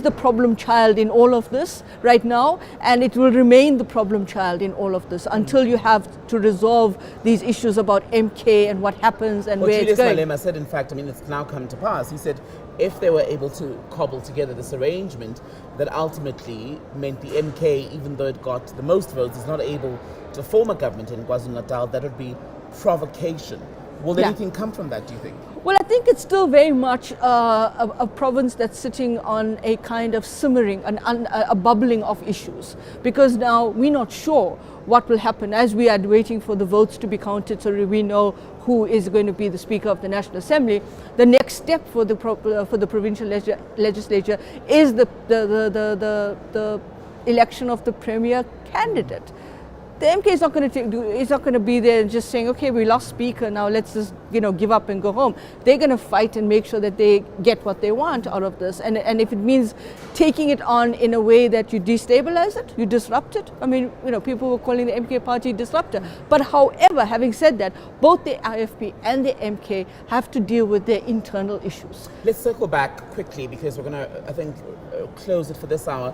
the problem child in all of this right now, and it will remain the problem child in all of this until you have to resolve these issues about MK and what happens and where it's going.
Julius Malema said, in fact, I mean, it's now come to pass. He said if they were able to cobble together this arrangement that ultimately meant the MK, even though it got the most votes, is not able to form a government in KwaZulu-Natal, that would be provocation Will anything come from that, do you think?
Well, I think it's still very much a province that's sitting on a kind of simmering, a bubbling of issues, because now we're not sure what will happen as we are waiting for the votes to be counted so we know who is going to be the Speaker of the National Assembly. The next step for the provincial legislature is the election of the premier candidate. The MK is not going to be there just saying, okay, we lost Speaker, now let's just give up and go home. They're going to fight and make sure that they get what they want out of this. And if it means taking it on in a way that you destabilize it, you disrupt it. I mean, people were calling the MK party disruptor. But however, having said that, both the IFP and the MK have to deal with their internal issues.
Let's circle back quickly because we're going to, I think, close it for this hour.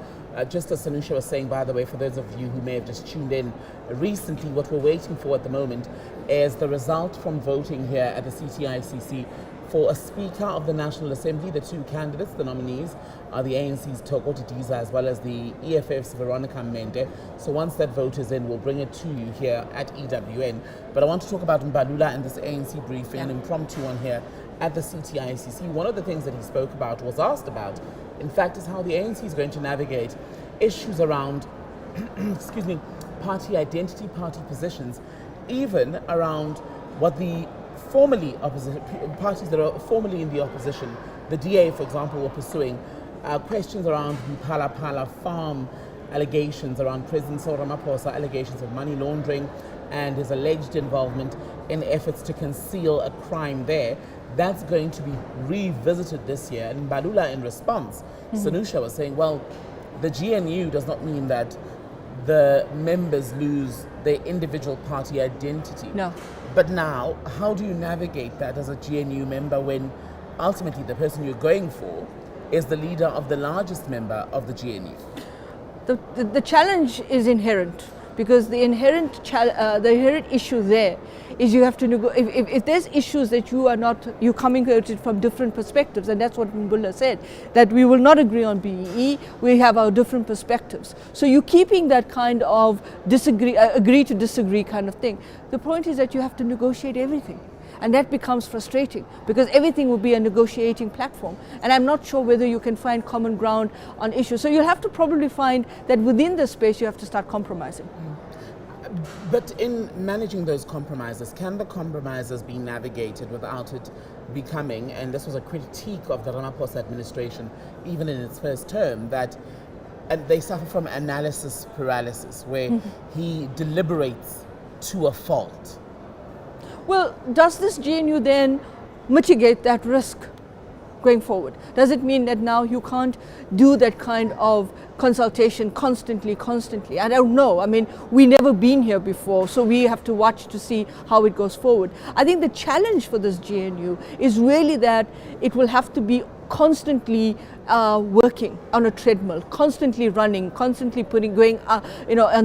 Just as Sanusha was saying, by the way, for those of you who may have just tuned in recently, what we're waiting for at the moment is the result from voting here at the CTICC for a Speaker of the National Assembly. The two candidates, the nominees, are the ANC's Toko Titiza as well as the EFF's Veronica Mende. So once that vote is in, we'll bring it to you here at EWN. But I want to talk about Mbalula and this ANC briefing, an impromptu one here at the CTICC. One of the things that he spoke about, was asked about, in fact, is how the ANC is going to navigate issues around, excuse me, party identity, party positions, even around what the parties that are formally in the opposition, the DA, for example, were pursuing questions around the Pala farm allegations around President Cyril Ramaphosa, allegations of money laundering and his alleged involvement in efforts to conceal a crime there. That's going to be revisited this year. And Mbalula, in response, Sanusha was saying, well, the GNU does not mean that the members lose their individual party identity.
No.
But now, how do you navigate that as a GNU member when ultimately the person you're going for is the leader of the largest member of the GNU?
The challenge is inherent, because the inherent issue there is you have to if there's issues that you're coming at it from different perspectives, and that's what Mbalula said, that we will not agree on BEE, we have our different perspectives. So you're keeping that kind of agree to disagree kind of thing. The point is that you have to negotiate everything. And that becomes frustrating because everything will be a negotiating platform. And I'm not sure whether you can find common ground on issues. So you'll have to probably find that within the space you have to start compromising.
But in managing those compromises, can the compromises be navigated without it becoming, and this was a critique of the Ramaphosa administration, even in its first term, that they suffer from analysis paralysis, where he deliberates to a fault?
Well, does this GNU then mitigate that risk going forward? Does it mean that now you can't do that kind of consultation constantly? I don't know. I mean, we've never been here before, so we have to watch to see how it goes forward. I think the challenge for this GNU is really that it will have to be constantly working on a treadmill, constantly running, constantly going on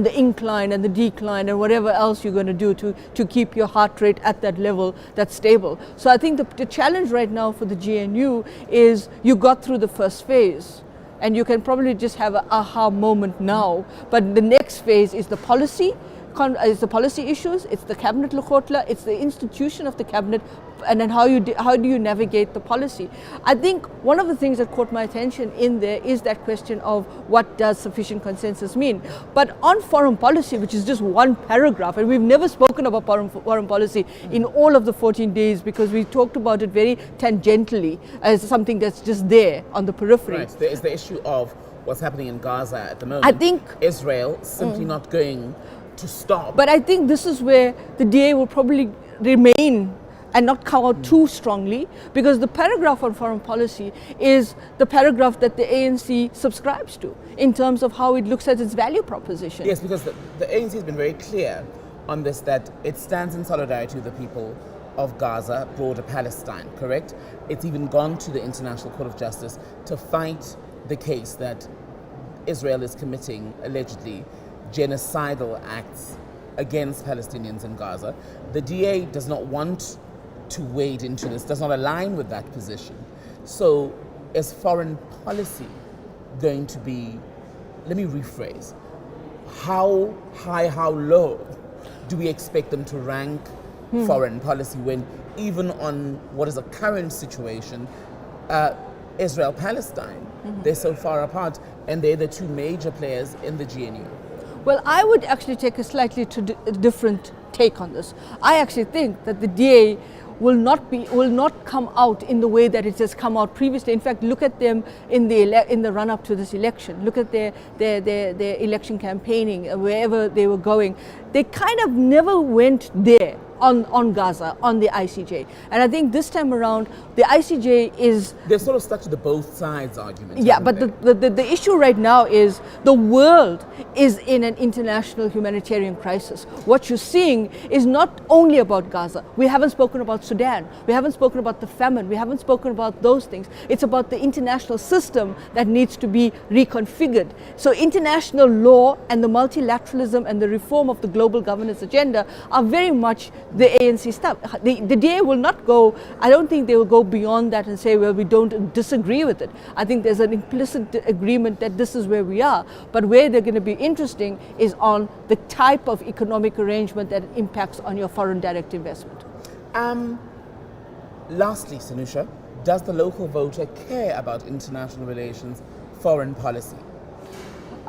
the incline and the decline and whatever else you're going to do to keep your heart rate at that level that's stable. So I think the challenge right now for the GNU is you got through the first phase and you can probably just have an aha moment now, but the next phase is the policy. It's the policy issues, it's the cabinet Lekgotla, it's the institution of the cabinet, and then how do you navigate the policy. I think one of the things that caught my attention in there is that question of what does sufficient consensus mean. But on foreign policy, which is just one paragraph, and we've never spoken about foreign policy in all of the 14 days because we talked about it very tangentially as something that's just there on the periphery.
Right, there is the issue of what's happening in Gaza at the moment.
I think
Israel simply not going to stop.
But I think this is where the DA will probably remain and not come out too strongly, because the paragraph on foreign policy is the paragraph that the ANC subscribes to in terms of how it looks at its value proposition.
Yes, because the ANC has been very clear on this, that it stands in solidarity with the people of Gaza, broader Palestine, correct? It's even gone to the International Court of Justice to fight the case that Israel is committing, allegedly, genocidal acts against Palestinians in Gaza. The DA does not want to wade into this, does not align with that position. So is foreign policy going to be, let me rephrase, how high, how low do we expect them to rank foreign policy when even on what is a current situation, Israel-Palestine. They're so far apart, and they're the two major players in the GNU.
Well, I would actually take a slightly different take on this. I actually think that the DA will not come out in the way that it has come out previously. In fact, look at them in the run-up to this election. Look at their election campaigning, wherever they were going. They kind of never went there on Gaza, on the ICJ. And I think this time around, the ICJ is...
They're sort of stuck to the both sides argument.
Yeah, but the issue right now is the world is in an international humanitarian crisis. What you're seeing is not only about Gaza. We haven't spoken about Sudan. We haven't spoken about the famine. We haven't spoken about those things. It's about the international system that needs to be reconfigured. So international law and the multilateralism and the reform of the global governance agenda are very much the ANC stuff. The DA will not go, I don't think they will go beyond that and say, well, we don't disagree with it. I think there's an implicit agreement that this is where we are. But where they're going to be interesting is on the type of economic arrangement that impacts on your foreign direct investment.
Lastly, Sanusha, does the local voter care about international relations, foreign policy?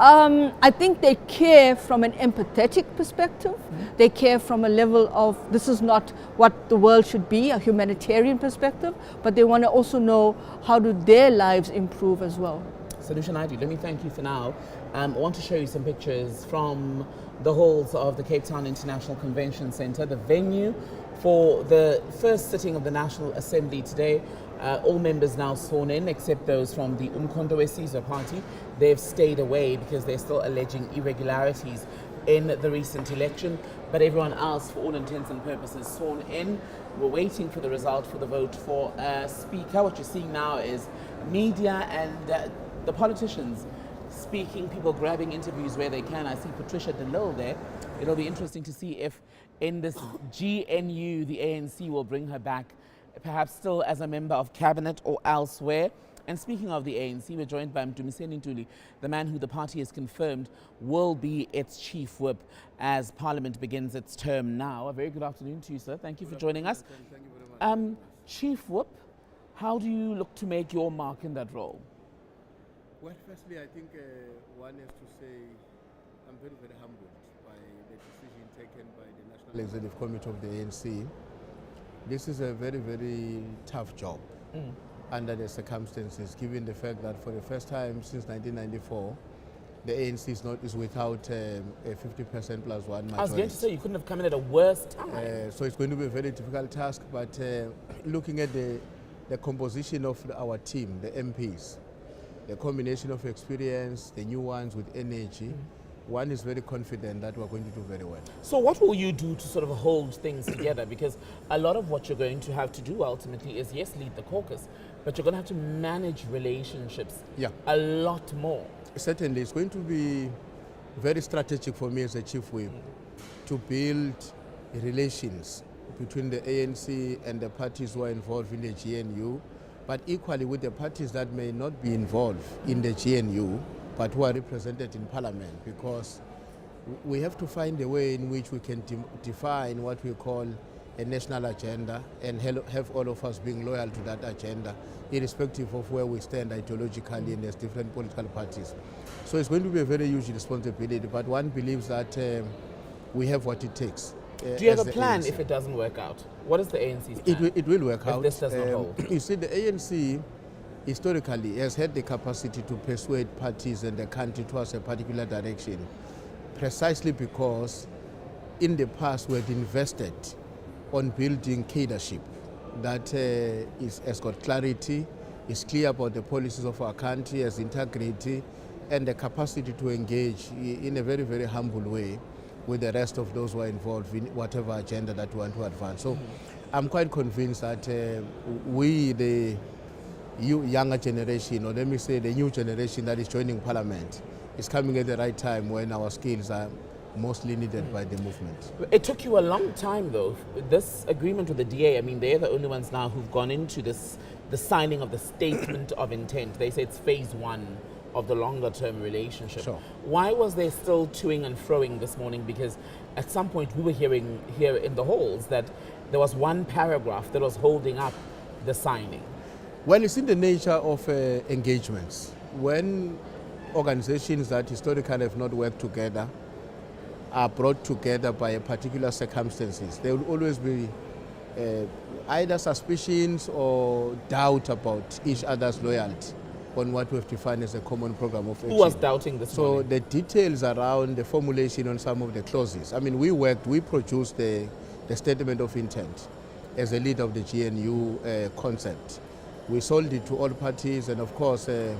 I think they care from an empathetic perspective. They care from a level of this is not what the world should be, a humanitarian perspective, but they want to also know how do their lives improve as well.
Sanusha Naidu, let me thank you for now. I want to show you some pictures from the halls of the Cape Town International Convention Centre, the venue for the first sitting of the National Assembly today. All members now sworn in, except those from the Umkhonto weSizwe party. They've stayed away because they're still alleging irregularities in the recent election. But everyone else, for all intents and purposes, sworn in. We're waiting for the result for the vote for Speaker. What you're seeing now is media and the politicians speaking, people grabbing interviews where they can. I see Patricia DeLille there. It'll be interesting to see if in this GNU the ANC will bring her back, perhaps still as a member of cabinet or elsewhere. And speaking of the ANC, we're joined by Mdumiseni Ntuli, the man who the party has confirmed will be its chief whip as Parliament begins its term now. A very good afternoon to you, sir. Thank you for joining us.
Thank you very much.
Chief whip, how do you look to make your mark in that role?
Well, firstly, I think one has to say I'm very, very humbled by the decision taken by the National Executive Committee of the ANC. This is a very, very tough job under the circumstances, given the fact that for the first time since 1994, the ANC is without a 50% plus one majority.
I was going to say you couldn't have come in at a worse time.
So it's going to be a very difficult task, but looking at the composition of our team, the MPs, the combination of experience, the new ones with energy, one is very confident that we're going to do very well.
So what will you do to sort of hold things together? Because a lot of what you're going to have to do ultimately is, yes, lead the caucus, but you're going to have to manage relationships a lot more.
Certainly, it's going to be very strategic for me as a chief whip to build relations between the ANC and the parties who are involved in the GNU, but equally with the parties that may not be involved in the GNU, but who are represented in Parliament, because we have to find a way in which we can define what we call a national agenda and have all of us being loyal to that agenda, irrespective of where we stand ideologically and there's different political parties. So it's going to be a very huge responsibility, but one believes that we have what it takes.
Do you have a plan if it doesn't work out? What is the ANC's plan?
It will work out.
If this does not hold.
You see, the ANC historically has had the capacity to persuade parties and the country towards a particular direction, precisely because in the past we had invested on building leadership that has got clarity, is clear about the policies of our country, has integrity, and the capacity to engage in a very, very humble way with the rest of those who are involved in whatever agenda that we want to advance. So I'm quite convinced that we, the younger generation, or let me say the new generation that is joining Parliament, is coming at the right time when our skills are mostly needed by the movement.
It took you a long time though. This agreement with the DA, I mean, they're the only ones now who've gone into this, the signing of the statement of intent. They say it's phase one of the longer term relationship.
Sure.
Why was there still toing and froing this morning? Because at some point we were hearing here in the halls that there was one paragraph that was holding up the signing.
Well, it's in the nature of engagements. When organizations that historically have not worked together are brought together by a particular circumstances, there will always be either suspicions or doubt about each other's loyalty on what we've defined as a common program of action.
Who was doubting this
So
morning?
the details around the formulation on some of the clauses. I mean, we produced the statement of intent as a leader of the GNU concept. We sold it to all parties, and of course, there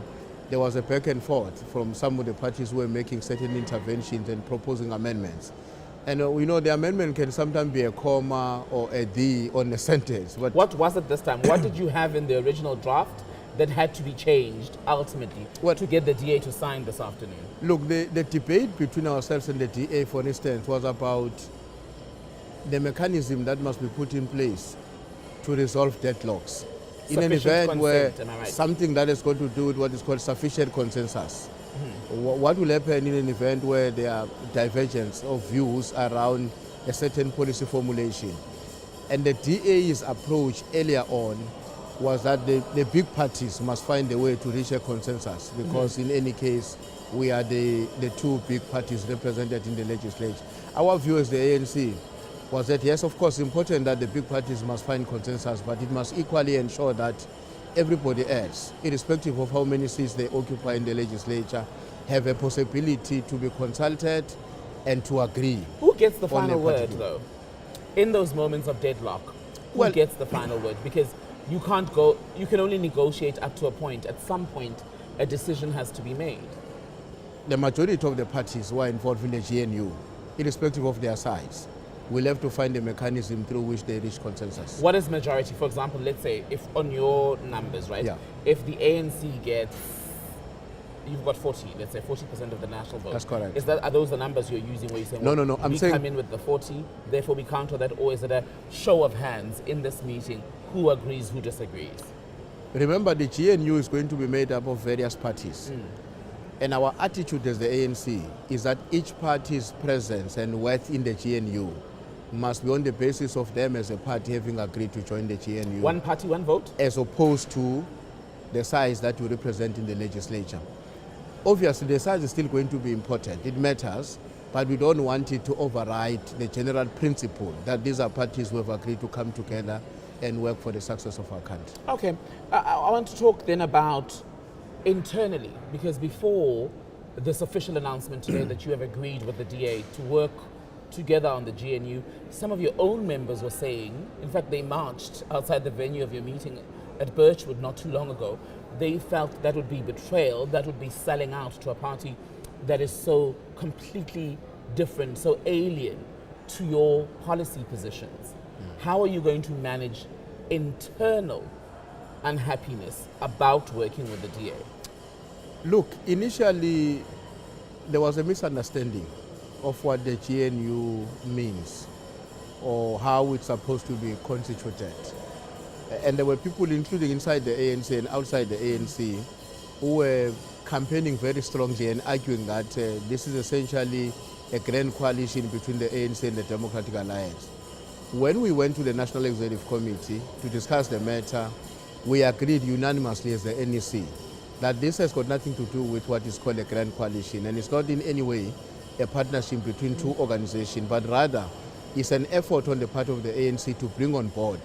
was a back and forth from some of the parties who were making certain interventions and proposing amendments. And we know the amendment can sometimes be a comma or a "the" on a sentence. But
what was it this time? What did you have in the original draft that had to be changed ultimately to get the DA to sign this afternoon?
Look, the debate between ourselves and the DA, for instance, was about the mechanism that must be put in place to resolve deadlocks. In an event where something that is going to do with what is called sufficient consensus. What will happen in an event where there are divergence of views around a certain policy formulation? And the DA's approach earlier on was that the big parties must find a way to reach a consensus, because in any case, we are the two big parties represented in the legislature. Our view as the ANC was that, yes, of course, important that the big parties must find consensus, but it must equally ensure that everybody else, irrespective of how many seats they occupy in the legislature, have a possibility to be consulted and to agree.
Who gets the final word, though? In those moments of deadlock, who gets the final word? Because you can only negotiate up to a point. At some point, a decision has to be made.
The majority of the parties who are involved in the GNU, irrespective of their size, will have to find a mechanism through which they reach consensus.
What is majority? For example, let's say if on your numbers, right?
Yeah.
If the ANC gets, you've got 40, let's say 40% of the national vote.
That's correct.
Are those the numbers you're using where you're saying,
No, I'm saying,
we come in with the 40, therefore we counter that, or is it a show of hands in this meeting? Who agrees, who disagrees?
Remember, the GNU is going to be made up of various parties. And our attitude as the ANC is that each party's presence and worth in the GNU must be on the basis of them as a party having agreed to join the GNU.
One party, one vote?
As opposed to the size that you represent in the legislature. Obviously, the size is still going to be important. It matters, but we don't want it to override the general principle that these are parties who have agreed to come together and work for the success of our country.
Okay. I want to talk then about internally, because before this official announcement today that you have agreed with the DA to work together on the GNU, some of your own members were saying, in fact they marched outside the venue of your meeting at Birchwood not too long ago, they felt that would be betrayal, that would be selling out to a party that is so completely different, so alien to your policy positions. How are you going to manage internal unhappiness about working with the DA?
Look, initially there was a misunderstanding of what the GNU means or how it's supposed to be constituted. And there were people, including inside the ANC and outside the ANC, who were campaigning very strongly and arguing that this is essentially a grand coalition between the ANC and the Democratic Alliance. When we went to the National Executive Committee to discuss the matter, we agreed unanimously as the NEC that this has got nothing to do with what is called a grand coalition, and it's not in any way a partnership between two organizations, but rather it's an effort on the part of the ANC to bring on board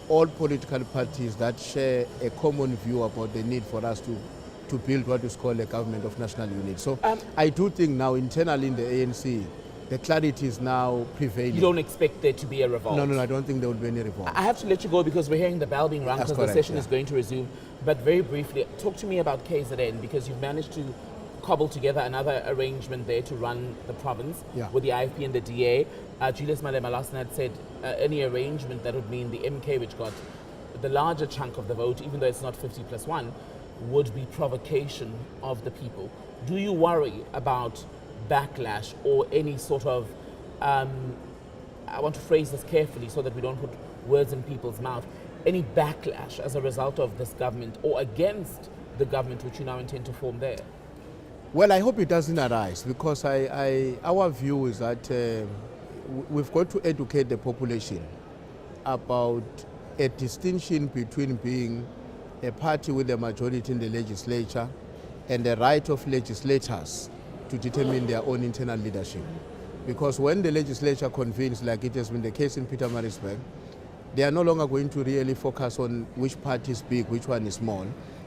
all political parties that share a common view about the need for us to build what is called a government of national unity. So I do think now internally in the ANC, the clarity is now prevailing.
You don't expect there to be a revolt?
No, I don't think there will be any revolt.
I have to let you go because we're hearing the bell being rung because the session is going to resume. But very briefly, talk to me about KZN, because you've managed to cobble together another arrangement there to run the province with the IFP and the DA. Julius Malema last night said any arrangement that would mean the MK, which got the larger chunk of the vote, even though it's not 50+1, would be provocation of the people. Do you worry about backlash or any sort of, I want to phrase this carefully so that we don't put words in people's mouth, any backlash as a result of this government or against the government which you now intend to form there?
Well, I hope it doesn't arise, because our view is that we've got to educate the population about a distinction between being a party with a majority in the legislature and the right of legislators to determine their own internal leadership. Because when the legislature convenes, like it has been the case in Pietermaritzburg, they are no longer going to really focus on which party is big, which one is small.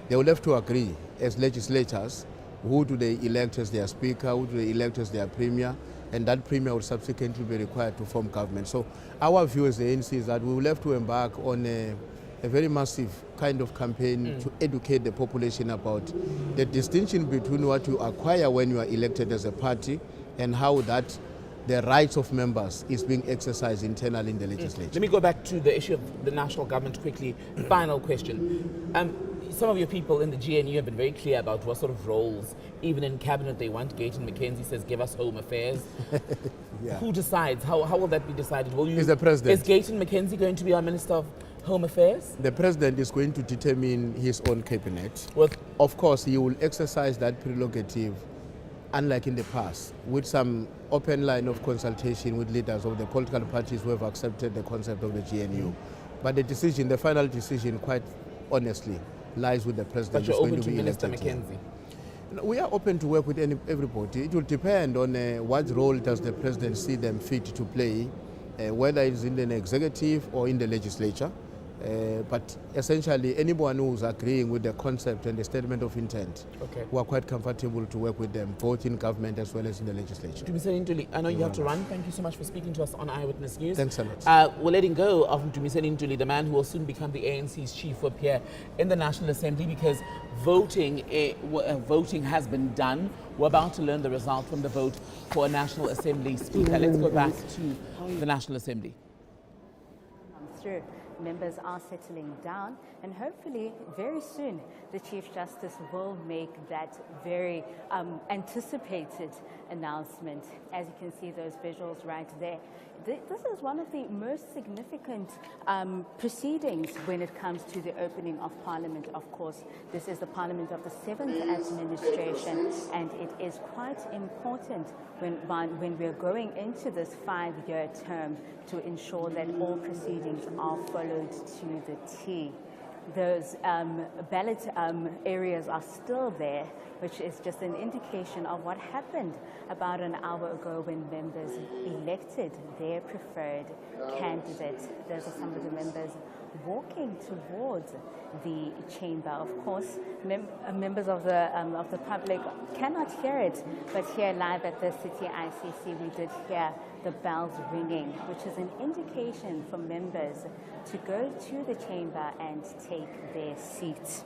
They will have to agree as legislators, who do they elect as their speaker, who do they elect as their premier, and that premier will subsequently be required to form government. So our view as the ANC is that we will have to embark on a very massive kind of campaign to educate the population about the distinction between what you acquire when you are elected as a party and how that the rights of members is being exercised internally in the legislature.
Let me go back to the issue of the national government quickly. Final question. Some of your people in the GNU have been very clear about what sort of roles, even in cabinet, they want. Gayton McKenzie says, give us home affairs.
Yeah.
Who decides? How will that be decided?
Is the president.
Is Gayton McKenzie going to be our Minister of Home Affairs?
The president is going to determine his own cabinet. Well, of course, he will exercise that prerogative, unlike in the past, with some open line of consultation with leaders of the political parties who have accepted the concept of the GNU. But the decision, the final decision, quite honestly, lies with the president.
But you're open to Minister McKenzie?
We are open to work with everybody. It will depend on what role does the president see them fit to play, whether it's in the executive or in the legislature. But essentially, anyone who's agreeing with the concept and the statement of intent, we are quite comfortable to work with them, both in government as well as in the legislature.
Dumiseni Ntuli, I know you have to run. Thank you so much for speaking to us on Eyewitness News.
Thanks a lot.
We're letting go of Dumiseni Ntuli, the man who will soon become the ANC's chief whip here in the National Assembly, because voting has been done. We're about to learn the result from the vote for a National Assembly speaker. Let's go back to the National Assembly.
Through. Members are settling down, and hopefully very soon the Chief Justice will make that very anticipated announcement. As you can see those visuals right there, this is one of the most significant proceedings when it comes to the opening of Parliament. Of course, this is the Parliament of the 7th administration, and it is quite important when we're going into this 5-year term to ensure that all proceedings are followed to the T. Those ballot areas are still there, which is just an indication of what happened about an hour ago when members elected their preferred candidate. Those are some of the members walking towards the chamber. Of course, members of the public cannot hear it, but here live at the City ICC, we did hear the bells ringing, which is an indication for members to go to the chamber and take their seats.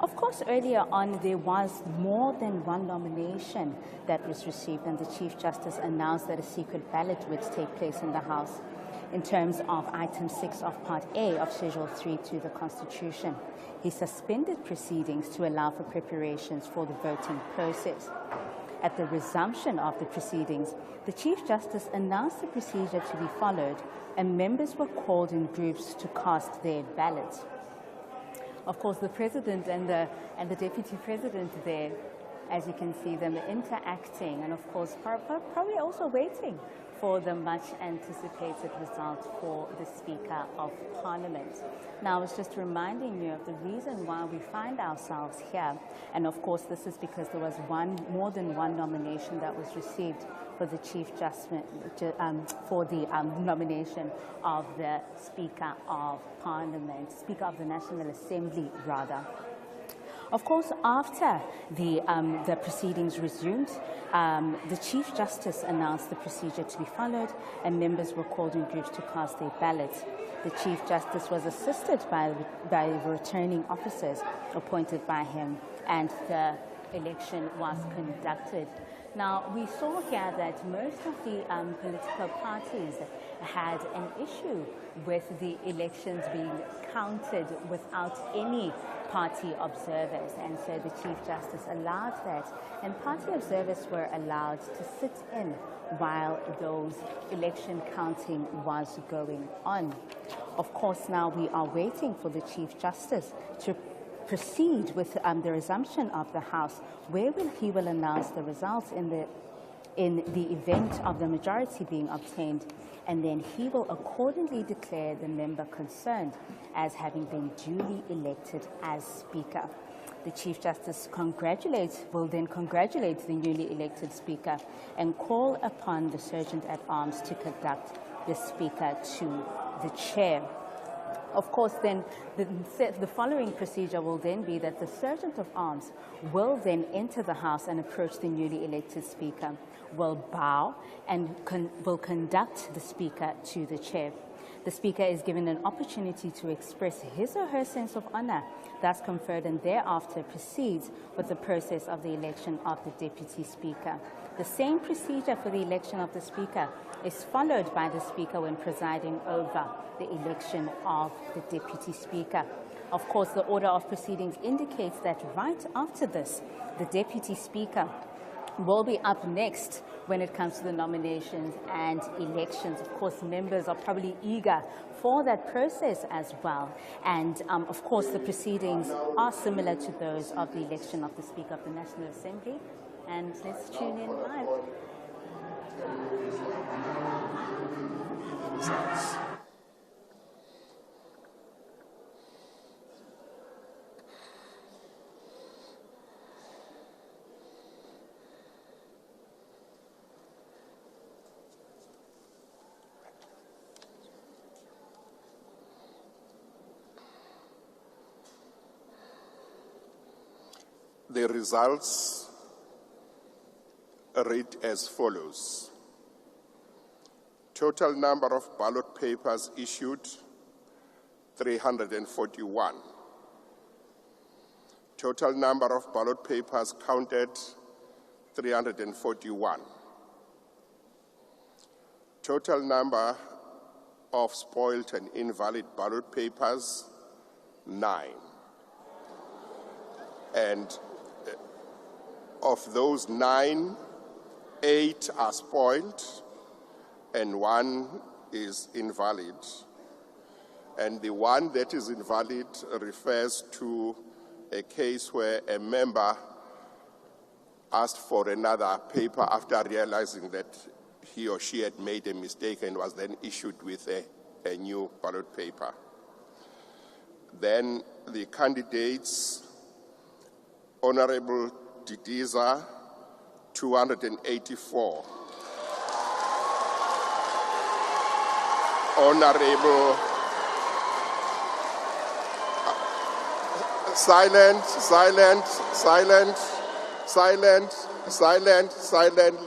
Of course, earlier on, there was more than one nomination that was received, and the Chief Justice announced that a secret ballot would take place in the House in terms of Item 6 of Part A of Schedule 3 to the Constitution. He suspended proceedings to allow for preparations for the voting process. At the resumption of the proceedings, the Chief Justice announced the procedure to be followed, and members were called in groups to cast their ballots. Of course, the President and the Deputy President there, as you can see them interacting, and of course probably also waiting for the much anticipated result for the Speaker of Parliament. Now, I was just reminding you of the reason why we find ourselves here, and of course this is because there was more than one nomination that was received for the Chief Justice, for the nomination of the Speaker of Parliament, Speaker of the National Assembly rather. Of course, after the proceedings resumed, the Chief Justice announced the procedure to be followed, and members were called in groups to cast their ballots. The Chief Justice was assisted by returning officers appointed by him, and the election was conducted. Now, we saw here that most of the political parties had an issue with the elections being counted without any party observers, and so the Chief Justice allowed that, and party observers were allowed to sit in while those election counting was going on. Of course, now we are waiting for the Chief Justice to proceed with the resumption of the House, where he will announce the results in in the event of the majority being obtained, and then he will accordingly declare the member concerned as having been duly elected as Speaker. The Chief Justice will then congratulate the newly elected Speaker and call upon the Sergeant at Arms to conduct the Speaker to the Chair. Of course, then the following procedure will then be that the Sergeant of Arms will then enter the House and approach the newly elected Speaker, will bow and will conduct the Speaker to the Chair. The Speaker is given an opportunity to express his or her sense of honour, thus conferred, and thereafter proceeds with the process of the election of the Deputy Speaker. The same procedure for the election of the Speaker is followed by the Speaker when presiding over the election of the Deputy Speaker. Of course, the order of proceedings indicates that right after this, the Deputy Speaker will be up next when it comes to the nominations and elections. Of course, members are probably eager for that process as well. And of course, the proceedings are similar to those of the election of the Speaker of the National Assembly. And let's tune in live.
The results read as follows. Total number of ballot papers issued, 341. Total number of ballot papers counted, 341. Total number of spoiled and invalid ballot papers, 9. And of those 9, 8 are spoiled and 1 is invalid. And the one that is invalid refers to a case where a member asked for another paper after realizing that he or she had made a mistake and was then issued with a new ballot paper. Then the candidates, Honorable Didiza, 284. Honorable silent.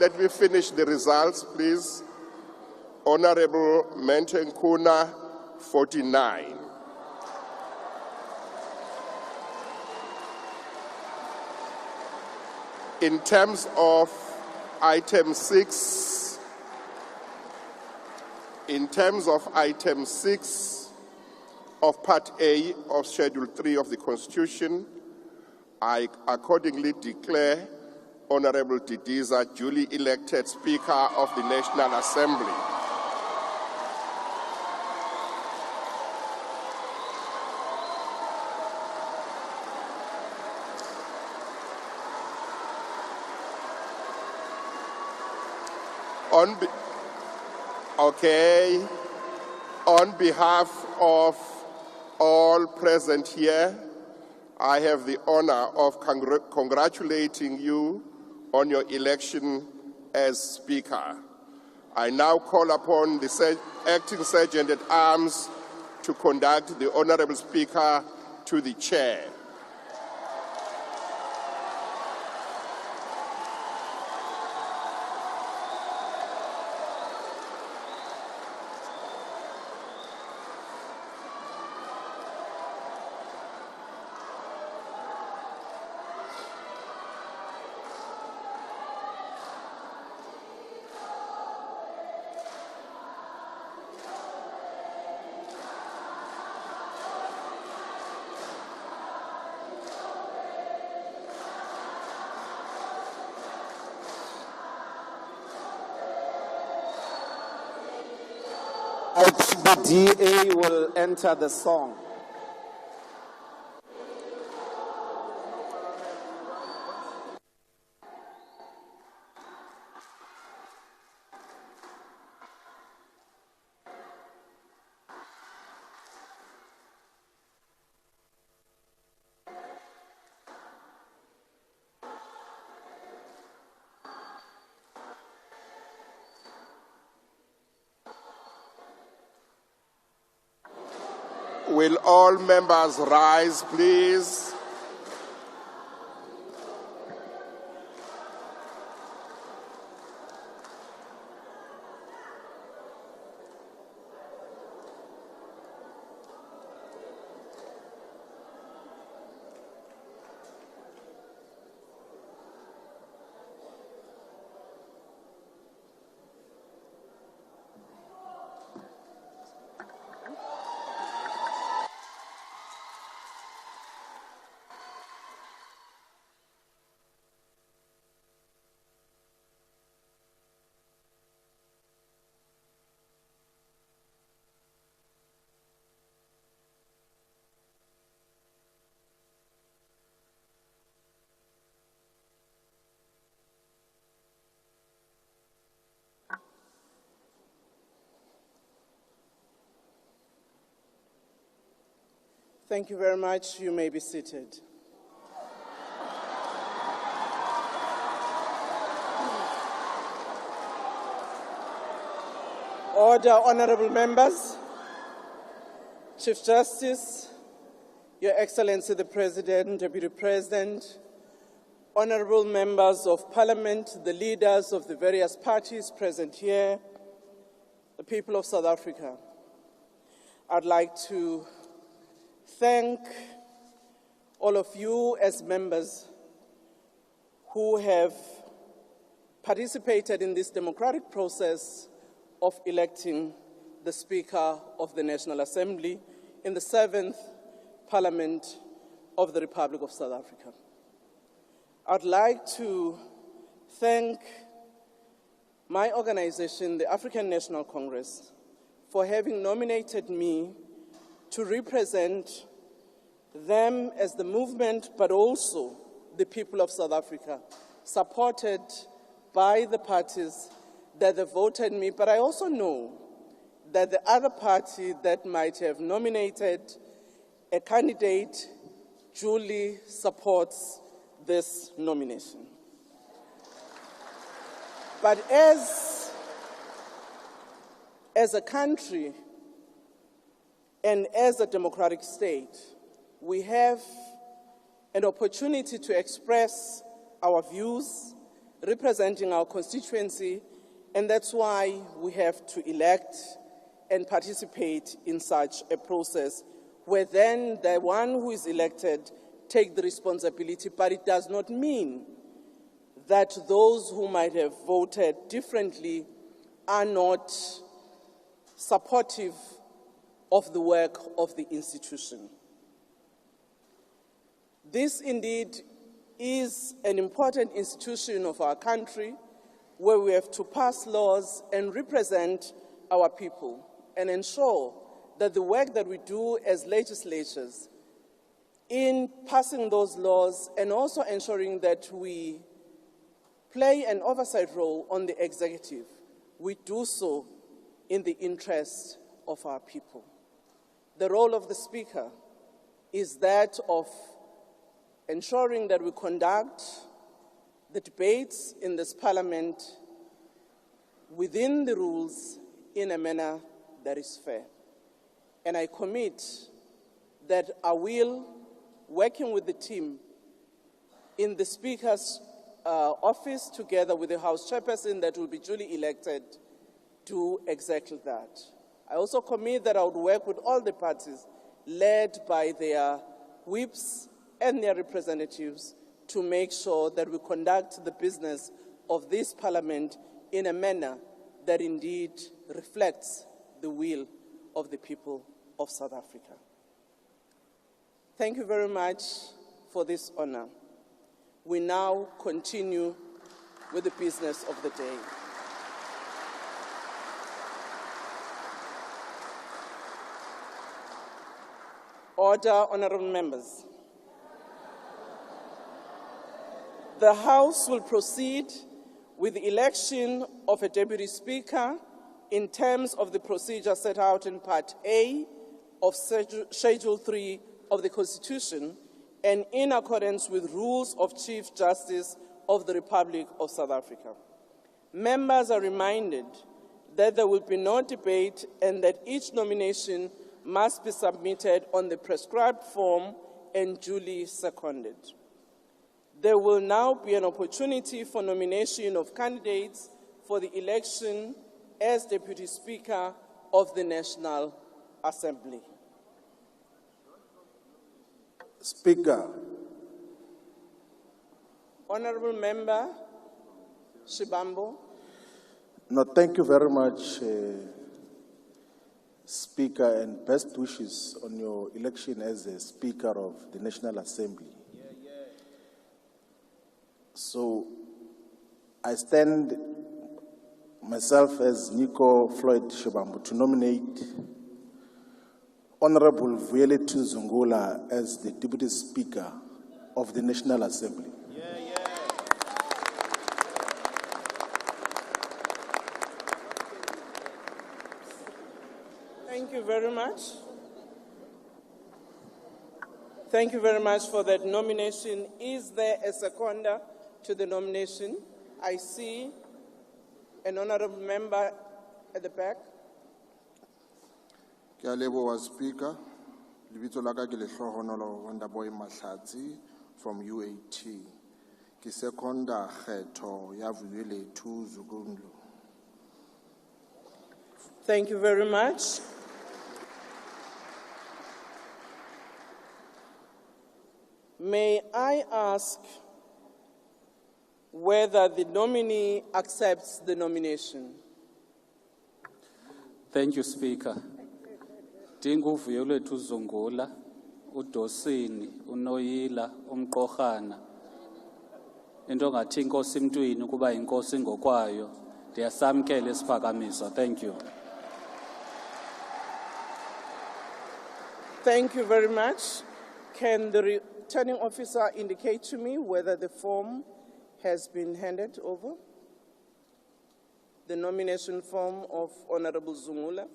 Let me finish the results, please. Honorable Mentenkuna, 49. In terms of item 6, of Part A of Schedule 3 of the Constitution, I accordingly declare Honorable Didiza duly elected Speaker of the National Assembly. On behalf of all present here, I have the honor of congratulating you on your election as Speaker. I now call upon the Acting Sergeant at Arms to conduct the Honorable Speaker to the Chair.
The DA will enter the song.
Will all members rise, please?
Thank you very much. You may be seated. Order, honorable members. Chief Justice, Your Excellency the President, Deputy President, honorable members of Parliament, the leaders of the various parties present here, the people of South Africa. I'd like to thank all of you as members who have participated in this democratic process of electing the Speaker of the National Assembly in the 7th Parliament of the Republic of South Africa. I'd like to thank my organization, the African National Congress, for having nominated me to represent them as the movement, but also the people of South Africa, supported by the parties that have voted me. But I also know that the other party that might have nominated a candidate duly supports this nomination. But as a country and as a democratic state, we have an opportunity to express our views, representing our constituency, and that's why we have to elect and participate in such a process, where then the one who is elected take the responsibility, but it does not mean that those who might have voted differently are not supportive of the work of the institution. This indeed is an important institution of our country, where we have to pass laws and represent our people and ensure that the work that we do as legislators in passing those laws and also ensuring that we play an oversight role on the executive, we do so in the interest of our people. The role of the Speaker is that of ensuring that we conduct the debates in this Parliament within the rules in a manner that is fair. And I commit that I will, working with the team in the Speaker's office together with the House Chairperson that will be duly elected, do exactly that. I also commit that I would work with all the parties led by their whips and their representatives to make sure that we conduct the business of this Parliament in a manner that indeed reflects the will of the people of South Africa. Thank you very much for this honor. We now continue with the business of the day. Order, honorable members. The House will proceed with the election of a Deputy Speaker in terms of the procedure set out in Part A of Schedule 3 of the Constitution and in accordance with rules of Chief Justice of the Republic of South Africa. Members are reminded that there will be no debate and that each nomination must be submitted on the prescribed form and duly seconded. There will now be an opportunity for nomination of candidates for the election as Deputy Speaker of the National Assembly.
Speaker.
Honourable Member Shibambo.
No, thank you very much, Speaker, and best wishes on your election as a Speaker of the National Assembly. So, I stand myself as Nico Floyd Shibambo to nominate Honorable Vuyeletu Zungula as the Deputy Speaker of the National Assembly.
Thank you very much. Thank you very much for that nomination. Is there a seconder to the nomination? I see an honourable member at the back.
Ke a leboha Speaker. Lebitso la ka ke Lehlohonolo Wonderboy Mahlatsi from UAT. Ke seconda kgetho ya Vuyeletu Zungula.
Thank you very much. May I ask whether the nominee accepts the nomination?
Thank you, Speaker. Dingu Vuyeletu Zungula, uDosini, uNoyila, uMqohana. Into ngathi inkosi emntwini kuba inkosi ngokwayo. Ndiyasamkela isiphakamiso. Thank you.
Thank you very much. Can the returning officer indicate to me whether the form has been handed over? The nomination form of Honorable Zungula.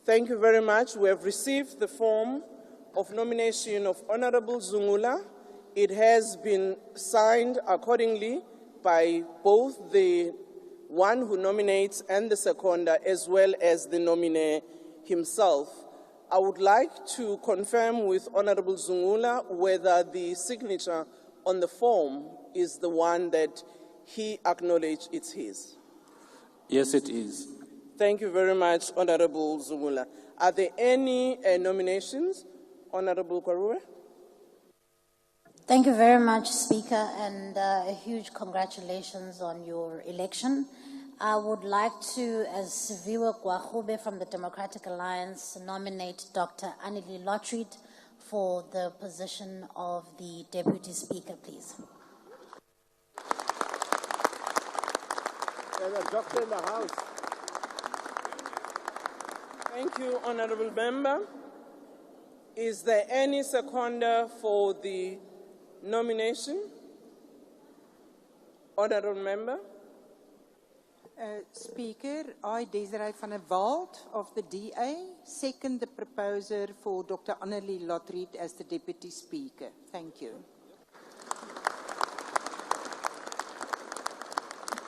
Thank you very much. We have received the form of nomination of Honorable Zungula. It has been signed accordingly by both the one who nominates and the seconder, as well as the nominee himself. I would like to confirm with Honorable Zungula whether the signature on the form is the one that he acknowledged it's his.
Yes, it is.
Thank you very much, Honorable Zungula. Are there any nominations? Honorable Kwarue?
Thank you very much, Speaker, and a huge congratulations on your election. I would like to, as Siviwe Gwachube from the Democratic Alliance, nominate Dr. Annelie Lotriet for the position of the Deputy Speaker, please.
There's a doctor in the house. Thank you, Honorable Member. Is there any seconder for the nomination? Honorable Member.
Speaker, I, Desiree van der Walt of the DA, second the proposer for Dr. Annelie Lotriet as the Deputy Speaker. Thank you.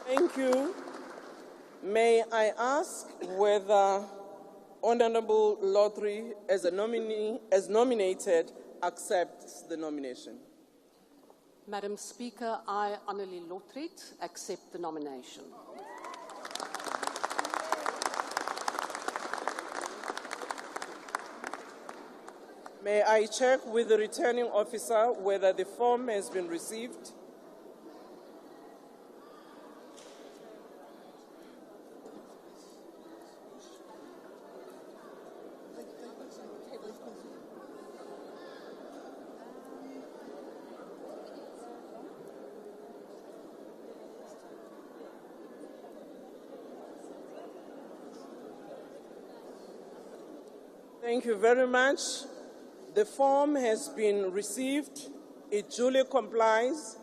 Thank you. May I ask whether Honorable Lotriet, as a nominee, as nominated, accepts the nomination?
Madam Speaker, I, Annelie Lotriet, accept the nomination.
May I check with the returning officer whether the form has been received? Thank you very much. The form has been received. It duly complies.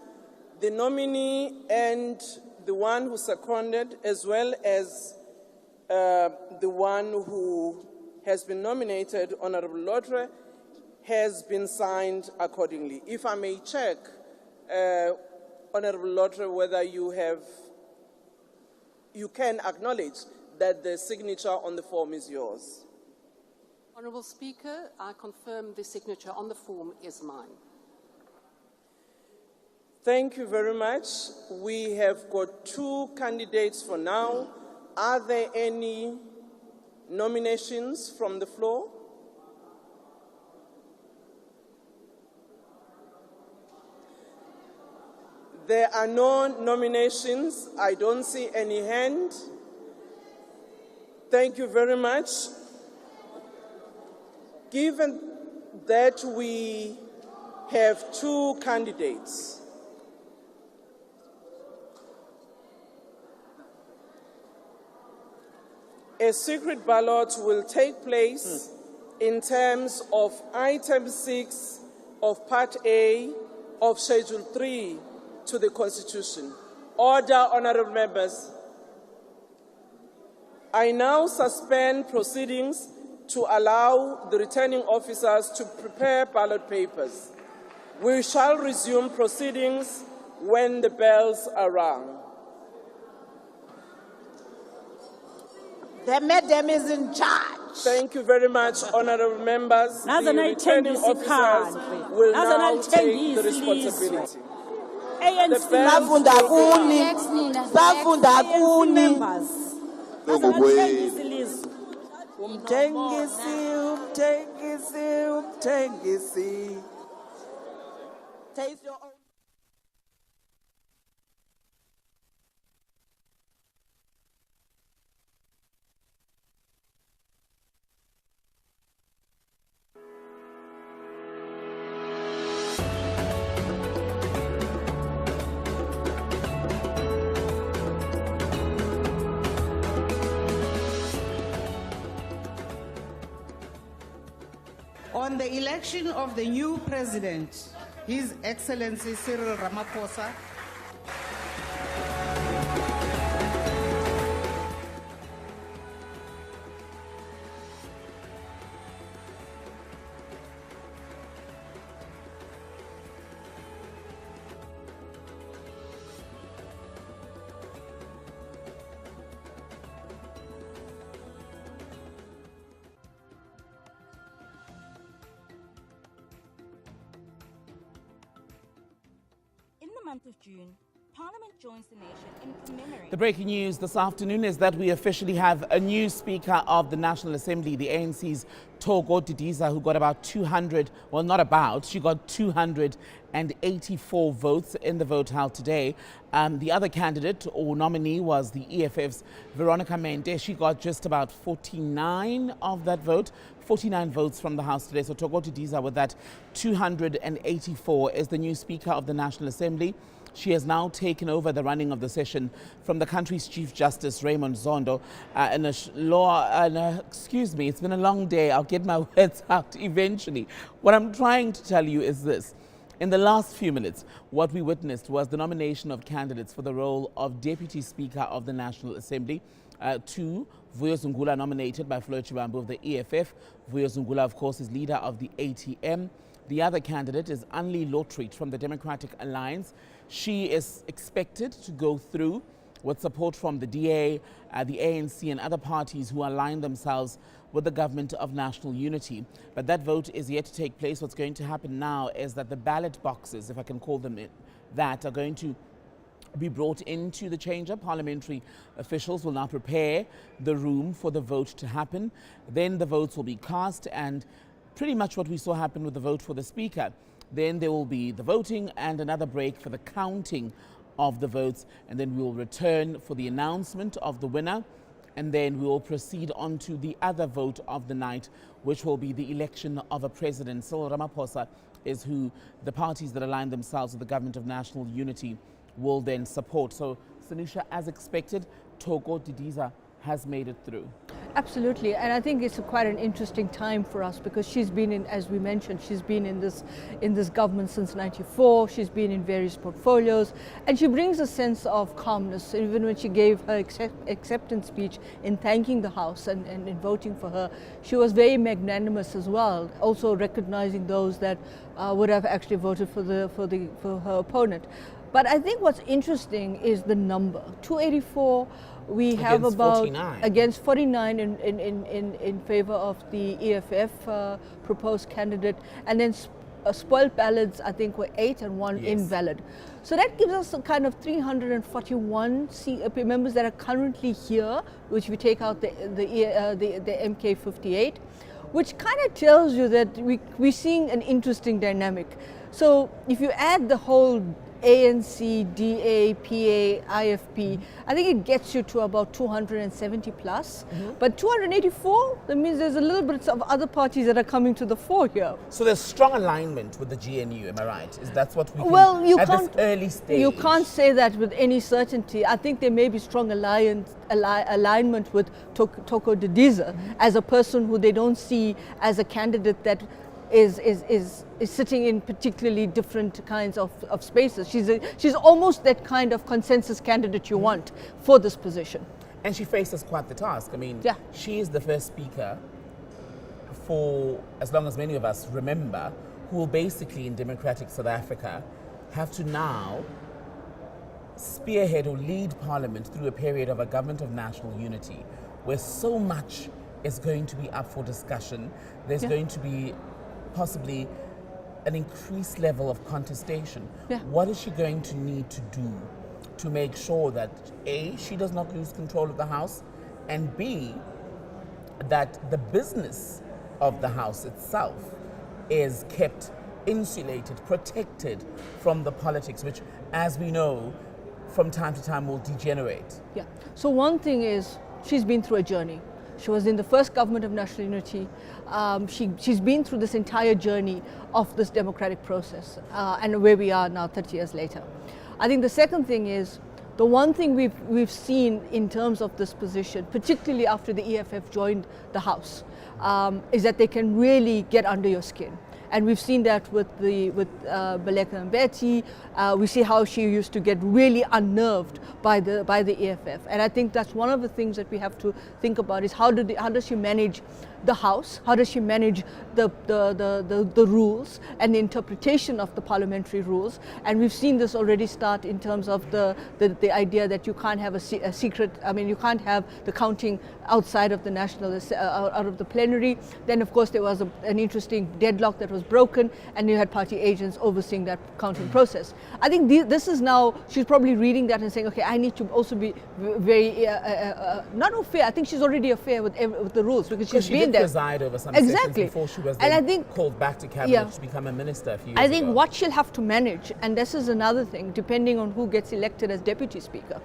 The nominee and the one who seconded, as well as the one who has been nominated, Honorable Lotre, has been signed accordingly. If I may check, Honorable Lotre, whether you can acknowledge that the signature on the form is yours.
Honourable Speaker, I confirm the signature on the form is mine.
Thank you very much. We have got 2 candidates for now. Are there any nominations from the floor? There are no nominations. I don't see any hand. Thank you very much. Given that we have 2 candidates, a secret ballot will take place in terms of item 6 of Part A of Schedule 3 to the Constitution. Order, honourable members. I now suspend proceedings to allow the returning officers to prepare ballot papers. We shall resume proceedings when the bells are rung.
The madam is in charge.
Thank you very much, honourable members. The returning officers will now take the responsibility.
Safunda kuni. Umtengisi. Taste your own.
On the election of the new president, His Excellency Cyril Ramaphosa,
month of June, Parliament joins the nation in commemorating...
The breaking news this afternoon is that we officially have a new Speaker of the National Assembly, the ANC's Togo Didiza, who got about 200, well, not about, she got 284 votes in the vote held today. The other candidate or nominee was the EFF's Veronica Mente. She got just about 49 of that vote. 49 votes from the House today. So Togo Didiza, with that 284, is the new Speaker of the National Assembly. She has now taken over the running of the session from the country's Chief Justice, Raymond Zondo. Excuse me, it's been a long day. I'll get my words out eventually. What I'm trying to tell you is this. In the last few minutes, what we witnessed was the nomination of candidates for the role of Deputy Speaker of the National Assembly. 2, Vuyo Zungula, nominated by Floyd Chibambu of the EFF. Vuyo Zungula, of course, is leader of the ATM. The other candidate is Anli Lotreet from the Democratic Alliance. She is expected to go through with support from the DA, the ANC and other parties who align themselves with the government of national unity. But that vote is yet to take place. What's going to happen now is that the ballot boxes, if I can call them that, are going to be brought into the chamber. Parliamentary officials will now prepare the room for the vote to happen. Then the votes will be cast, and pretty much what we saw happen with the vote for the Speaker. Then there will be the voting and another break for the counting of the votes, and then we will return for the announcement of the winner, and then we will proceed on to the other vote of the night, which will be the election of a president. Cyril Ramaphosa is who the parties that align themselves with the government of national unity will then support. So, Sanusha, as expected, Togo Didiza has made it through.
Absolutely, and I think it's quite an interesting time for us because she's been in, as we mentioned, she's been in this government since '94. She's been in various portfolios, and she brings a sense of calmness. Even when she gave her acceptance speech in thanking the House and in voting for her, she was very magnanimous as well. Also recognizing those that would have actually voted for her opponent. But I think what's interesting is the number 284. We have about
49.
Against 49 in favor of the EFF proposed candidate, and then spoiled ballots I think were 8 and 1 invalid. So that gives us a kind of 341 members that are currently here, which we take out the MK 58, which kind of tells you that we're seeing an interesting dynamic. So if you add the whole ANC, DA, PA, IFP, I think it gets you to about 270 plus. But 284, that means there's a little bit of other parties that are coming to the fore here.
So there's strong alignment with the GNU, am I right? That's what we can,
well, you
at
can't,
this early stage.
You can't say that with any certainty. I think there may be strong alignment with Toko Didiza as a person who they don't see as a candidate that is sitting in particularly different kinds of spaces. She's almost that kind of consensus candidate you want for this position.
And she faces quite the task. I mean, she is the first speaker for as long as many of us remember, who will basically in democratic South Africa have to now spearhead or lead Parliament through a period of a government of national unity where so much is going to be up for discussion. There's going to be possibly an increased level of contestation. What is she going to need to do to make sure that A, she does not lose control of the House, and B, that the business of the House itself is kept insulated, protected from the politics, which, as we know, from time to time will degenerate?
So one thing is, she's been through a journey. She was in the first government of national unity. She's been through this entire journey of this democratic process and where we are now 30 years later. I think the second thing is, the one thing we've seen in terms of this position, particularly after the EFF joined the House, is that they can really get under your skin. And we've seen that with Baleka Mbeki. We see how she used to get really unnerved by the EFF. And I think that's one of the things that we have to think about is how does she manage the House? How does she manage the rules and the interpretation of the parliamentary rules? And we've seen this already start in terms of the idea that you can't have a secret, you can't have the counting outside of the out of the plenary. Then of course there was an interesting deadlock that was broken, and you had party agents overseeing that counting process. I think this is now, she's probably reading that and saying, okay, I need to also be very, not unfair, I think she's already fair with the rules because she's been there.
Preside over some sessions before she was then called back to cabinet to become a minister a few years
I think
ago.
what she'll have to manage, and this is another thing, depending on who gets elected as deputy speaker.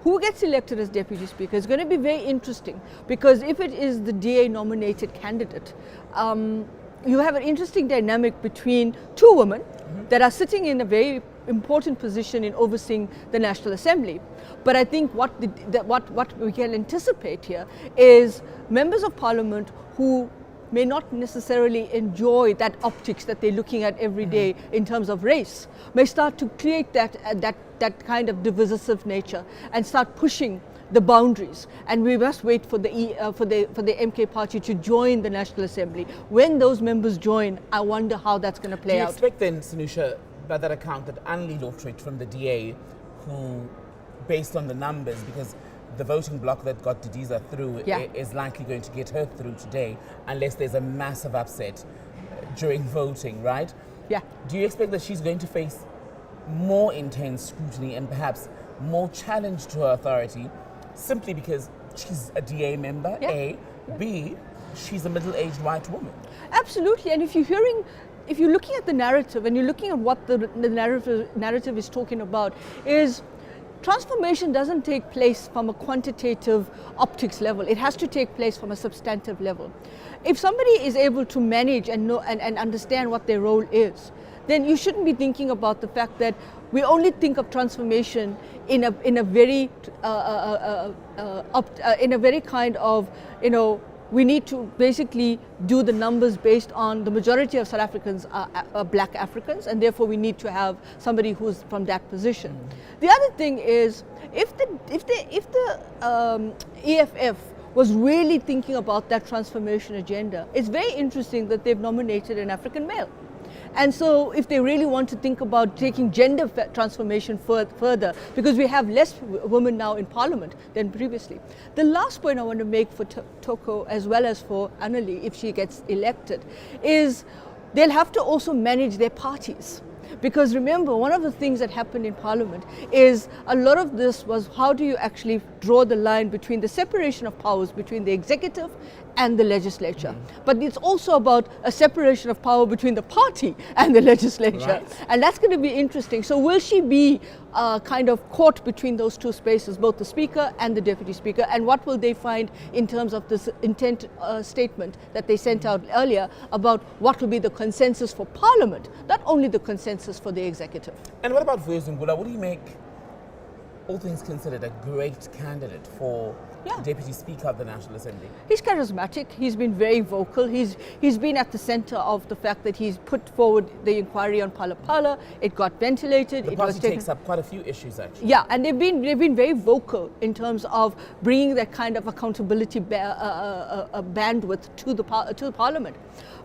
Who gets elected as deputy speaker is going to be very interesting, because if it is the DA nominated candidate, you have an interesting dynamic between two women that are sitting in a very important position in overseeing the National Assembly. But I think what we can anticipate here is members of Parliament who may not necessarily enjoy that optics that they're looking at every day in terms of race, may start to create that kind of divisive nature and start pushing the boundaries. And we must wait for the MK party to join the National Assembly. When those members join, I wonder how that's going to play out.
Do you expect then, Sanusha, by that account, that Anneli Lottridge from the DA, who, based on the numbers, because the voting bloc that got Didiza through is likely going to get her through today, unless there's a massive upset during voting, right? Do you expect that she's going to face more intense scrutiny and perhaps more challenge to her authority, simply because she's a DA member, A, B, she's a middle-aged white woman?
Absolutely, and if you're looking at the narrative and you're looking at what the narrative is talking about, is transformation doesn't take place from a quantitative optics level. It has to take place from a substantive level. If somebody is able to manage and know and understand what their role is, then you shouldn't be thinking about the fact that we only think of transformation in a very kind of, we need to basically do the numbers based on the majority of South Africans are black Africans, and therefore we need to have somebody who's from that position. The other thing is, if the EFF was really thinking about that transformation agenda, it's very interesting that they've nominated an African male. And so if they really want to think about taking gender transformation further, because we have less women now in Parliament than previously. The last point I want to make for Toko, as well as for Annalie, if she gets elected, is they'll have to also manage their parties. Because remember, one of the things that happened in Parliament is a lot of this was how do you actually draw the line between the separation of powers between the executive and the legislature. But it's also about a separation of power between the party and the legislature. Right. And that's going to be interesting. So will she be kind of caught between those two spaces, both the Speaker and the Deputy Speaker? And what will they find in terms of this intent statement that they sent out earlier about what will be the consensus for Parliament, not only the consensus for the executive?
And what about Zuma? What do you make, all things considered, a great candidate for Deputy Speaker of the National Assembly?
He's charismatic. He's been very vocal. He's been at the center of the fact that he's put forward the inquiry on Phala Phala. It got ventilated.
The party takes up quite a few issues, actually.
Yeah, and they've been very vocal in terms of bringing that kind of accountability bandwidth to the Parliament.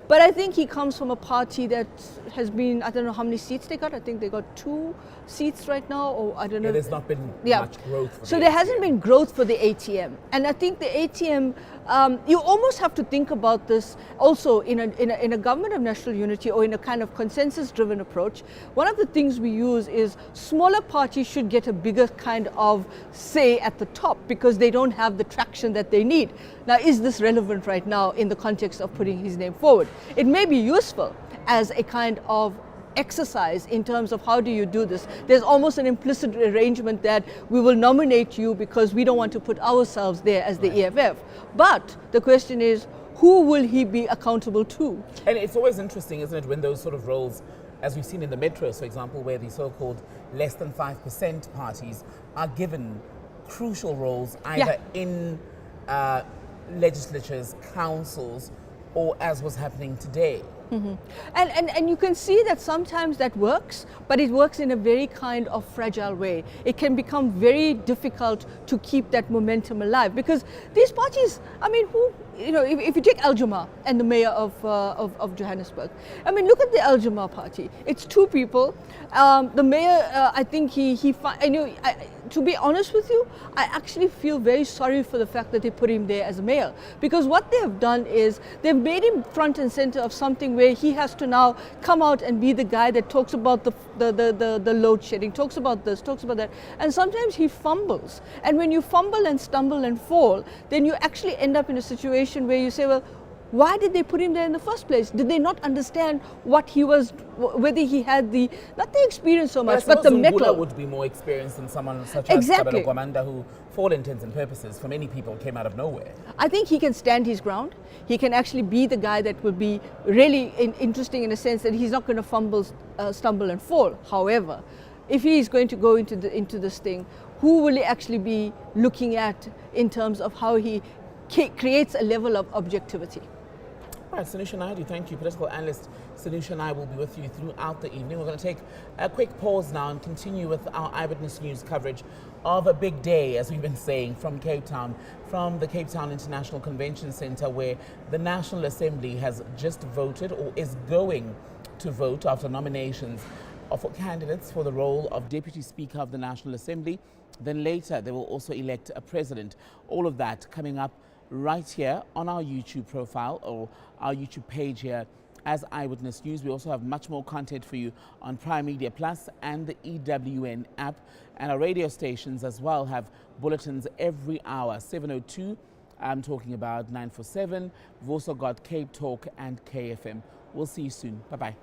But I think he comes from a party that has been, I don't know how many seats they got. I think they got 2 seats right now, or I don't know.
There's not been much growth for
so there hasn't been growth for the ATM. And I think the ATM, you almost have to think about this also in a government of national unity, or in a kind of consensus-driven approach. One of the things we use is smaller parties should get a bigger kind of say at the top, because they don't have the traction that they need. Now, is this relevant right now in the context of putting his name forward? It may be useful as a kind of exercise in terms of how do you do this. There's almost an implicit arrangement that we will nominate you because we don't want to put ourselves there as the EFF. But the question is, who will he be accountable to?
And it's always interesting, isn't it, when those sort of roles, as we've seen in the metros, for example, where the so-called less than 5% parties are given crucial roles either in legislatures, councils, or as was happening today.
Mm-hmm. And you can see that sometimes that works, but it works in a very kind of fragile way. It can become very difficult to keep that momentum alive, because these parties, I mean, if you take Al Juma and the mayor of Johannesburg, I mean, look at the Al Juma party. It's 2 people. The mayor, I think to be honest with you, I actually feel very sorry for the fact that they put him there as a mayor, because what they have done is they've made him front and center of something where he has to now come out and be the guy that talks about the load shedding, talks about this, talks about that, and sometimes he fumbles. And when you fumble and stumble and fall, then you actually end up in a situation where you say, well, why did they put him there in the first place? Did they not understand what he was, whether he had not the experience so much, but the mettle?
Would be more experienced than someone such as Tabelo Gwamanda, who, for all intents and purposes, for many people, came out of nowhere.
I think he can stand his ground. He can actually be the guy that will be really interesting in a sense that he's not going to fumble, stumble and fall. However, if he is going to go into this thing, who will he actually be looking at in terms of how he creates a level of objectivity?
All right, Sanusha Naidu, thank you. Political analyst Sanusha Naidu will be with you throughout the evening. We're going to take a quick pause now and continue with our Eyewitness News coverage of a big day, as we've been saying, from Cape Town, from the Cape Town International Convention Centre, where the National Assembly has just voted, or is going to vote after nominations for candidates for the role of Deputy Speaker of the National Assembly. Then later, they will also elect a president. All of that coming up right here on our YouTube profile, or our YouTube page here as Eyewitness News. We also have much more content for you on Prime Media Plus and the EWN app. And our radio stations as well have bulletins every hour. 7:02, I'm talking about 947. We've also got Cape Talk and KFM. We'll see you soon. Bye-bye.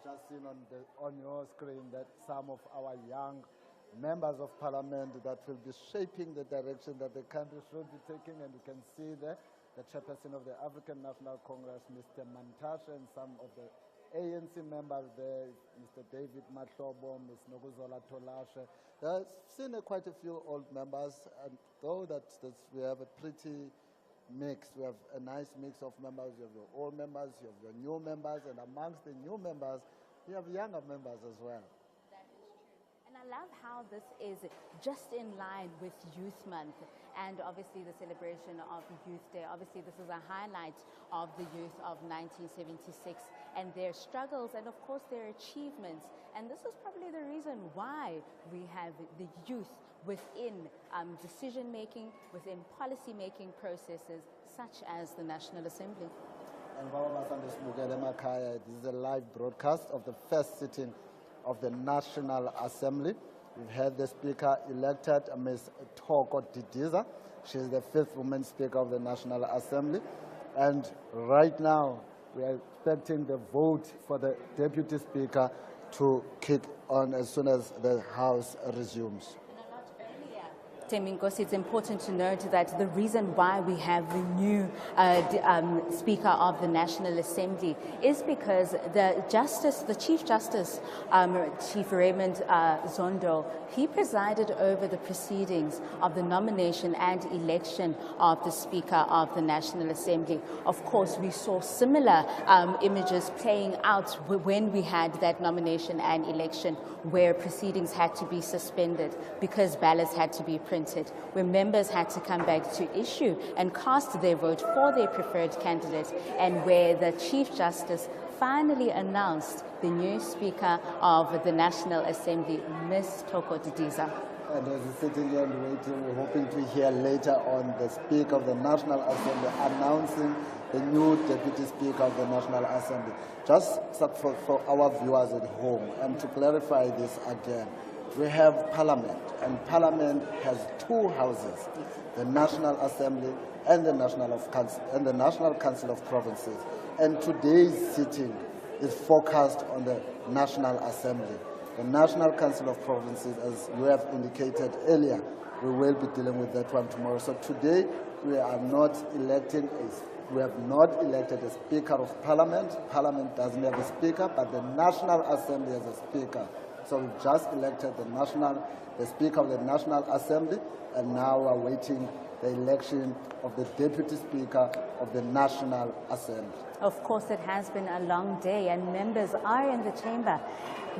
just seen on your screen that some of our young members of parliament that will be shaping the direction that the country should be taking, and you can see there the chairperson of the African National Congress, Mr. Mantashe, and some of the ANC members there, Mr. David Matlobo, Ms. Nokuzola Tolashe. I've seen quite a few old members, and though we have a pretty mix, we have a nice mix of members. You have your old members, you have your new members, and amongst the new members, you have younger members as well.
And I love how this is just in line with Youth Month and obviously the celebration of Youth Day. Obviously, this is a highlight of the youth of 1976 and their struggles and, of course, their achievements. And this is probably the reason why we have the youth within decision-making, within policy-making processes, such as the National Assembly.
And this is a live broadcast of the first sitting of the National Assembly. We've had the Speaker elected, Ms. Thoko Didiza. She is the 5th woman Speaker of the National Assembly. And right now, we are expecting the vote for the Deputy Speaker to kick on as soon as the House resumes.
Temingos, it's important to note that the reason why we have the new Speaker of the National Assembly is because the Chief Justice, Chief Raymond Zondo, he presided over the proceedings of the nomination and election of the Speaker of the National Assembly. Of course, we saw similar images playing out when we had that nomination and election, where proceedings had to be suspended because ballots had to be printed, where members had to come back to issue and cast their vote for their preferred candidate, and where the Chief Justice finally announced the new Speaker of the National Assembly, Ms. Thoko Didiza.
And as we're sitting here and waiting, we're hoping to hear later on the Speaker of the National Assembly announcing the new Deputy Speaker of the National Assembly. Just for our viewers at home, and to clarify this again, we have Parliament, and Parliament has two houses, the National Assembly and the National Council of Provinces. And today's sitting is focused on the National Assembly. The National Council of Provinces, as you have indicated earlier, we will be dealing with that one tomorrow. So today we have not elected a Speaker of Parliament. Parliament doesn't have a Speaker, but the National Assembly has a Speaker. So we've just elected the Speaker of the National Assembly, and now we're awaiting the election of the Deputy Speaker of the National Assembly.
Of course, it has been a long day, and members are in the chamber.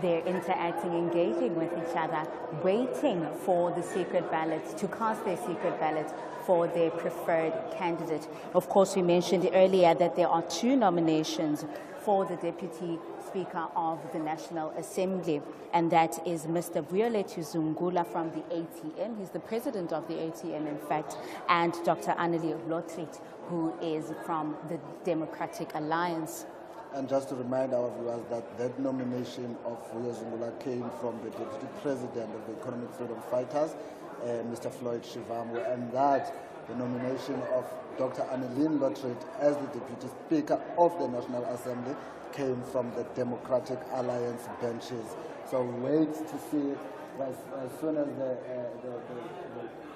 They're interacting, engaging with each other, waiting for the secret ballots, to cast their secret ballots for their preferred candidate. Of course, we mentioned earlier that there are two nominations for the Deputy Speaker of the National Assembly, and that is Mr. Violet Zungula from the ATM. He's the president of the ATM, in fact, and Dr. Annelie Lotriet, who is from the Democratic Alliance.
And just to remind our viewers that nomination of Violet Zungula came from the Deputy President of the Economic Freedom Fighters, Mr. Floyd Shivambu, and that the nomination of Dr. Annelie Lotriet as the Deputy Speaker of the National Assembly came from the Democratic Alliance benches. So wait to see as soon as the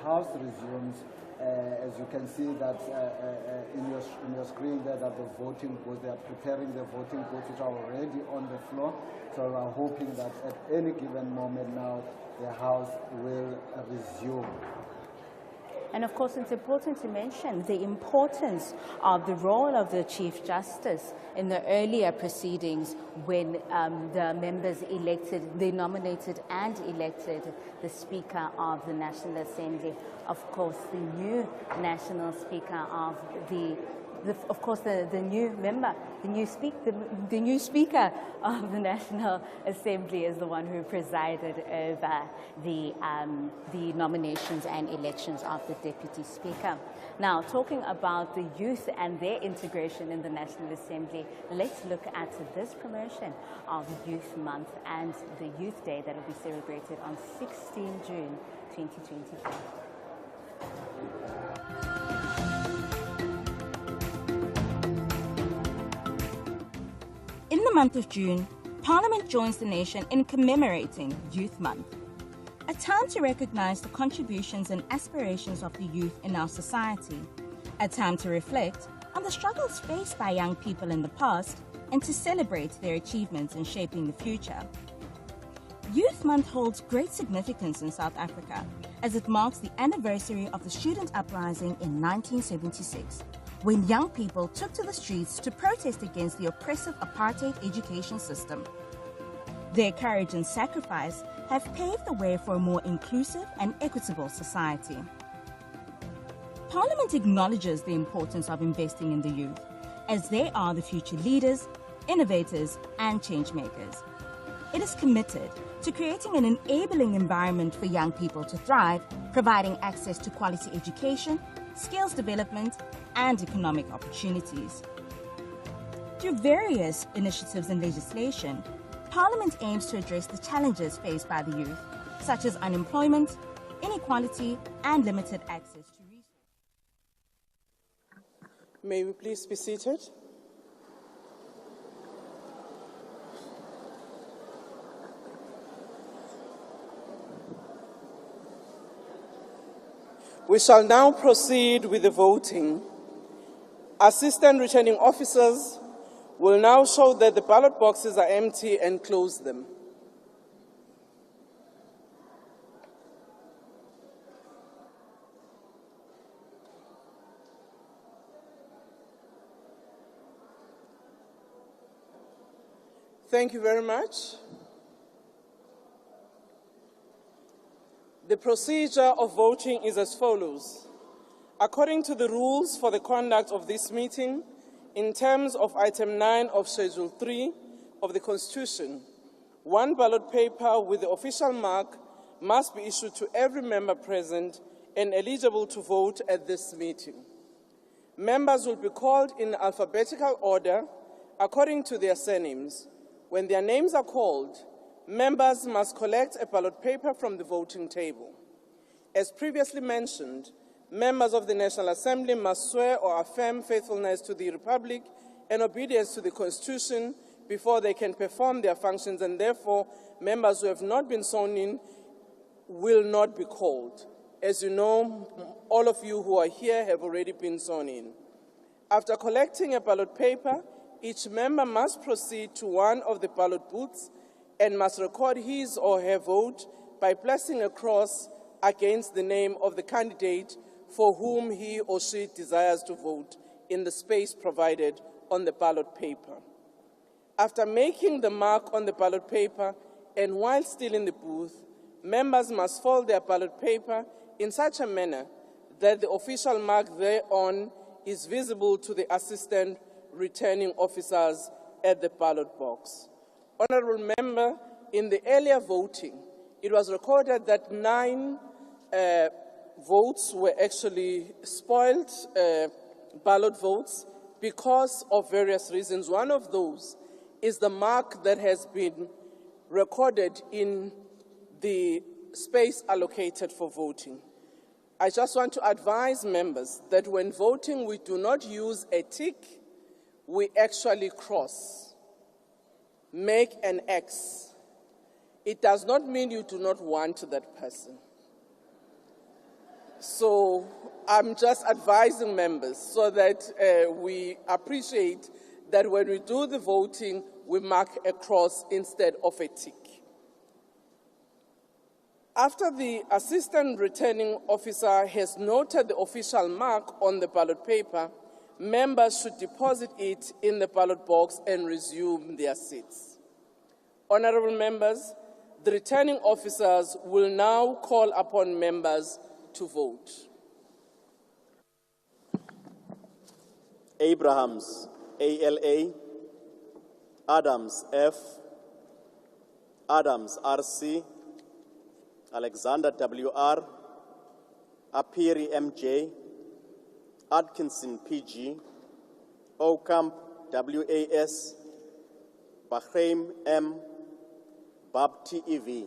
House resumes. As you can see that in your screen there, that the voting booths, they are preparing the voting booths, which are already on the floor. So we are hoping that at any given moment now, the House will resume.
And of course, it's important to mention the importance of the role of the Chief Justice in the earlier proceedings when the members they nominated and elected the Speaker of the National Assembly. Of course, the new National Speaker of the new Speaker of the National Assembly is the one who presided over the nominations and elections of the Deputy Speaker. Now, talking about the youth and their integration in the National Assembly, let's look at this promotion of Youth Month and the Youth Day that will be celebrated on 16 June 2024.
In the month of June,
Parliament joins the nation in commemorating Youth Month, a time to recognize the contributions and aspirations of the youth in our society, a time to reflect on the struggles faced by young people in the past and to celebrate their achievements in shaping the future. Youth Month holds great significance in South Africa as it marks the anniversary of the student uprising in 1976, when young people took to the streets to protest against the oppressive apartheid education system. Their courage and sacrifice have paved the way for a more inclusive and equitable society. Parliament acknowledges the importance of investing in the youth, as they are the future leaders, innovators, and change makers. It is committed to creating an enabling environment for young people to thrive, providing access to quality education, skills development, and economic opportunities. Through various initiatives and legislation, Parliament aims to address the challenges faced by the youth, such as unemployment, inequality, and limited access to resources.
May we please be seated? We shall now proceed with the voting. Assistant Returning Officers will now show that the ballot boxes are empty and close them. Thank you very much. The procedure of voting is as follows. According to the rules for the conduct of this meeting, in terms of Item 9 of Schedule 3 of the Constitution, one ballot paper with the official mark must be issued to every member present and eligible to vote at this meeting. Members will be called in alphabetical order according to their surnames. When their names are called, members must collect a ballot paper from the voting table. As previously mentioned, members of the National Assembly must swear or affirm faithfulness to the Republic and obedience to the Constitution before they can perform their functions, and therefore, members who have not been sworn in will not be called. As you know, all of you who are here have already been sworn in. After collecting a ballot paper, each member must proceed to one of the ballot booths and must record his or her vote by placing a cross against the name of the candidate for whom he or she desires to vote in the space provided on the ballot paper. After making the mark on the ballot paper and while still in the booth, members must fold their ballot paper in such a manner that the official mark thereon is visible to the assistant returning officers at the ballot box. Honourable Member, in the earlier voting, it was recorded that 9 votes were actually spoiled ballot votes because of various reasons. One of those is the mark that has been recorded in the space allocated for voting. I just want to advise members that when voting, we do not use a tick, we actually cross, make an X. It does not mean you do not want that person. So I'm just advising members so that we appreciate that when we do the voting, we mark a cross instead of a tick. After the assistant returning officer has noted the official mark on the ballot paper, members should deposit it in the ballot box and resume their seats. Honourable members, the returning officers will now call upon members to vote.
Abrahams, ALA. Adams, F. Adams, RC. Alexander, WR. Apiri, MJ. Atkinson, PG. Ocamp, WAS. Bahrain, M. Bab, TEV.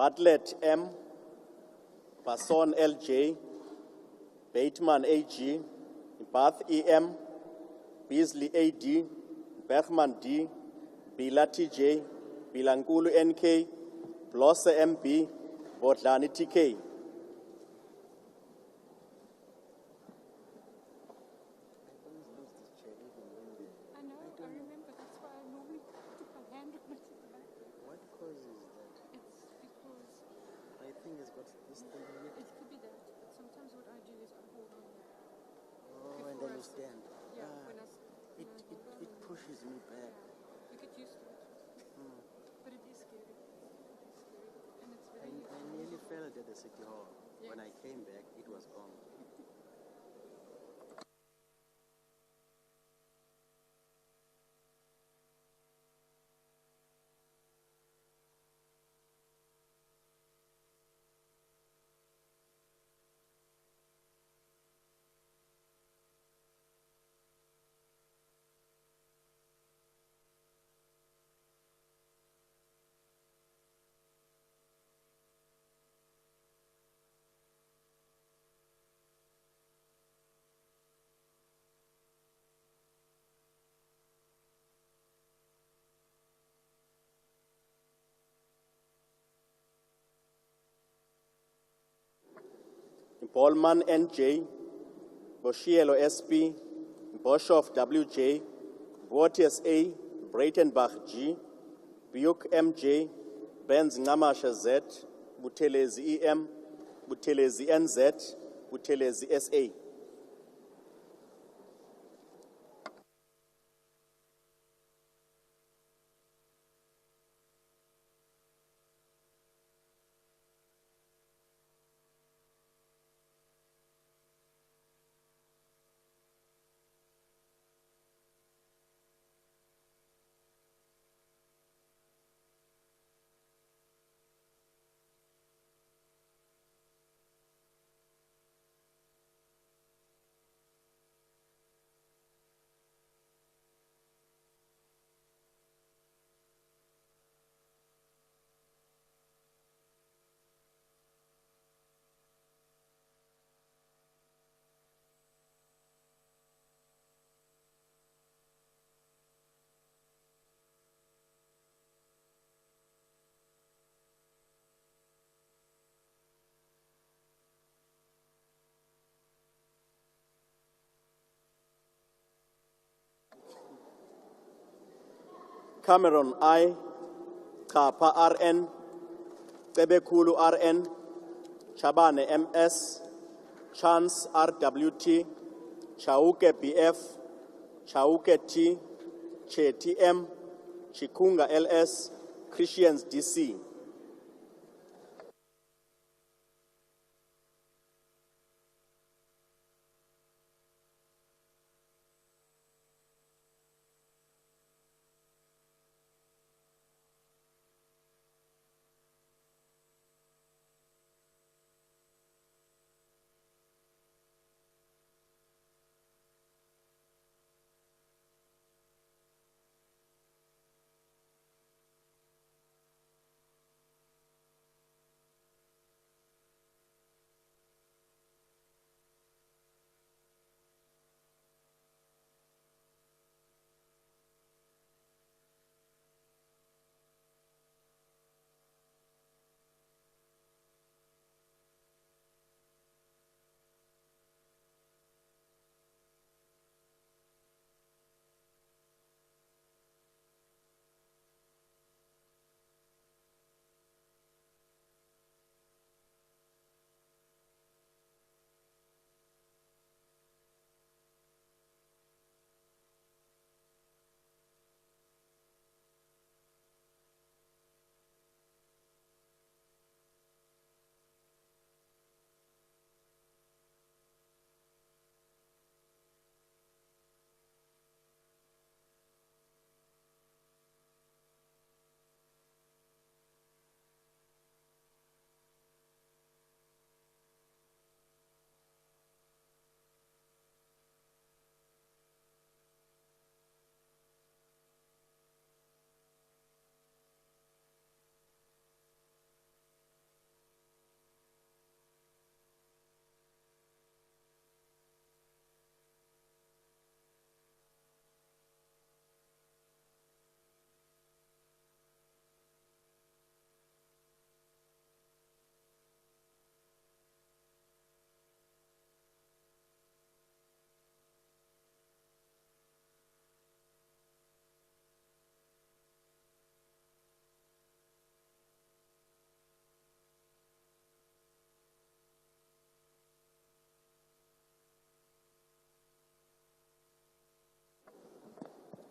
Bartlett M, Passon LJ, Bateman AG, Bath EM, Beasley AD, Bergman D, Bila TJ, Bilankulu NK, Blosse MB, Botlani TK.
It pushes me back. You get used to it. But it is scary. And it's very
I nearly fell at the city hall. When I came back, it was gone.
Polman NJ, Boshielo SP, Boshoff WJ, Botius A, Breitenbach G, Buyuk MJ, Benz Namasha Z, Butelezi EM, Butelezi NZ, Butelezi SA. Cameron I, Kapa RN, Tebekulu RN, Chabane MS, Chance RWT, Chauke BF, Chauke T, Che TM, Chikunga LS, Christians DC.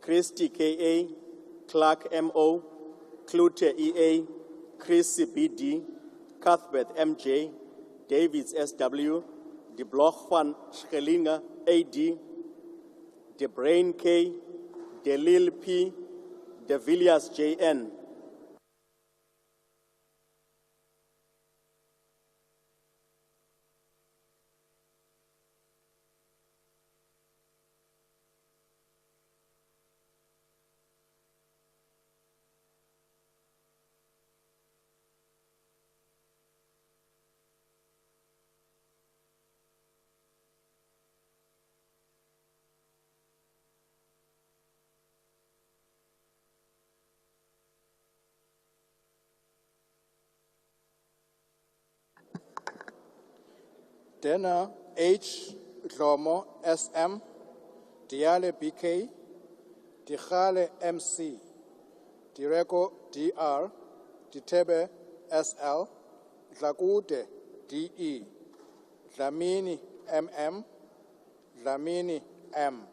Christy K.A., Clark M.O., Clute E.A., Chris B.D., Cuthbert M.J., Davids S.W., De Bloch van Schelinga A.D., De Brain K., De Lil P., De Villiers J.N.,
Dena H. Dlomo SM, Diale BK, Dikhale MC, Direko DR, Ditebe SL, Dlakude DE, Dlamini MM, Dlamini M.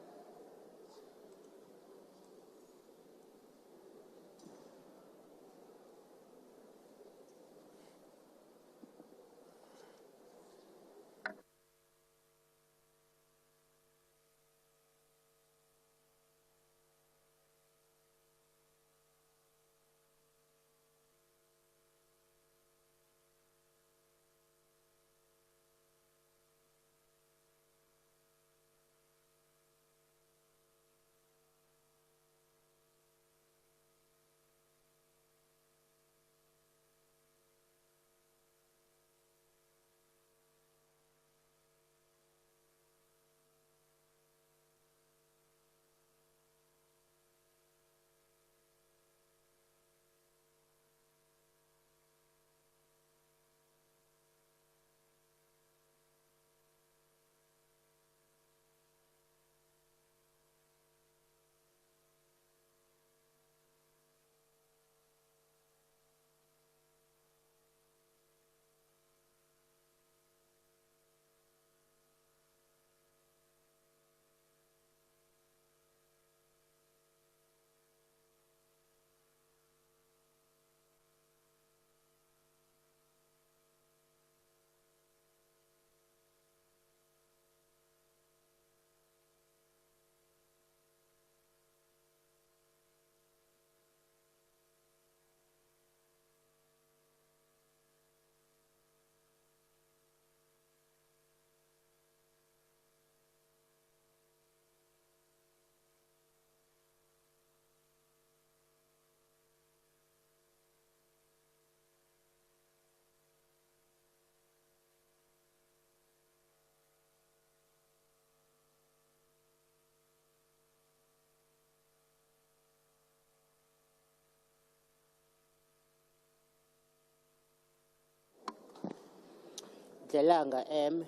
Delanga M,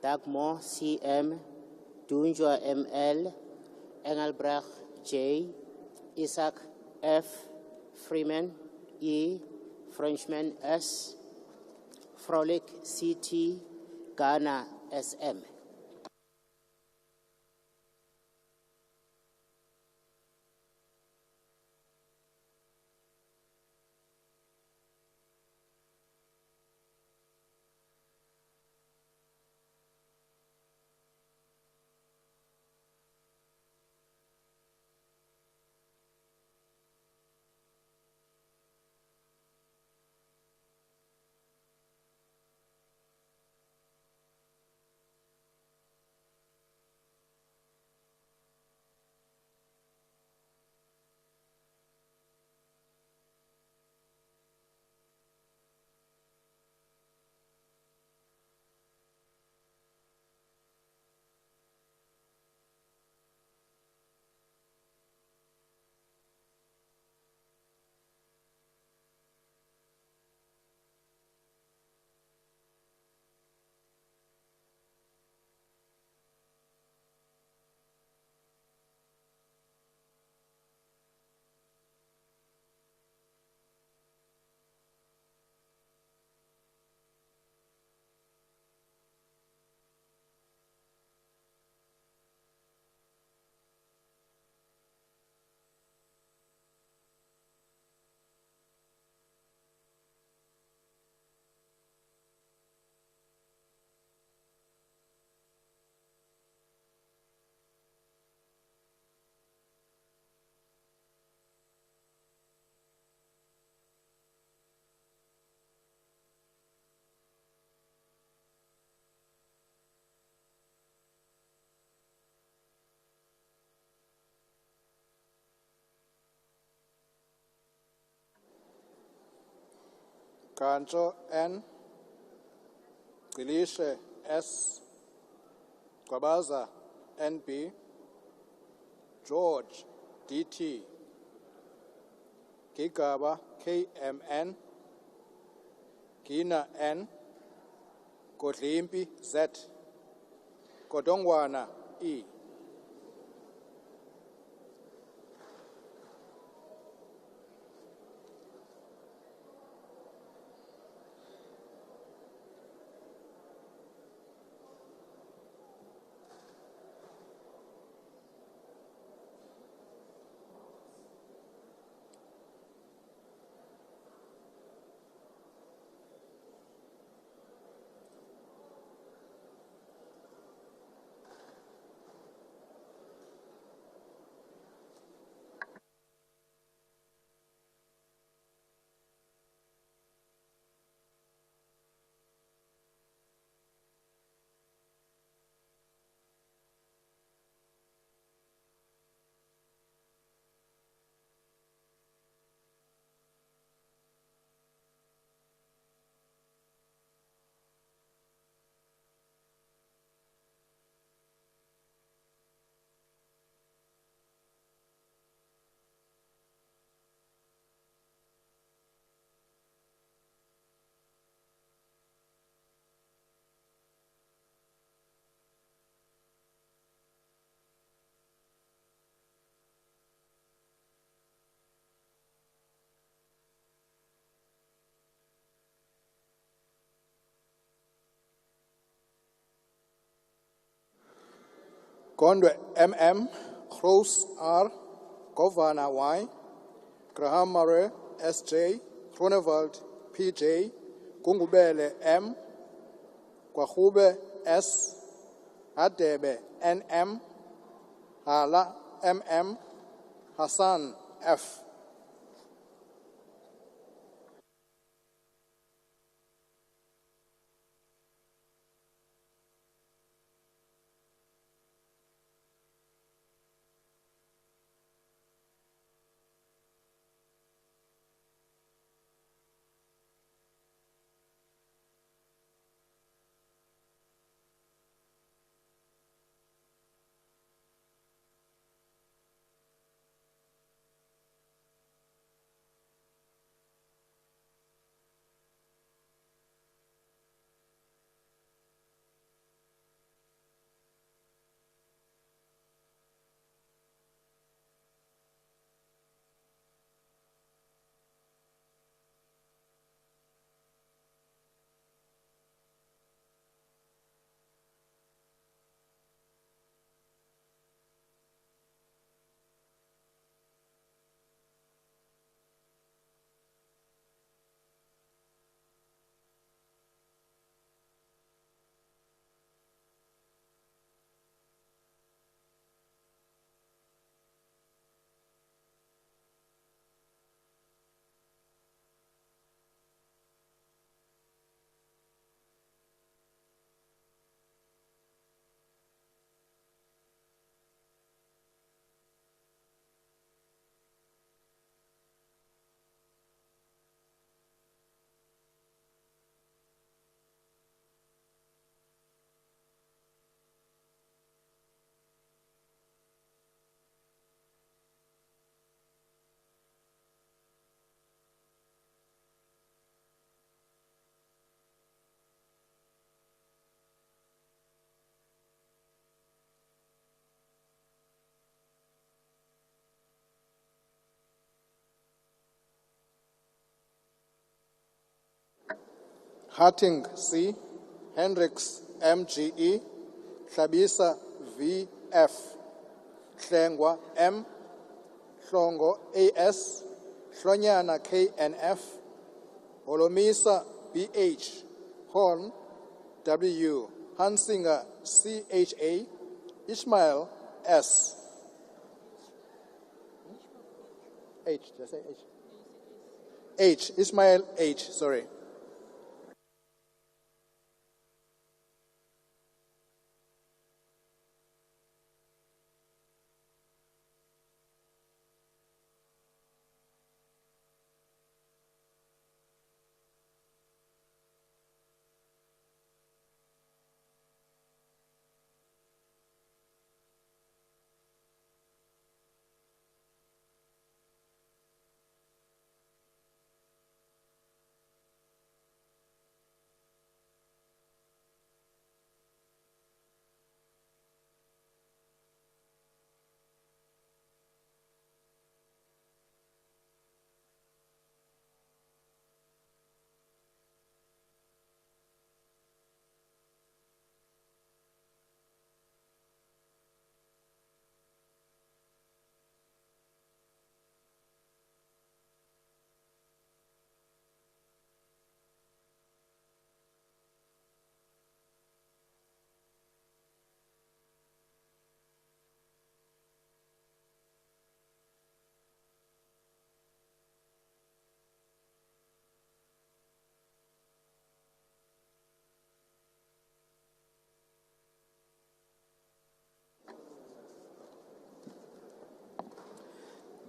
Dagmore CM, Dunjwa ML, Engelbrecht J, Isaac F, Freeman E, Frenchman S, Frolic CT, Ghana SM.
Kancho N, Gilishe S, Kwabaza NB, George DT, Gigaba KMN, Gina N, Godlimpi Z, Kodongwana E. Gondwe MM, Gross R, Governor Y, Graham Murray SJ, Groenewald PJ, Gungubele M, Kwahube S, Adebe NM, Hala MM, Hassan F. Harting C, Hendricks MGE, Tlabisa VF, Hlengwa M, Hlongo AS, Hlonyana KNF, Holomisa BH, Horn W, Hansinger CHA, Ishmael S. H, did I say H? H, Ismail H, sorry.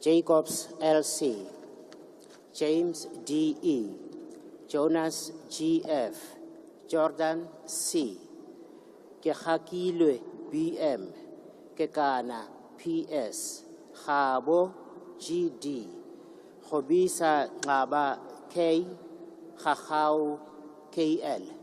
Jacobs LC, James DE, Jonas GF, Jordan C, Kehakilwe BM, Kekana PS, Habo GD, Hobisa Ngaba K, Hahau KL.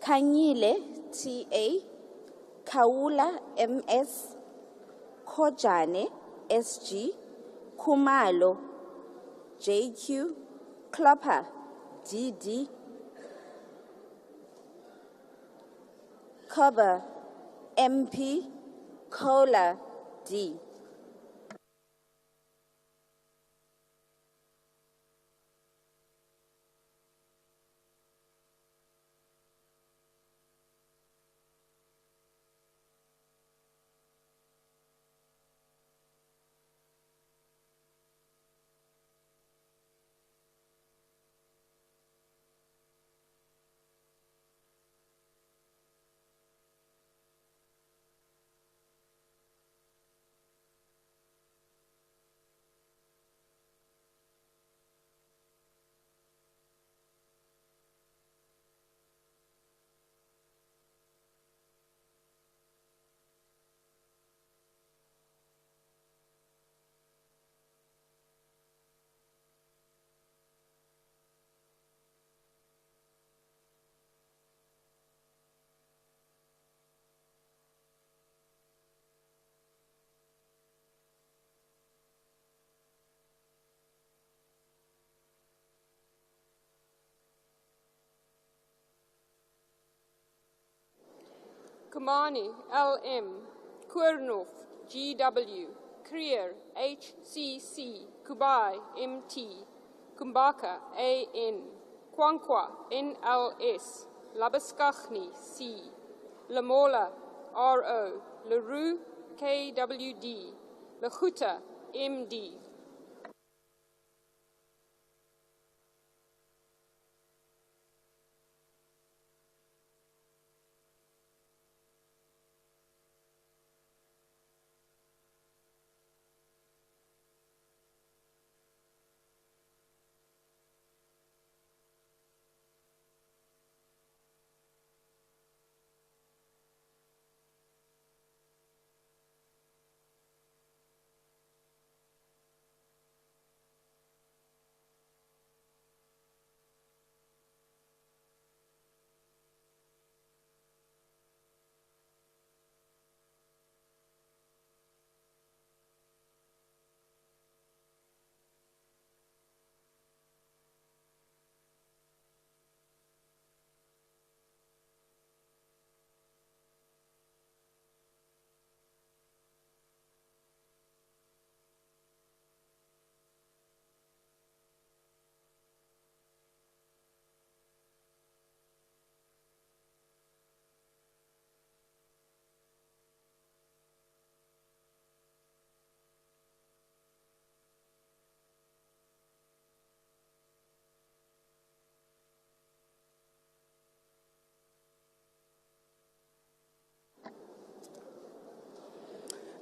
Kanyile TA, Kaula MS, Kojane SG, Kumalo JQ, Klopper DD, Cover MP, Kola D.
Kumani, LM, Kurnov, GW, Krier, HCC, Kubai, MT, Kumbaka, AN, Kwankwa, NLS, Labaskachni, C, Lamola, RO, LaRue, KWD, Lachuta, MD.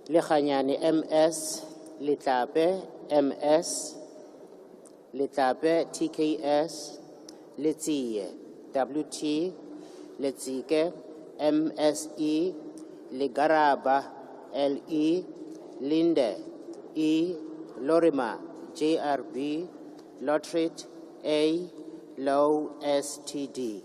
Lekganyane MS, Letlape MS, Letlape TKS, Letsiye WT, Letsike MSE, Legaraba LE, Linde E, Lorima JRB, Lotrit A, Low STD.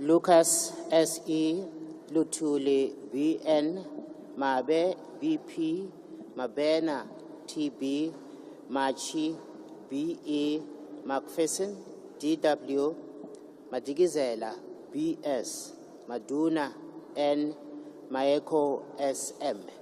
Lucas SE, Lutuli VN, Mabe BP, Mabena TB, Machi BE, Macpherson DW, Madigizela BS, Maduna N, Maeko SM.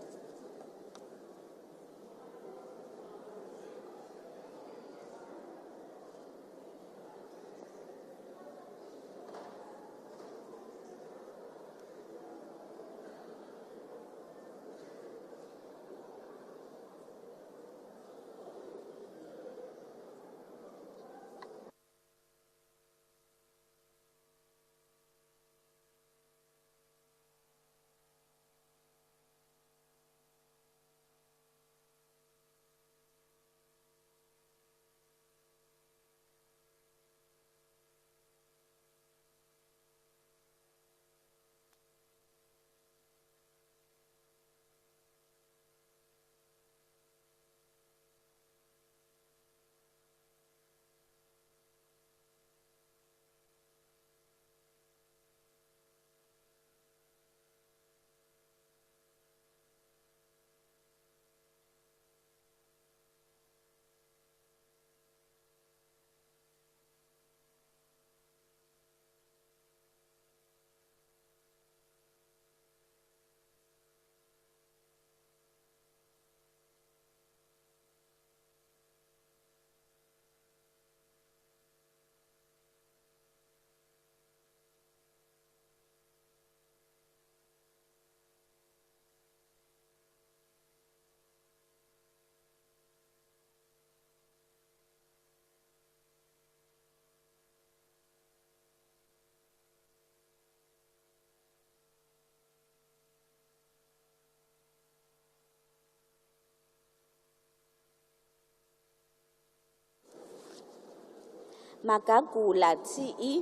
Magagula TE,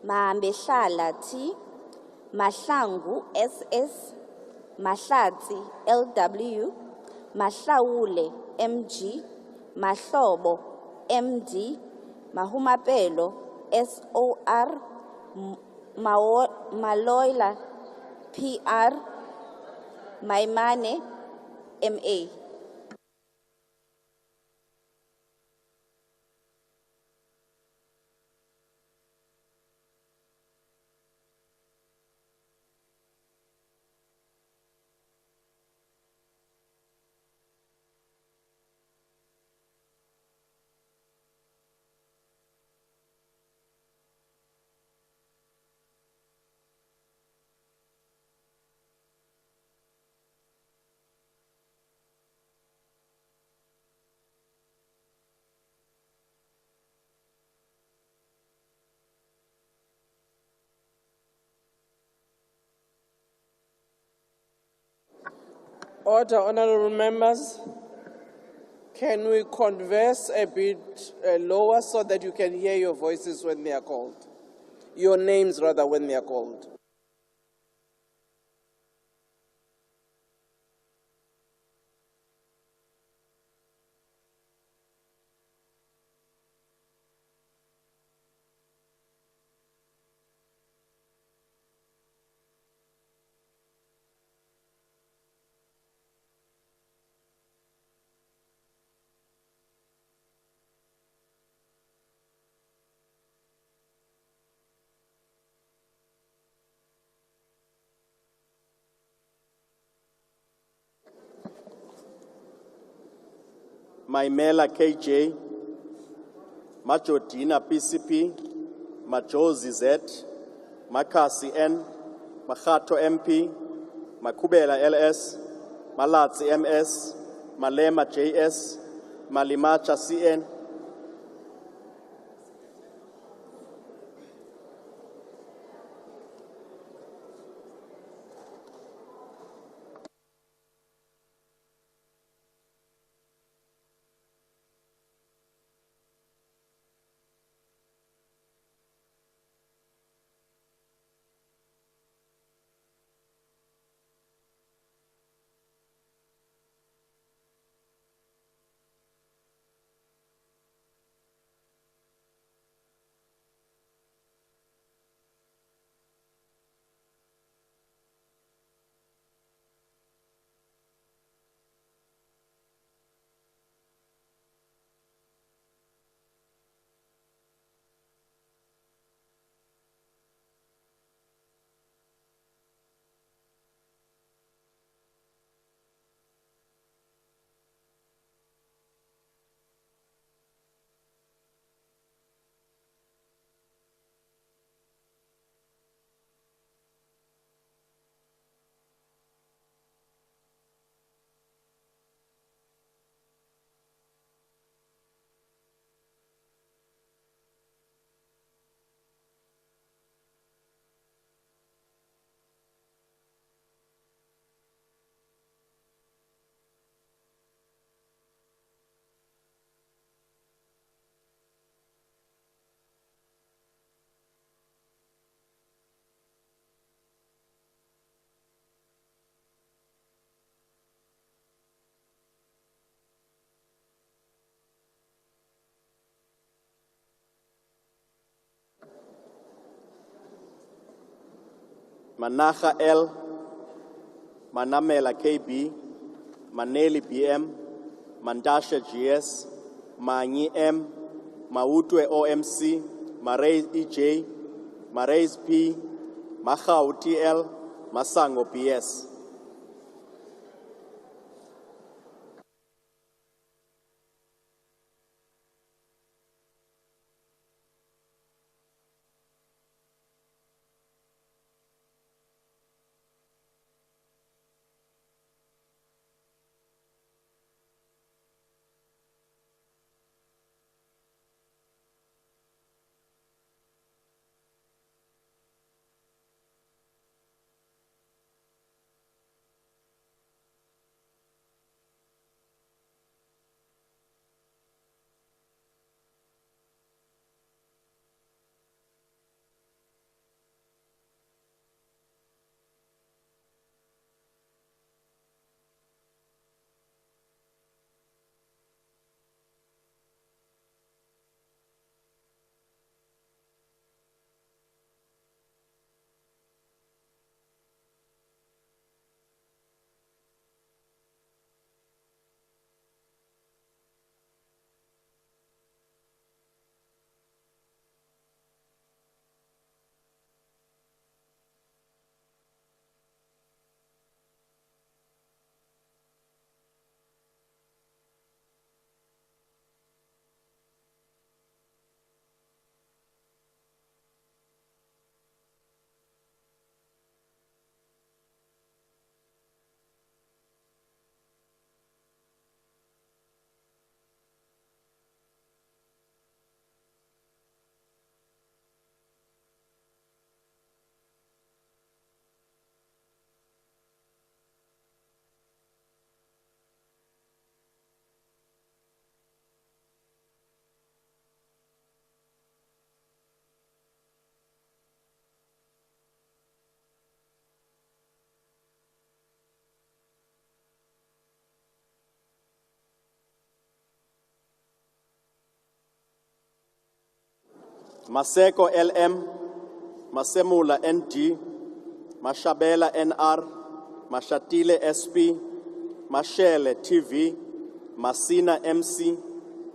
Maambehlala T, Mahlangu SS, Mahlatsi LW, Mahlaule MG, Mahlobo MD, Mahumapelo SOR, Maloila PR, Maimane MA.
Order, honorable members. Can we converse a bit lower so that you can hear your voices when they are called? Your names, rather, when they are called.
Maimela KJ, Majodina PCP, Majozi Z, Makasi N, Mahato MP, Makubela LS, Malatsi MS, Malema JS, Malimacha CN, Manaha L, Manamela KB, Maneli BM, Mandasha GS, Manyi M, Mautwe OMC, Marais EJ, Marais P, Mahau TL, Masango PS. Maseko LM, Masemula ND, Mashabela NR, Mashatile SP, Mashele TV, Masina MC,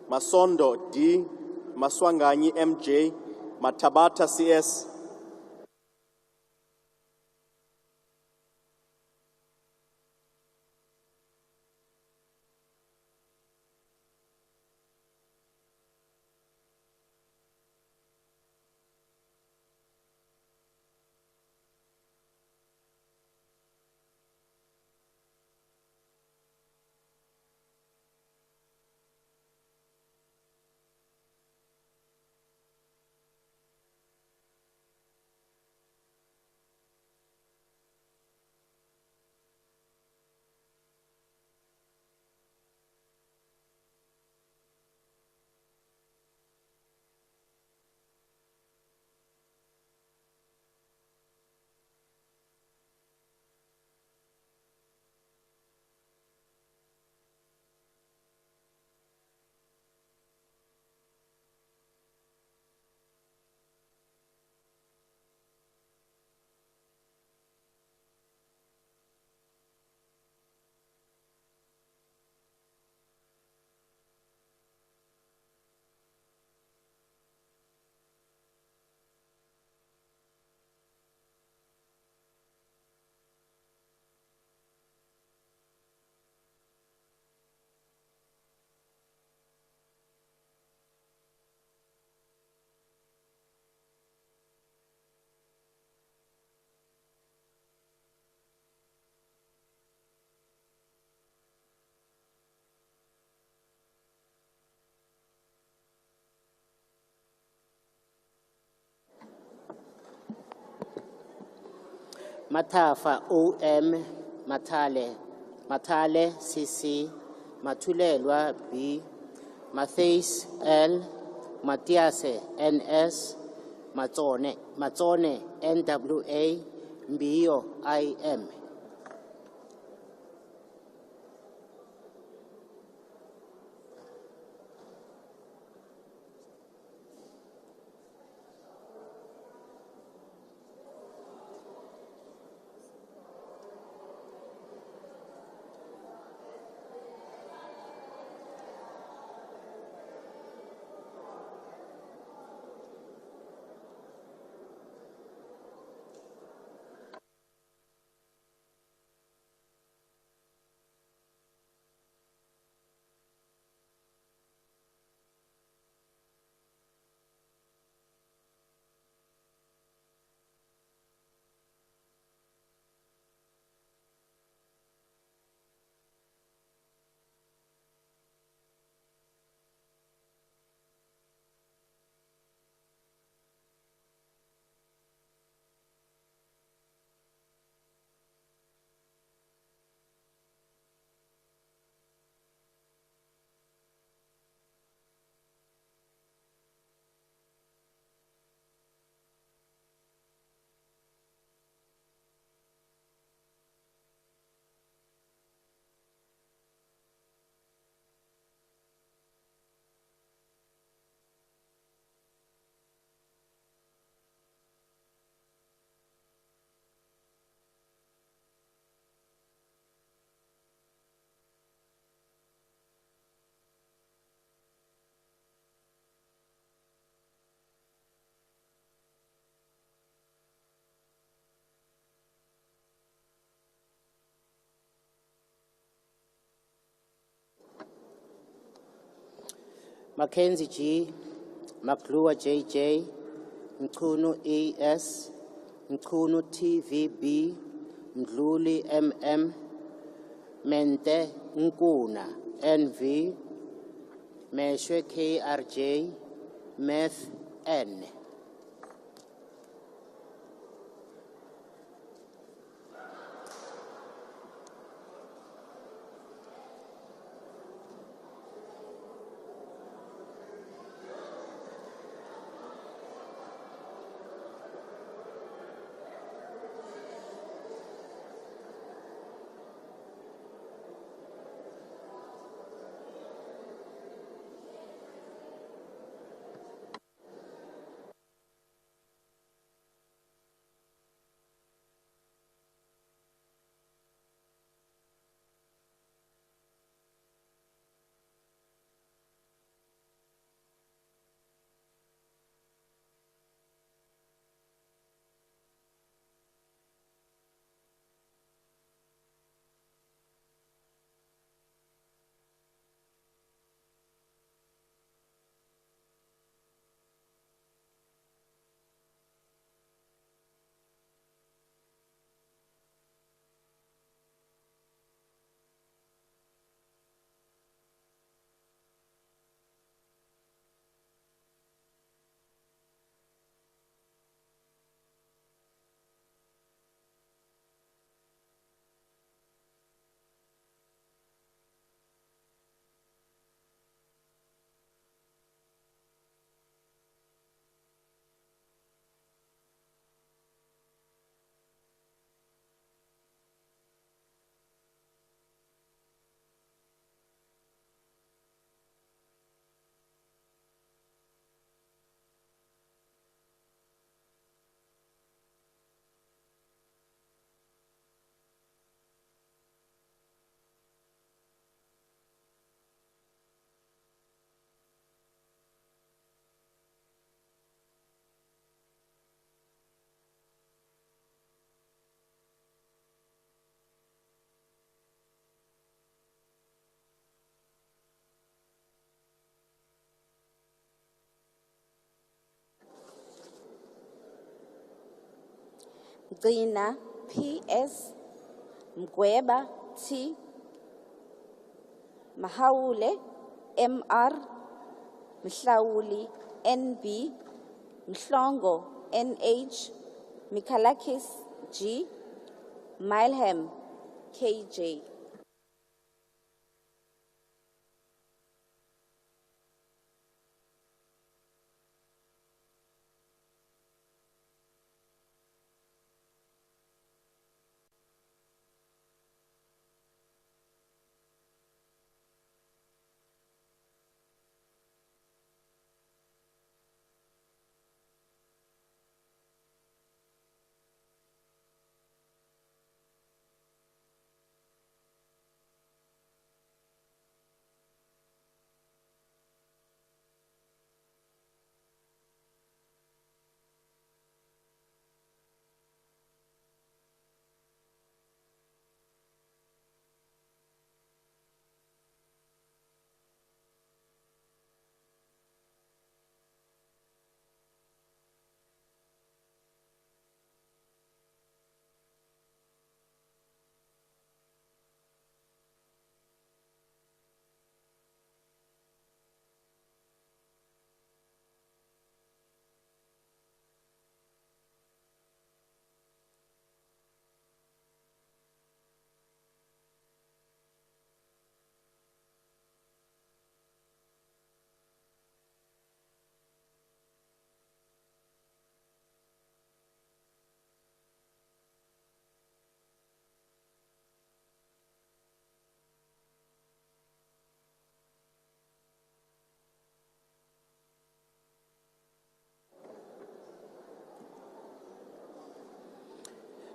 Masondo D, Maswanganyi MJ, Matabata CS,
Matafa OM, Matale CC, Matulelwa B, Mathias L, Matiase NS, Matsone NWA, Mbio IM. Mackenzie G, Maklua JJ, Nkunu AS, Nkunu TVB, Mdluli MM, Mente Nkuna NV, Meshwe KRJ, Meth N.
Gcina, PS, Mgweba, T, Mahawule, MR, Mhlawuli, NB, Mhlongo, NH, Mikalakis, G, Milham, KJ.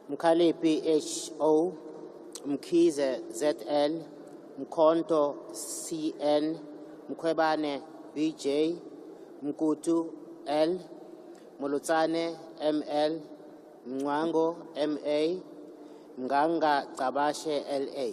Mkhalipi HO, Mkhize ZL, Mkhonto CN, Mkhwebane BJ, Mkutu L, Mulutsane ML, Mngwango MA, Nganga Cabashe LA.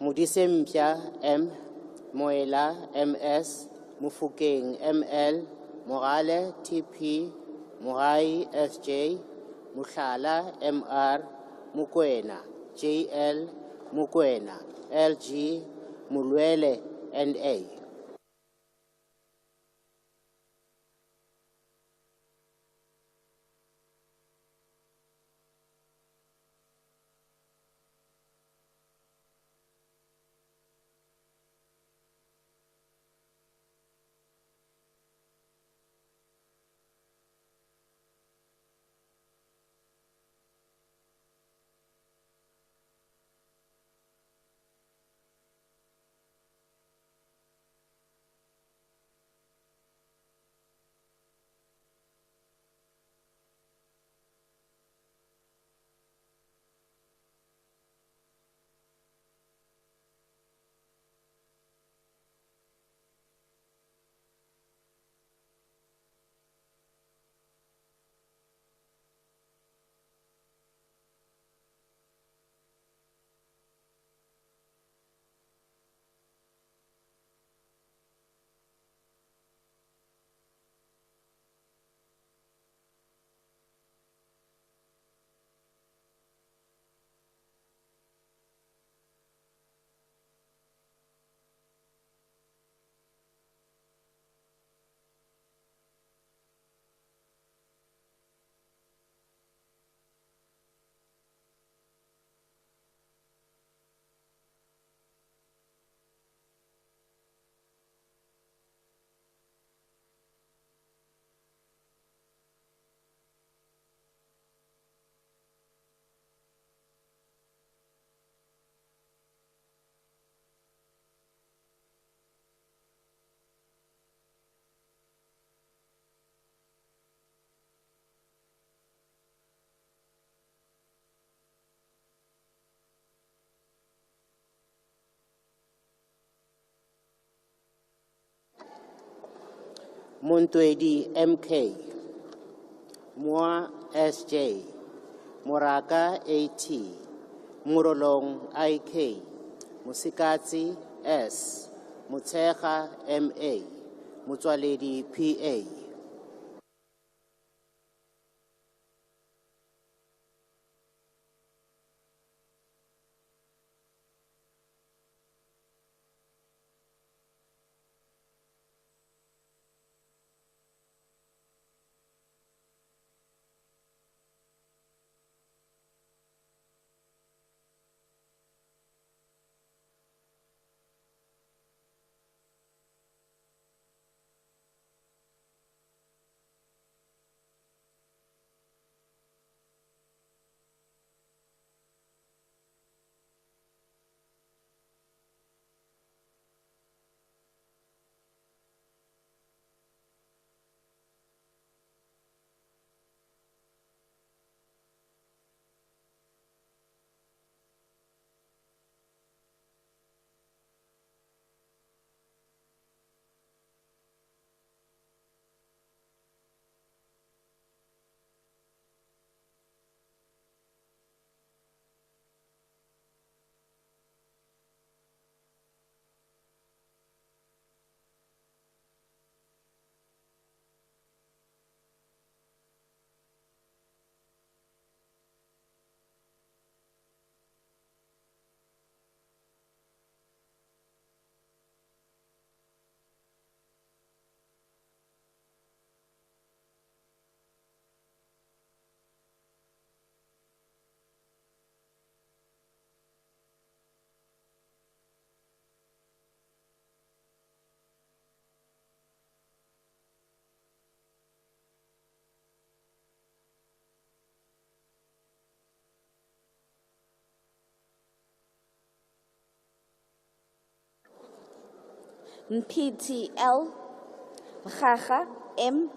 Mudisempia M, Moela MS, Mufukeng ML, Morale TP, Murai SJ, Mushala MR, Mukwena JL, Mukwena LG, Mulwele NA. Montwedi MK, Moa SJ, Moraka AT, Murolong IK, Musikatsi S, Mutsecha MA, Mutwaledi PA.
PTL, Mkhacha M,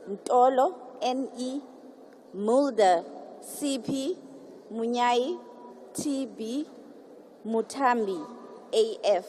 Ntolo NE, Mulder CP, Munyai TB, Mutambi AF.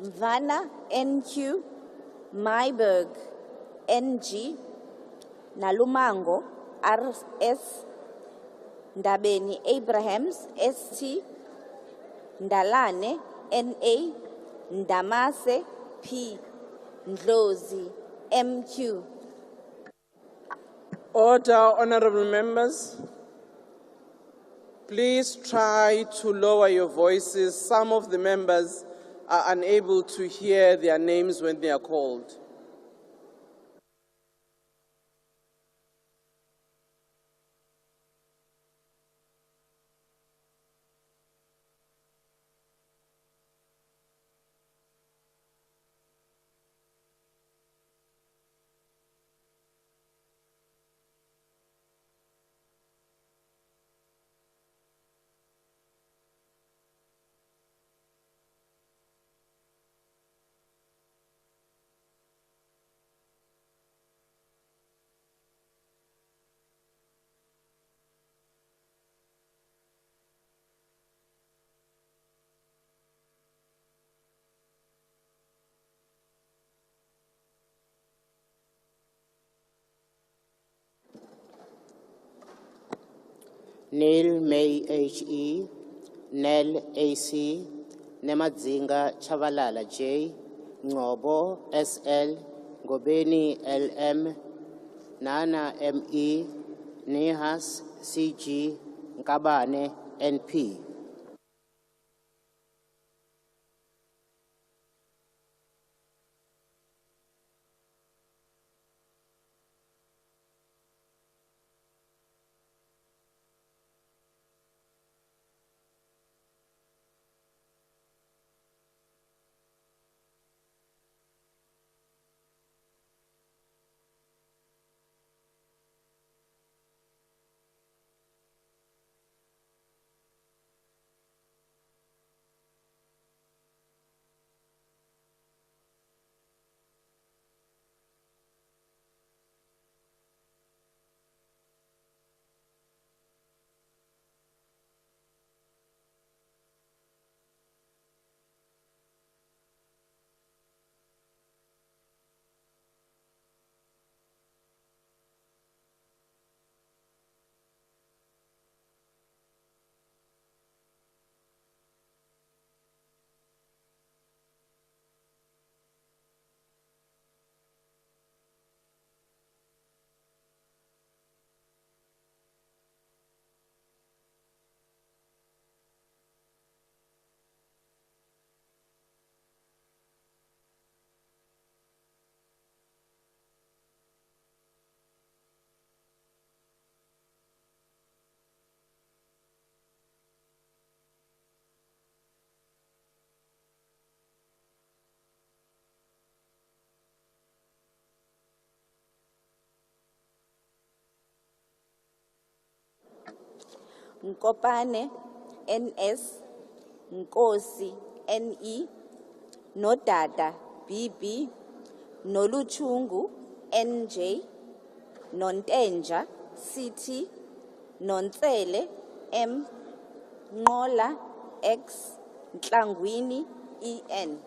Mvana NQ, Myberg NG, Nalumango RS, Ndabeni Abrahams ST, Ndalane NA, Ndamase P, Ndlozi MQ.
Order, honorable members. Please try to lower your voices. Some of the members are unable to hear their names when they are called.
Neil May HE, Nell AC, Nemadzinga Chavalala J, Ngobo SL, Ngobeni LM, Nana ME, Nehas CG, Nkabane NP.
Nkopane NS, Nkosi NE, Nodada BB, Noluchungu NJ, Nontenja CT, Nonsele M, Ngola X, Ntlangwini EN.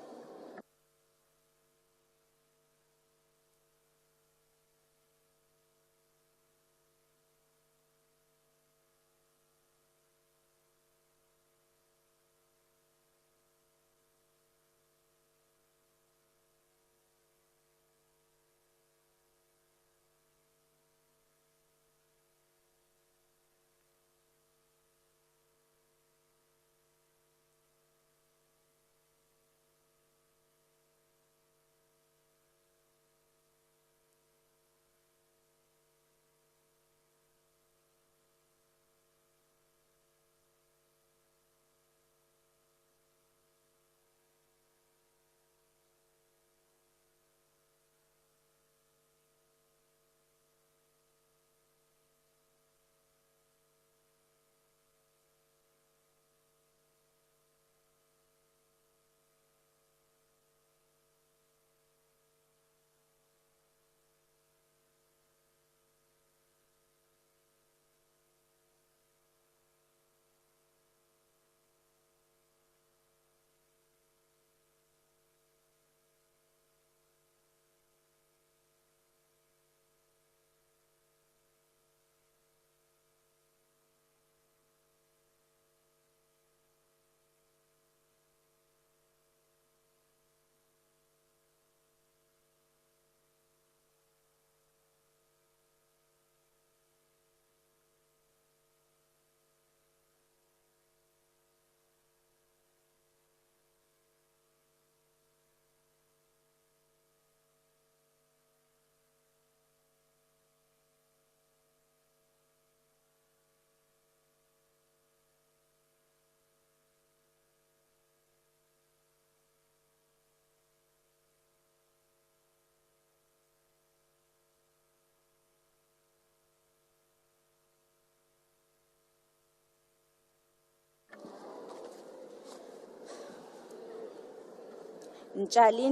Nchali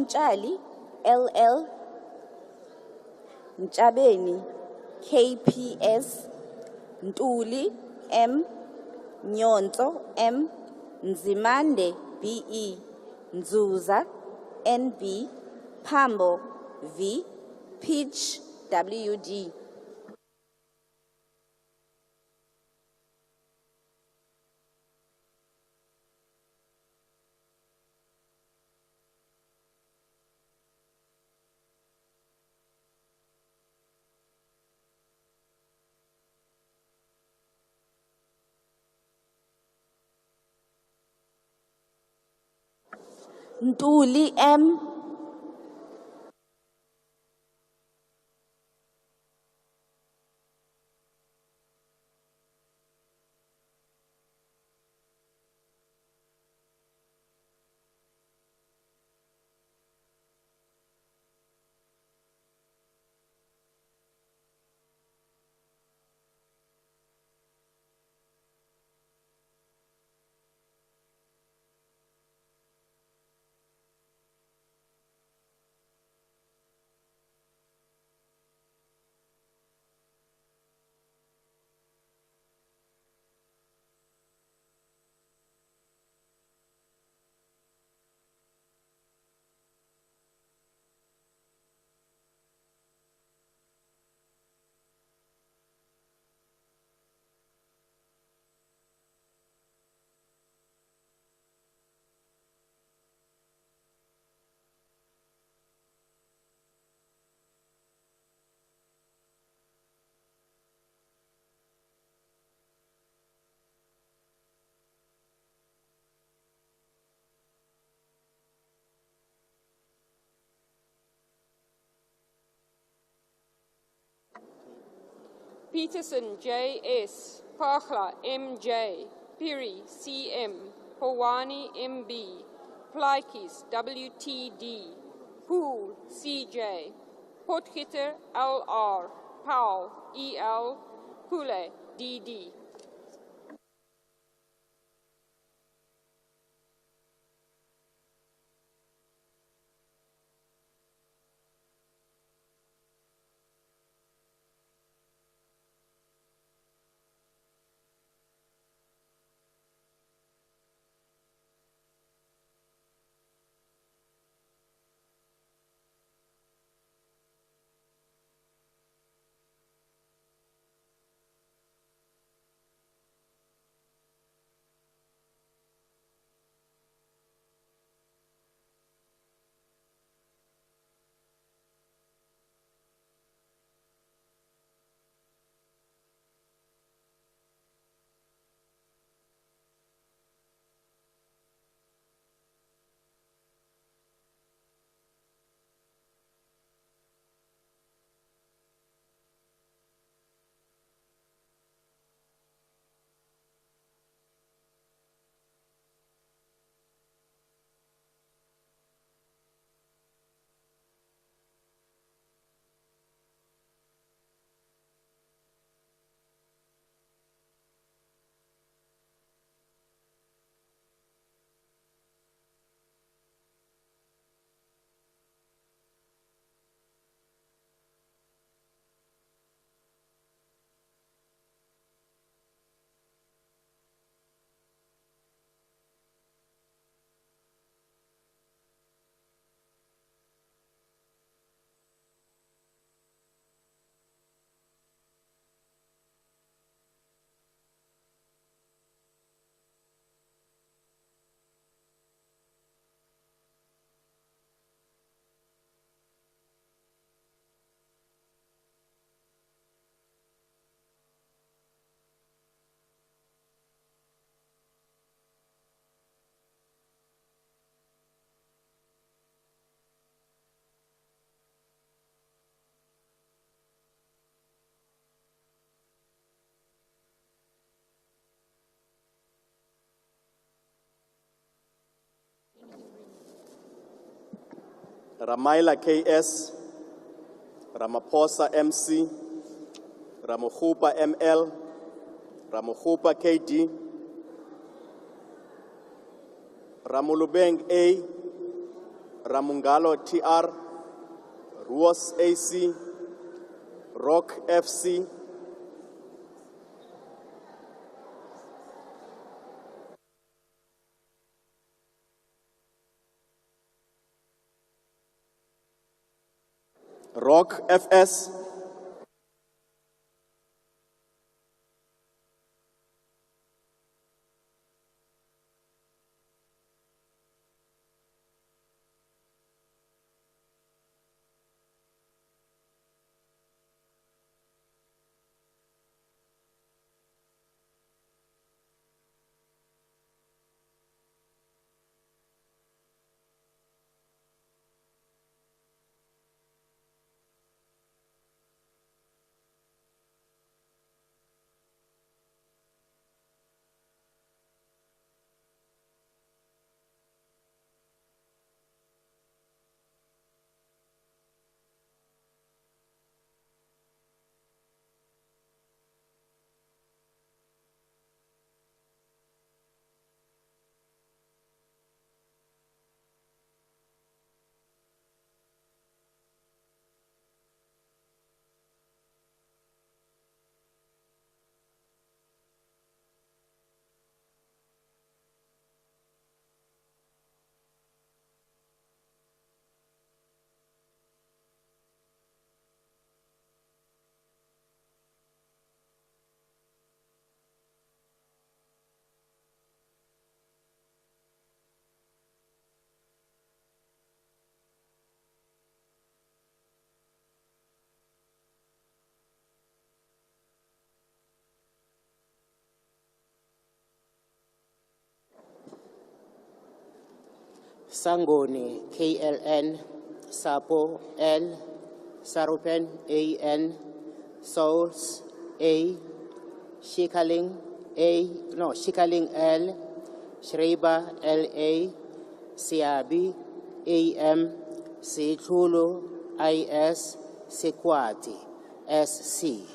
LL, Nchabeni KPS, Ntuli M, Nyonto M, Nzimande BE, Nzuza NB, Pambo V, Peach WD. Ntuli M.
Peterson J.S., Pachla M.J., Piri C.M., Pawani M.B., Plaikis W.T.D., Poole C.J., Potgieter L.R., Powell E.L., Pule D.D.
Ramaila KS, Ramaphosa MC, Ramokhupa ML, Ramokhupa KD, Ramulubeng A, Ramungalo TR, Ruos AC, Rock FC, Rock FS,
Sangoni, KLN, Sapo, L, Sarupen, AN, Souls, A, Shikaling, L, Shriba, LA, Siabi, AM, Sechulu, IS, Sekwati, SC.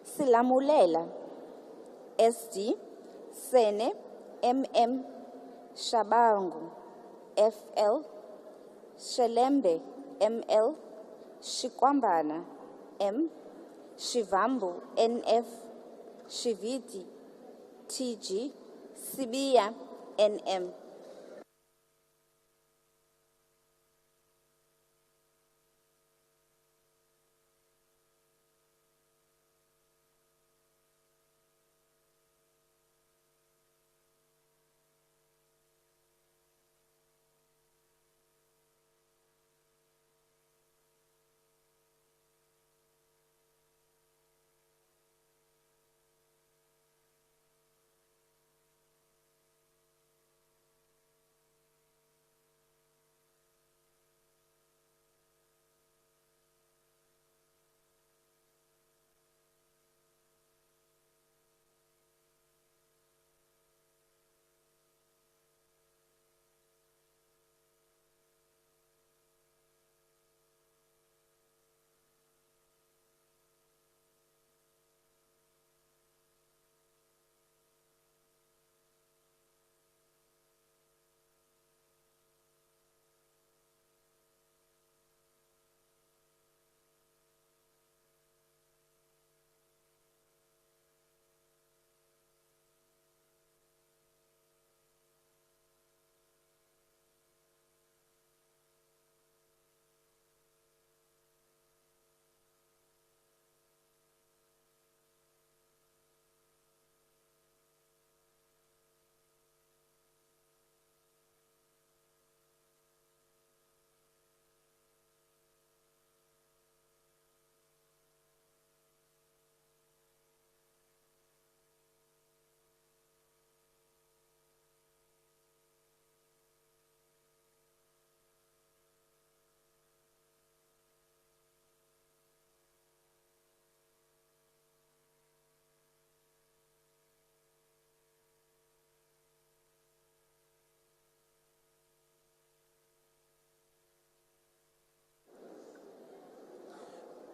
Silamulela, SD, Sene, MM, Shabangu, FL, Shelembe, ML, Shikwambana, M, Shivambu, NF, Shiviti, TG, Sibia, NM.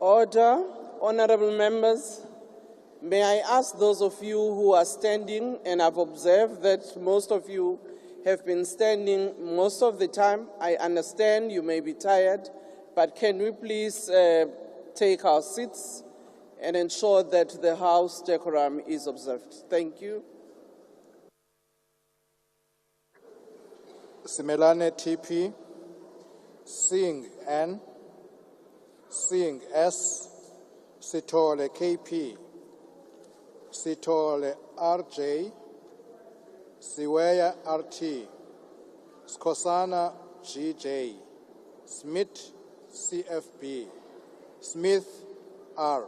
Order, honorable members. May I ask those of you who are standing, and I've observed that most of you have been standing most of the time. I understand you may be tired, but can we please take our seats and ensure that the House decorum is observed? Thank you.
Simelane TP, Singh N, Singh S, Sitole KP, Sitole RJ, Siweya RT, Skosana GJ, Smith CFB, Smith R.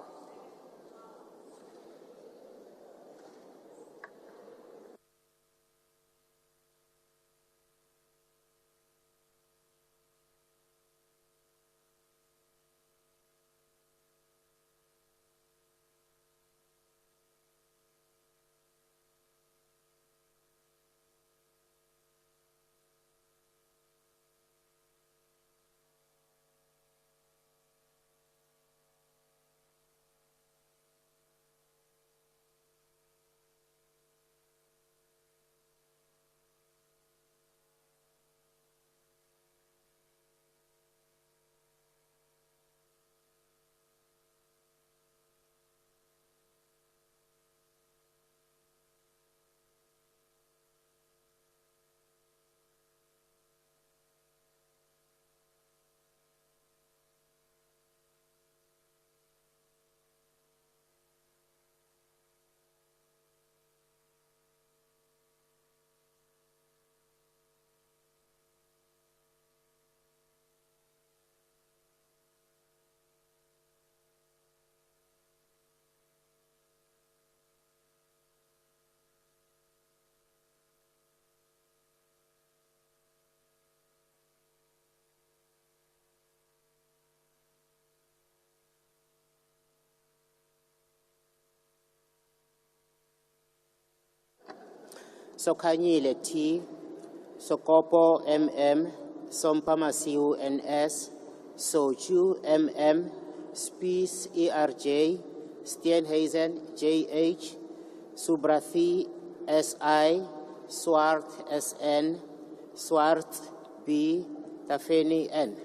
Sokanyile T, Sokopo MM, Sompamasiu NS, Sochu MM, Spies ERJ, Steenhuisen JH, Subrathi SI, Swart SN, Swart B, Tafeni N.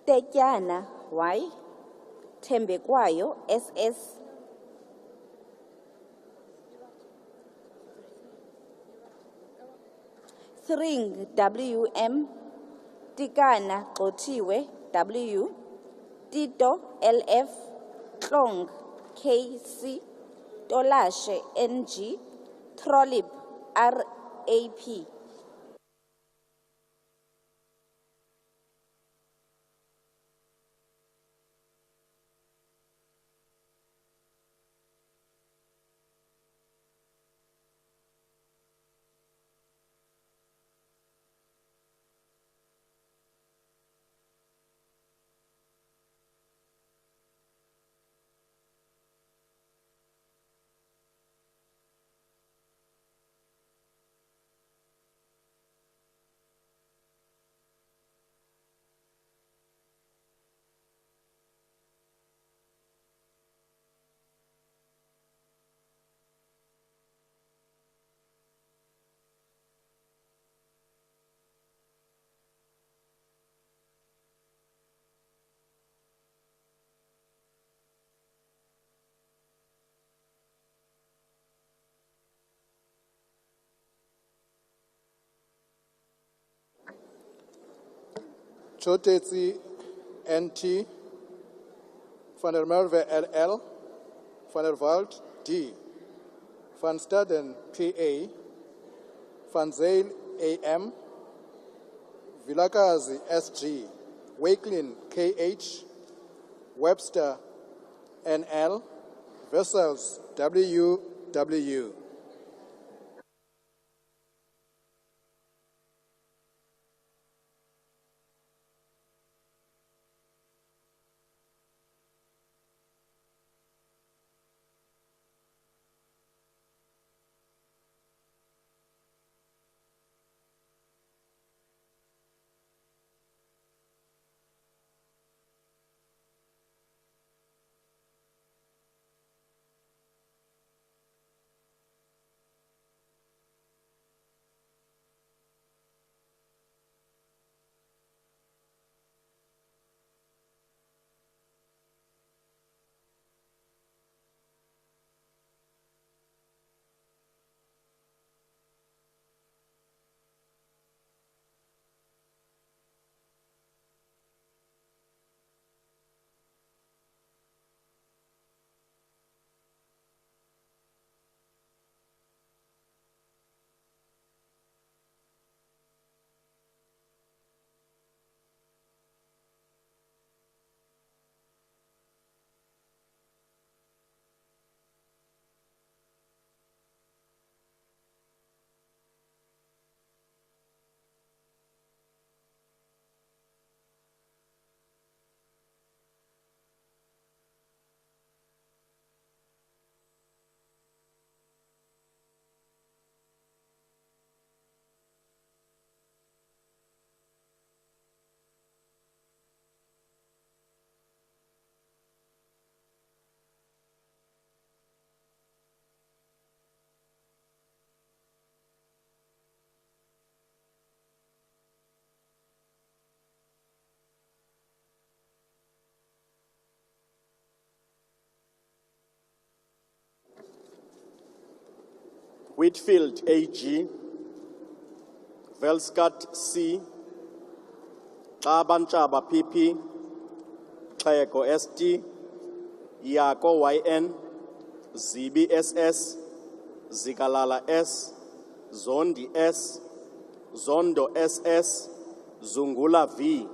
Tetyana Y, Thembekwayo SS, Thring WM, Tikana Qotiwe W, Tito LF, Klong KC, Tolashe NG, Trolip RAP.
Chotetsi NT, Van der Merwe LL, Van der Walt D, Van Staden PA, Van Zyl AM, Vilakazi SG, Wakelin KH, Webster NL, Vessels WW.
Whitfield AG, Velskat C, Xabantshaba PP, Xhego ST, Yako YN, Zibi SS, Zikalala S, Zondi S, Zondo SS, Zungula V.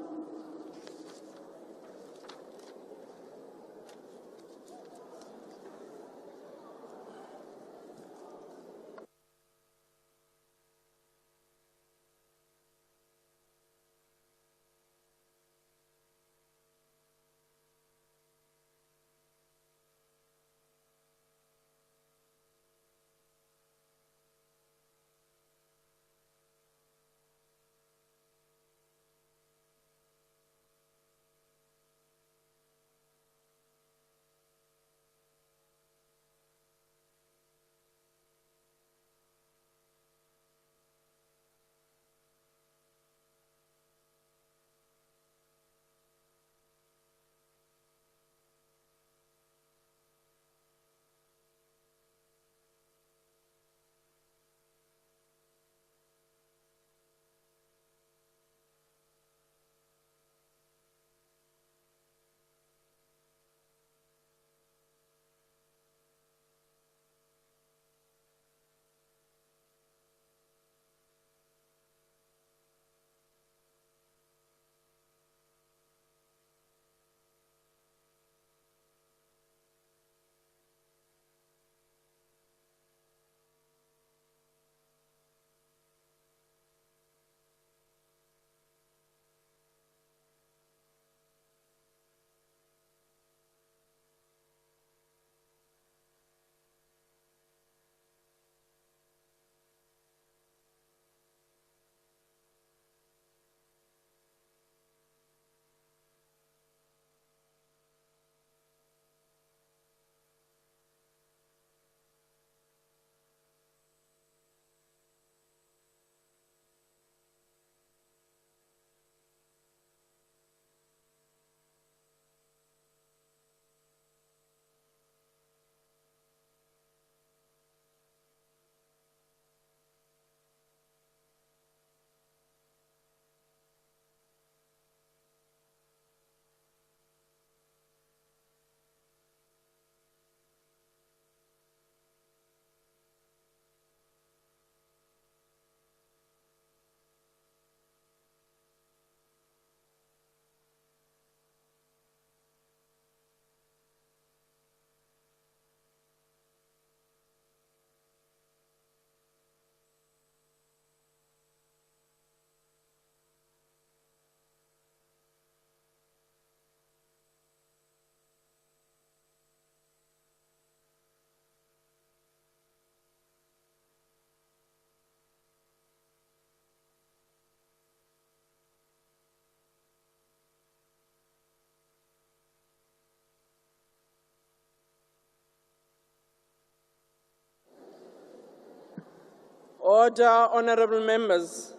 Order, honorable members.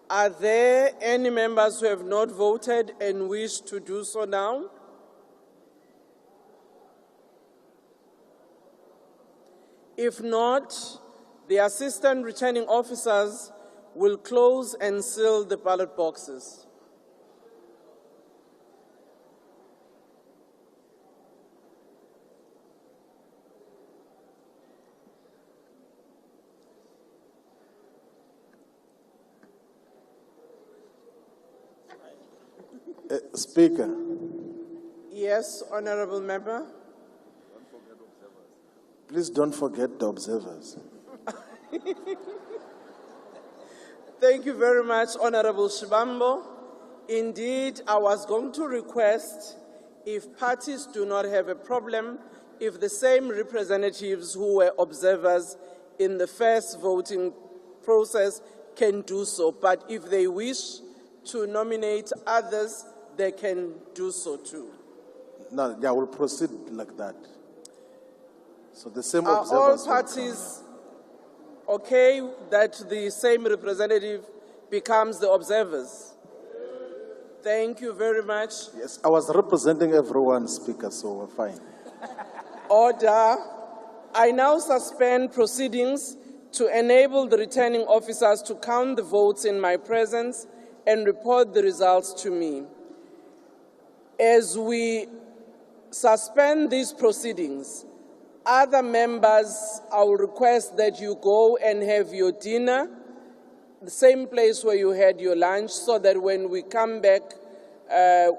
Are there any members who have not voted and wish to do so now? If not, the assistant returning officers will close and seal the ballot boxes.
Speaker,
Yes, honorable member.
please don't forget the observers.
Thank you very much, Honorable Shibambo. Indeed, I was going to request, if parties do not have a problem, if the same representatives who were observers in the first voting process can do so. But if they wish to nominate others, they can do so too.
No, yeah, we'll proceed like that. So the same
Are
observers.
all
will come,
parties okay that the same representative becomes the observers? Thank you very much.
Yes, I was representing everyone, Speaker, so we're fine.
Order. I now suspend proceedings to enable the returning officers to count the votes in my presence and report the results to me. As we suspend these proceedings, other members, I will request that you go and have your dinner, the same place where you had your lunch, so that when we come back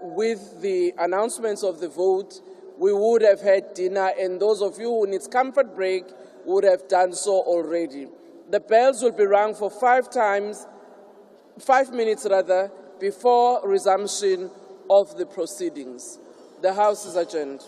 with the announcements of the vote, we would have had dinner, and those of you who need comfort break would have done so already. The bells will be rung for 5 minutes before resumption of the proceedings. The House is adjourned.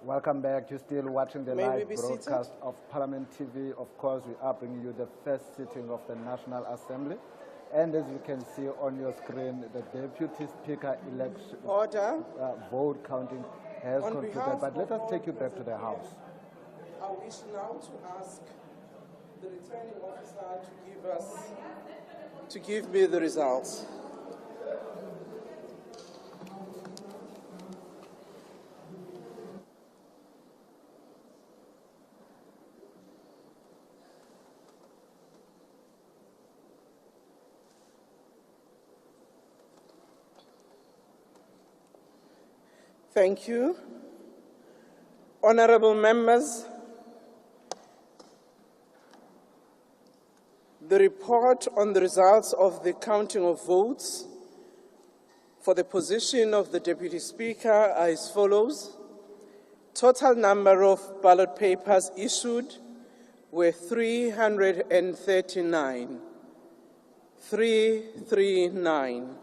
Welcome back. You're still watching the
May we
live
be seated?
broadcast of Parliament TV. Of course, we are bringing you the first sitting of the National Assembly. And as you can see on your screen, the Deputy Speaker election
Order.
Vote counting has
On
concluded.
behalf
But let
of
us take you back to the House.
I wish now to ask the returning officer to give me the results. Thank you. Honorable members, the report on the results of the counting of votes for the position of the Deputy Speaker are as follows. Total number of ballot papers issued were 339. 339.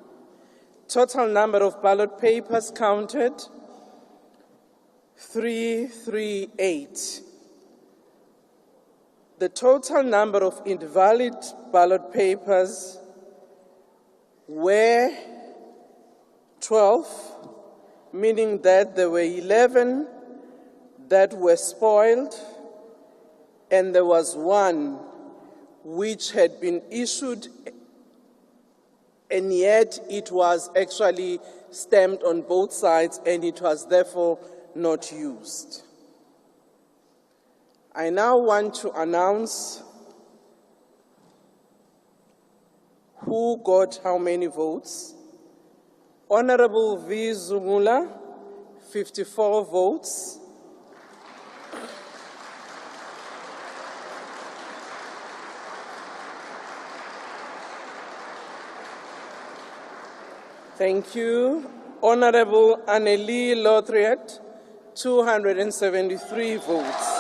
Total number of ballot papers counted, 338. The total number of invalid ballot papers were 12, meaning that there were 11 that were spoiled, and there was one which had been issued, and yet it was actually stamped on both sides, and it was therefore not used. I now want to announce who got how many votes. Honorable V. Zuma, 54 votes. Thank you. Honorable Anneli Lothriet, 273 votes.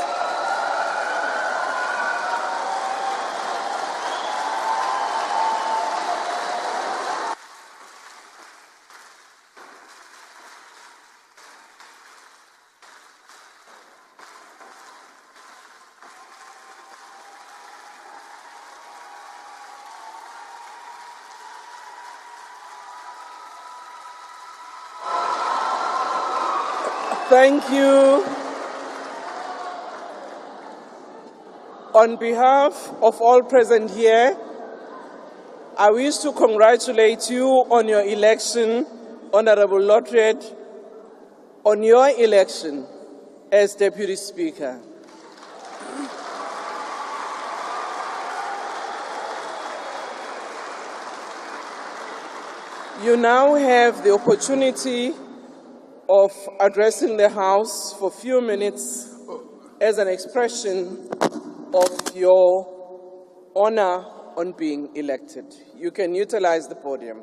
Thank you. On behalf of all present here, I wish to congratulate you on your election, Honorable Lothriet, on your election as Deputy Speaker. You now have the opportunity of addressing the House for a few minutes as an expression of your honor on being elected. You can utilize the podium.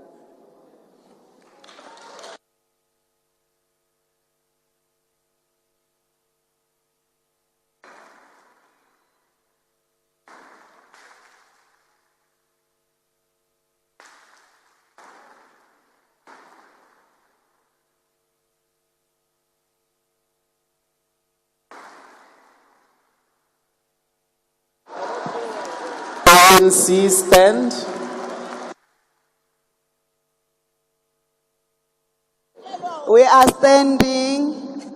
Zansi, stand.
We are standing.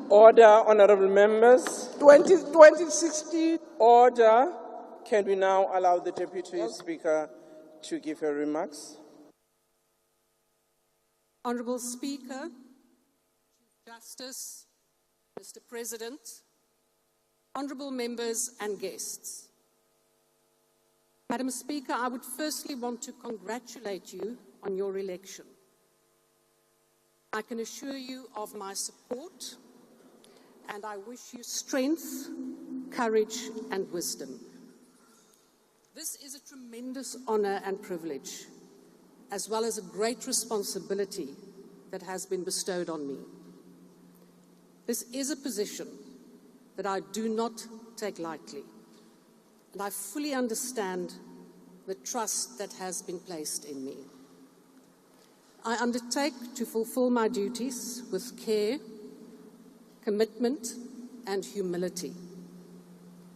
Order, honorable members. 2016. Order. Can we now allow the Deputy Speaker to give her remarks?
Honourable Speaker, Justice, Mr. President, honourable members and guests. Madam Speaker, I would firstly want to congratulate you on your election. I can assure you of my support, and I wish you strength, courage, and wisdom. This is a tremendous honor and privilege, as well as a great responsibility that has been bestowed on me. This is a position that I do not take lightly, and I fully understand the trust that has been placed in me. I undertake to fulfill my duties with care, commitment, and humility,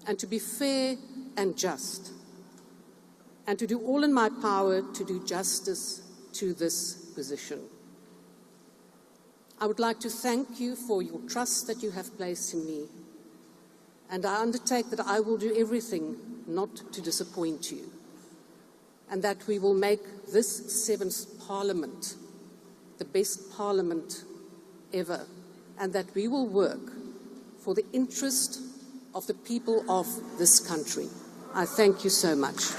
and to be fair and just, and to do all in my power to do justice to this position. I would like to thank you for your trust that you have placed in me, and I undertake that I will do everything not to disappoint you, and that we will make this seventh Parliament the best Parliament ever, and that we will work for the interest of the people of this country. I thank you so much.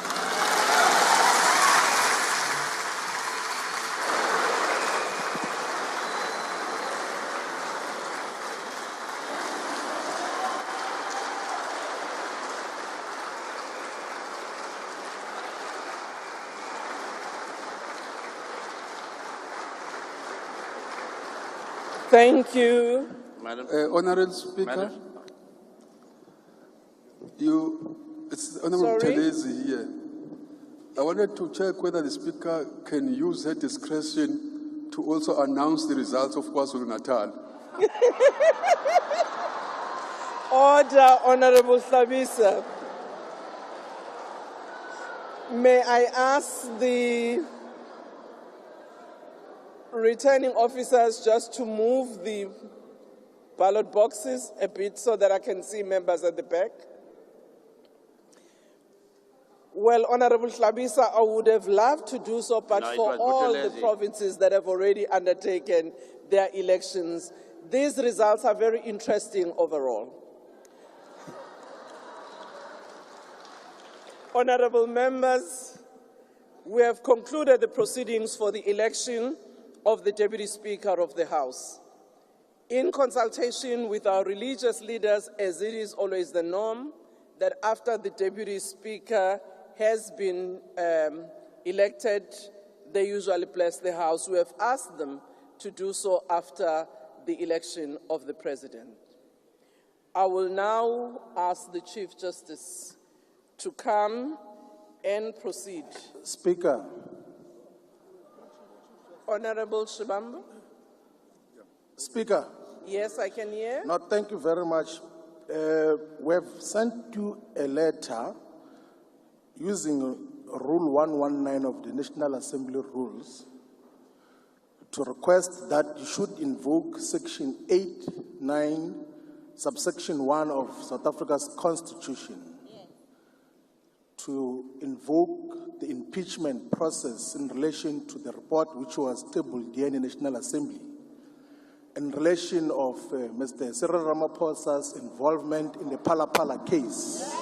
Thank you.
Madam. Honourable Speaker, it's Honourable
Sorry?
Telezi here. I wanted to check whether the Speaker can use her discretion to also announce the results of KwaZulu-Natal.
Order, Honorable Hlabisa. May I ask the returning officers just to move the ballot boxes a bit so that I can see members at the back? Well, Honorable Hlabisa, I would have loved to do so, but
No, it
for
was
all the
Buthelezi.
provinces that have already undertaken their elections, these results are very interesting overall. Honorable members, we have concluded the proceedings for the election of the Deputy Speaker of the House. In consultation with our religious leaders, as it is always the norm, that after the Deputy Speaker has been elected, they usually bless the House. We have asked them to do so after the election of the President. I will now ask the Chief Justice to come and proceed.
Speaker.
Honorable Shibambo?
Speaker.
Yes, I can hear.
No, thank you very much. We have sent you a letter using Rule 119 of the National Assembly rules to request that you should invoke Section 8(9), subsection 1 of South Africa's Constitution to invoke the impeachment process in relation to the report which was tabled here in the National Assembly in relation of Mr. Cyril Ramaphosa's involvement in the Pala case.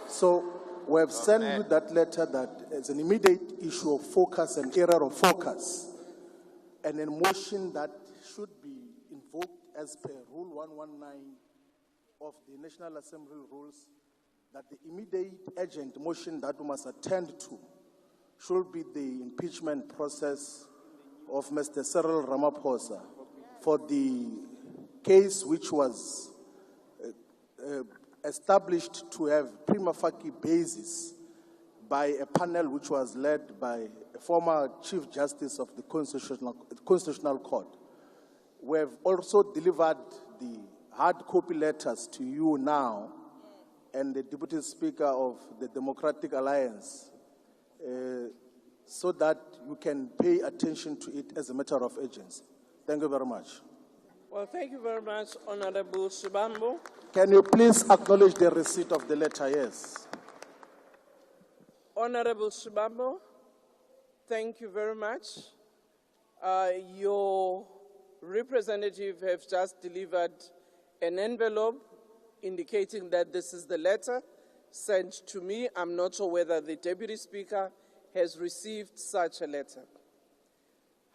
So we have sent you that letter that is an immediate issue of focus and error of focus, and a motion that should be invoked as per Rule 119 of the National Assembly rules, that the immediate urgent motion that we must attend to should be the impeachment process of Mr. Cyril Ramaphosa for the case which was established to have prima facie basis by a panel which was led by a former Chief Justice of the Constitutional Court. We have also delivered the hard copy letters to you now and the Deputy Speaker of the Democratic Alliance so that you can pay attention to it as a matter of urgency. Thank you very much.
Well, thank you very much, Honorable Shibambo.
Can you please acknowledge the receipt of the letter? Yes.
Honorable Shibambo, thank you very much. Your representative have just delivered an envelope indicating that this is the letter sent to me. I'm not sure whether the Deputy Speaker has received such a letter.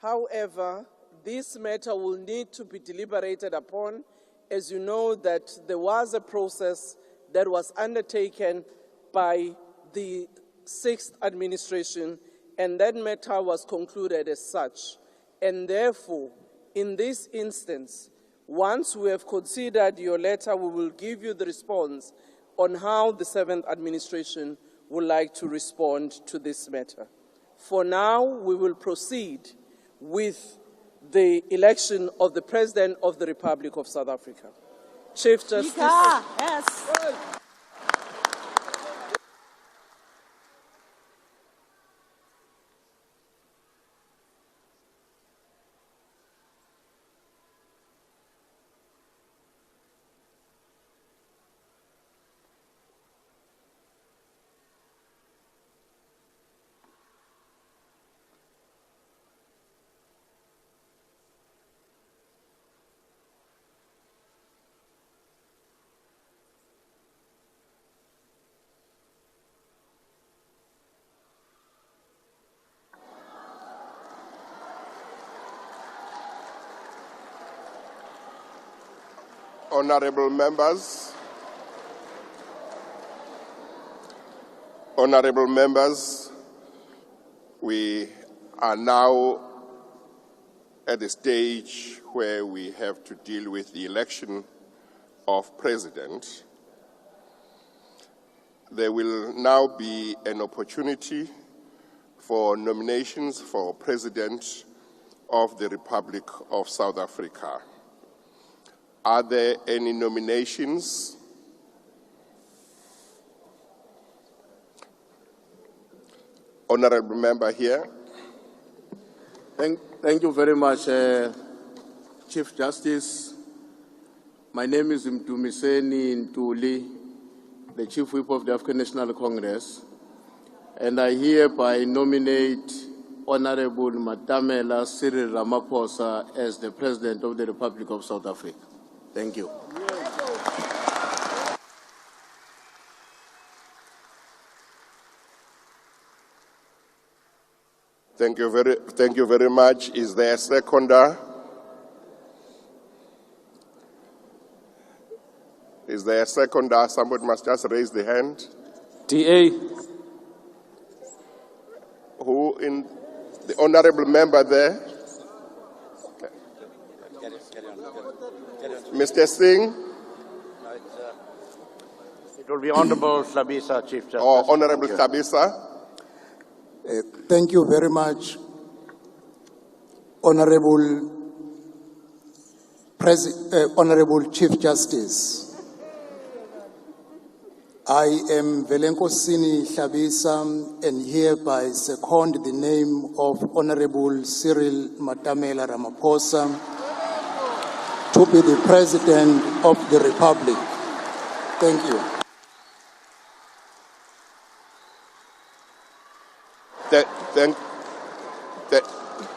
However, this matter will need to be deliberated upon. As you know, that there was a process that was undertaken by the 6th administration, and that matter was concluded as such. And therefore, in this instance, once we have considered your letter, we will give you the response on how the 7th administration would like to respond to this matter. For now, we will proceed with the election of the President of the Republic of South Africa. Chief Justice.
Yes.
Honorable members, we are now at the stage where we have to deal with the election of president. There will now be an opportunity for nominations for President of the Republic of South Africa. Are there any nominations? Honorable member here.
Thank you very much, Chief Justice. My name is Mdumiseni Ntuli, the Chief Whip of the African National Congress, and I hereby nominate Honorable Matamela Cyril Ramaphosa as the President of the Republic of South Africa. Thank you.
Thank you very much. Is there a seconder? Is there a seconder? Somebody must just raise the hand.
DA.
Who in the honorable member there? Okay. Mr. Singh?
It will be Honorable Hlabisa, Chief Justice.
Or Honorable Hlabisa?
Thank you very much, Honorable Chief Justice. I am Velenkosini Hlabisa and hereby second the name of Honorable Cyril Matamela Ramaphosa to be the President of the Republic. Thank you.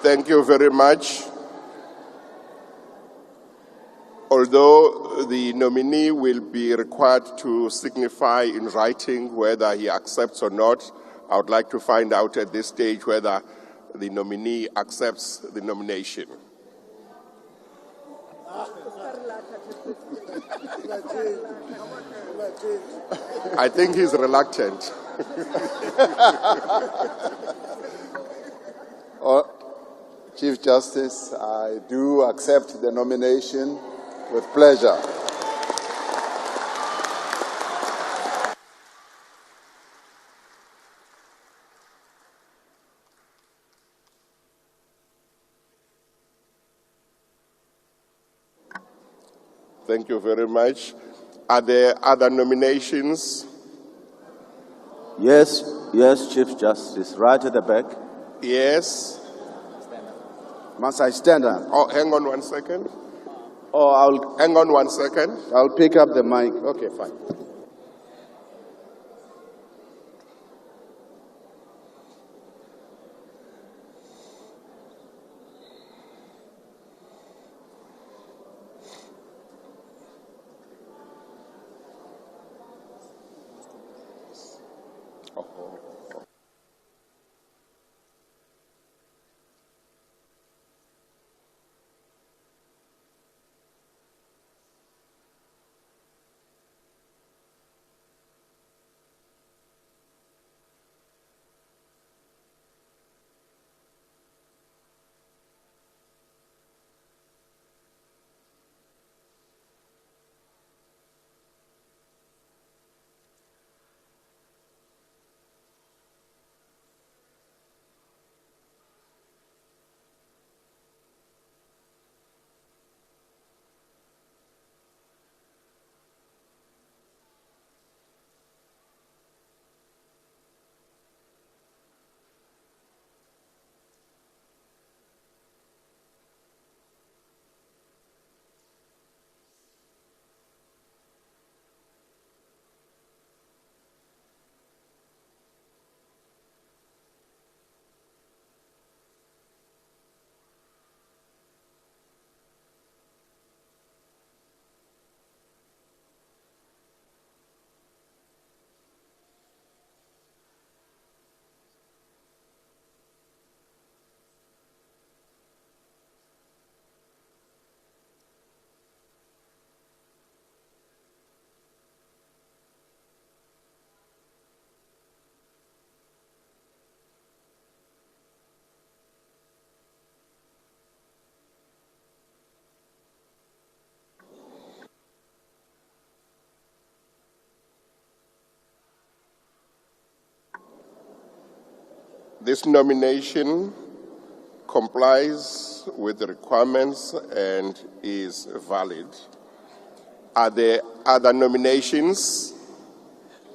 Thank you very much. Although the nominee will be required to signify in writing whether he accepts or not, I would like to find out at this stage whether the nominee accepts the nomination. I think he's reluctant.
Chief Justice, I do accept the nomination with pleasure.
Thank you very much. Are there other nominations?
Yes, Chief Justice. Right at the back.
Yes.
Must I stand up?
Oh, hang on 1 second.
Oh,
hang on 1 second.
I'll pick up the mic. Okay, fine.
This nomination complies with the requirements and is valid. Are there other nominations?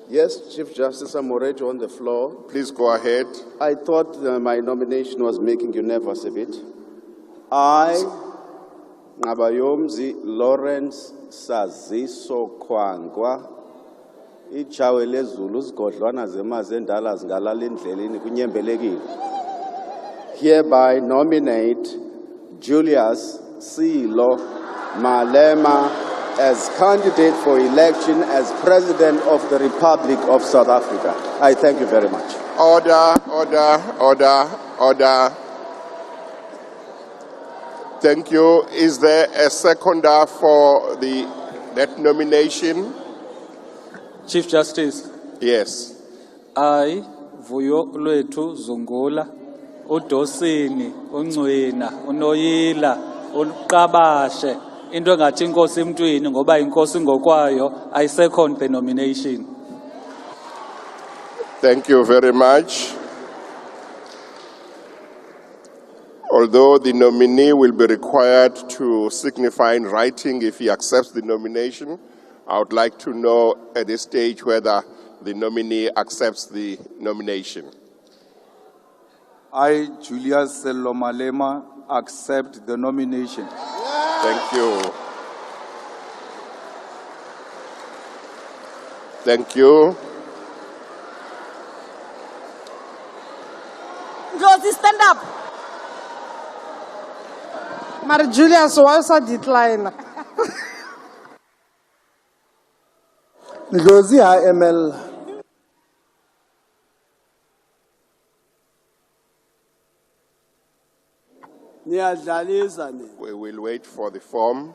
Yes, Chief Justice, I'm already on the floor.
Please go ahead.
I thought my nomination was making you nervous a bit. I, Ngabayomzi Lawrence Saziso Kwangwa, ichawele Zulu zigodlwana zemazendala zingalala endleleni kunyembelekile. Hereby nominate Julius Silo Malema as candidate for election as President of the Republic of South Africa. I thank you very much.
Order, order, order, order. Thank you. Is there a seconder for that nomination?
Chief Justice.
Yes.
I, Vuyo Lwethu Zungula, uDosini, uNcwina, uNoyila, uQabashe, into engathi inkosi emntwini ngoba inkosi ngokwayo, I second the nomination.
Thank you very much. Although the nominee will be required to signify in writing if he accepts the nomination, I would like to know at this stage whether the nominee accepts the nomination.
I, Julius Selomalema, accept the nomination.
Thank you. Thank you.
Josie, stand up.
Mary Julius also decline.
Josie ML.
We will wait for the form.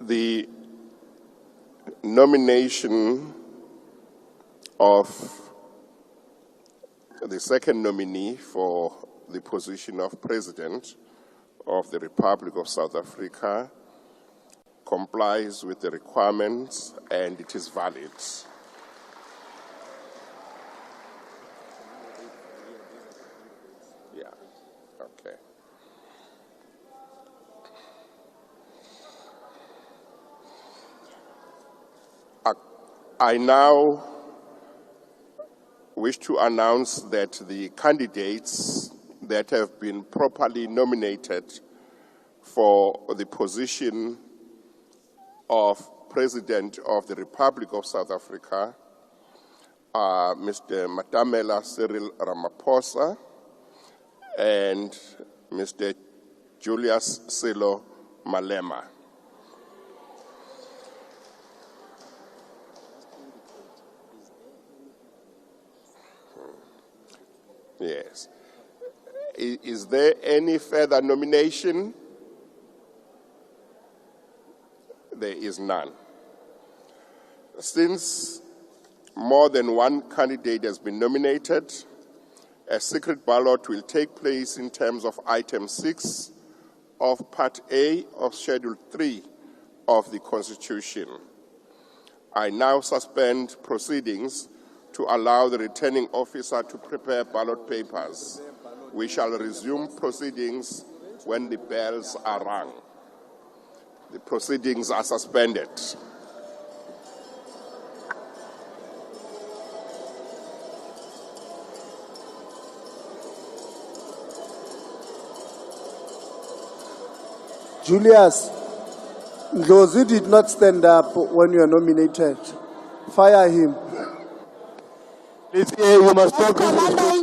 The nomination of the second nominee for the position of President of the Republic of South Africa complies with the requirements and it is valid. Yeah, okay. I now wish to announce that the candidates that have been properly nominated for the position of President of the Republic of South Africa are Mr. Matamela Cyril Ramaphosa and Mr. Julius Silo Malema. Yes. Is there any further nomination? There is none. Since more than one candidate has been nominated, a secret ballot will take place in terms of Item 6 of Part A of Schedule 3 of the Constitution. I now suspend proceedings to allow the returning officer to prepare ballot papers. We shall resume proceedings when the bells are rung. The proceedings are suspended.
Julius, Ndlozi did not stand up when you were nominated. Fire him.
Please, you must talk.